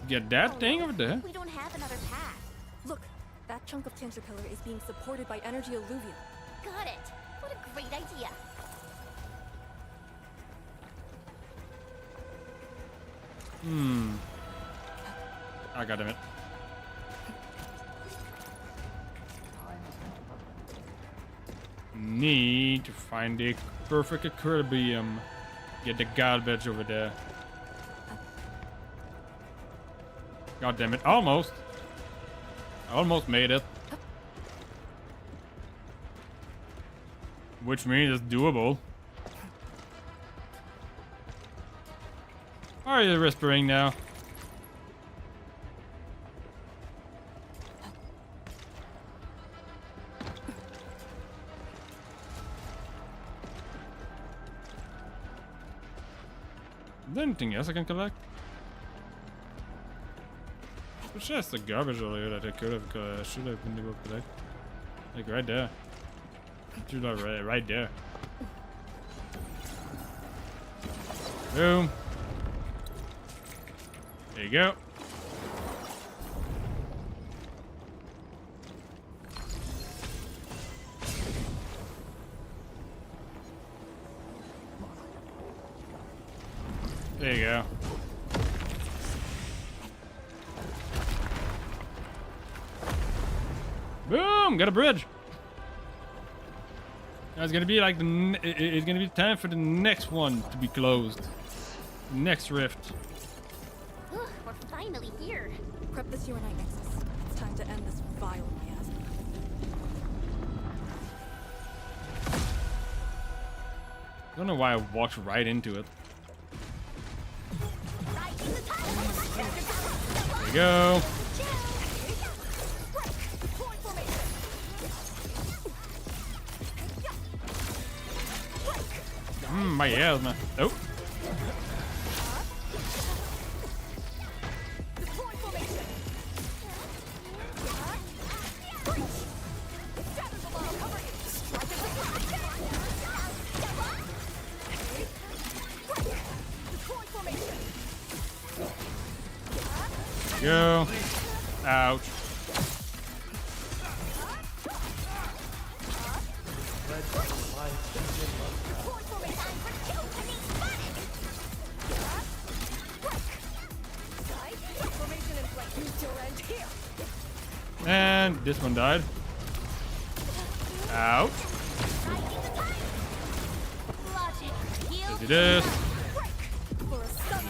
Get that thing over there. We don't have another path. Look, that chunk of Caterpillar is being supported by energy alluvium. Got it. What a great idea. I got it. Need to find the perfect equilibrium. Get the garbage over there. God damn it. Almost. Almost made it. Which means it's doable. Are you whispering now? Is there anything else I can collect? It's just the garbage earlier that I could have, should have been able to collect. Like right there. Should have right there. Boom. There you go. There you go. Boom! Got a bridge. Now it's gonna be like it's gonna be time for the next one to be closed. Next rift. We're finally here. Prep this Uranite nexus. It's time to end this vile miasma. I don't know why I walked right into it. There you go. My ass, man. Oh. Go. Ouch. And this one died. Ouch. Do this.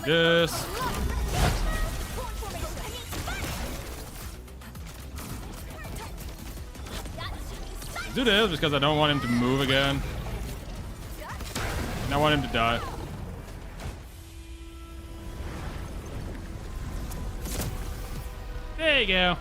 Do this. Do this because I don't want him to move again. And I want him to die. There you go.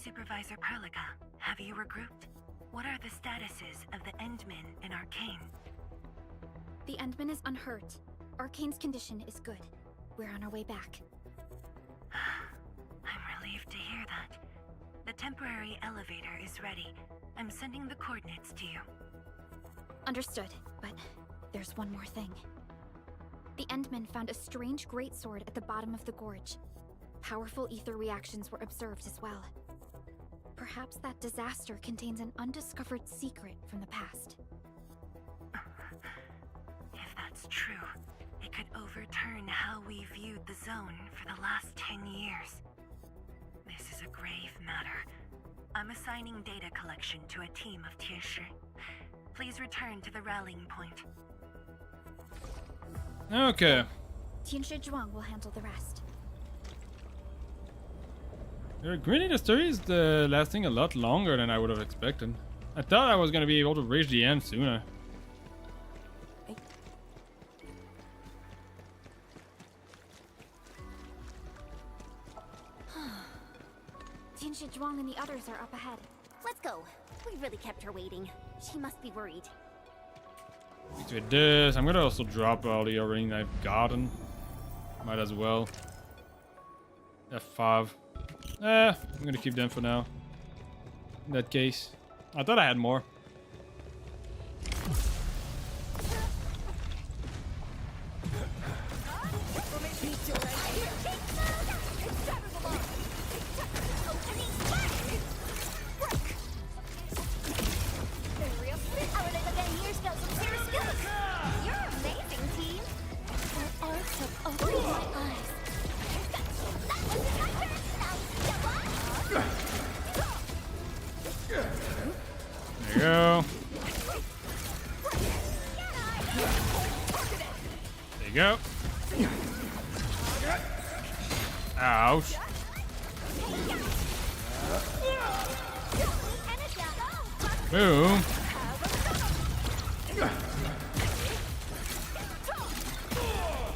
Supervisor Perlica, have you regrouped? What are the statuses of the Endmen in Arcane? The Endman is unhurt. Arcane's condition is good. We're on our way back. I'm relieved to hear that. The temporary elevator is ready. I'm sending the coordinates to you. Understood, but there's one more thing. The Endmen found a strange greatsword at the bottom of the gorge. Powerful ether reactions were observed as well. Perhaps that disaster contains an undiscovered secret from the past. If that's true, it could overturn how we viewed the zone for the last 10 years. This is a grave matter. I'm assigning data collection to a team of Tianshi. Please return to the rallying point. Okay. Tianshi Zhuang will handle the rest. Granny, the story is lasting a lot longer than I would have expected. I thought I was going to be able to reach the end sooner. Tianshi Zhuang and the others are up ahead. Let's go. We really kept her waiting. She must be worried. With this, I'm going to also drop all the ring I've gotten. Might as well. F5. I'm gonna keep them for now. In that case. I thought I had more. There you go. There you go. Ouch. Boom.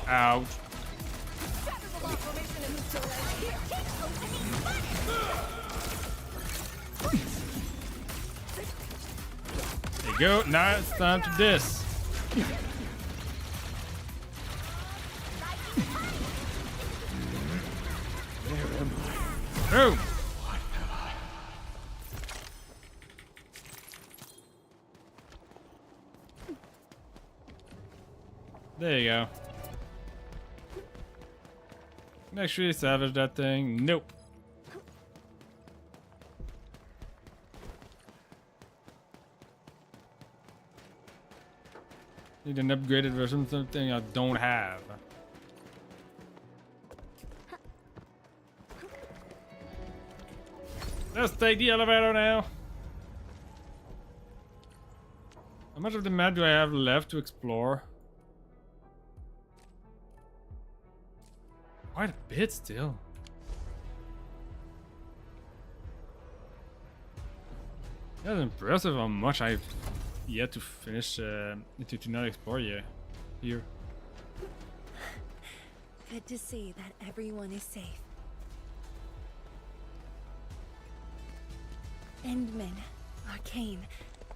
Ouch. There you go. Now it's time to this. Boom. There you go. Make sure you salvage that thing. Nope. Need an upgraded version of something I don't have. Let's take the elevator now. How much of the map do I have left to explore? Quite a bit still. That's impressive how much I've yet to finish to not explore yet here. Good to see that everyone is safe. Endman, Arcane,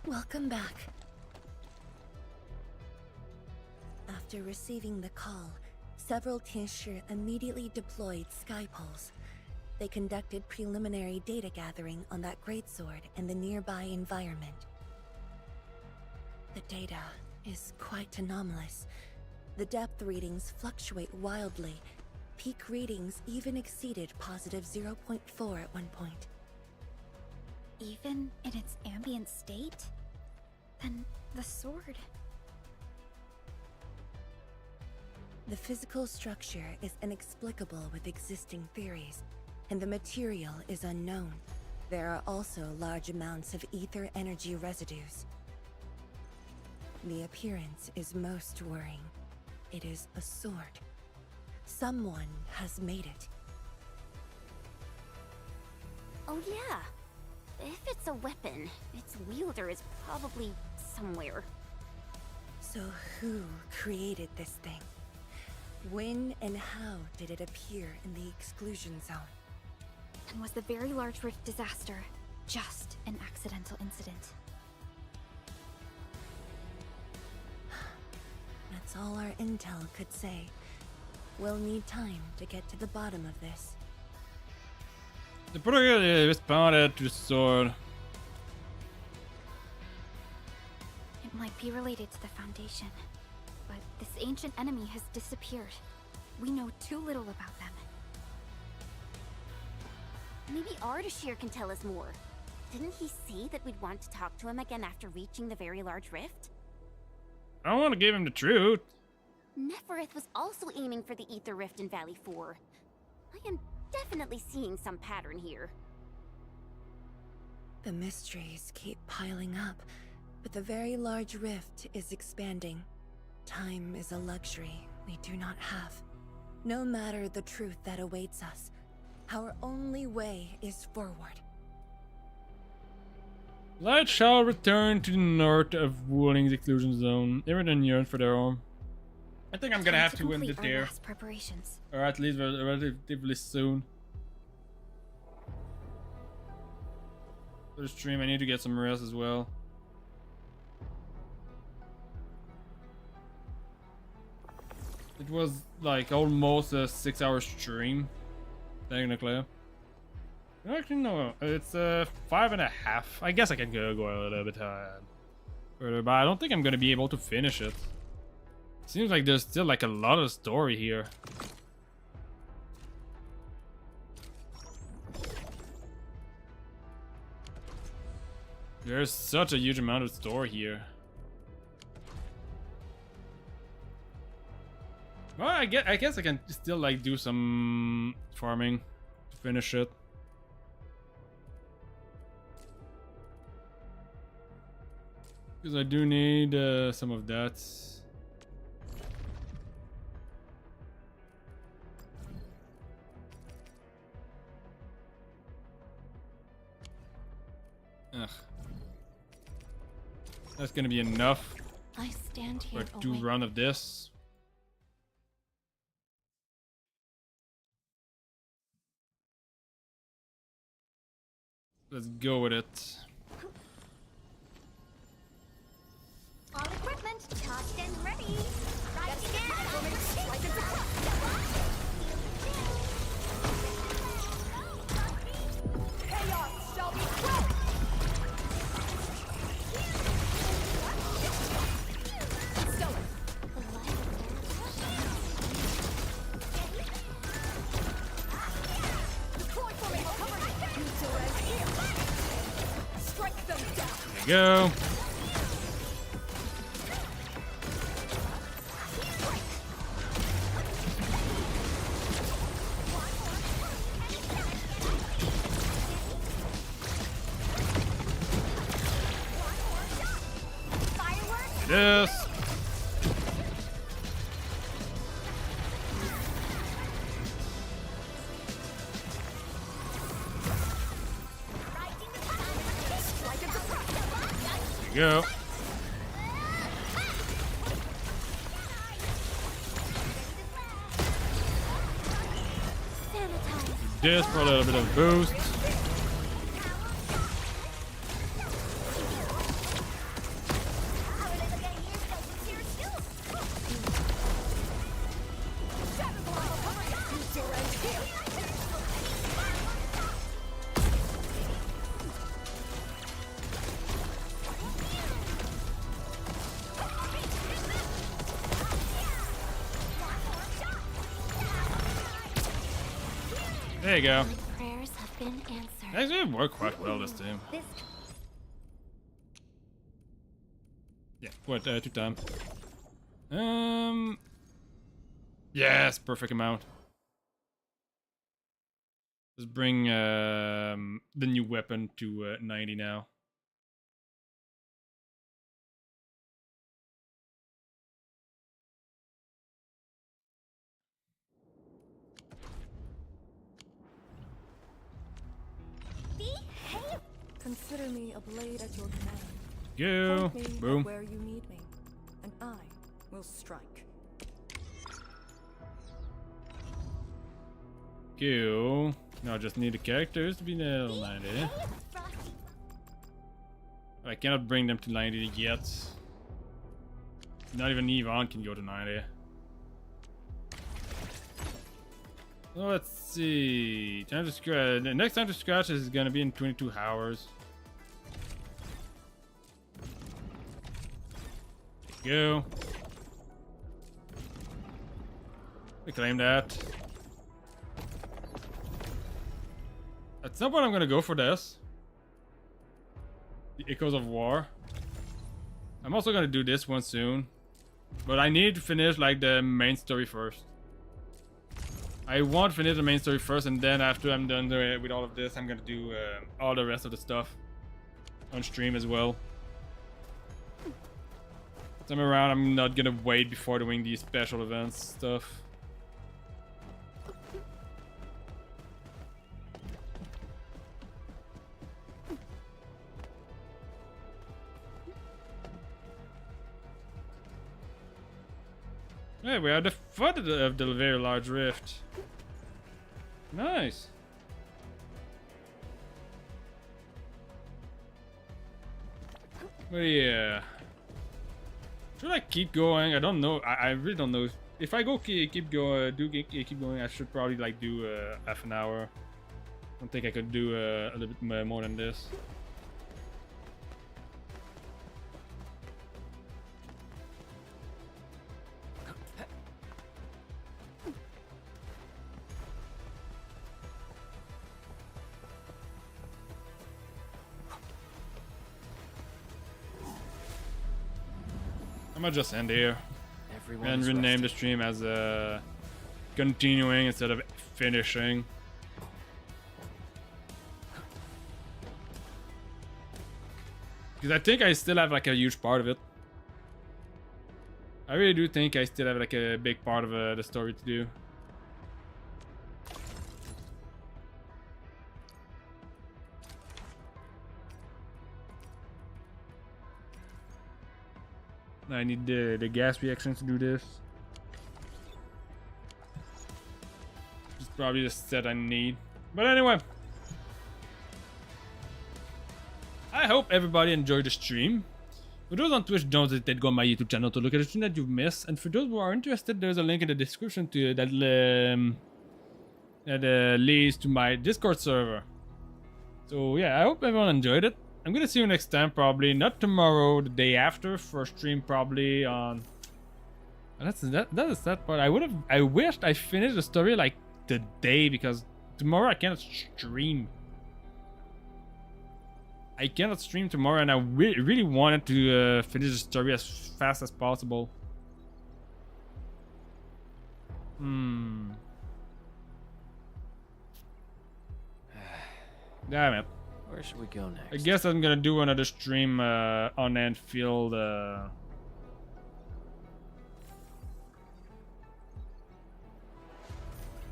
welcome back. After receiving the call, several Tianshi immediately deployed sky poles. They conducted preliminary data gathering on that greatsword and the nearby environment. The data is quite anomalous. The depth readings fluctuate wildly. Peak readings even exceeded positive 0.4 at one point. Even in its ambient state? Then the sword... The physical structure is inexplicable with existing theories, and the material is unknown. There are also large amounts of ether energy residues. The appearance is most worrying. It is a sword. Someone has made it. Oh yeah. If it's a weapon, its wielder is probably somewhere. So who created this thing? When and how did it appear in the exclusion zone? And was the Very Large Rift disaster just an accidental incident? That's all our intel could say. We'll need time to get to the bottom of this. The project responded to the sword. It might be related to the Foundation, but this ancient enemy has disappeared. We know too little about them. Maybe Ardashir can tell us more. Didn't he say that we'd want to talk to him again after reaching the Very Large Rift? I want to give him the truth. Neferith was also aiming for the Ether Rift in Valley 4. I am definitely seeing some pattern here. The mysteries keep piling up, but the Very Large Rift is expanding. Time is a luxury we do not have. No matter the truth that awaits us, our only way is forward. Light shall return to the north of Wuling's exclusion zone. Everyone yearns for their home. I think I'm gonna have to end it there. Preparations. Or at least relatively soon. For the stream, I need to get some rest as well. It was like almost a 6-hour stream, technically. Actually, no, it's 5.5. I guess I can go a little bit further, but I don't think I'm gonna be able to finish it. Seems like there's still like a lot of story here. There's such a huge amount of story here. Well, I guess I can still like do some farming to finish it. Because I do need some of that. Ugh. That's gonna be enough I stand here for 2 rounds of this. Let's go with it. All equipment charged and ready. Right again. Chaos shall be quelled! Stellar! Deploy formation cover! You surrender here! Strike them down! There you go. Yes. There you go. This for a little bit of boost. There you go. My prayers have been answered. Actually, it worked quite well this time. Yeah, what, 2 times. Yes, perfect amount. Let's bring the new weapon to 90 now. Consider me a blade at your command. Go. Point me at Boom. where you need me, and I will strike. Go. No, I just need the characters to be level 90. I cannot bring them to 90 yet. Not even Yvonne can go to 90. So let's see. Time to scratch. The next time to scratch is gonna be in 22 hours. Go. We claim that. At some point I'm gonna go for this. The Echoes of War. I'm also gonna do this one soon. But I need to finish like the main story first. I want to finish the main story first, and then after I'm done with all of this, I'm gonna do all the rest of the stuff on stream as well. Time around, I'm not gonna wait before doing these special events stuff. Hey, we are the foot of the very large rift. Nice. But yeah. Should I keep going? I don't know. I really don't know. If I go keep going, keep going, I should probably like do half an hour. I don't think I could do a little bit more than this. I might just end here and rename the stream as continuing instead of finishing. Because I think I still have like a huge part of it. I really do think I still have like a big part of the story to do. I need the gas reaction to do this. It's probably the set I need. But anyway. I hope everybody enjoyed the stream. For those on Twitch, don't hesitate to go on my YouTube channel to look at the stream that you've missed. And for those who are interested, there's a link in the description to that leads to my Discord server. So yeah, I hope everyone enjoyed it. I'm gonna see you next time, probably not tomorrow, the day after, for a stream probably on. That is that part. I wished I finished the story like today, because tomorrow I cannot stream. I cannot stream tomorrow, and I really wanted to finish the story as fast as possible. Damn it. Where should we go next? I guess I'm gonna do another stream on Endfield.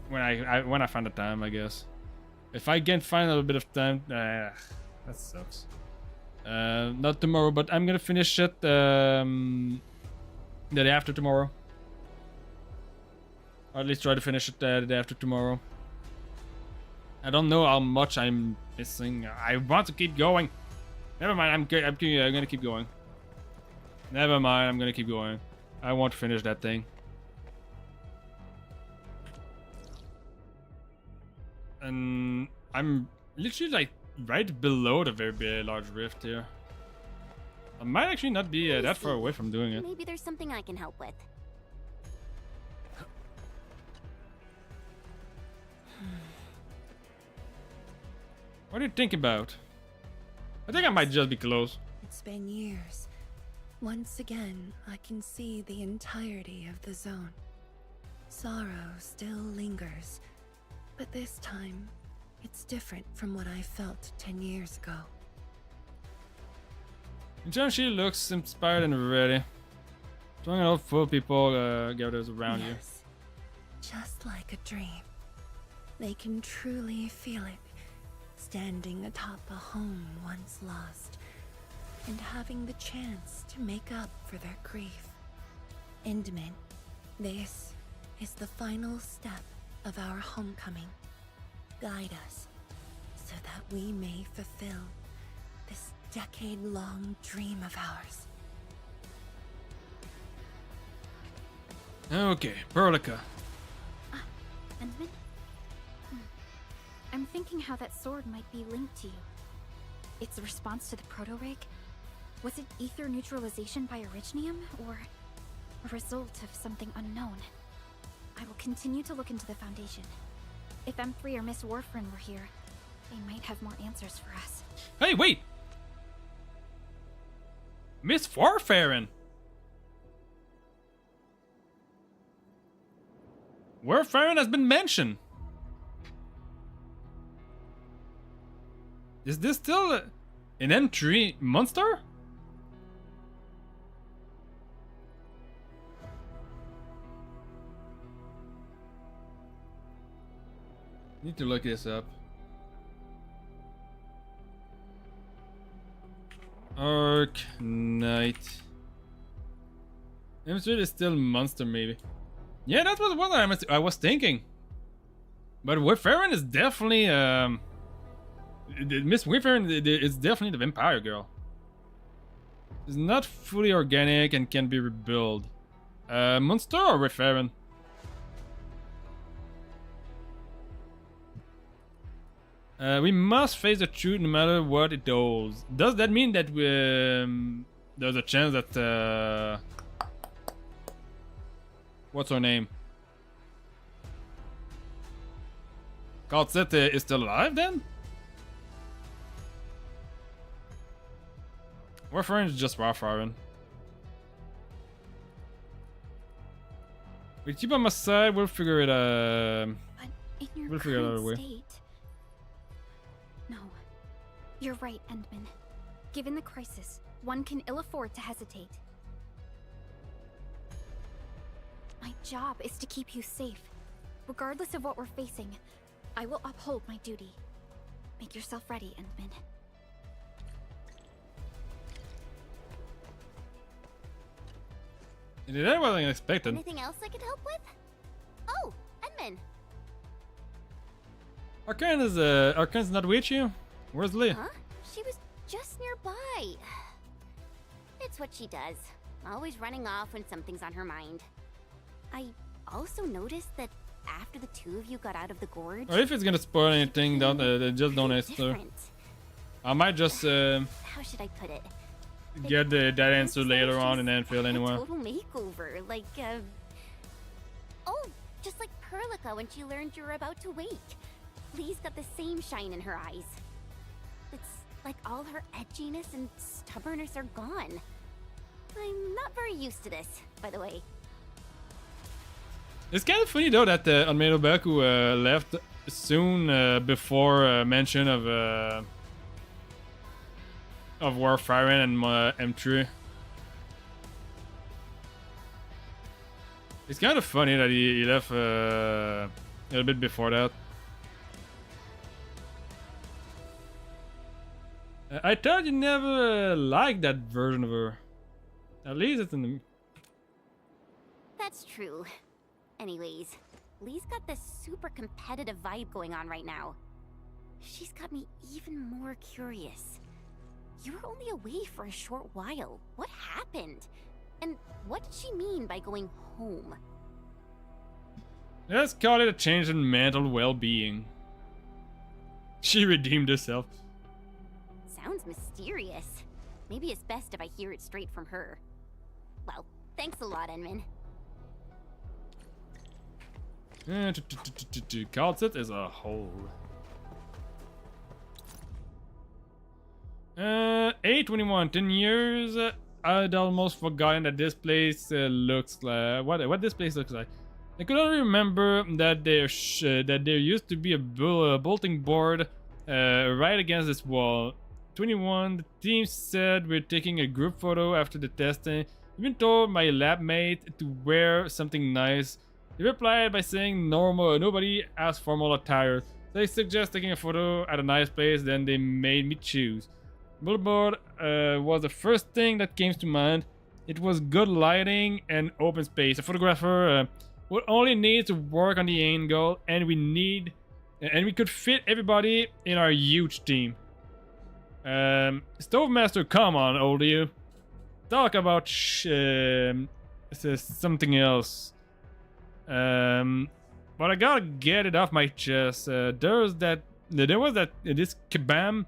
When I find the time, I guess. If I can find a little bit of time, that sucks. Not tomorrow, but I'm gonna finish it the day after tomorrow. Or at least try to finish it the day after tomorrow. I don't know how much I'm missing. I want to keep going. Never mind, I'm gonna keep going. Never mind, I'm gonna keep going. I want to finish that thing. And I'm literally like right below the very large rift here. I might actually not be that far away from doing it. Maybe there's something I can help with. What do you think about? I think I might just be close. It's been years. Once again, I can see the entirety of the zone. Sorrow still lingers, but this time, it's different from what I felt 10 years ago. In general, she looks inspired and ready. Strong enough for people gathers around you. Just like a dream. They can truly feel it, standing atop a home once lost, and having the chance to make up for their grief. Endman, this is the final step of our homecoming. Guide us, so that we may fulfill this decade-long dream of ours. Okay, Perlica. Endman? I'm thinking how that sword might be linked to you. Its response to the proto-rig? Was it ether neutralization by Originium, or a result of something unknown? I will continue to look into the Foundation. If M3 or Miss Warfarin were here, they might have more answers for us. Hey, wait! Miss Warfarin! Warfarin has been mentioned! Is this still an M3 monster? Need to look this up. Arknight. M3 is still monster, maybe. Yeah, that was what I was thinking. But Warfarin is definitely Miss Warfarin is definitely the vampire girl. It's not fully organic and can be rebuilt. Monster or Warfarin? We must face the truth no matter what it does. Does that mean that we, there's a chance that what's her name? Kaltzet is still alive then? Warfarin is just Warfarin. We keep on my side, we'll figure it we'll figure it out a way. State, no. You're right, Endman. Given the crisis, one can ill afford to hesitate. My job is to keep you safe. Regardless of what we're facing, I will uphold my duty. Make yourself ready, Endman. That wasn't expected. Anything else I could help with? Oh, Endman. Arcane's not with you? Where's Lee? Huh? She was just nearby. It's what she does. Always running off when something's on her mind. I also noticed that after the two of you got out of the gorge... Or if it's gonna spoil anything, just don't answer. I might just how should I put it? Get that answer later on in Endfield anyway. A total makeover, like oh, just like Perlica when she learned you were about to wake. Lee's got the same shine in her eyes. It's like all her edginess and stubbornness are gone. I'm not very used to this, by the way. It's kind of funny though that Almeida Baku left soon before mention of Warfarin and M3. It's kind of funny that he left a little bit before that. I thought you never liked that version of her. At least it's in the... That's true. Anyways, Lee's got this super competitive vibe going on right now. She's got me even more curious. You were only away for a short while. What happened? And what did she mean by going home? Let's call it a change in mental well-being. She redeemed herself. Sounds mysterious. Maybe it's best if I hear it straight from her. Well, thanks a lot, Endman. Kaltzet as a whole. A21, 10 years. I'd almost forgotten that this place looks like what this place looks like. I could only remember that there used to be a bolting board right against this wall. 21. The team said we're taking a group photo after the testing. Even told my lab mate to wear something nice. They replied by saying normal. Nobody has formal attire. They suggest taking a photo at a nice place. Then they made me choose. Billboard was the first thing that came to mind. It was good lighting and open space. A photographer would only need to work on the angle, and we could fit everybody in our huge team. Stove Master, come on, old you. Talk about something else. But I gotta get it off my chest. There was this kabam,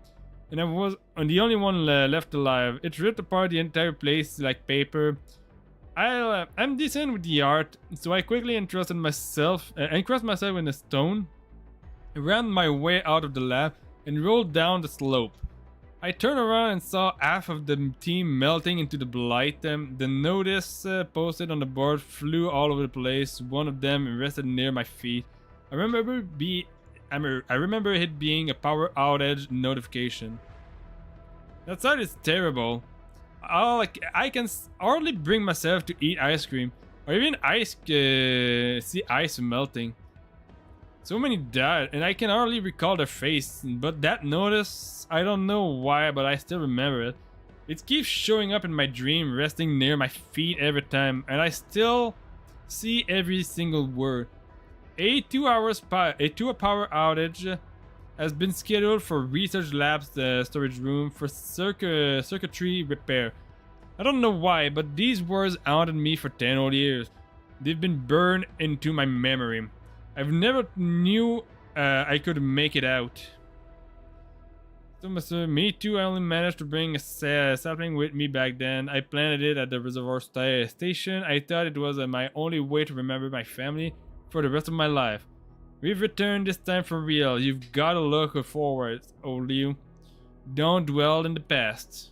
and I was the only one left alive. It ripped apart the entire place like paper. I'm decent with the art, so I quickly encrusted myself in a stone. I ran my way out of the lab and rolled down the slope. I turned around and saw half of the team melting into the blight. The notice posted on the board flew all over the place. One of them rested near my feet. I remember it being a power outage notification. That sound is terrible. I can hardly bring myself to eat ice cream or even see ice melting. So many died, and I can hardly recall their face. But that notice, I don't know why, but I still remember it. It keeps showing up in my dream, resting near my feet every time, and I still see every single word. A 2-hour power outage has been scheduled for research labs, the storage room, for circuitry repair. I don't know why, but these words haunted me for 10 old years. They've been burned into my memory. I've never knew I could make it out. So, me too, I only managed to bring a sapling with me back then. I planted it at the reservoir station. I thought it was my only way to remember my family for the rest of my life. We've returned this time for real. You've got to look forward, old you. Don't dwell in the past.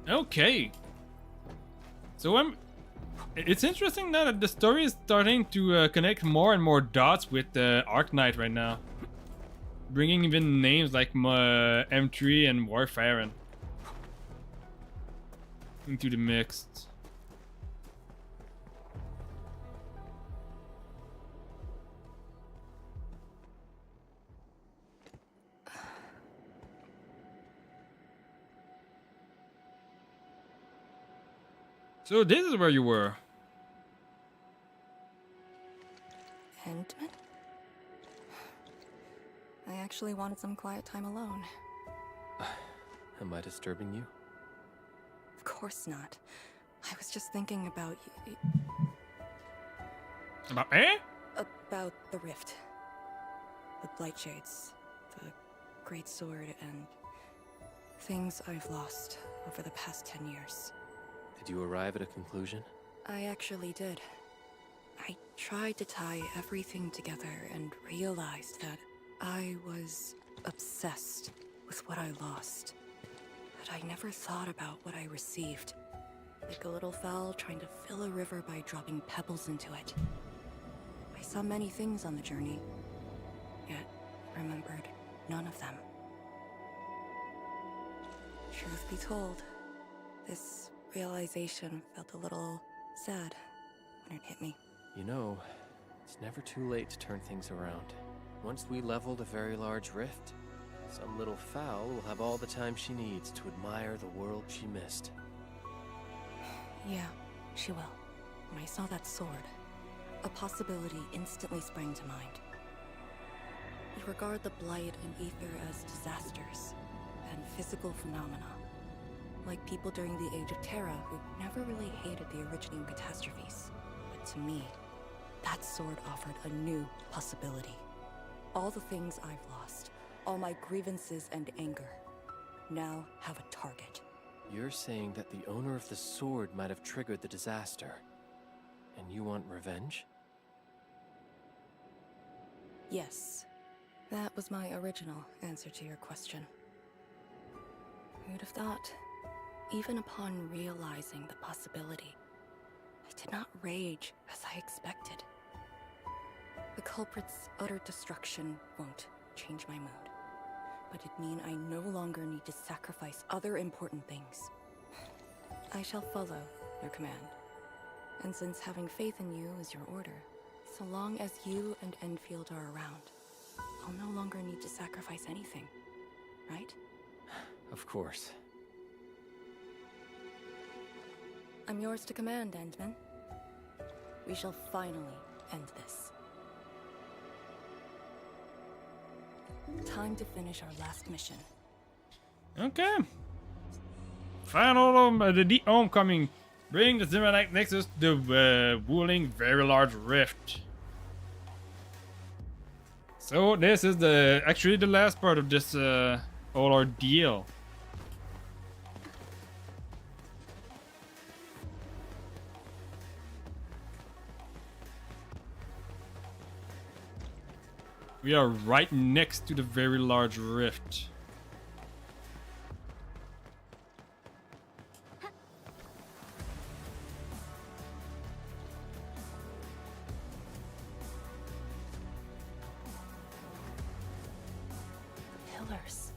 Okay. So it's interesting now that the story is starting to connect more and more dots with Arknight right now. Bringing even names like M3 and Warfarin into the mix. So this is where you were. Endman? I actually wanted some quiet time alone. Am I disturbing you? Of course not. I was just thinking about About eh? About the rift. The blight shades. The great sword and things I've lost over the past 10 years. Did you arrive at a conclusion? I actually did. I tried to tie everything together and realized that I was obsessed with what I lost. But I never thought about what I received. Like a little fowl trying to fill a river by dropping pebbles into it. I saw many things on the journey, yet remembered none of them. Truth be told, this realization felt a little sad when it hit me. You know, it's never too late to turn things around. Once we leveled a very large rift, some little fowl will have all the time she needs to admire the world she missed. Yeah, she will. When I saw that sword, a possibility instantly sprang to mind. We regard the Blight and Ether as disasters and physical phenomena. Like people during the Age of Terra who never really hated the originating catastrophes. But to me, that sword offered a new possibility. All the things I've lost, all my grievances and anger, now have a target. You're saying that the owner of the sword might have triggered the disaster, and you want revenge? Yes. That was my original answer to your question. Who'd have thought? Even upon realizing the possibility, I did not rage as I expected. The culprit's utter destruction won't change my mood, but it'd mean I no longer need to sacrifice other important things. I shall follow your command. And since having faith in you is your order, so long as you and Enfield are around, I'll no longer need to sacrifice anything, right? Of course. I'm yours to command, Endman. We shall finally end this. Time to finish our last mission. Okay. Final the homecoming. Bring the Zimmerite Nexus to the Wuling Very Large Rift. So this is actually the last part of this whole ordeal. We are right next to the Very Large Rift. Pillars.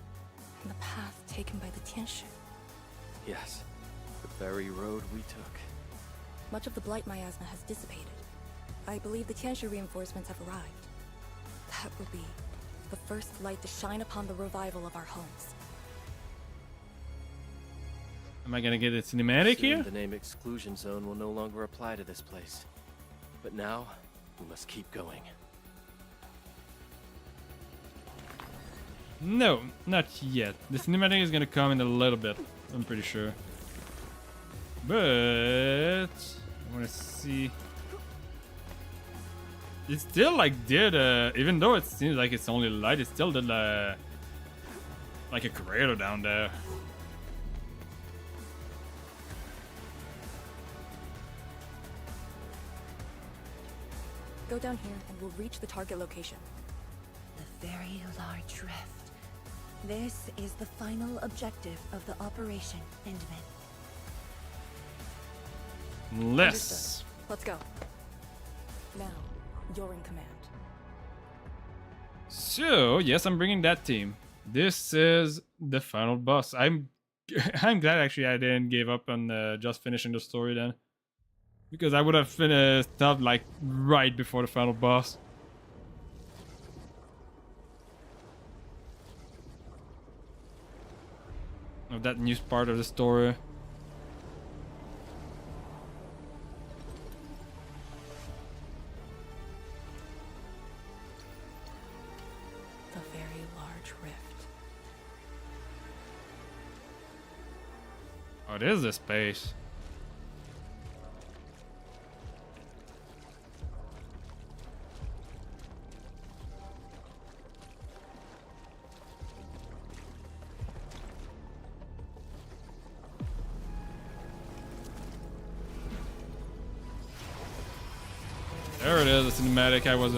And the path taken by the Tianshu. Yes, the very road we took. Much of the blight miasma has dissipated. I believe the Tianshu reinforcements have arrived. That will be the first light to shine upon the revival of our homes. Am I gonna get a cinematic Soon here? the name Exclusion Zone will no longer apply to this place. But now, we must keep going. No, not yet. The cinematic is gonna come in a little bit, I'm pretty sure. But I wanna see. It still like did even though it seems like it's only light, it still did like a crater down there. Go down here and we'll reach the target location. The Very Large Rift. This is the final objective of the operation, Endman. Less. Let's go. Now, you're in command. So yes, I'm bringing that team. This is the final boss. I'm glad actually I didn't give up on just finishing the story then, because I would have finished stuff like right before the final boss. Of that new part of the story. The Very Large Rift. What is this space? There it is, the cinematic I was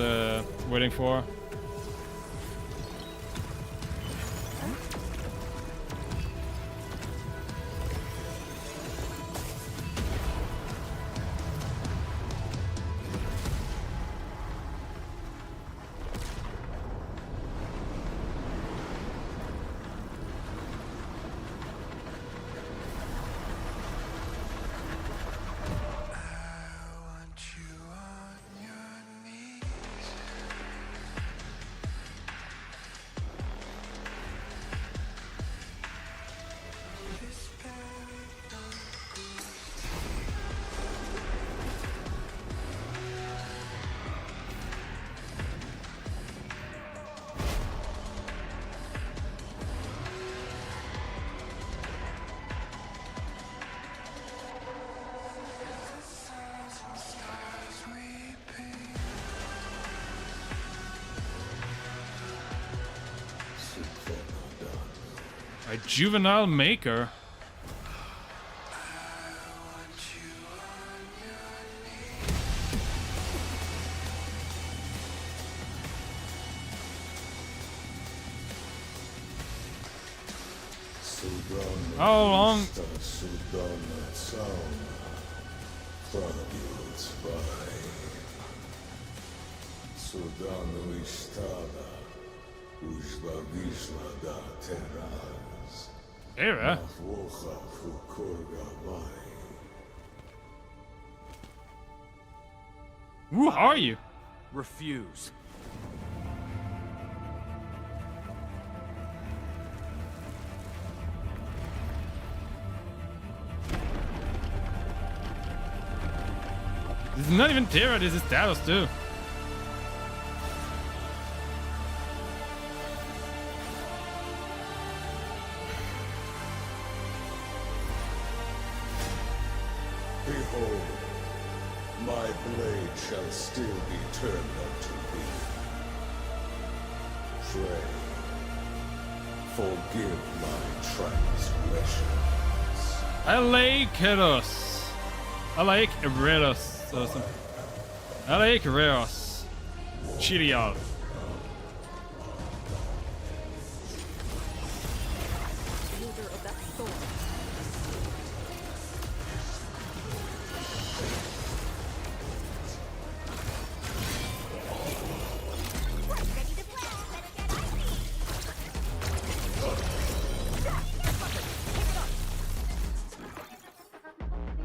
waiting for. A juvenile maker. How long? Era? Who are you? Refuse. This is not even Terra, this is Talos too. Behold, my blade shall still be turned unto thee. Pray, forgive my transgressions. I like Eros. I like Eros. Awesome. I like Eros. Cheerio.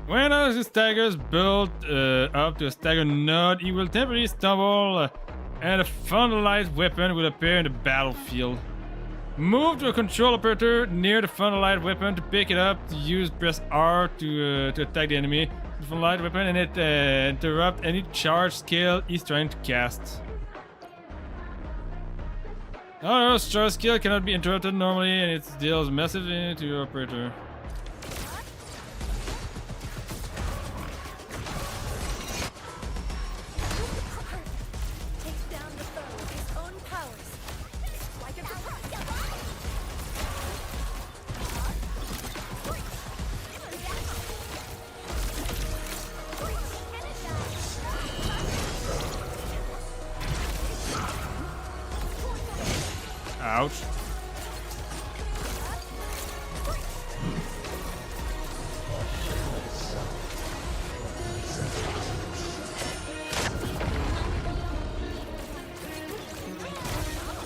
When a stagger is built up to a stagger node, he will temporarily stumble and a fundalized weapon will appear in the battlefield. Move to a control operator near the fundalized weapon to pick it up. To use press R to attack the enemy. The fundalized weapon and it interrupt any charge skill he's trying to cast. Oh, charge skill cannot be interrupted normally and it deals massive to your operator. Ouch.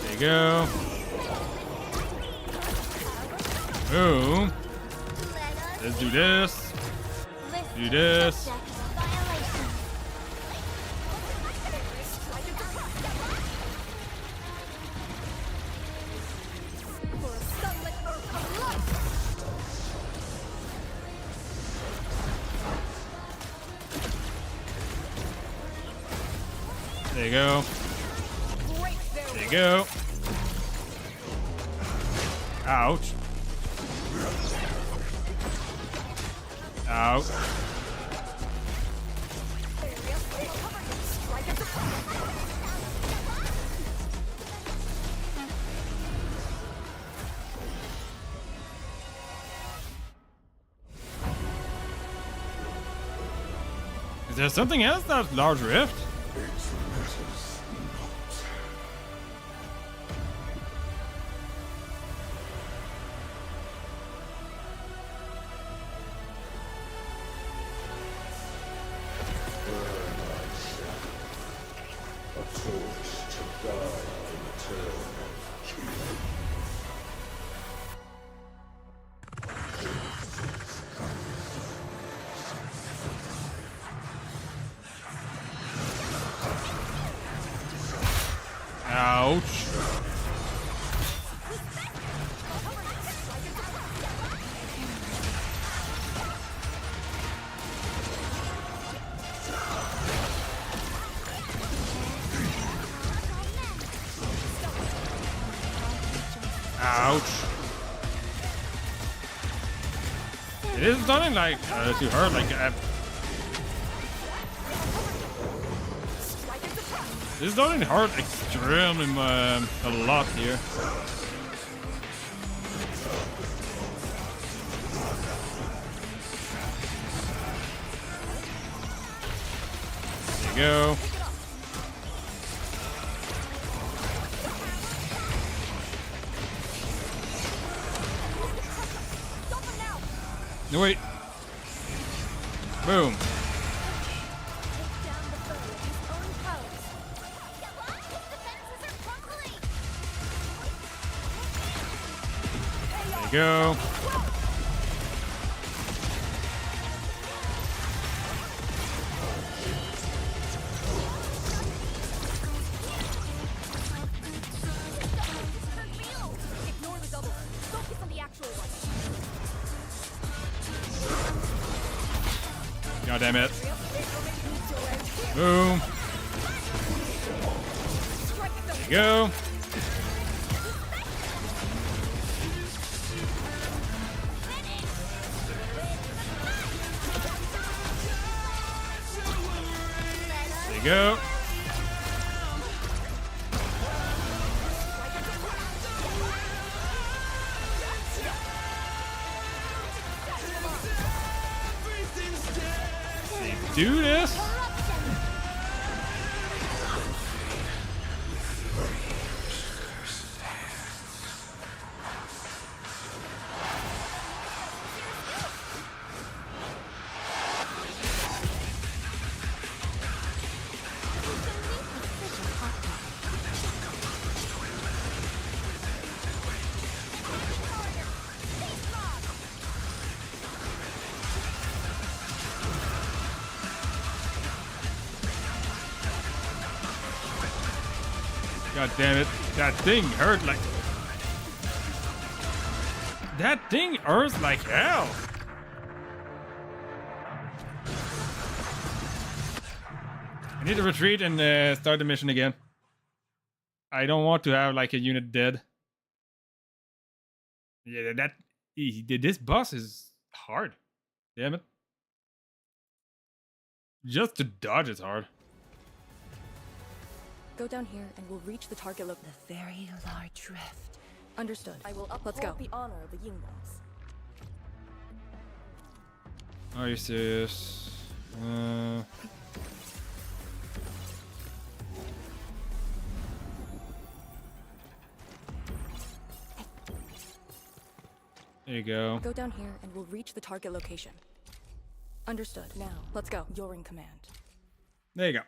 There you go. Boom. Let's do this. Do this. There you go. There you go. Ouch. Ouch. Is there something else that large rift? Ouch. Ouch. It is starting like to hurt like this is starting to hurt extremely a lot here. There you go. No, wait. Boom. There you go. Ignore the double. Focus on the actual one. God damn it. Boom. There you go. There you go. Do this. God damn it. That thing hurt like... That thing hurts like hell. I need to retreat and start the mission again. I don't want to have like a unit dead. Yeah, this boss is hard. Damn it. Just to dodge is hard. Go down here and we'll reach the target location. The very large rift. Understood. I will uphold the honor of the Yinglings. Are you serious? There you go. Go down here and we'll reach the target location. Understood. Now, let's go. You're in command. There you go.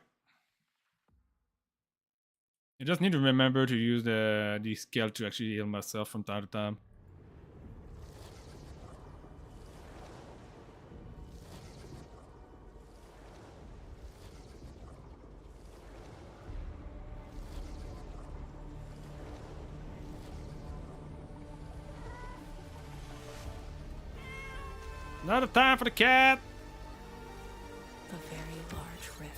I just need to remember to use the skill to actually heal myself from time to time. Not a time for the cat. The very large rift.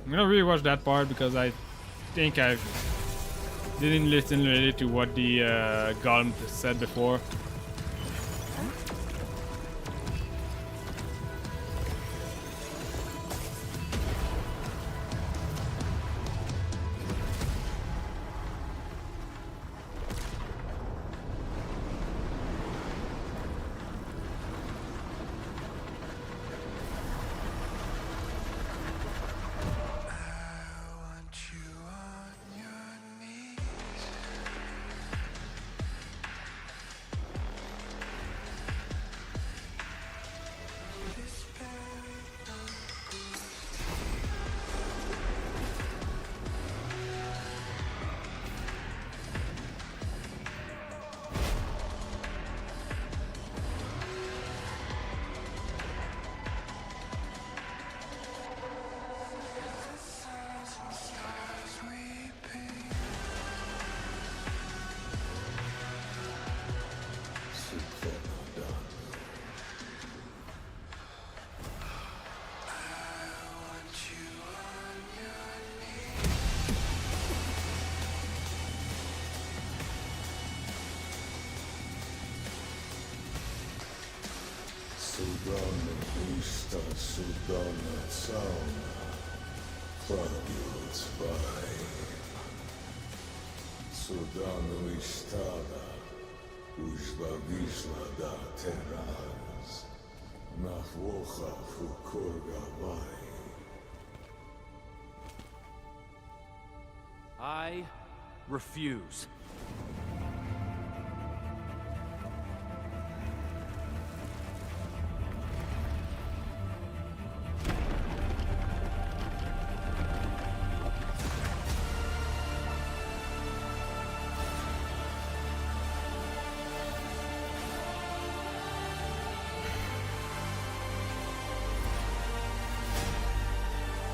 I'm gonna rewatch that part because I think I didn't listen really to what the Golem said before. Sudana Vista, Sudana Sauna, Praguels by Sudana Istada, Ushba Vishla da Terraz, Nahwocha Fukurga Vai. I refuse.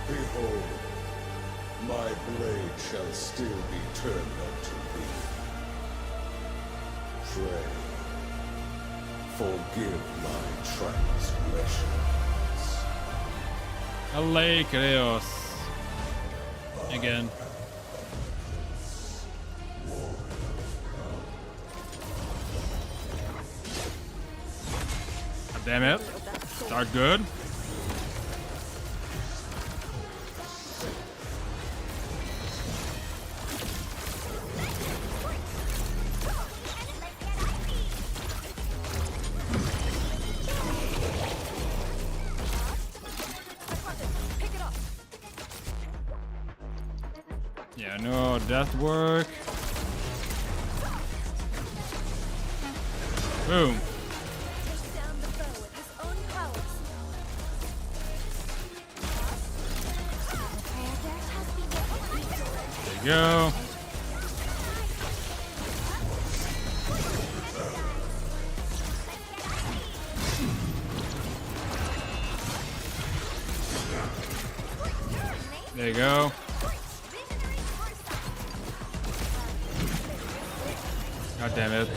Behold, my blade shall still be turned unto thee. Pray, forgive my transgressions. Alekreos. Again. God damn it. Start good. Yeah, no, death work. Boom. There you go. There you go. God damn it.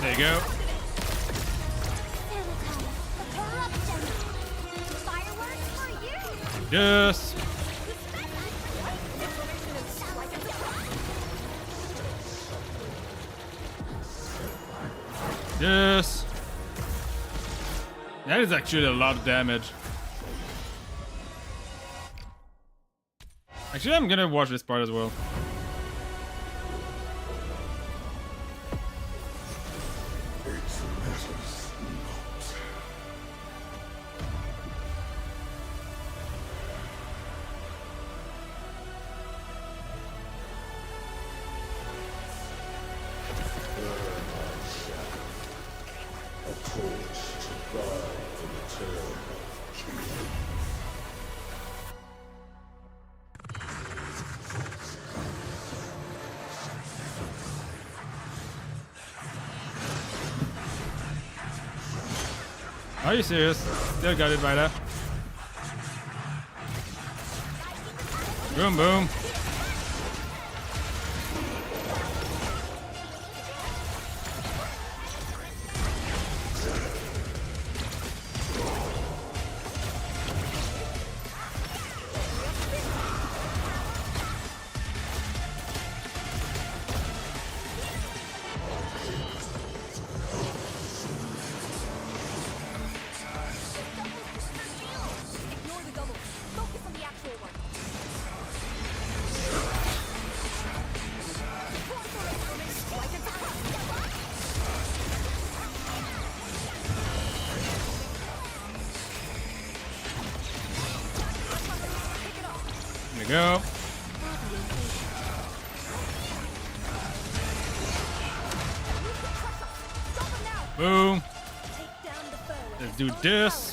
There you go. Yes. Yes. That is actually a lot of damage. Actually, I'm gonna watch this part as well. Are you serious? Still got it right there. Boom, boom. There we go. Boom. Let's do this.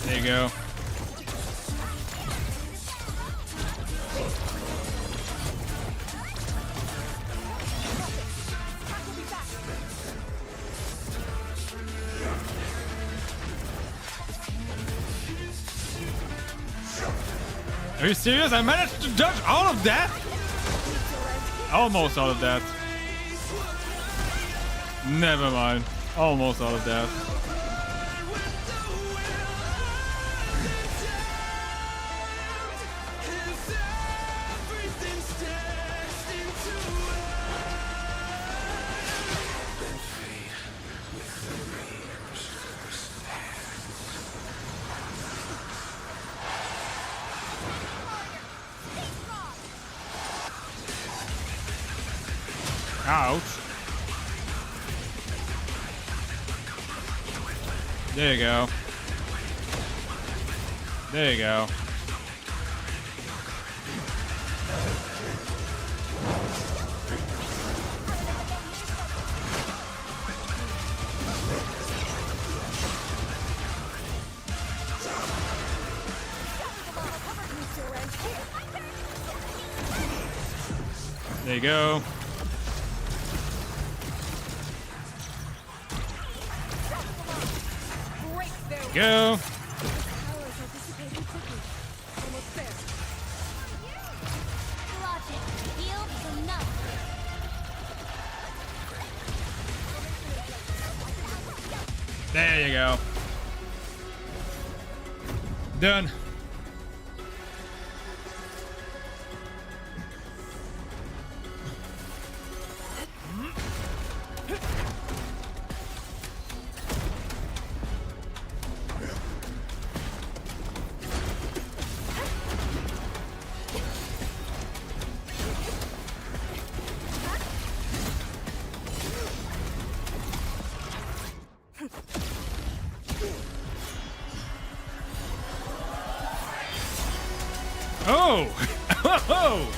There you go. Are you serious? I managed to dodge all of that? Almost all of that. Never mind. Almost all of that. Ouch. There you go. There you go. There you go. Go. There you go. Done. Oh! Oh!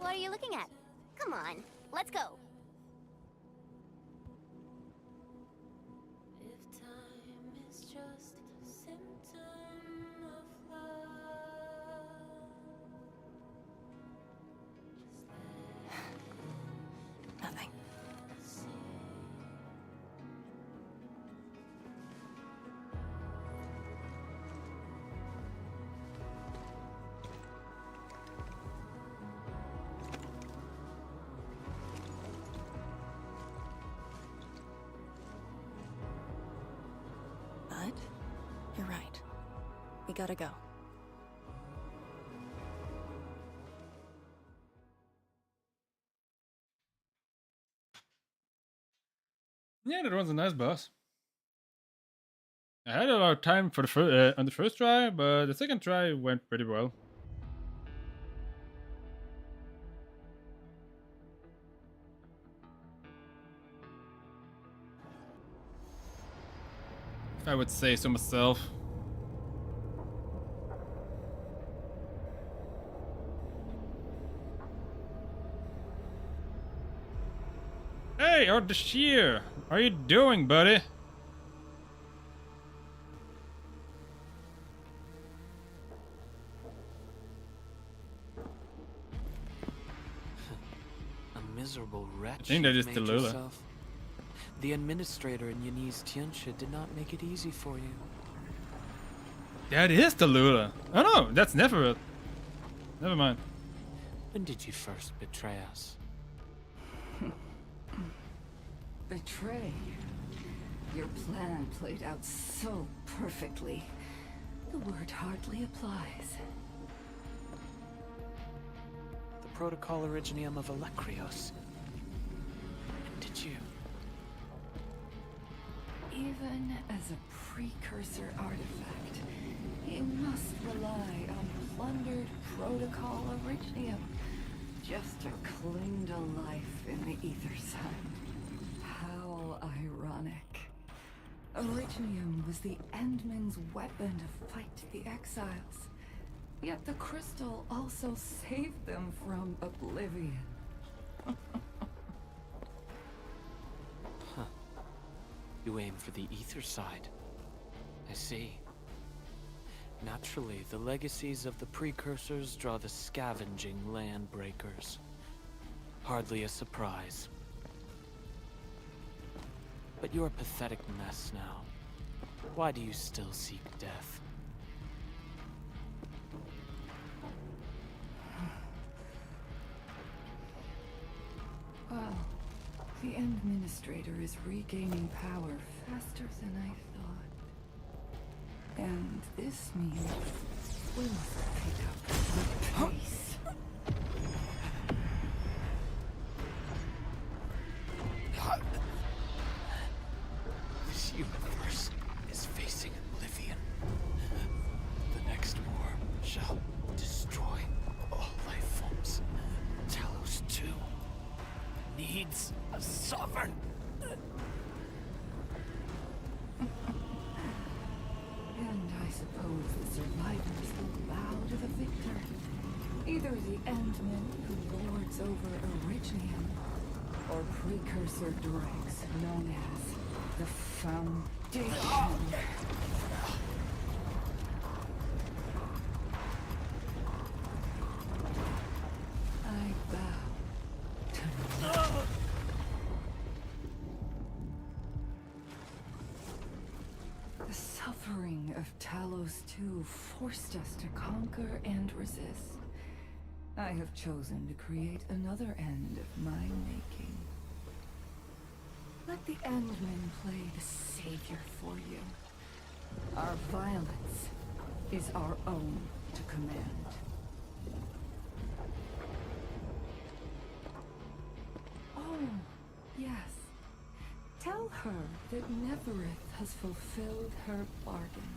What are you looking at? Come on, let's go. Nothing. But you're right. We gotta go. Yeah, that was a nice boss. I had a lot of time for the on the first try, but the second try went pretty well. If I would say so myself. Hey, Ardashir! How are you doing, buddy? A miserable wretch. I think that is you've the made Lula. yourself. The administrator in Yanni's Tianxia did not make it easy for you. That is the Lula. Oh no, that's Neferret. Never mind. When did you first betray us? Betray? Your plan played out so perfectly. The word hardly applies. The protocol originium of Electrios. And did you? Even as a precursor artifact, you must rely on plundered protocol originium just to cling to life in the ether side. How ironic. Originium was the Endmen's weapon to fight the exiles. Yet the crystal also saved them from oblivion. Huh. You aim for the ether side. I see. Naturally, the legacies of the precursors draw the scavenging land breakers. Hardly a surprise. But you're a pathetic mess now. Why do you still seek death? Well, the Administrator is regaining power faster than I thought. And this means we must pick up the pace. This universe is facing oblivion. The next war shall destroy all life forms. Talos 2 needs a sovereign. And I suppose the survivors will bow to the victor. Either the Endmen who lords over Originium, or precursor dregs known as the Foundation. I bow to no. The suffering of Talos 2 forced us to conquer and resist. I have chosen to create another end of my making. Let the Endmen play the savior for you. Our violence is our own to command. Oh, yes. Tell her that Neverith has fulfilled her bargain.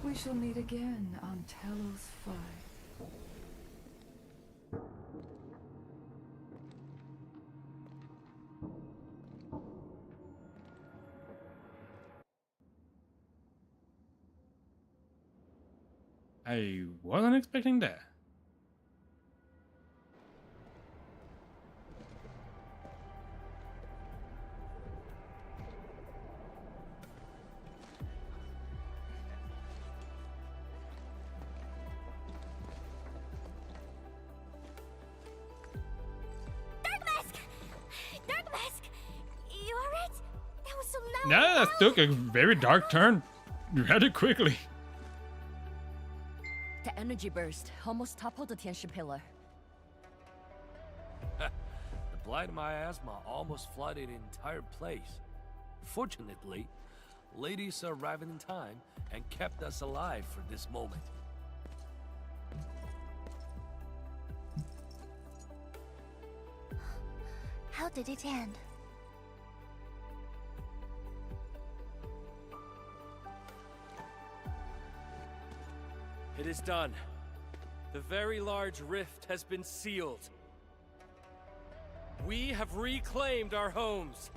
We shall meet again on Talos 5. I wasn't expecting that. Dark Mask! You alright? That was so loud. Yeah, that took a very dark turn rather quickly. The energy burst almost toppled the Tianshi pillar. The blight of my asthma almost flooded the entire place. Fortunately, ladies arrived in time and kept us alive for this moment. How did it end? It is done. The very large rift has been sealed. We have reclaimed our homes.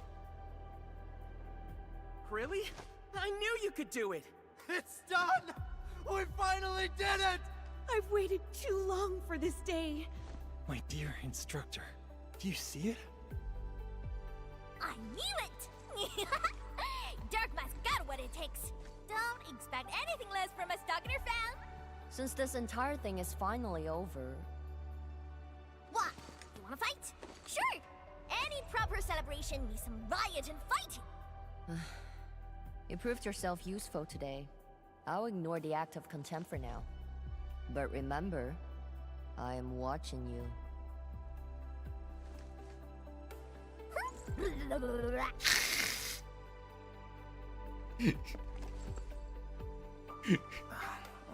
Really? I knew you could do it! It's done! We finally did it! I've waited too long for this day. My dear instructor, do you see it? I knew it! Dark Mask got what it takes. Don't expect anything less from a Stalker fan. Since this entire thing is finally over... What? You wanna fight? Sure! Any proper celebration needs some riot and fighting! You proved yourself useful today. I'll ignore the act of contempt for now. But remember, I am watching you.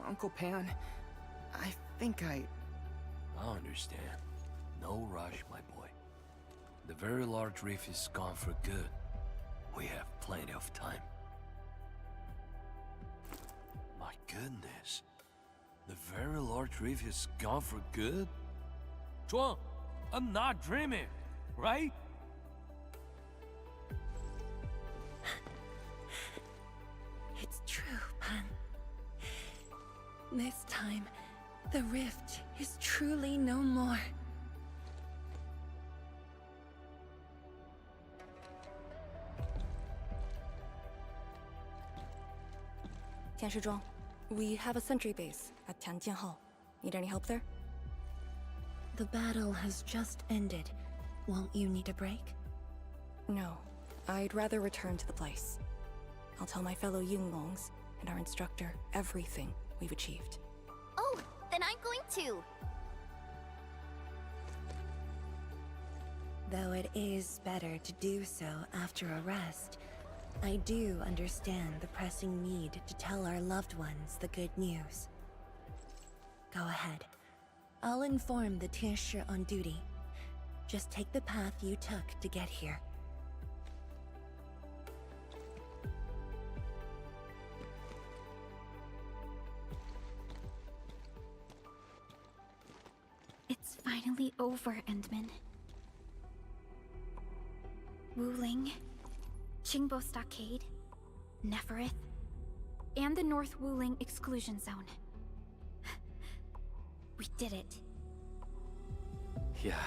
Uncle Pan, I think I understand. No rush, my boy. The very large reef is gone for good. We have plenty of time. My goodness. The very large reef is gone for good? Zhuang, I'm not dreaming, right? It's true, Pan. This time, the rift is truly no more. Tianshizhuang, we have a sentry base at Tianjian Hall. Need any help there? The battle has just ended. Won't you need a break? No. I'd rather return to the place. I'll tell my fellow Yunglongs and our instructor everything we've achieved. Oh, then I'm going to. Though it is better to do so after a rest, I do understand the pressing need to tell our loved ones the good news. Go ahead. I'll inform the Tianshi on duty. Just take the path you took to get here. It's finally over, Endman. Wuling, Qingbo Stockade, Neferith, and the North Wuling Exclusion Zone. We did it. Yeah.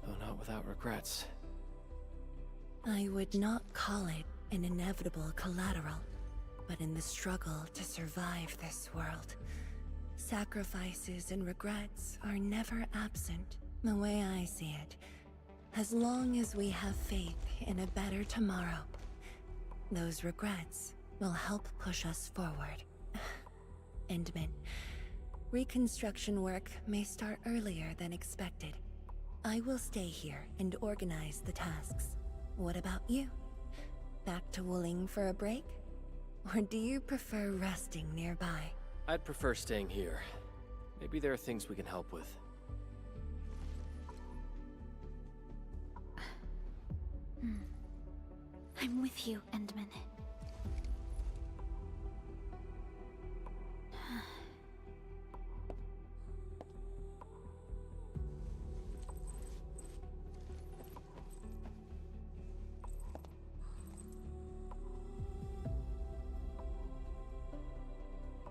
Though not without regrets. I would not call it an inevitable collateral, but in the struggle to survive this world, sacrifices and regrets are never absent, the way I see it. As long as we have faith in a better tomorrow, those regrets will help push us forward. Endman, reconstruction work may start earlier than expected. I will stay here and organize the tasks. What about you? Back to Wuling for a break? Or do you prefer resting nearby? I'd prefer staying here. Maybe there are things we can help with. I'm with you, Endman.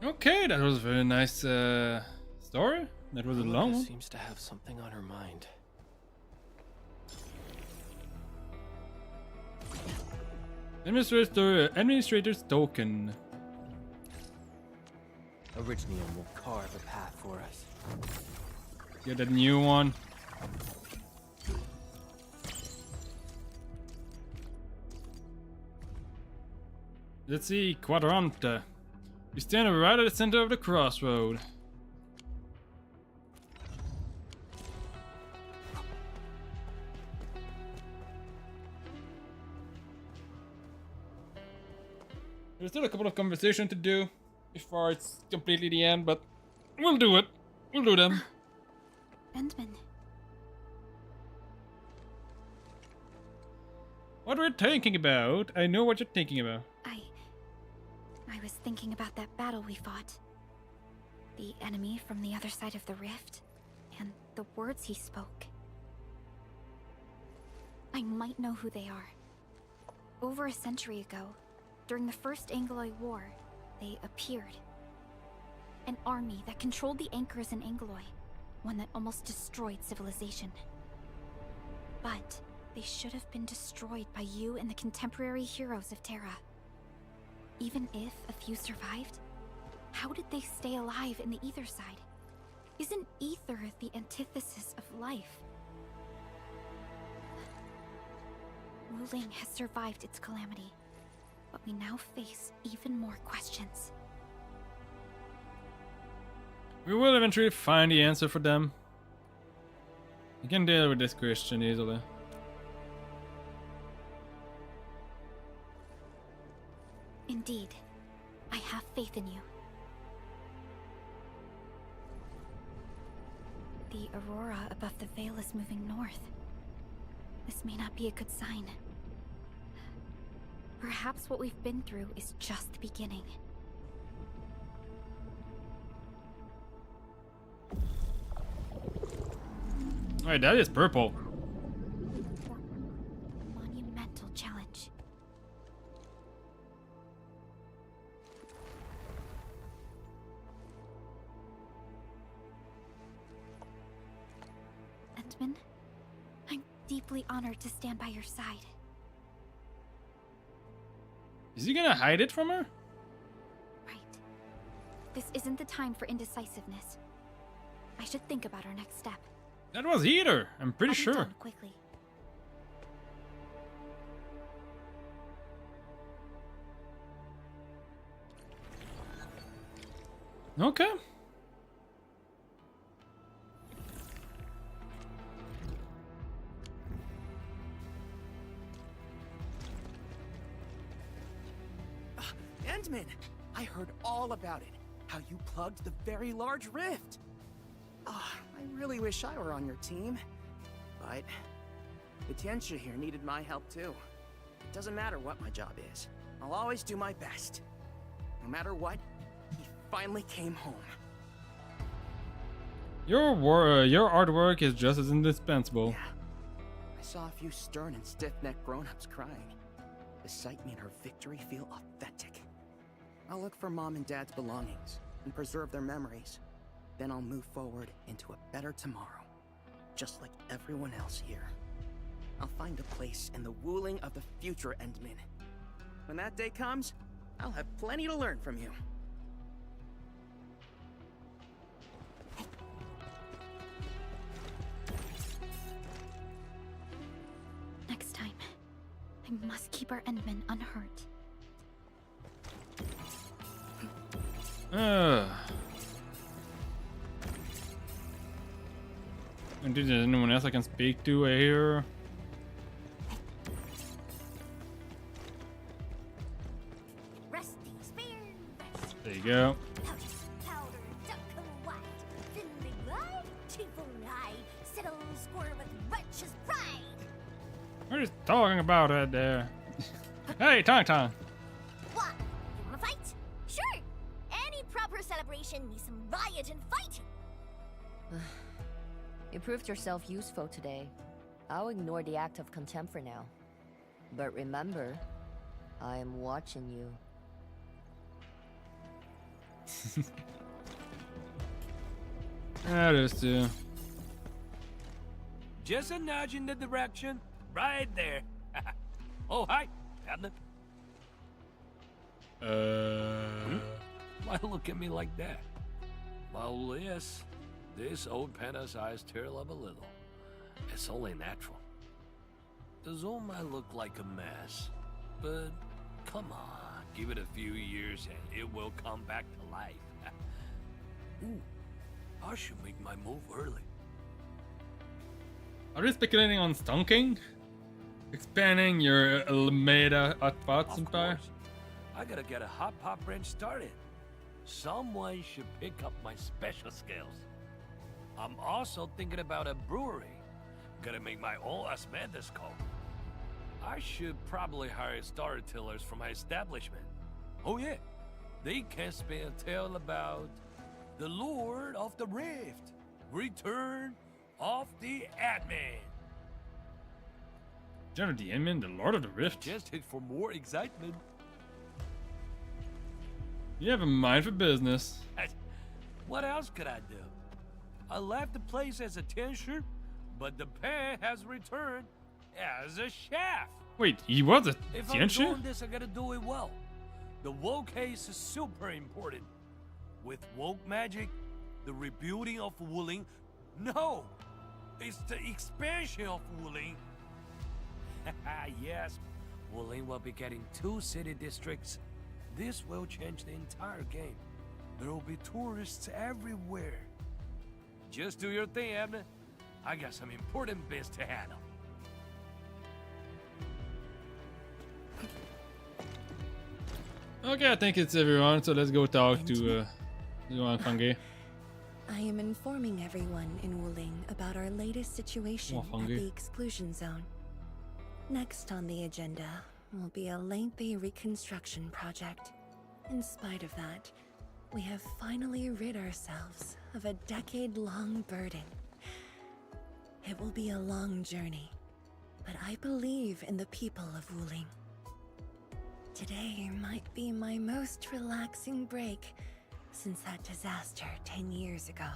Okay, that was a very nice story. That was a long one. Seems to have something on her mind. Administrator's token. Originium will carve a path for us. Get that new one. Let's see, Quadrante. We stand right at the center of the crossroad. There's still a couple of conversations to do before it's completely the end, but we'll do it. We'll do them. Endman. What we're thinking about? I know what you're thinking about. I was thinking about that battle we fought. The enemy from the other side of the rift, and the words he spoke. I might know who they are. Over a century ago, during the First Angloid War, they appeared. An army that controlled the anchors in Angloy, one that almost destroyed civilization. But they should have been destroyed by you and the contemporary heroes of Terra. Even if a few survived, how did they stay alive in the ether side? Isn't ether the antithesis of life? Wuling has survived its calamity, but we now face even more questions. We will eventually find the answer for them. You can deal with this question easily. Indeed, I have faith in you. The aurora above the veil is moving north. This may not be a good sign. Perhaps what we've been through is just the beginning. Alright, that is purple. Monumental challenge. Endman, I'm deeply honored to stand by your side. Is he gonna hide it from her? Right. This isn't the time for indecisiveness. I should think about our next step. That was Heater, I'm pretty I'll be sure. done quickly. Okay. Endman! I heard all about it. How you plugged the very large rift. I really wish I were on your team. But the Tianxia here needed my help too. It doesn't matter what my job is. I'll always do my best. No matter what, he finally came home. Your artwork is just as indispensable. Yeah. I saw a few stern and stiff-necked grown-ups crying. The sight made her victory feel authentic. I'll look for Mom and Dad's belongings and preserve their memories. Then I'll move forward into a better tomorrow, just like everyone else here. I'll find a place in the Wuling of the future, Endman. When that day comes, I'll have plenty to learn from you. Next time, I must keep our Endman unhurt. And is there anyone else I can speak to here? Rusty spear, There you go. powder, duck white, thinly glide, cheerful hide, settle score with righteous pride. We're just talking about it there. Hey, Tong. What? You wanna fight? Sure. Any proper celebration needs some riot and fighting. You proved yourself useful today. I'll ignore the act of contempt for now. But remember, I am watching you. That is too. Just a nudge in the direction, right there. Oh, hi, Abner. Why look at me like that? Well, yes, this old Panda's eyes tear up a little. It's only natural. The zone might look like a mess, but come on, give it a few years and it will come back to life. Ooh, I should make my move early. Are you speculating on stonking? Expanding your Alameda Hotpots Empire? I gotta get a hot pot branch started. Someone should pick up my special skills. I'm also thinking about a brewery. Gotta make my own Asmanda's call. I should probably hire storytellers for my establishment. Oh yeah, they can spin a tale about the Lord of the Rift, Return of the Admin. General the Admin, the Lord of the Rift. Just hit for more excitement. You have a mind for business. What else could I do? I left the place as a teacher, but the pan has returned as a chef. Wait, he was a If I'm doing this, I gotta do it well. The woke case is super important. With woke magic, the rebuilding of Wuling. No, it's the expansion of Wuling. Yes, Wuling will be getting 2 city districts. This will change the entire game. There'll be tourists everywhere. Just do your thing, Abner. I got some important biz to handle. Okay, I think it's everyone, so let's go talk to Yuan Fungi. I am informing everyone in Wuling about our latest situation at the exclusion zone. Next on the agenda will be a lengthy reconstruction project. In spite of that, we have finally rid ourselves of a decade-long burden. It will be a long journey, but I believe in the people of Wuling. Today might be my most relaxing break since that disaster 10 years ago.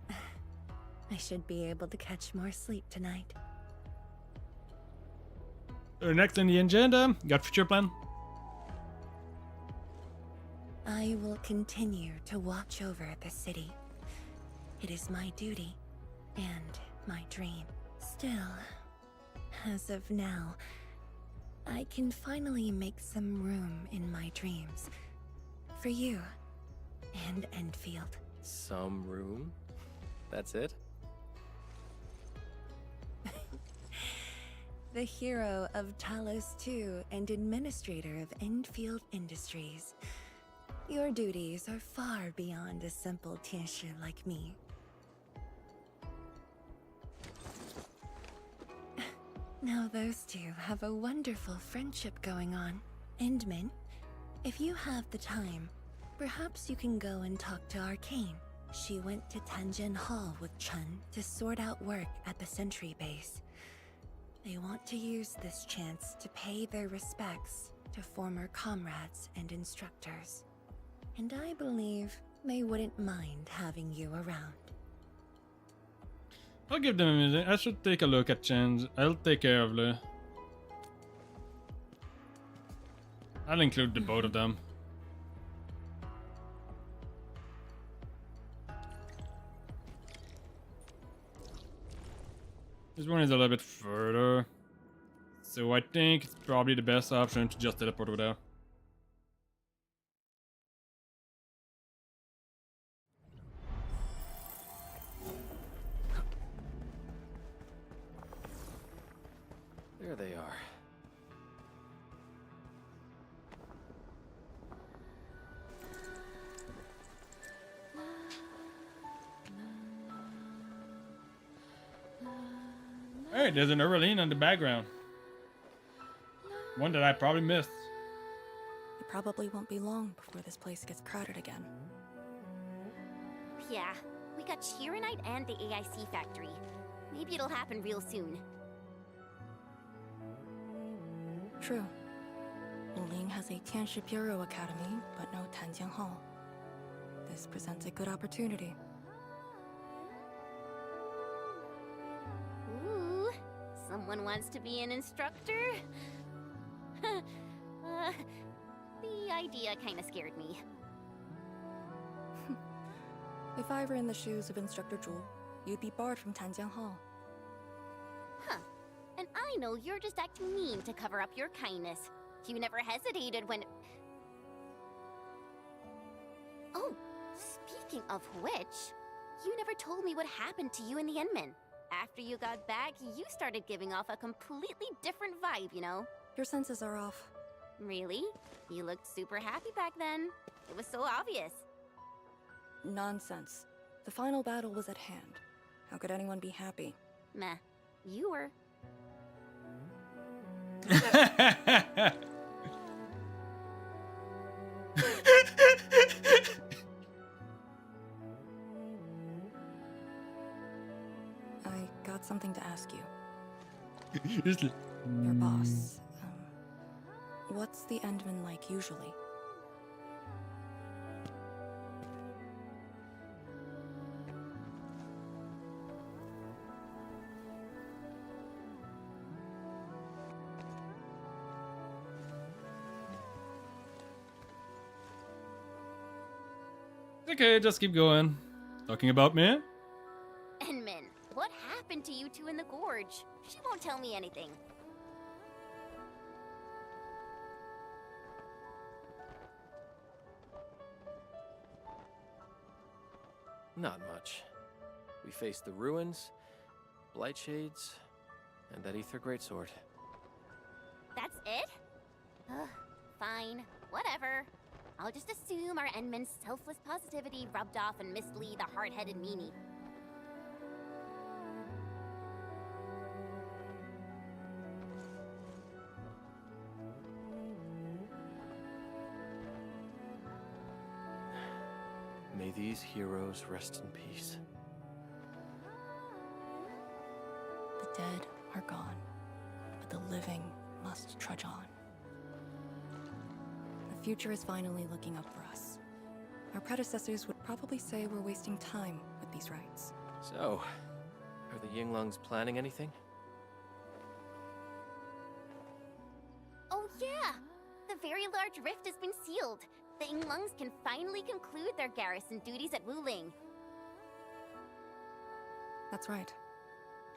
I should be able to catch more sleep tonight. Next on the agenda, got future plan? I will continue to watch over the city. It is my duty and my dream. Still, as of now, I can finally make some room in my dreams for you and Endfield. Some room? That's it? The hero of Talos II and administrator of Endfield Industries. Your duties are far beyond a simple Tianshi like me. Now those two have a wonderful friendship going on. Endman, if you have the time, perhaps you can go and talk to Arcane. She went to Tanjin Hall with Chun to sort out work at the Sentry base. They want to use this chance to pay their respects to former comrades and instructors. And I believe they wouldn't mind having you around. I'll give them a minute. I should take a look at Chen. I'll take care of the... I'll include the both of them. This one is a little bit further. So I think it's probably the best option to just teleport over there. There they are. Hey, there's an Erling in the background. One that I probably missed. It probably won't be long before this place gets crowded again. Yeah, we got Chironite and the AIC factory. Maybe it'll happen real soon. True. Wuling has a Tianshi Bureau Academy, but no Tanjiang Hall. This presents a good opportunity. Ooh, someone wants to be an instructor? The idea kinda scared me. If I were in the shoes of Instructor Zhu, you'd be barred from Tanjiang Hall. Huh. And I know you're just acting mean to cover up your kindness. You never hesitated when... Oh, speaking of which, you never told me what happened to you and the Endman. After you got back, you started giving off a completely different vibe, you know? Your senses are off. Really? You looked super happy back then. It was so obvious. Nonsense. The final battle was at hand. How could anyone be happy? Meh. You were. I got something to ask you. Your Your boss. What's the Endman like usually? Okay, just keep going. Talking about me? Endman, what happened to you two in the gorge? She won't tell me anything. Not much. We faced the ruins, blight shades, and that ether greatsword. That's it? Ugh, fine. Whatever. I'll just assume our Endman's selfless positivity rubbed off on Miss Lee, the hard-headed meanie. May these heroes rest in peace. The dead are gone, but the living must trudge on. The future is finally looking up for us. Our predecessors would probably say we're wasting time with these rites. So, are the Yinglungs planning anything? Oh yeah! The very large rift has been sealed. The Yinglungs can finally conclude their garrison duties at Wuling. That's right.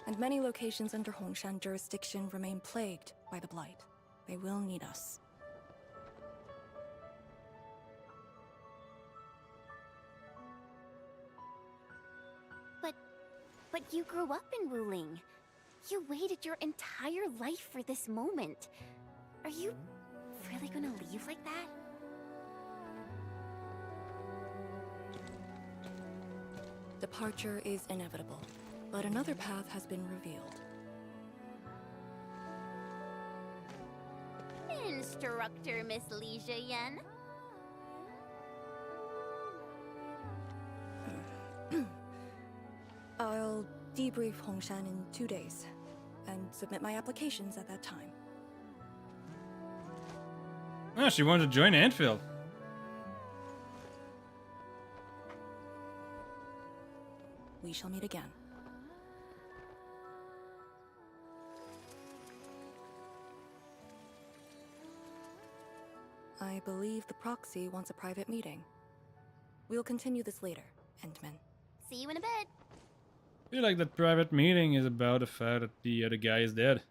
And many locations under Hongshan jurisdiction remain plagued by the Blight. They will need us. But you grew up in Wuling. You waited your entire life for this moment. Are you really gonna leave like that? Departure is inevitable, but another path has been revealed. Instructor Miss Li Zheyan. I'll debrief Hongshan in 2 days, and submit my applications at that time. Oh, she wanted to join Endfield. We shall meet again. I believe the proxy wants a private meeting. We'll continue this later, Endman. See you in a bit. I feel like that private meeting is about the fact that the other guy is dead.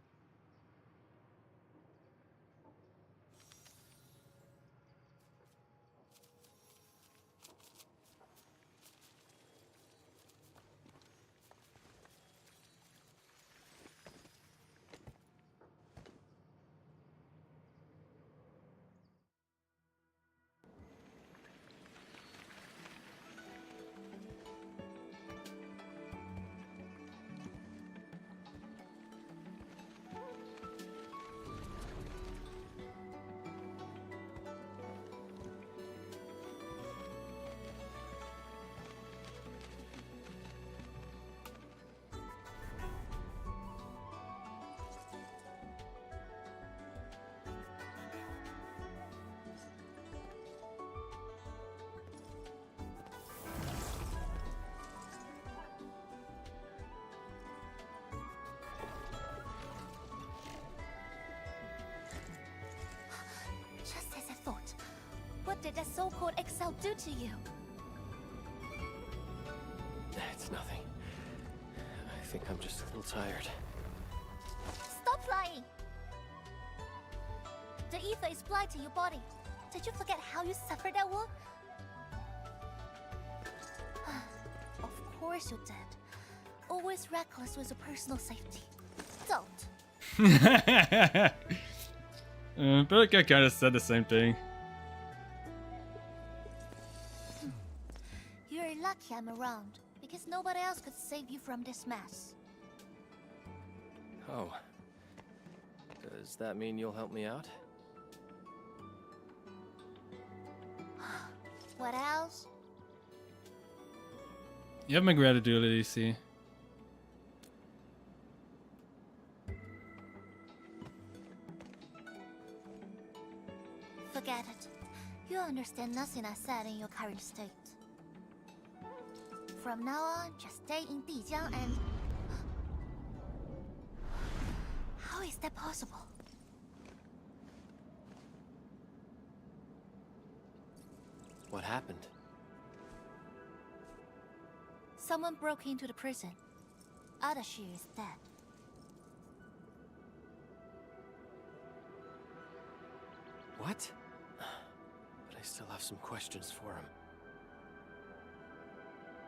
Just as I thought. What did that so-called Excel do to you? It's nothing. I think I'm just a little tired. Stop lying! The ether is blighting your body. Did you forget how you suffered that wound? Of course you did. Always reckless with your personal safety. Don't. I feel like I kind of said the same thing. You're lucky I'm around, because nobody else could save you from this mess. Oh. Does that mean you'll help me out? What else? You have my gratitude, ADC. Forget it. You understand nothing I said in your current state. From now on, just stay in Dijiang and... How is that possible? What happened? Someone broke into the prison. Adashi is dead. What? But I still have some questions for him.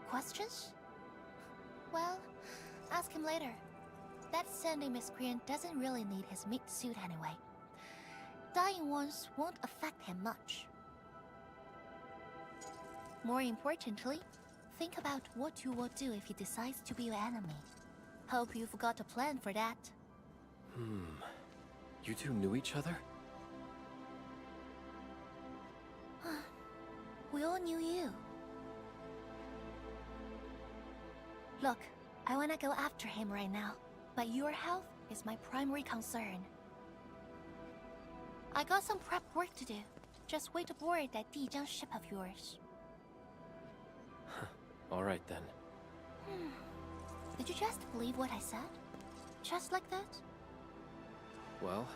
questions? Well, ask him later. That sending miscreant doesn't really need his meat suit anyway. Dying ones won't affect him much. More importantly, think about what you will do if he decides to be your enemy. Hope you've got a plan for that. You two knew each other? We all knew you. Look, I wanna go after him right now, but your health is my primary concern. I got some prep work to do. Just wait aboard that Dijiang ship of yours. Alright then. Did you just believe what I said? Just like that? Well,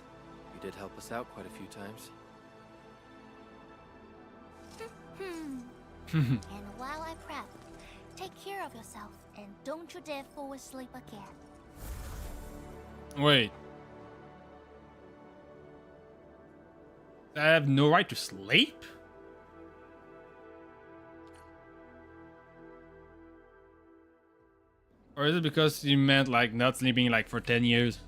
you did help us out quite a few times. And while I prep, take care of yourself and don't you dare fall asleep again. Wait. I have no right to sleep? Or is it because you meant like not sleeping like for 10 years?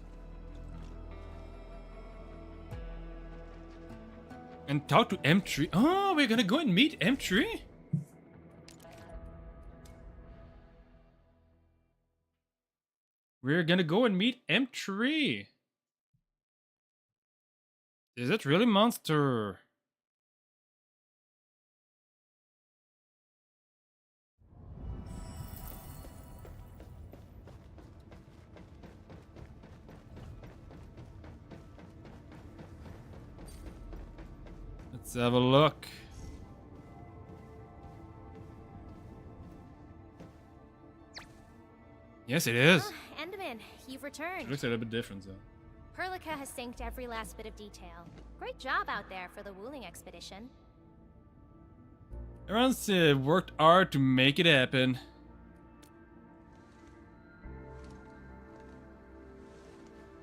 And talk to M3. Oh, we're gonna go and meet M3? We're gonna go and meet M3. Is it really Monster? Let's have a look. Yes, it is. Endman, you've returned. It looks a little bit different though. Perlica has synced every last bit of detail. Great job out there for the Wuling expedition. Everyone's worked hard to make it happen.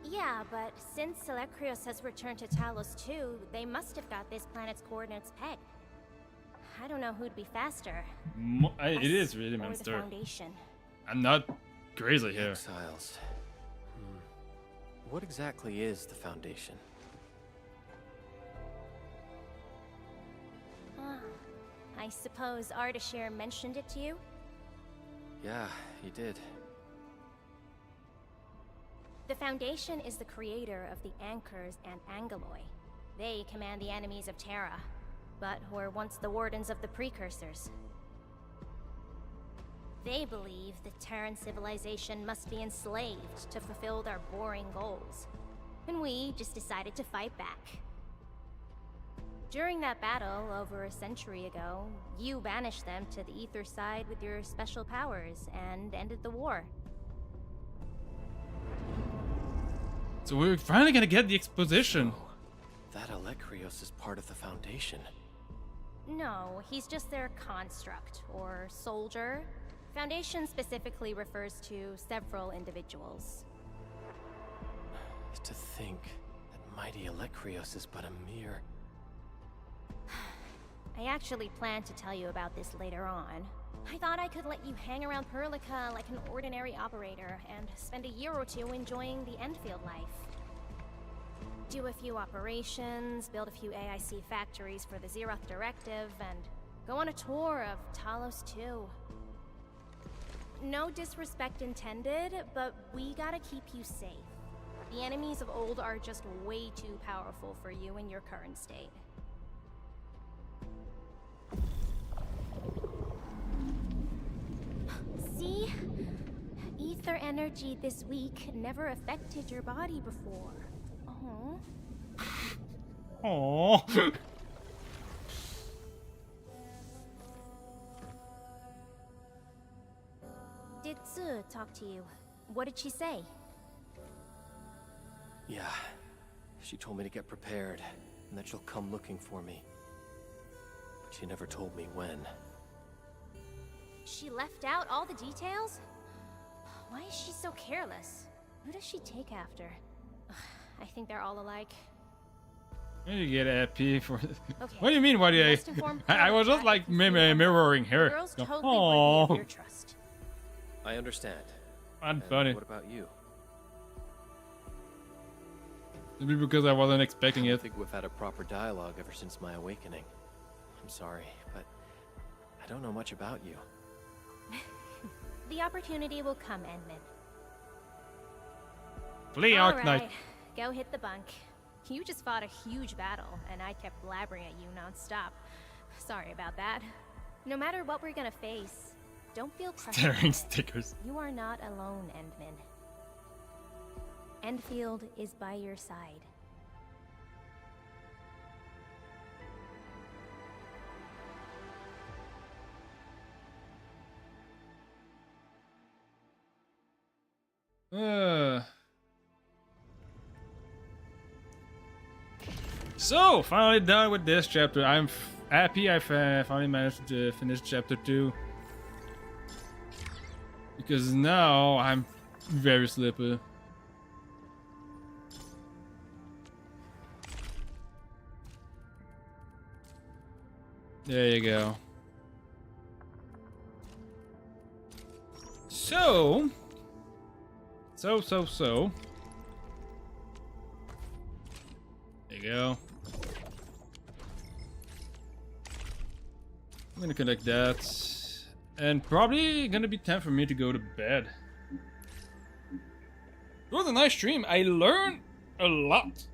Yeah, but since Electrios has returned to Talos too, they must have got this planet's coordinates pegged. I don't know who'd be faster. It is really or the Monster. Foundation. I'm not crazy here. Exiles. What exactly is the Foundation? I suppose Ardashir mentioned it to you? Yeah, he did. The Foundation is the creator of the Anchors and Angeloi. They command the enemies of Terra, but were once the wardens of the Precursors. They believe the Terran civilization must be enslaved to fulfill their boring goals. And we just decided to fight back. During that battle, over a century ago, you banished them to the Ether side with your special powers and ended the war. So we're finally gonna get the exposition. That Electrios is part of the Foundation. No, he's just their construct, or soldier. Foundation specifically refers to several individuals. To think that mighty Electrios is but a mere... I actually planned to tell you about this later on. I thought I could let you hang around Perlica like an ordinary operator and spend a year or two enjoying the Endfield life. Do a few operations, build a few AIC factories for the Zeroth Directive, and go on a tour of Talos 2. No disrespect intended, but we gotta keep you safe. The enemies of old are just way too powerful for you in your current state. See? Ether energy this week never affected your body before. Oh. Did Tzu talk to you? What did she say? Yeah. She told me to get prepared, and that she'll come looking for me. But she never told me when. She left out all the details? Why is she so careless? Who does she take after? I think they're all alike. You get happy for this. Okay. What do you mean? What do You I? must inform I was just like mirroring The her. girl's Go, totally worthy of your trust. I understand. I'm And funny. What about you? Maybe because I wasn't expecting I it. think we've had a proper dialogue ever since my awakening. I'm sorry, but I don't know much about you. The opportunity will come, Endman. Flee, All Arknight. right, go hit the bunk. You just fought a huge battle, and I kept blabbering at you non-stop. Sorry about that. No matter what we're gonna face, don't feel pressure. Staring stickers. You are not alone, Endman. Endfield is by your side. So, finally done with this chapter. I'm happy I finally managed to finish chapter 2. Because now I'm very sleepy. There you go. So. There you go. I'm gonna connect that. And probably gonna be time for me to go to bed. It was a nice stream. I learned a lot.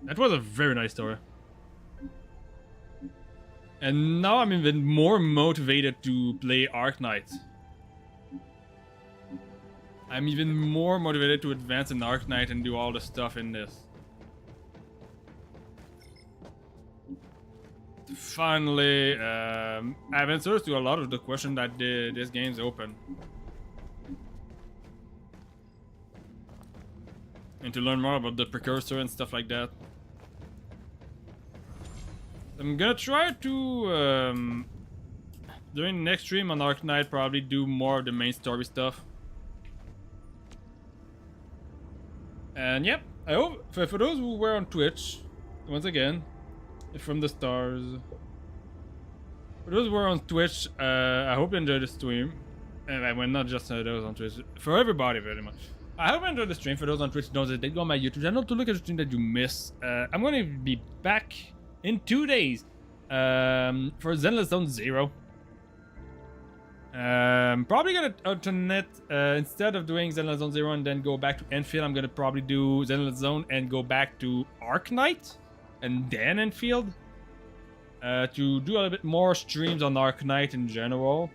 That was a very nice story. And now I'm even more motivated to play Arknights. I'm even more motivated to advance in Arknight and do all the stuff in this. Finally, I have answers to a lot of the questions that this game's open. And to learn more about the precursor and stuff like that. I'm gonna try to, during the next stream on Arknight, probably do more of the main story stuff. And yep, I hope, for those who were on Twitch, once again, from the stars. For those who were on Twitch, I hope you enjoyed the stream. And well, not just those on Twitch, for everybody very much. I hope you enjoyed the stream. For those on Twitch, don't hesitate, go on my YouTube channel to look at the stream that you miss. I'm going to be back in 2 days for Zenless Zone 0. Probably gonna alternate, instead of doing Zenless Zone 0 and then go back to Endfield, I'm gonna probably do Zenless Zone and go back to Arknight and then Endfield. To do a little bit more streams on Arknight in general.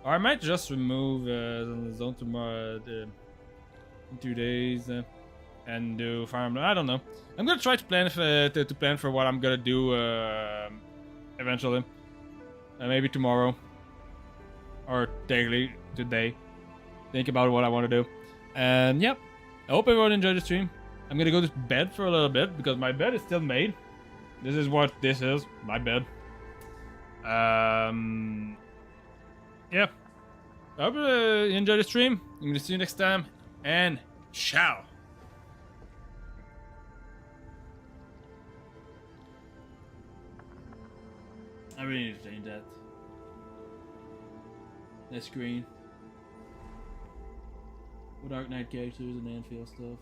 Or I might just remove Zenless Zone tomorrow in 2 days and do Fire Emblem. I don't know. I'm gonna try to plan to plan for what I'm gonna do eventually. Maybe tomorrow. Or technically today. Think about what I want to do. And yep. I hope everyone enjoyed the stream. I'm gonna go to bed for a little bit because my bed is still made. This is what this is. My bed. Yeah. I hope you enjoyed the stream. I'm gonna see you next time. And ciao. I really need to change that. That screen. With Arknight characters and Endfield stuff.